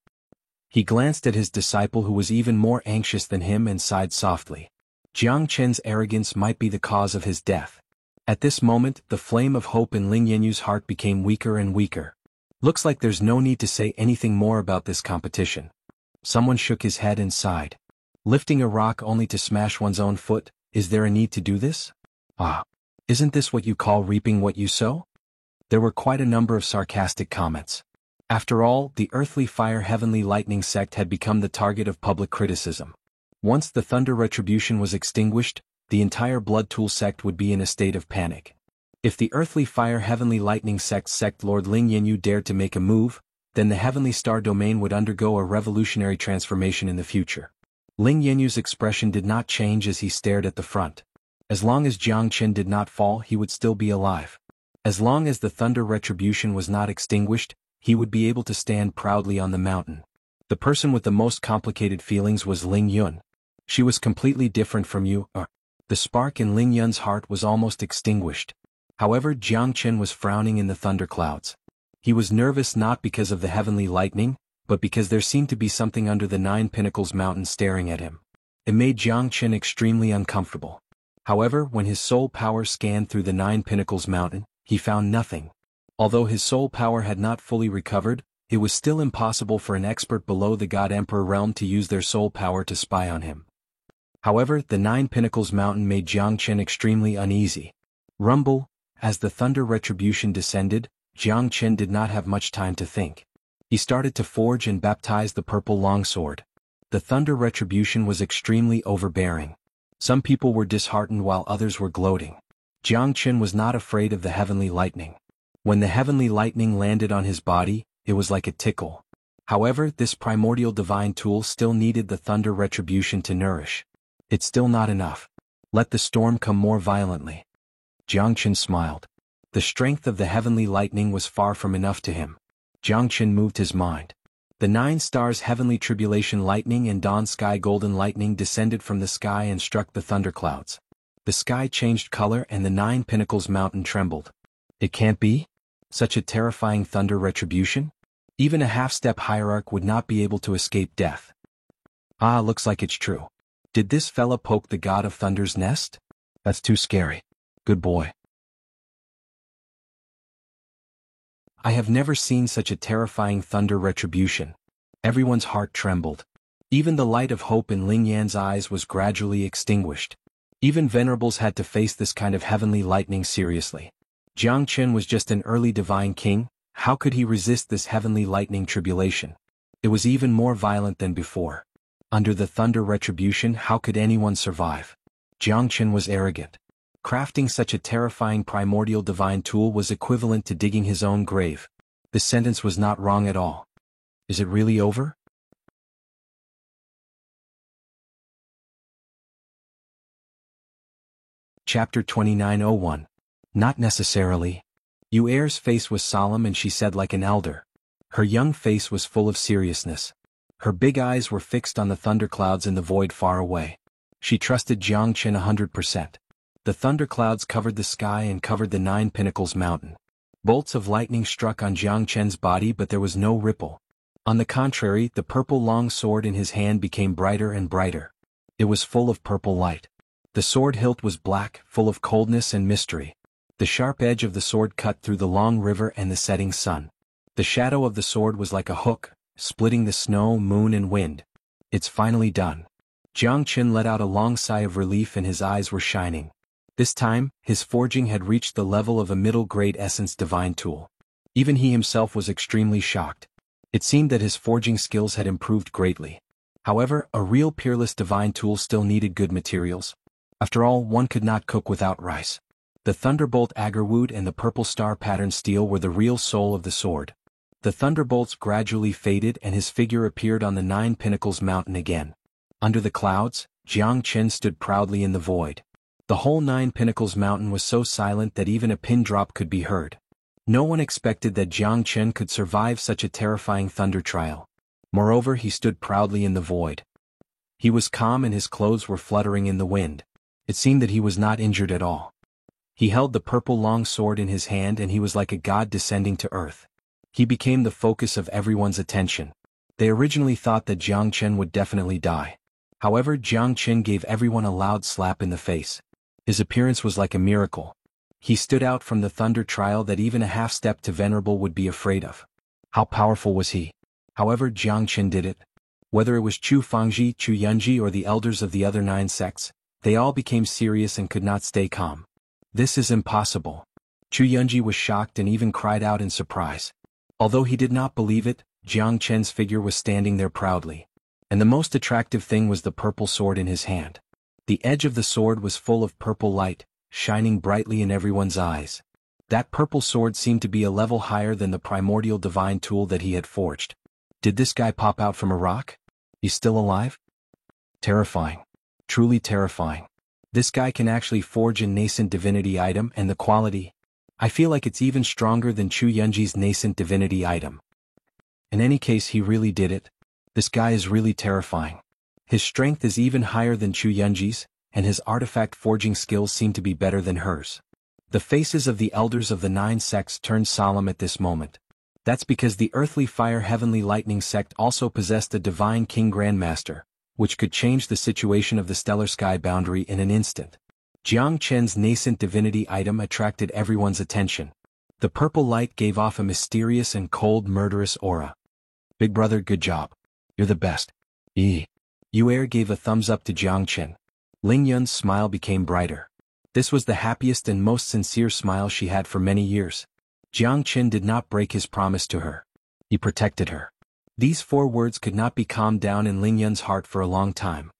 He glanced at his disciple, who was even more anxious than him, and sighed softly. Jiang Qin's arrogance might be the cause of his death. At this moment, the flame of hope in Ling Yanyu's heart became weaker and weaker. Looks like there's no need to say anything more about this competition. Someone shook his head and sighed. Lifting a rock only to smash one's own foot, is there a need to do this? Ah. Isn't this what you call reaping what you sow? There were quite a number of sarcastic comments. After all, the Earthly Fire Heavenly Lightning sect had become the target of public criticism. Once the Thunder Retribution was extinguished, the entire Blood Tool sect would be in a state of panic. If the Earthly Fire Heavenly Lightning sect Lord Ling Yanyu dared to make a move, then the Heavenly Star Domain would undergo a revolutionary transformation in the future. Ling Yanyu's expression did not change as he stared at the front. As long as Jiang Qin did not fall, he would still be alive. As long as the Thunder Retribution was not extinguished, he would be able to stand proudly on the mountain. The person with the most complicated feelings was Ling Yun. She was completely different from you. The spark in Ling Yun's heart was almost extinguished. However, Jiang Qin was frowning in the thunderclouds. He was nervous not because of the heavenly lightning, but because there seemed to be something under the Nine Pinnacles mountain staring at him. It made Jiang Qin extremely uncomfortable. However, when his soul power scanned through the Nine Pinnacles mountain, he found nothing. Although his soul power had not fully recovered, it was still impossible for an expert below the God Emperor realm to use their soul power to spy on him. However, the Nine Pinnacles mountain made Jiang Qin extremely uneasy. Rumble, as the Thunder Retribution descended, Jiang Qin did not have much time to think. He started to forge and baptize the purple longsword. The Thunder Retribution was extremely overbearing. Some people were disheartened while others were gloating. Jiang Qin was not afraid of the heavenly lightning. When the heavenly lightning landed on his body, it was like a tickle. However, this primordial divine tool still needed the Thunder Retribution to nourish. It's still not enough. Let the storm come more violently. Jiang Qin smiled. The strength of the heavenly lightning was far from enough to him. Jiang Qin moved his mind. The 9 stars Heavenly Tribulation Lightning and Dawn Sky Golden Lightning descended from the sky and struck the thunderclouds. The sky changed color and the 9 Pinnacles mountain trembled. It can't be? Such a terrifying thunder retribution? Even a half-step hierarch would not be able to escape death. Ah, looks like it's true. Did this fella poke the God of Thunder's nest? That's too scary. Good boy. I have never seen such a terrifying thunder retribution. Everyone's heart trembled. Even the light of hope in Ling Yan's eyes was gradually extinguished. Even venerables had to face this kind of heavenly lightning seriously. Jiang Qin was just an early divine king. How could he resist this heavenly lightning tribulation? It was even more violent than before. Under the thunder retribution, how could anyone survive? Jiang Qin was arrogant. Crafting such a terrifying primordial divine tool was equivalent to digging his own grave. This sentence was not wrong at all. Is it really over? Chapter 2901. Not necessarily. Yu Er's face was solemn and she said like an elder. Her young face was full of seriousness. Her big eyes were fixed on the thunderclouds in the void far away. She trusted Jiang Qin 100%. The thunderclouds covered the sky and covered the 9 Pinnacles mountain. Bolts of lightning struck on Jiang Qin's body, but there was no ripple. On the contrary, the purple long sword in his hand became brighter and brighter. It was full of purple light. The sword hilt was black, full of coldness and mystery. The sharp edge of the sword cut through the long river and the setting sun. The shadow of the sword was like a hook, splitting the snow, moon and wind. It's finally done. Jiang Qin let out a long sigh of relief and his eyes were shining. This time, his forging had reached the level of a middle-grade essence divine tool. Even he himself was extremely shocked. It seemed that his forging skills had improved greatly. However, a real peerless divine tool still needed good materials. After all, one could not cook without rice. The Thunderbolt Agarwood and the Purple Star Pattern Steel were the real soul of the sword. The thunderbolts gradually faded and his figure appeared on the 9 Pinnacles mountain again. Under the clouds, Jiang Qin stood proudly in the void. The whole 9 Pinnacles mountain was so silent that even a pin drop could be heard. No one expected that Jiang Qin could survive such a terrifying thunder trial. Moreover, he stood proudly in the void. He was calm and his clothes were fluttering in the wind. It seemed that he was not injured at all. He held the purple long sword in his hand and he was like a god descending to earth. He became the focus of everyone's attention. They originally thought that Jiang Chen would definitely die. However, Jiang Chen gave everyone a loud slap in the face. His appearance was like a miracle. He stood out from the thunder trial that even a half-step to venerable would be afraid of. How powerful was he? However, Jiang Chen did it. Whether it was Chu Fangji, Chu Yunji or the elders of the other 9 sects, they all became serious and could not stay calm. This is impossible. Chu Yunji was shocked and even cried out in surprise. Although he did not believe it, Jiang Chen's figure was standing there proudly. And the most attractive thing was the purple sword in his hand. The edge of the sword was full of purple light, shining brightly in everyone's eyes. That purple sword seemed to be a level higher than the primordial divine tool that he had forged. Did this guy pop out from a rock? He's still alive? Terrifying. Truly terrifying. This guy can actually forge a nascent divinity item and the quality. I feel like it's even stronger than Chu Yunji's nascent divinity item. In any case, he really did it. This guy is really terrifying. His strength is even higher than Chu Yunji's, and his artifact forging skills seem to be better than hers. The faces of the elders of the 9 sects turned solemn at this moment. That's because the earthly fire heavenly lightning sect also possessed a divine king grandmaster, which could change the situation of the stellar sky boundary in an instant. Jiang Chen's nascent divinity item attracted everyone's attention. The purple light gave off a mysterious and cold murderous aura. Big brother, good job. You're the best. Yu'er gave a thumbs up to Jiang Chen. Ling Yun's smile became brighter. This was the happiest and most sincere smile she had for many years. Jiang Chen did not break his promise to her. He protected her. These 4 words could not be calmed down in Ling Yun's heart for a long time.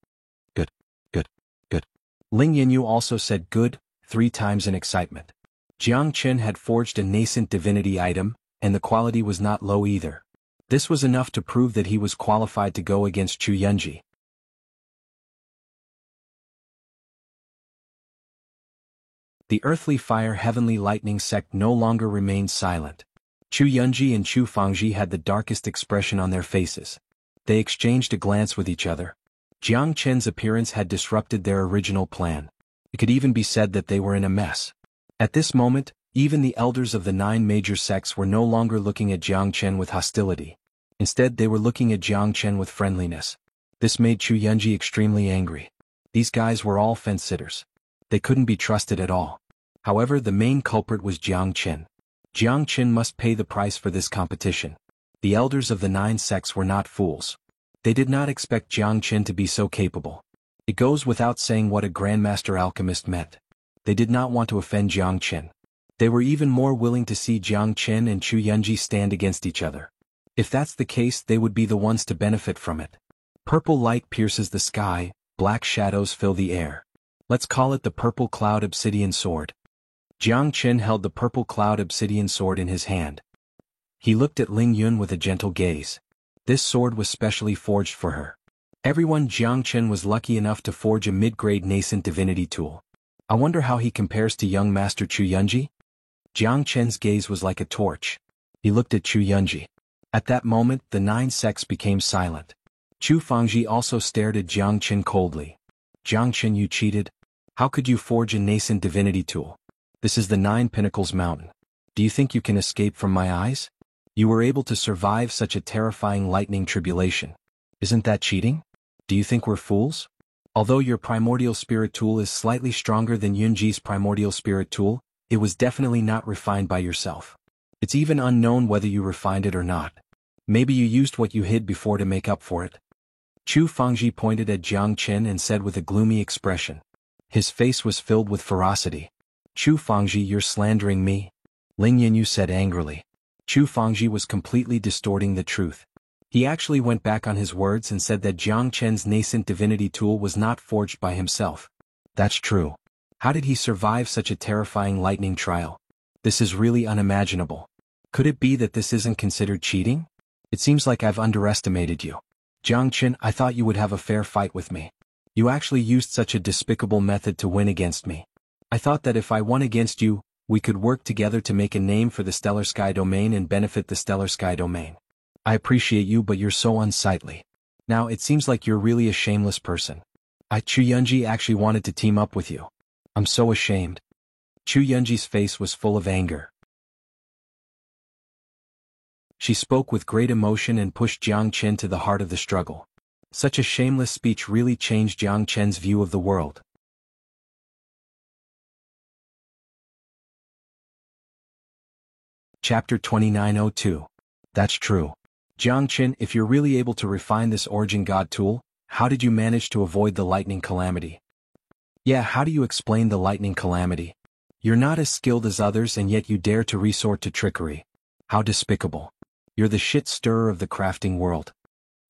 Good, good, good. Ling Yunyu also said good 3 times in excitement. Jiang Chen had forged a nascent divinity item, and the quality was not low either. This was enough to prove that he was qualified to go against Chu Yunji. The earthly fire heavenly lightning sect no longer remained silent. Chu Yunji and Chu Fangji had the darkest expression on their faces. They exchanged a glance with each other. Jiang Chen's appearance had disrupted their original plan. It could even be said that they were in a mess. At this moment, even the elders of the 9 major sects were no longer looking at Jiang Chen with hostility. Instead, they were looking at Jiang Chen with friendliness. This made Chu Yunji extremely angry. These guys were all fence-sitters. They couldn't be trusted at all. However, the main culprit was Jiang Chen. Jiang Chen must pay the price for this competition. The elders of the 9 sects were not fools. They did not expect Jiang Chen to be so capable. It goes without saying what a grandmaster alchemist meant. They did not want to offend Jiang Chen. They were even more willing to see Jiang Chen and Chu Yunji stand against each other. If that's the case, they would be the ones to benefit from it. Purple light pierces the sky, black shadows fill the air. Let's call it the purple cloud obsidian sword. Jiang Chen held the purple cloud obsidian sword in his hand. He looked at Ling Yun with a gentle gaze. This sword was specially forged for her. Everyone Jiang Chen was lucky enough to forge a mid-grade nascent divinity tool. I wonder how he compares to young master Chu Yunji? Jiang Chen's gaze was like a torch. He looked at Chu Yunji. At that moment, the 9 sects became silent. Chu Fangji also stared at Jiang Chen coldly. Jiang Chen, you cheated? How could you forge a nascent divinity tool? This is the 9 Pinnacles Mountain. Do you think you can escape from my eyes? You were able to survive such a terrifying lightning tribulation. Isn't that cheating? Do you think we're fools? Although your primordial spirit tool is slightly stronger than Yunji's primordial spirit tool, it was definitely not refined by yourself. It's even unknown whether you refined it or not. Maybe you used what you hid before to make up for it. Chu Fangji pointed at Jiang Chen and said with a gloomy expression. His face was filled with ferocity. Chu Fangji, you're slandering me? Ling Yunyu said angrily. Chu Fangji was completely distorting the truth. He actually went back on his words and said that Jiang Chen's nascent divinity tool was not forged by himself. That's true. How did he survive such a terrifying lightning trial? This is really unimaginable. Could it be that this isn't considered cheating? It seems like I've underestimated you. Jiang Chen, I thought you would have a fair fight with me. You actually used such a despicable method to win against me. I thought that if I won against you, we could work together to make a name for the Stellar Sky Domain and benefit the Stellar Sky Domain. I appreciate you, but you're so unsightly. Now it seems like you're really a shameless person. Chu Yunji actually wanted to team up with you. I'm so ashamed. Chu Yunji's face was full of anger. She spoke with great emotion and pushed Jiang Chen to the heart of the struggle. Such a shameless speech really changed Jiang Chen's view of the world. Chapter 2902. That's true. Jiang Chen, if you're really able to refine this Origin God tool, how did you manage to avoid the lightning calamity? Yeah, how do you explain the lightning calamity? You're not as skilled as others and yet you dare to resort to trickery. How despicable. You're the shit stirrer of the crafting world.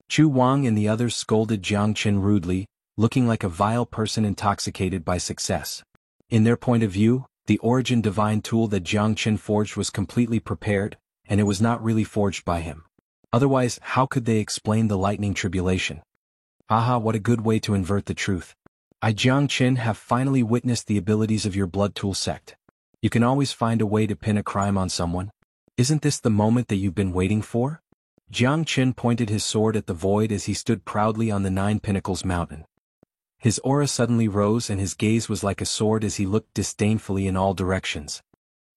Chu Wang and the others scolded Jiang Chen rudely, looking like a vile person intoxicated by success. In their point of view, the Origin divine tool that Jiang Chen forged was completely prepared, and it was not really forged by him. Otherwise, how could they explain the lightning tribulation? Aha, what a good way to invert the truth. I, Jiang Chen, have finally witnessed the abilities of your blood tool sect. You can always find a way to pin a crime on someone. Isn't this the moment that you've been waiting for? Jiang Chen pointed his sword at the void as he stood proudly on the Nine Pinnacles mountain. His aura suddenly rose and his gaze was like a sword as he looked disdainfully in all directions.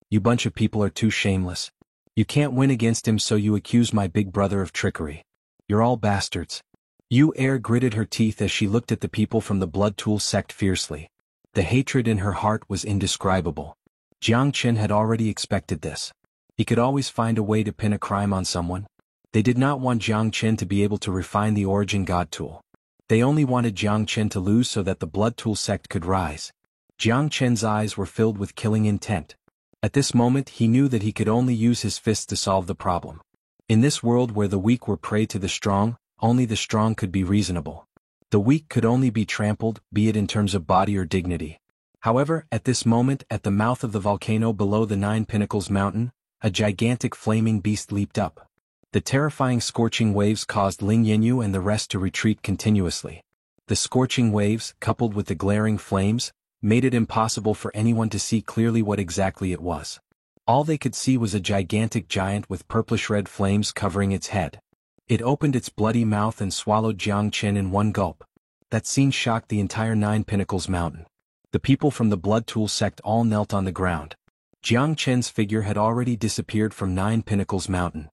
You bunch of people are too shameless. You can't win against him, so you accuse my big brother of trickery. You're all bastards. Yu Er gritted her teeth as she looked at the people from the Blood Tool sect fiercely. The hatred in her heart was indescribable. Jiang Chen had already expected this. He could always find a way to pin a crime on someone. They did not want Jiang Chen to be able to refine the Origin God tool. They only wanted Jiang Chen to lose so that the Blood Tool sect could rise. Jiang Chen's eyes were filled with killing intent. At this moment he knew that he could only use his fists to solve the problem. In this world where the weak were prey to the strong, only the strong could be reasonable. The weak could only be trampled, be it in terms of body or dignity. However, at this moment, at the mouth of the volcano below the Nine Pinnacles mountain, a gigantic flaming beast leaped up. The terrifying scorching waves caused Ling Yanyu and the rest to retreat continuously. The scorching waves, coupled with the glaring flames, made it impossible for anyone to see clearly what exactly it was. All they could see was a gigantic giant with purplish-red flames covering its head. It opened its bloody mouth and swallowed Jiang Chen in one gulp. That scene shocked the entire Nine Pinnacles mountain. The people from the Blood Tool sect all knelt on the ground. Jiang Chen's figure had already disappeared from Nine Pinnacles mountain.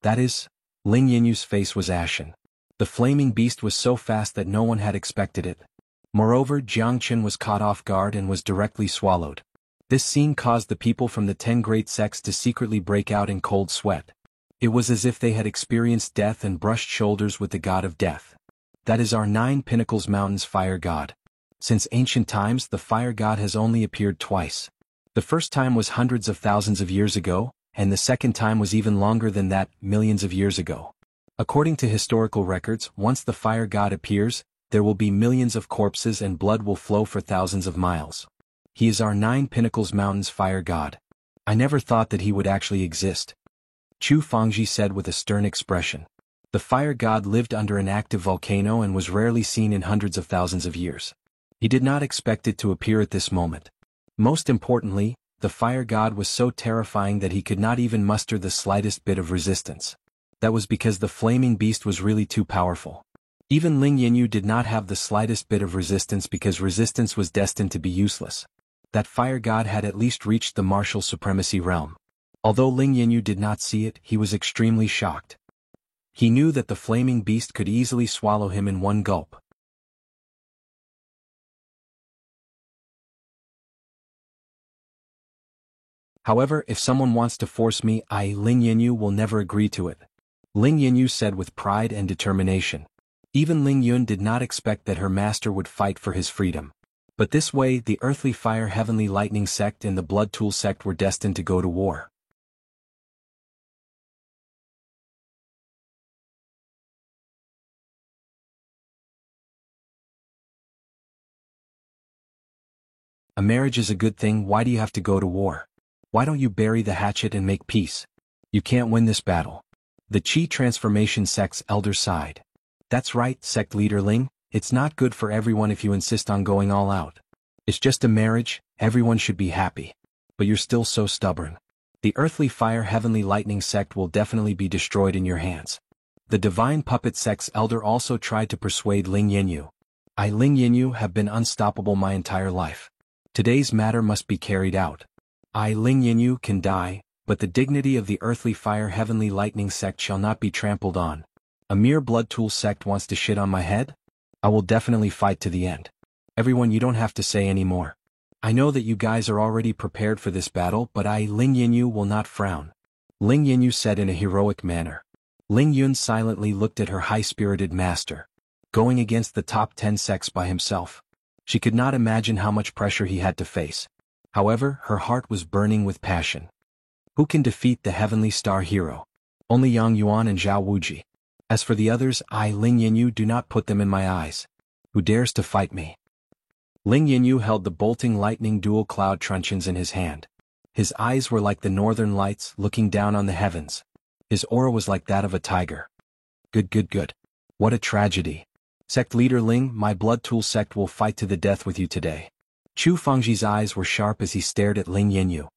That is, Ling Yanyu's face was ashen. The flaming beast was so fast that no one had expected it. Moreover, Jiang Chen was caught off guard and was directly swallowed. This scene caused the people from the 10 great sects to secretly break out in cold sweat. It was as if they had experienced death and brushed shoulders with the god of death. That is our Nine Pinnacles Mountain's fire god. Since ancient times, the fire god has only appeared twice. The first time was hundreds of thousands of years ago, and the second time was even longer than that, millions of years ago. According to historical records, once the fire god appears, there will be millions of corpses and blood will flow for thousands of miles. He is our Nine Pinnacles Mountain's fire god. I never thought that he would actually exist. Chu Fangji said with a stern expression. The fire god lived under an active volcano and was rarely seen in hundreds of thousands of years. He did not expect it to appear at this moment. Most importantly, the fire god was so terrifying that he could not even muster the slightest bit of resistance. That was because the flaming beast was really too powerful. Even Ling Yanyu did not have the slightest bit of resistance because resistance was destined to be useless. That fire god had at least reached the martial supremacy realm. Although Ling Yanyu did not see it, he was extremely shocked. He knew that the flaming beast could easily swallow him in one gulp. However, if someone wants to force me, I, Ling Yanyu, will never agree to it. Ling Yanyu said with pride and determination. Even Ling Yun did not expect that her master would fight for his freedom. But this way, the Earthly Fire Heavenly Lightning sect and the Blood Tool sect were destined to go to war. A marriage is a good thing. Why do you have to go to war? Why don't you bury the hatchet and make peace? You can't win this battle. The Qi Transformation sect's elder sighed. That's right, sect leader Ling, it's not good for everyone if you insist on going all out. It's just a marriage, everyone should be happy. But you're still so stubborn. The earthly fire heavenly lightning sect will definitely be destroyed in your hands. The divine puppet sect's elder also tried to persuade Ling Yanyu. I Ling Yanyu have been unstoppable my entire life. Today's matter must be carried out. I Ling Yanyu can die, but the dignity of the earthly fire heavenly lightning sect shall not be trampled on. A mere blood tool sect wants to shit on my head? I will definitely fight to the end. Everyone, you don't have to say any more. I know that you guys are already prepared for this battle, but I Ling Yanyu will not frown. Ling Yanyu said in a heroic manner. Ling Yun silently looked at her high-spirited master. Going against the top 10 sects by himself. She could not imagine how much pressure he had to face. However, her heart was burning with passion. Who can defeat the heavenly star hero? Only Yang Yuan and Zhao Wuji. As for the others, I Ling Yanyu do not put them in my eyes. Who dares to fight me? Ling Yanyu held the bolting lightning dual cloud truncheons in his hand. His eyes were like the northern lights looking down on the heavens. His aura was like that of a tiger. Good. What a tragedy. Sect leader Ling, my blood tool sect will fight to the death with you today. Chu Fengji's eyes were sharp as he stared at Ling Yanyu.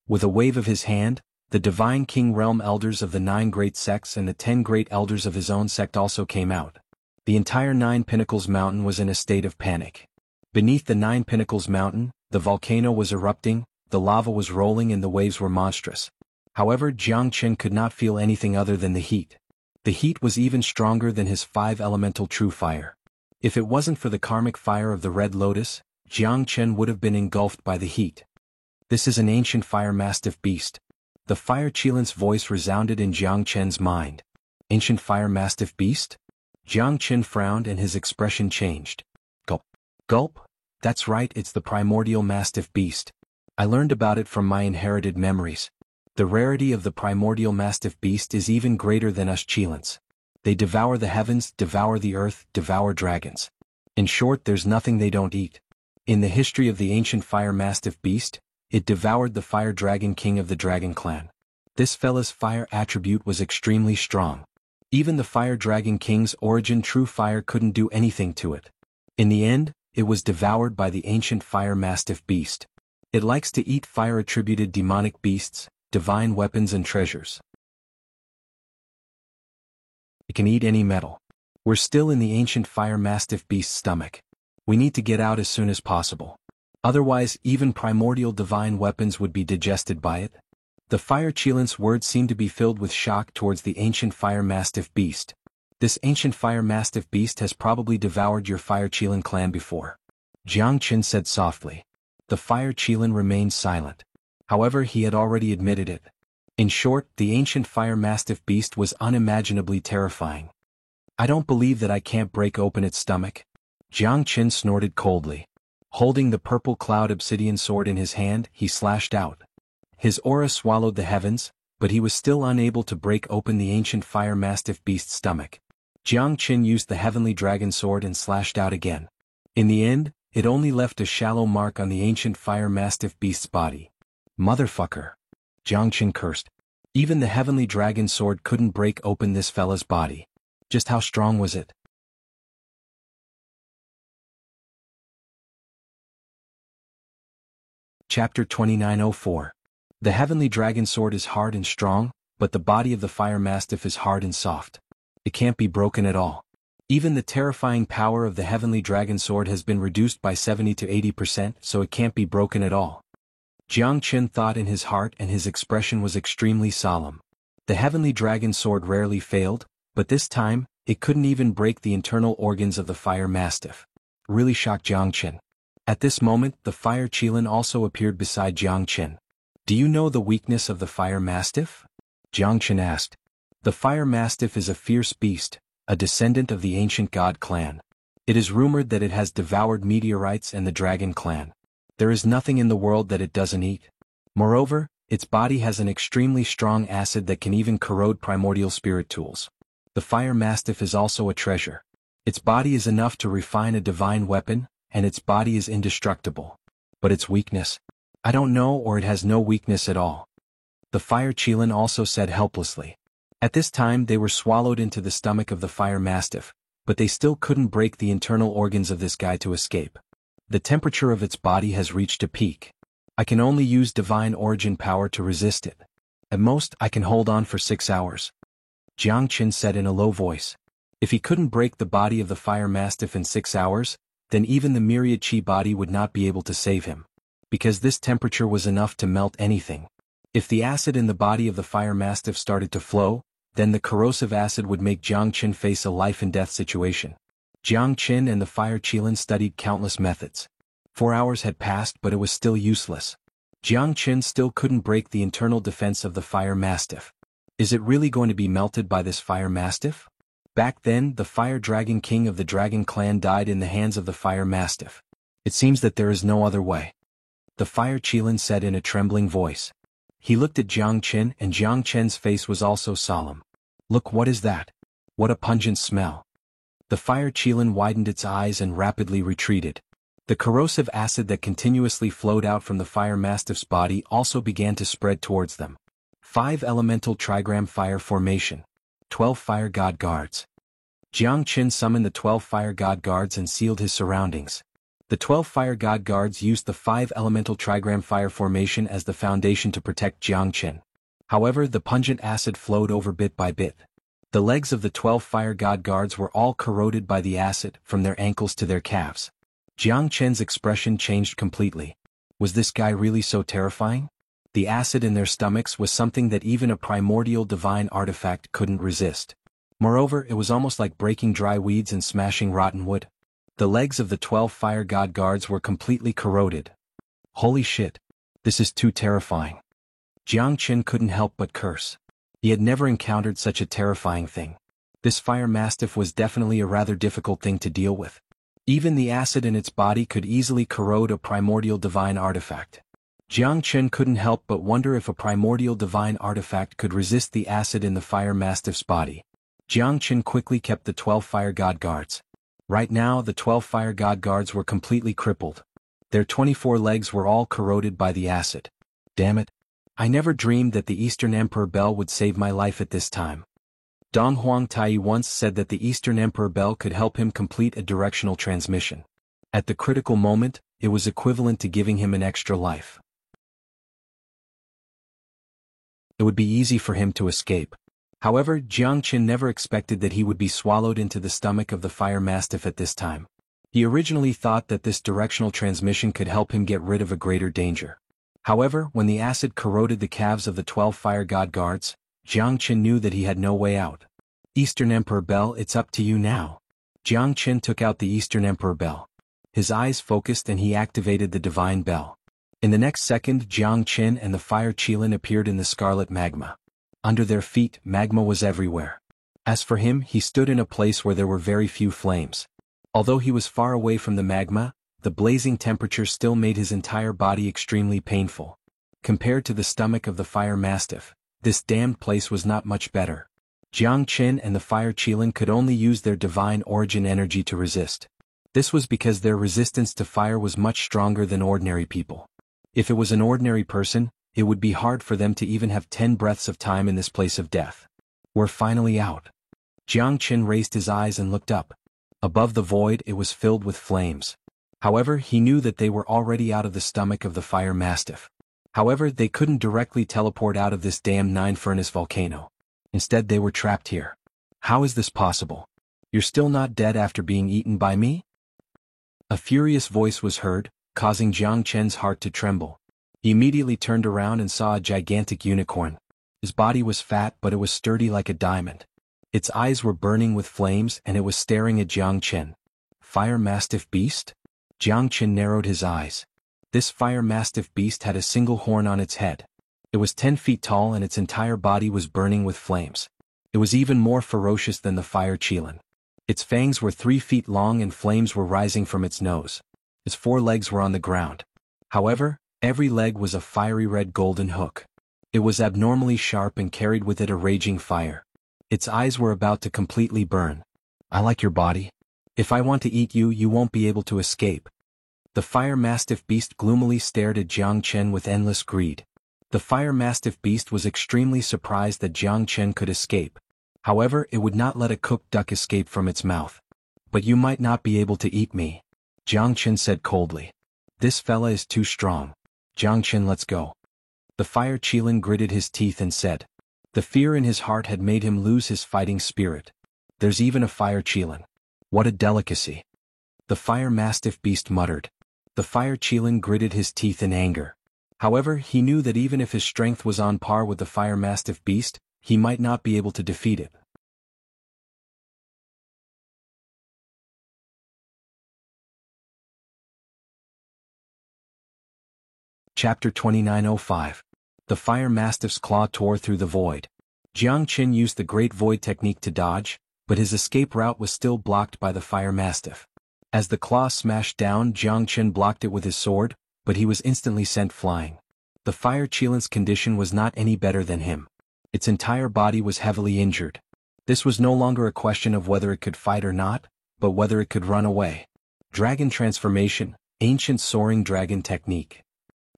With a wave of his hand, the divine king realm elders of the 9 great sects and the 10 great elders of his own sect also came out. The entire 9 Pinnacles mountain was in a state of panic. Beneath the 9 Pinnacles mountain, the volcano was erupting, the lava was rolling and the waves were monstrous. However, Jiang Chen could not feel anything other than the heat. The heat was even stronger than his 5 elemental true fire. If it wasn't for the karmic fire of the Red Lotus, Jiang Chen would have been engulfed by the heat. This is an ancient fire mastiff beast. The fire Qilin's voice resounded in Jiang Chen's mind. Ancient fire mastiff beast? Jiang Chen frowned and his expression changed. Gulp. Gulp? That's right, it's the primordial mastiff beast. I learned about it from my inherited memories. The rarity of the primordial mastiff beast is even greater than us Qilins. They devour the heavens, devour the earth, devour dragons. In short, there's nothing they don't eat. In the history of the ancient fire mastiff beast, it devoured the fire dragon king of the dragon clan. This fella's fire attribute was extremely strong. Even the fire dragon king's origin true fire couldn't do anything to it. In the end, it was devoured by the ancient fire mastiff beast. It likes to eat fire-attributed demonic beasts, divine weapons and treasures. It can eat any metal. We're still in the ancient fire mastiff beast's stomach. We need to get out as soon as possible. Otherwise, even primordial divine weapons would be digested by it. The fire Qilin's words seemed to be filled with shock towards the ancient fire mastiff beast. This ancient fire mastiff beast has probably devoured your fire Qilin clan before. Jiang Chen said softly. The fire Qilin remained silent. However, he had already admitted it. In short, the ancient fire mastiff beast was unimaginably terrifying. I don't believe that I can't break open its stomach. Jiang Chen snorted coldly. Holding the purple cloud obsidian sword in his hand, he slashed out. His aura swallowed the heavens, but he was still unable to break open the ancient fire mastiff beast's stomach. Jiang Chen used the heavenly dragon sword and slashed out again. In the end, it only left a shallow mark on the ancient fire mastiff beast's body. Motherfucker. Jiang Chen cursed. Even the heavenly dragon sword couldn't break open this fella's body. Just how strong was it? Chapter 2904. The heavenly dragon sword is hard and strong, but the body of the fire mastiff is hard and soft. It can't be broken at all. Even the terrifying power of the heavenly dragon sword has been reduced by 70 to 80%, so it can't be broken at all. Jiang Chen thought in his heart and his expression was extremely solemn. The heavenly dragon sword rarely failed, but this time, it couldn't even break the internal organs of the fire mastiff. Really shocked Jiang Chen. At this moment, the fire Qilin also appeared beside Jiang Chen. Do you know the weakness of the fire mastiff? Jiang Chen asked. The fire mastiff is a fierce beast, a descendant of the ancient god clan. It is rumored that it has devoured meteorites and the dragon clan. There is nothing in the world that it doesn't eat. Moreover, its body has an extremely strong acid that can even corrode primordial spirit tools. The fire mastiff is also a treasure. Its body is enough to refine a divine weapon, and its body is indestructible. But its weakness? I don't know, or it has no weakness at all. The fire Qilin also said helplessly. At this time they were swallowed into the stomach of the fire mastiff, but they still couldn't break the internal organs of this guy to escape. The temperature of its body has reached a peak. I can only use divine origin power to resist it. At most, I can hold on for 6 hours. Jiang Qin said in a low voice. If he couldn't break the body of the fire mastiff in 6 hours, then even the myriad chi body would not be able to save him. Because this temperature was enough to melt anything. If the acid in the body of the fire mastiff started to flow, then the corrosive acid would make Jiang Qin face a life-and-death situation. Jiang Qin and the fire Qilin studied countless methods. 4 hours had passed, but it was still useless. Jiang Qin still couldn't break the internal defense of the fire mastiff. Is it really going to be melted by this fire mastiff? Back then, the fire dragon king of the dragon clan died in the hands of the fire mastiff. It seems that there is no other way. The fire Qilin said in a trembling voice. He looked at Jiang Qin, and Jiang Qin's face was also solemn. Look, what is that? What a pungent smell. The fire Qilin widened its eyes and rapidly retreated. The corrosive acid that continuously flowed out from the fire mastiff's body also began to spread towards them. 5 elemental trigram fire formation. 12 fire god guards. Jiang Qin summoned the 12 fire god guards and sealed his surroundings. The 12 fire god guards used the 5 elemental trigram fire formation as the foundation to protect Jiang Qin. However, the pungent acid flowed over bit by bit. The legs of the 12 fire god guards were all corroded by the acid, from their ankles to their calves. Jiang Qin's expression changed completely. Was this guy really so terrifying? The acid in their stomachs was something that even a primordial divine artifact couldn't resist. Moreover, it was almost like breaking dry weeds and smashing rotten wood. The legs of the 12 fire god guards were completely corroded. Holy shit. This is too terrifying. Jiang Qin couldn't help but curse. He had never encountered such a terrifying thing. This fire mastiff was definitely a rather difficult thing to deal with. Even the acid in its body could easily corrode a primordial divine artifact. Jiang Qin couldn't help but wonder if a primordial divine artifact could resist the acid in the fire mastiff's body. Jiang Qin quickly kept the 12 fire god guards. Right now, the 12 fire god guards were completely crippled. Their 24 legs were all corroded by the acid. Damn it. I never dreamed that the Eastern Emperor Bell would save my life at this time. Dong Huangtai once said that the Eastern Emperor Bell could help him complete a directional transmission. At the critical moment, it was equivalent to giving him an extra life. It would be easy for him to escape. However, Jiang Qin never expected that he would be swallowed into the stomach of the fire mastiff at this time. He originally thought that this directional transmission could help him get rid of a greater danger. However, when the acid corroded the calves of the 12 fire god guards, Jiang Qin knew that he had no way out. Eastern Emperor Bell, it's up to you now. Jiang Qin took out the Eastern Emperor Bell. His eyes focused and he activated the divine bell. In the next second, Jiang Qin and the fire Qilin appeared in the scarlet magma. Under their feet, magma was everywhere. As for him, he stood in a place where there were very few flames. Although he was far away from the magma, the blazing temperature still made his entire body extremely painful. Compared to the stomach of the fire mastiff, this damned place was not much better. Jiang Qin and the fire Qilin could only use their divine origin energy to resist. This was because their resistance to fire was much stronger than ordinary people. If it was an ordinary person, it would be hard for them to even have 10 breaths of time in this place of death. We're finally out. Jiang Qin raised his eyes and looked up. Above the void, it was filled with flames. However, he knew that they were already out of the stomach of the fire mastiff. However, they couldn't directly teleport out of this damned nine-furnace volcano. Instead, they were trapped here. How is this possible? You're still not dead after being eaten by me? A furious voice was heard, causing Jiang Qin's heart to tremble. He immediately turned around and saw a gigantic unicorn. His body was fat, but it was sturdy like a diamond. Its eyes were burning with flames and it was staring at Jiang Qin. Fire mastiff beast? Jiang Qin narrowed his eyes. This fire mastiff beast had a single horn on its head. It was 10 feet tall and its entire body was burning with flames. It was even more ferocious than the fire Qilin. Its fangs were 3 feet long and flames were rising from its nose. Its 4 legs were on the ground. However, every leg was a fiery red golden hook. It was abnormally sharp and carried with it a raging fire. Its eyes were about to completely burn. I like your body. If I want to eat you, you won't be able to escape. The fire mastiff beast gloomily stared at Jiang Qin with endless greed. The fire mastiff beast was extremely surprised that Jiang Qin could escape. However, it would not let a cooked duck escape from its mouth. But you might not be able to eat me, Jiang Qin said coldly. This fella is too strong. Jiang Qin, let's go. The fire Qilin gritted his teeth and said. The fear in his heart had made him lose his fighting spirit. There's even a fire Qilin. What a delicacy. The fire mastiff beast muttered. The fire Qilin gritted his teeth in anger. However, he knew that even if his strength was on par with the fire mastiff beast, he might not be able to defeat it. Chapter 2905. The fire mastiff's claw tore through the void. Jiang Qin used the Great Void technique to dodge, but his escape route was still blocked by the fire mastiff. As the claw smashed down, Jiang Qin blocked it with his sword, but he was instantly sent flying. The fire Qilin's condition was not any better than him. Its entire body was heavily injured. This was no longer a question of whether it could fight or not, but whether it could run away. Dragon Transformation, Ancient Soaring Dragon Technique.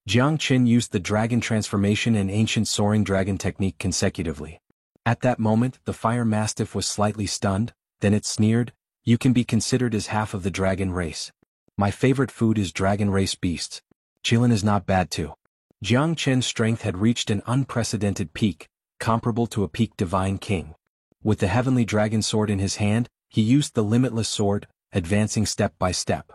Jiang Qin used the Dragon Transformation and Ancient Soaring Dragon Technique consecutively. At that moment, the fire mastiff was slightly stunned, then it sneered, "You can be considered as half of the dragon race. My favorite food is dragon race beasts. Qilin is not bad too." Jiang Qin's strength had reached an unprecedented peak, comparable to a peak divine king. With the heavenly dragon sword in his hand, he used the limitless sword, advancing step by step.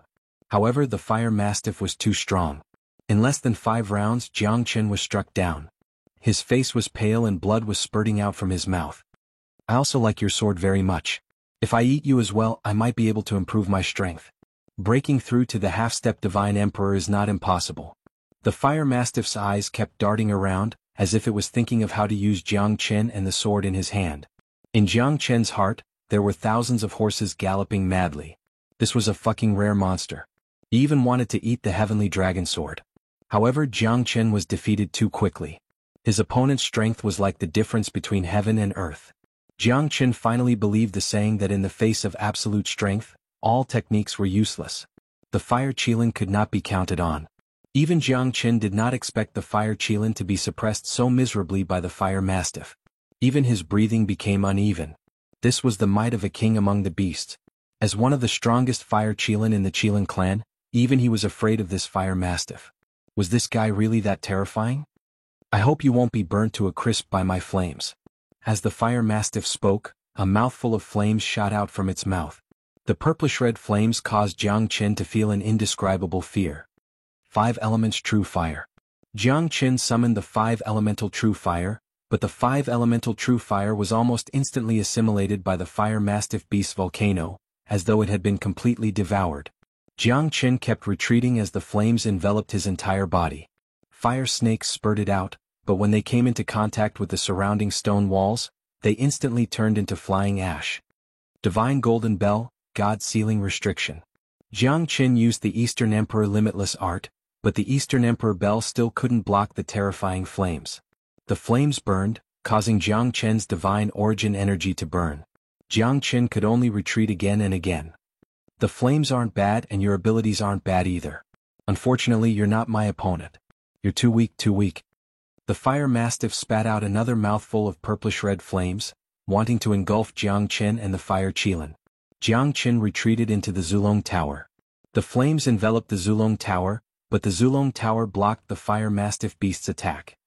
However, the fire mastiff was too strong. In less than 5 rounds, Jiang Qin was struck down. His face was pale and blood was spurting out from his mouth. "I also like your sword very much. If I eat you as well, I might be able to improve my strength. Breaking through to the half-step divine emperor is not impossible." The fire mastiff's eyes kept darting around, as if it was thinking of how to use Jiang Qin and the sword in his hand. In Jiang Qin's heart, there were thousands of horses galloping madly. This was a fucking rare monster. He even wanted to eat the heavenly dragon sword. However, Jiang Qin was defeated too quickly. His opponent's strength was like the difference between heaven and earth. Jiang Qin finally believed the saying that in the face of absolute strength, all techniques were useless. The fire Qilin could not be counted on. Even Jiang Qin did not expect the fire Qilin to be suppressed so miserably by the fire mastiff. Even his breathing became uneven. This was the might of a king among the beasts. As one of the strongest fire Qilin in the Qilin clan, even he was afraid of this fire mastiff. Was this guy really that terrifying? "I hope you won't be burnt to a crisp by my flames." As the fire mastiff spoke, a mouthful of flames shot out from its mouth. The purplish-red flames caused Jiang Qin to feel an indescribable fear. 5 Elements True Fire. Jiang Qin summoned the 5 Elemental True Fire, but the 5 Elemental True Fire was almost instantly assimilated by the fire mastiff beast's volcano, as though it had been completely devoured. Jiang Qin kept retreating as the flames enveloped his entire body. Fire snakes spurted out, but when they came into contact with the surrounding stone walls, they instantly turned into flying ash. Divine Golden Bell, God Sealing Restriction. Jiang Qin used the Eastern Emperor Limitless Art, but the Eastern Emperor Bell still couldn't block the terrifying flames. The flames burned, causing Jiang Qin's divine origin energy to burn. Jiang Qin could only retreat again and again. "The flames aren't bad and your abilities aren't bad either. Unfortunately, you're not my opponent. You're too weak, too weak." The fire mastiff spat out another mouthful of purplish-red flames, wanting to engulf Jiang Qin and the fire Qilin. Jiang Qin retreated into the Zulong Tower. The flames enveloped the Zulong Tower, but the Zulong Tower blocked the fire mastiff beast's attack.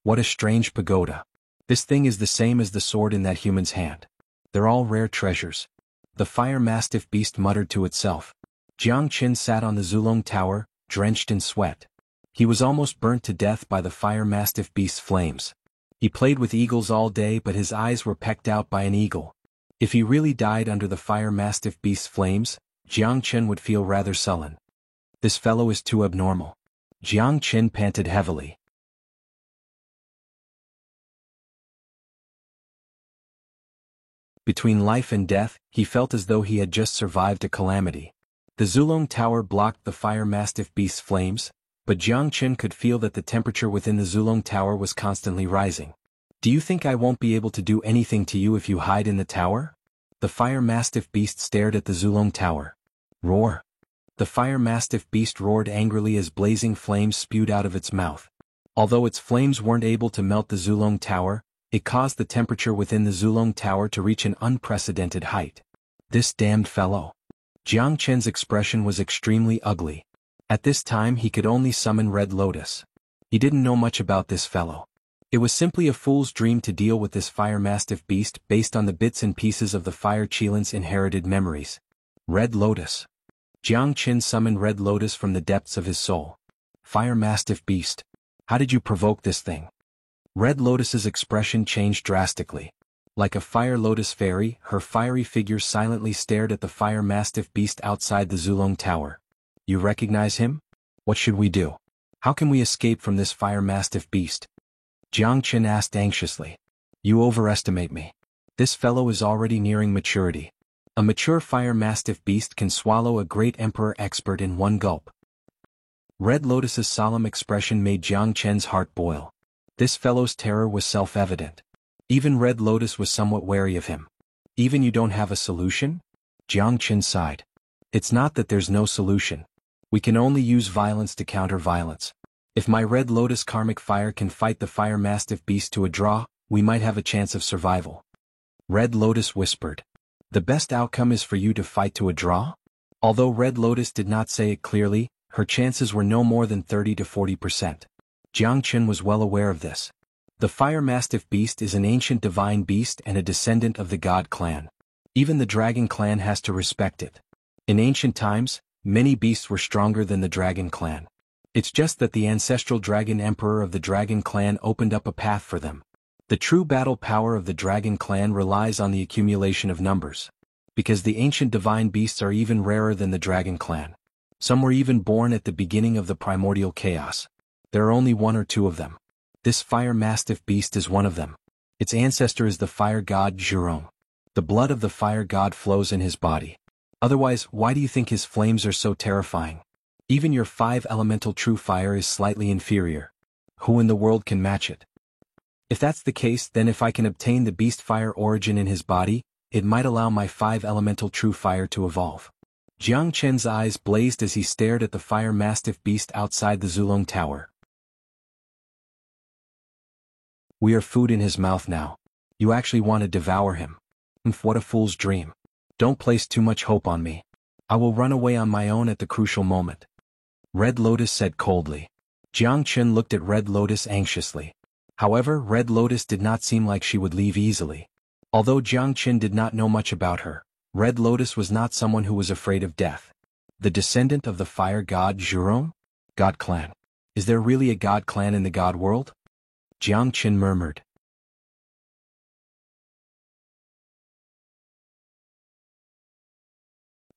"What a strange pagoda. This thing is the same as the sword in that human's hand. They're all rare treasures." The fire mastiff beast muttered to itself. Jiang Qin sat on the Zulong Tower, drenched in sweat. He was almost burnt to death by the fire mastiff beast's flames. He played with eagles all day, but his eyes were pecked out by an eagle. If he really died under the fire mastiff beast's flames, Jiang Qin would feel rather sullen. "This fellow is too abnormal." Jiang Qin panted heavily. Between life and death, he felt as though he had just survived a calamity. The Zulong Tower blocked the fire mastiff beast's flames, but Jiang Qin could feel that the temperature within the Zulong Tower was constantly rising. "Do you think I won't be able to do anything to you if you hide in the tower?" The fire mastiff beast stared at the Zulong Tower. "Roar." The fire mastiff beast roared angrily as blazing flames spewed out of its mouth. Although its flames weren't able to melt the Zulong Tower, it caused the temperature within the Zulong Tower to reach an unprecedented height. "This damned fellow." Jiang Qin's expression was extremely ugly. At this time he could only summon Red Lotus. He didn't know much about this fellow. It was simply a fool's dream to deal with this fire mastiff beast based on the bits and pieces of the fire Qilin's inherited memories. Red Lotus. Jiang Qin summoned Red Lotus from the depths of his soul. Fire mastiff beast. How did you provoke this thing? Red Lotus's expression changed drastically. Like a fire lotus fairy, her fiery figure silently stared at the fire mastiff beast outside the Zulong Tower. You recognize him? What should we do? How can we escape from this fire mastiff beast? Jiang Qin asked anxiously. You overestimate me. This fellow is already nearing maturity. A mature fire mastiff beast can swallow a great emperor expert in one gulp. Red Lotus's solemn expression made Jiang Qin's heart boil. This fellow's terror was self-evident. Even Red Lotus was somewhat wary of him. Even you don't have a solution? Jiang Qin sighed. It's not that there's no solution. We can only use violence to counter violence. If my Red Lotus karmic fire can fight the fire mastiff beast to a draw, we might have a chance of survival. Red Lotus whispered. The best outcome is for you to fight to a draw? Although Red Lotus did not say it clearly, her chances were no more than 30 to 40%. Jiang Qin was well aware of this. The fire mastiff beast is an ancient divine beast and a descendant of the god clan. Even the dragon clan has to respect it. In ancient times, many beasts were stronger than the dragon clan. It's just that the ancestral dragon emperor of the dragon clan opened up a path for them. The true battle power of the dragon clan relies on the accumulation of numbers. Because the ancient divine beasts are even rarer than the dragon clan. Some were even born at the beginning of the primordial chaos. There are only one or two of them. This fire mastiff beast is one of them. Its ancestor is the fire god Zhurong. The blood of the fire god flows in his body. Otherwise, why do you think his flames are so terrifying? Even your 5 elemental true fire is slightly inferior. Who in the world can match it? If that's the case, then if I can obtain the beast fire origin in his body, it might allow my 5 elemental true fire to evolve. Jiang Qin's eyes blazed as he stared at the fire mastiff beast outside the Zulong Tower. We are food in his mouth now. You actually want to devour him. What a fool's dream. Don't place too much hope on me. I will run away on my own at the crucial moment. Red Lotus said coldly. Jiang Qin looked at Red Lotus anxiously. However, Red Lotus did not seem like she would leave easily. Although Jiang Qin did not know much about her, Red Lotus was not someone who was afraid of death. The descendant of the fire god Zhurong? God clan. Is there really a god clan in the god world? Jiang Qin murmured.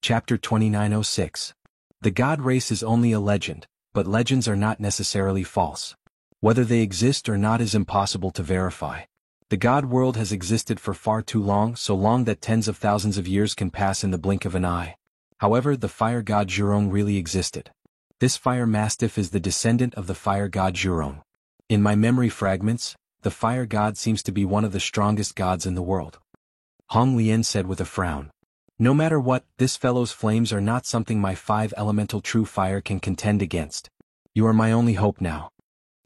Chapter 2906. The god race is only a legend, but legends are not necessarily false. Whether they exist or not is impossible to verify. The god world has existed for far too long, so long that tens of thousands of years can pass in the blink of an eye. However, the fire god Zhurong really existed. This fire mastiff is the descendant of the fire god Zhurong. In my memory fragments, the fire god seems to be one of the strongest gods in the world. Hong Lian said with a frown. No matter what, this fellow's flames are not something my 5 elemental true fire can contend against. You are my only hope now.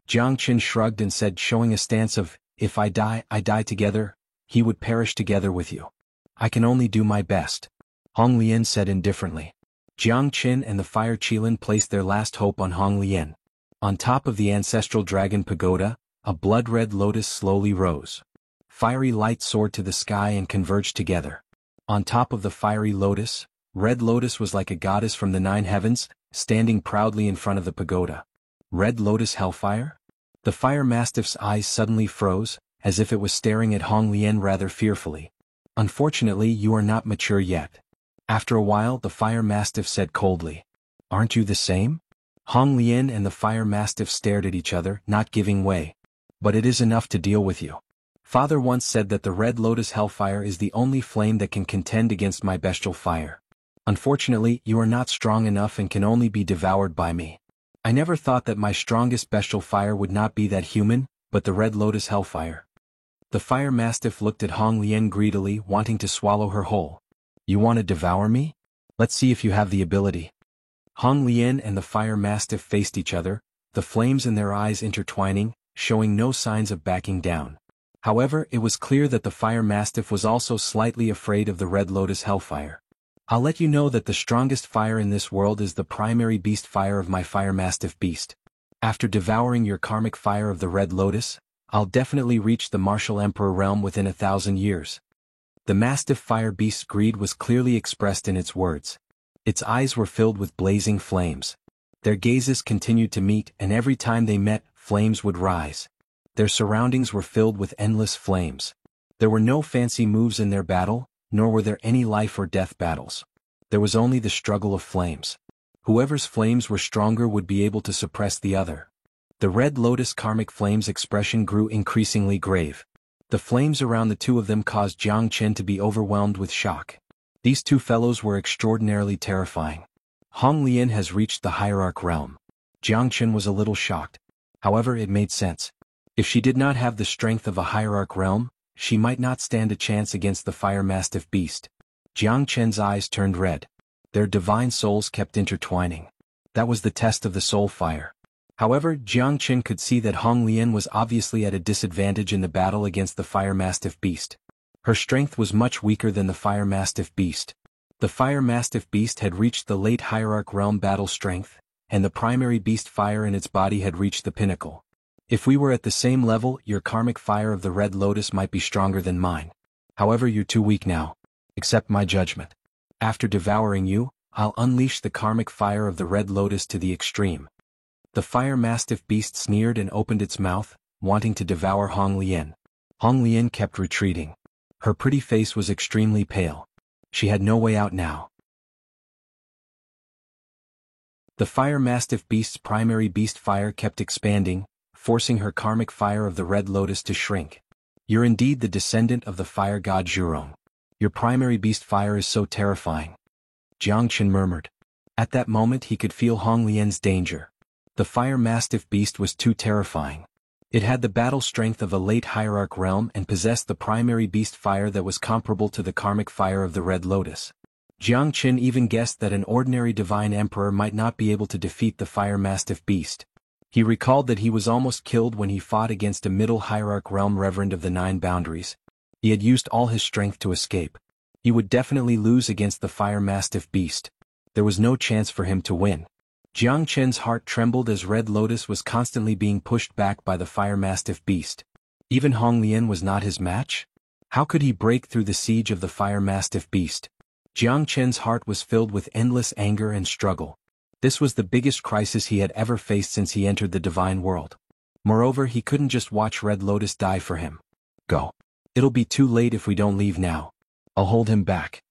Jiang Qin shrugged and said, showing a stance of, if I die together, he would perish together with you. I can only do my best. Hong Lian said indifferently. Jiang Qin and the fire Qilin placed their last hope on Hong Lian. On top of the ancestral dragon pagoda, a blood-red lotus slowly rose. Fiery light soared to the sky and converged together. On top of the fiery lotus, Red Lotus was like a goddess from the 9 heavens, standing proudly in front of the pagoda. Red Lotus Hellfire? The fire mastiff's eyes suddenly froze, as if it was staring at Hong Lian rather fearfully. Unfortunately, you are not mature yet. After a while, the fire mastiff said coldly. Aren't you the same? Hong Lian and the fire mastiff stared at each other, not giving way. But it is enough to deal with you. Father once said that the Red Lotus Hellfire is the only flame that can contend against my bestial fire. Unfortunately, you are not strong enough and can only be devoured by me. I never thought that my strongest bestial fire would not be that human, but the Red Lotus Hellfire. The fire mastiff looked at Hong Lian greedily, wanting to swallow her whole. You want to devour me? Let's see if you have the ability. Hong Lian and the fire mastiff faced each other, the flames in their eyes intertwining, showing no signs of backing down. However, it was clear that the fire mastiff was also slightly afraid of the Red Lotus Hellfire. I'll let you know that the strongest fire in this world is the primary beast fire of my fire mastiff beast. After devouring your karmic fire of the Red Lotus, I'll definitely reach the martial emperor realm within 1,000 years. The mastiff fire beast's greed was clearly expressed in its words. Its eyes were filled with blazing flames. Their gazes continued to meet, and every time they met, flames would rise. Their surroundings were filled with endless flames. There were no fancy moves in their battle, nor were there any life or death battles. There was only the struggle of flames. Whoever's flames were stronger would be able to suppress the other. The Red Lotus karmic flames' expression grew increasingly grave. The flames around the two of them caused Jiang Chen to be overwhelmed with shock. These two fellows were extraordinarily terrifying. Hong Lian has reached the hierarch realm. Jiang Chen was a little shocked. However, it made sense. If she did not have the strength of a hierarch realm, she might not stand a chance against the fire mastiff beast. Jiang Chen's eyes turned red. Their divine souls kept intertwining. That was the test of the soul fire. However, Jiang Chen could see that Hong Lian was obviously at a disadvantage in the battle against the fire mastiff beast. Her strength was much weaker than the fire mastiff beast. The fire mastiff beast had reached the late hierarch realm battle strength, and the primary beast fire in its body had reached the pinnacle. If we were at the same level, your karmic fire of the Red Lotus might be stronger than mine. However, you're too weak now. Accept my judgment. After devouring you, I'll unleash the karmic fire of the Red Lotus to the extreme. The fire mastiff beast sneered and opened its mouth, wanting to devour Hong Lian. Hong Lian kept retreating. Her pretty face was extremely pale. She had no way out now. The fire mastiff beast's primary beast fire kept expanding, forcing her karmic fire of the Red Lotus to shrink. You're indeed the descendant of the fire god Zhurong. Your primary beast fire is so terrifying. Jiang Chen murmured. At that moment he could feel Hong Lian's danger. The fire mastiff beast was too terrifying. It had the battle strength of a late hierarch realm and possessed the primary beast fire that was comparable to the karmic fire of the Red Lotus. Jiang Chen even guessed that an ordinary divine emperor might not be able to defeat the fire mastiff beast. He recalled that he was almost killed when he fought against a middle hierarch realm reverend of the 9 boundaries. He had used all his strength to escape. He would definitely lose against the fire mastiff beast. There was no chance for him to win. Jiang Chen's heart trembled as Red Lotus was constantly being pushed back by the fire mastiff beast. Even Hong Lian was not his match? How could he break through the siege of the fire mastiff beast? Jiang Chen's heart was filled with endless anger and struggle. This was the biggest crisis he had ever faced since he entered the divine world. Moreover, he couldn't just watch Red Lotus die for him. Go. It'll be too late if we don't leave now. I'll hold him back.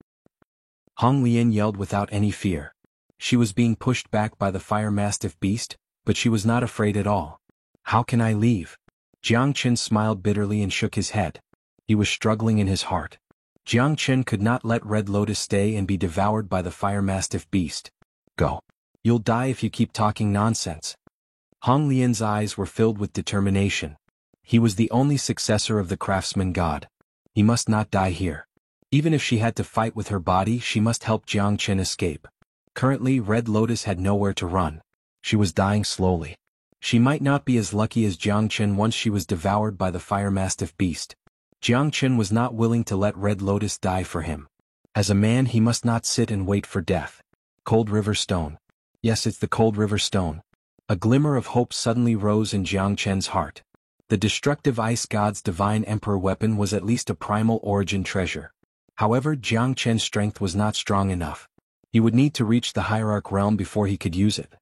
Hong Lian yelled without any fear. She was being pushed back by the fire mastiff beast, but she was not afraid at all. How can I leave? Jiang Chen smiled bitterly and shook his head. He was struggling in his heart. Jiang Chen could not let Red Lotus stay and be devoured by the fire mastiff beast. Go. You'll die if you keep talking nonsense. Hong Lian's eyes were filled with determination. He was the only successor of the craftsman god. He must not die here. Even if she had to fight with her body, she must help Jiang Chen escape. Currently, Red Lotus had nowhere to run. She was dying slowly. She might not be as lucky as Jiang Chen once she was devoured by the fire mastiff beast. Jiang Chen was not willing to let Red Lotus die for him. As a man, he must not sit and wait for death. Cold River Stone. Yes, it's the Cold River Stone. A glimmer of hope suddenly rose in Jiang Chen's heart. The destructive ice god's divine emperor weapon was at least a primal origin treasure. However, Jiang Chen's strength was not strong enough. He would need to reach the hierarch realm before he could use it.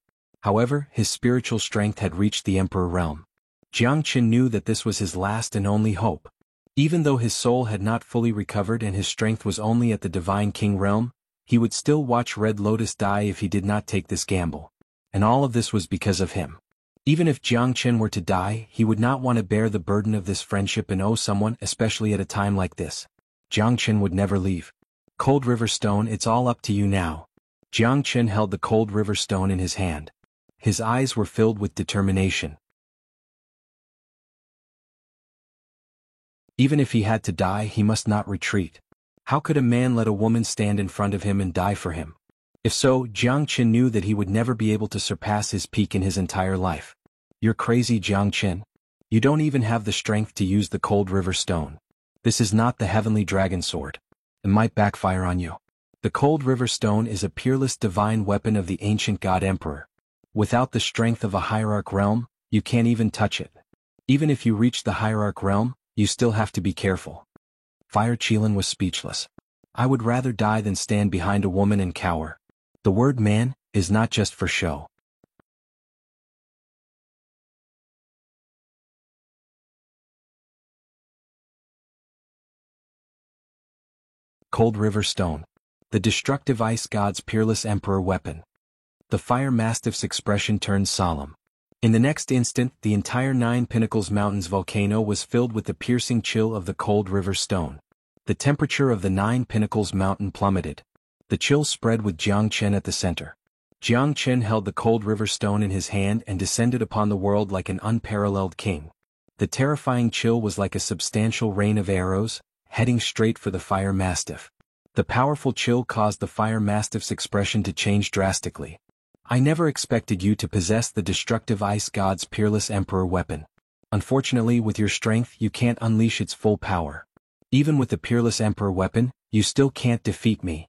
However, his spiritual strength had reached the emperor realm. Jiang Chen knew that this was his last and only hope. Even though his soul had not fully recovered and his strength was only at the divine king realm, he would still watch Red Lotus die if he did not take this gamble. And all of this was because of him. Even if Jiang Chen were to die, he would not want to bear the burden of this friendship and owe someone, especially at a time like this. Jiang Chen would never leave. Cold River Stone, it's all up to you now. Jiang Chen held the Cold River Stone in his hand. His eyes were filled with determination. Even if he had to die, he must not retreat. How could a man let a woman stand in front of him and die for him? If so, Jiang Chen knew that he would never be able to surpass his peak in his entire life. You're crazy, Jiang Chen. You don't even have the strength to use the Cold River Stone. This is not the Heavenly Dragon Sword. It might backfire on you. The Cold River Stone is a peerless divine weapon of the ancient god emperor. Without the strength of a hierarch realm, you can't even touch it. Even if you reach the hierarch realm, you still have to be careful. Fire Qilin was speechless. I would rather die than stand behind a woman and cower. The word man is not just for show. Cold River Stone. The destructive ice god's peerless emperor weapon. The fire mastiff's expression turned solemn. In the next instant, the entire Nine Pinnacles Mountains volcano was filled with the piercing chill of the Cold River Stone. The temperature of the Nine Pinnacles mountain plummeted. The chill spread with Jiang Chen at the center. Jiang Chen held the Cold River Stone in his hand and descended upon the world like an unparalleled king. The terrifying chill was like a substantial rain of arrows, heading straight for the fire mastiff. The powerful chill caused the fire mastiff's expression to change drastically. I never expected you to possess the destructive ice god's peerless emperor weapon. Unfortunately, with your strength you can't unleash its full power. Even with the peerless emperor weapon, you still can't defeat me.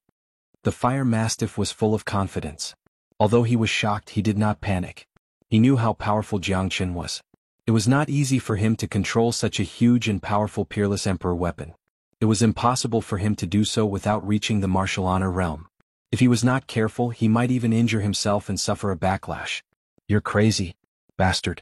The fire mastiff was full of confidence. Although he was shocked, he did not panic. He knew how powerful Jiang Chen was. It was not easy for him to control such a huge and powerful peerless emperor weapon. It was impossible for him to do so without reaching the martial honor realm. If he was not careful, he might even injure himself and suffer a backlash. You're crazy, bastard.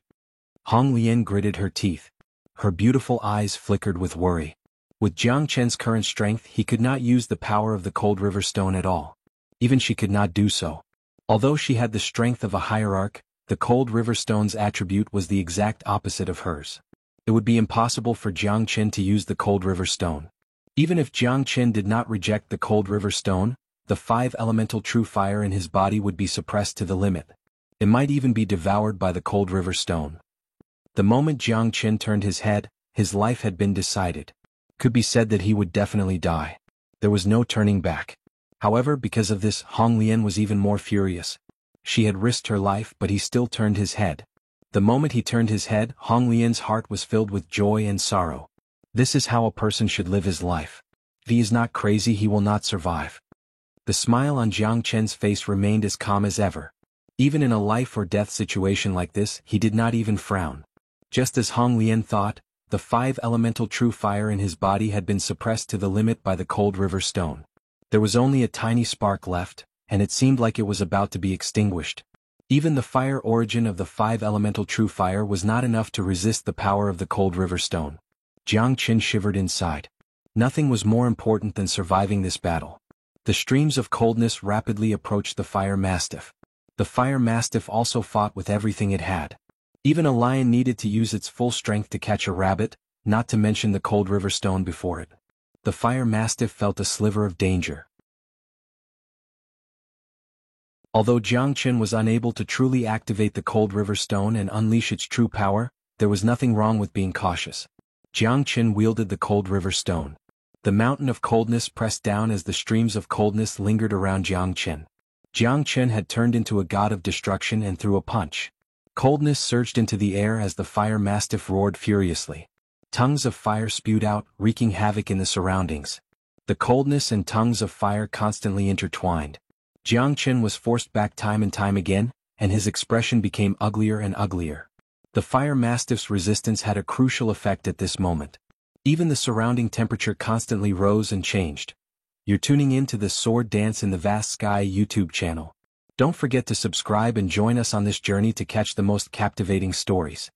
Hong Lian gritted her teeth. Her beautiful eyes flickered with worry. With Jiang Chen's current strength, he could not use the power of the Cold River Stone at all. Even she could not do so. Although she had the strength of a hierarch, the Cold River Stone's attribute was the exact opposite of hers. It would be impossible for Jiang Chen to use the Cold River Stone. Even if Jiang Chen did not reject the Cold River Stone, the 5 elemental true fire in his body would be suppressed to the limit. It might even be devoured by the Cold River Stone. The moment Jiang Chen turned his head, his life had been decided. Could be said that he would definitely die. There was no turning back. However, because of this, Hong Lian was even more furious. She had risked her life, but he still turned his head. The moment he turned his head, Hong Lian's heart was filled with joy and sorrow. This is how a person should live his life. If he is not crazy, he will not survive. The smile on Jiang Chen's face remained as calm as ever. Even in a life-or-death situation like this, he did not even frown. Just as Hong Lian thought, the 5 elemental true fire in his body had been suppressed to the limit by the Cold River Stone. There was only a tiny spark left, and it seemed like it was about to be extinguished. Even the fire origin of the 5 elemental true fire was not enough to resist the power of the Cold River Stone. Jiang Chen shivered inside. Nothing was more important than surviving this battle. The streams of coldness rapidly approached the fire mastiff. The fire mastiff also fought with everything it had. Even a lion needed to use its full strength to catch a rabbit, not to mention the Cold River Stone before it. The fire mastiff felt a sliver of danger. Although Jiang Chen was unable to truly activate the Cold River Stone and unleash its true power, there was nothing wrong with being cautious. Jiang Chen wielded the Cold River Stone. The mountain of coldness pressed down as the streams of coldness lingered around Jiang Chen. Jiang Chen had turned into a god of destruction and threw a punch. Coldness surged into the air as the fire mastiff roared furiously. Tongues of fire spewed out, wreaking havoc in the surroundings. The coldness and tongues of fire constantly intertwined. Jiang Chen was forced back time and time again, and his expression became uglier and uglier. The fire mastiff's resistance had a crucial effect at this moment. Even the surrounding temperature constantly rose and changed. You're tuning in to the Sword Dance in the Vast Sky YouTube channel. Don't forget to subscribe and join us on this journey to catch the most captivating stories.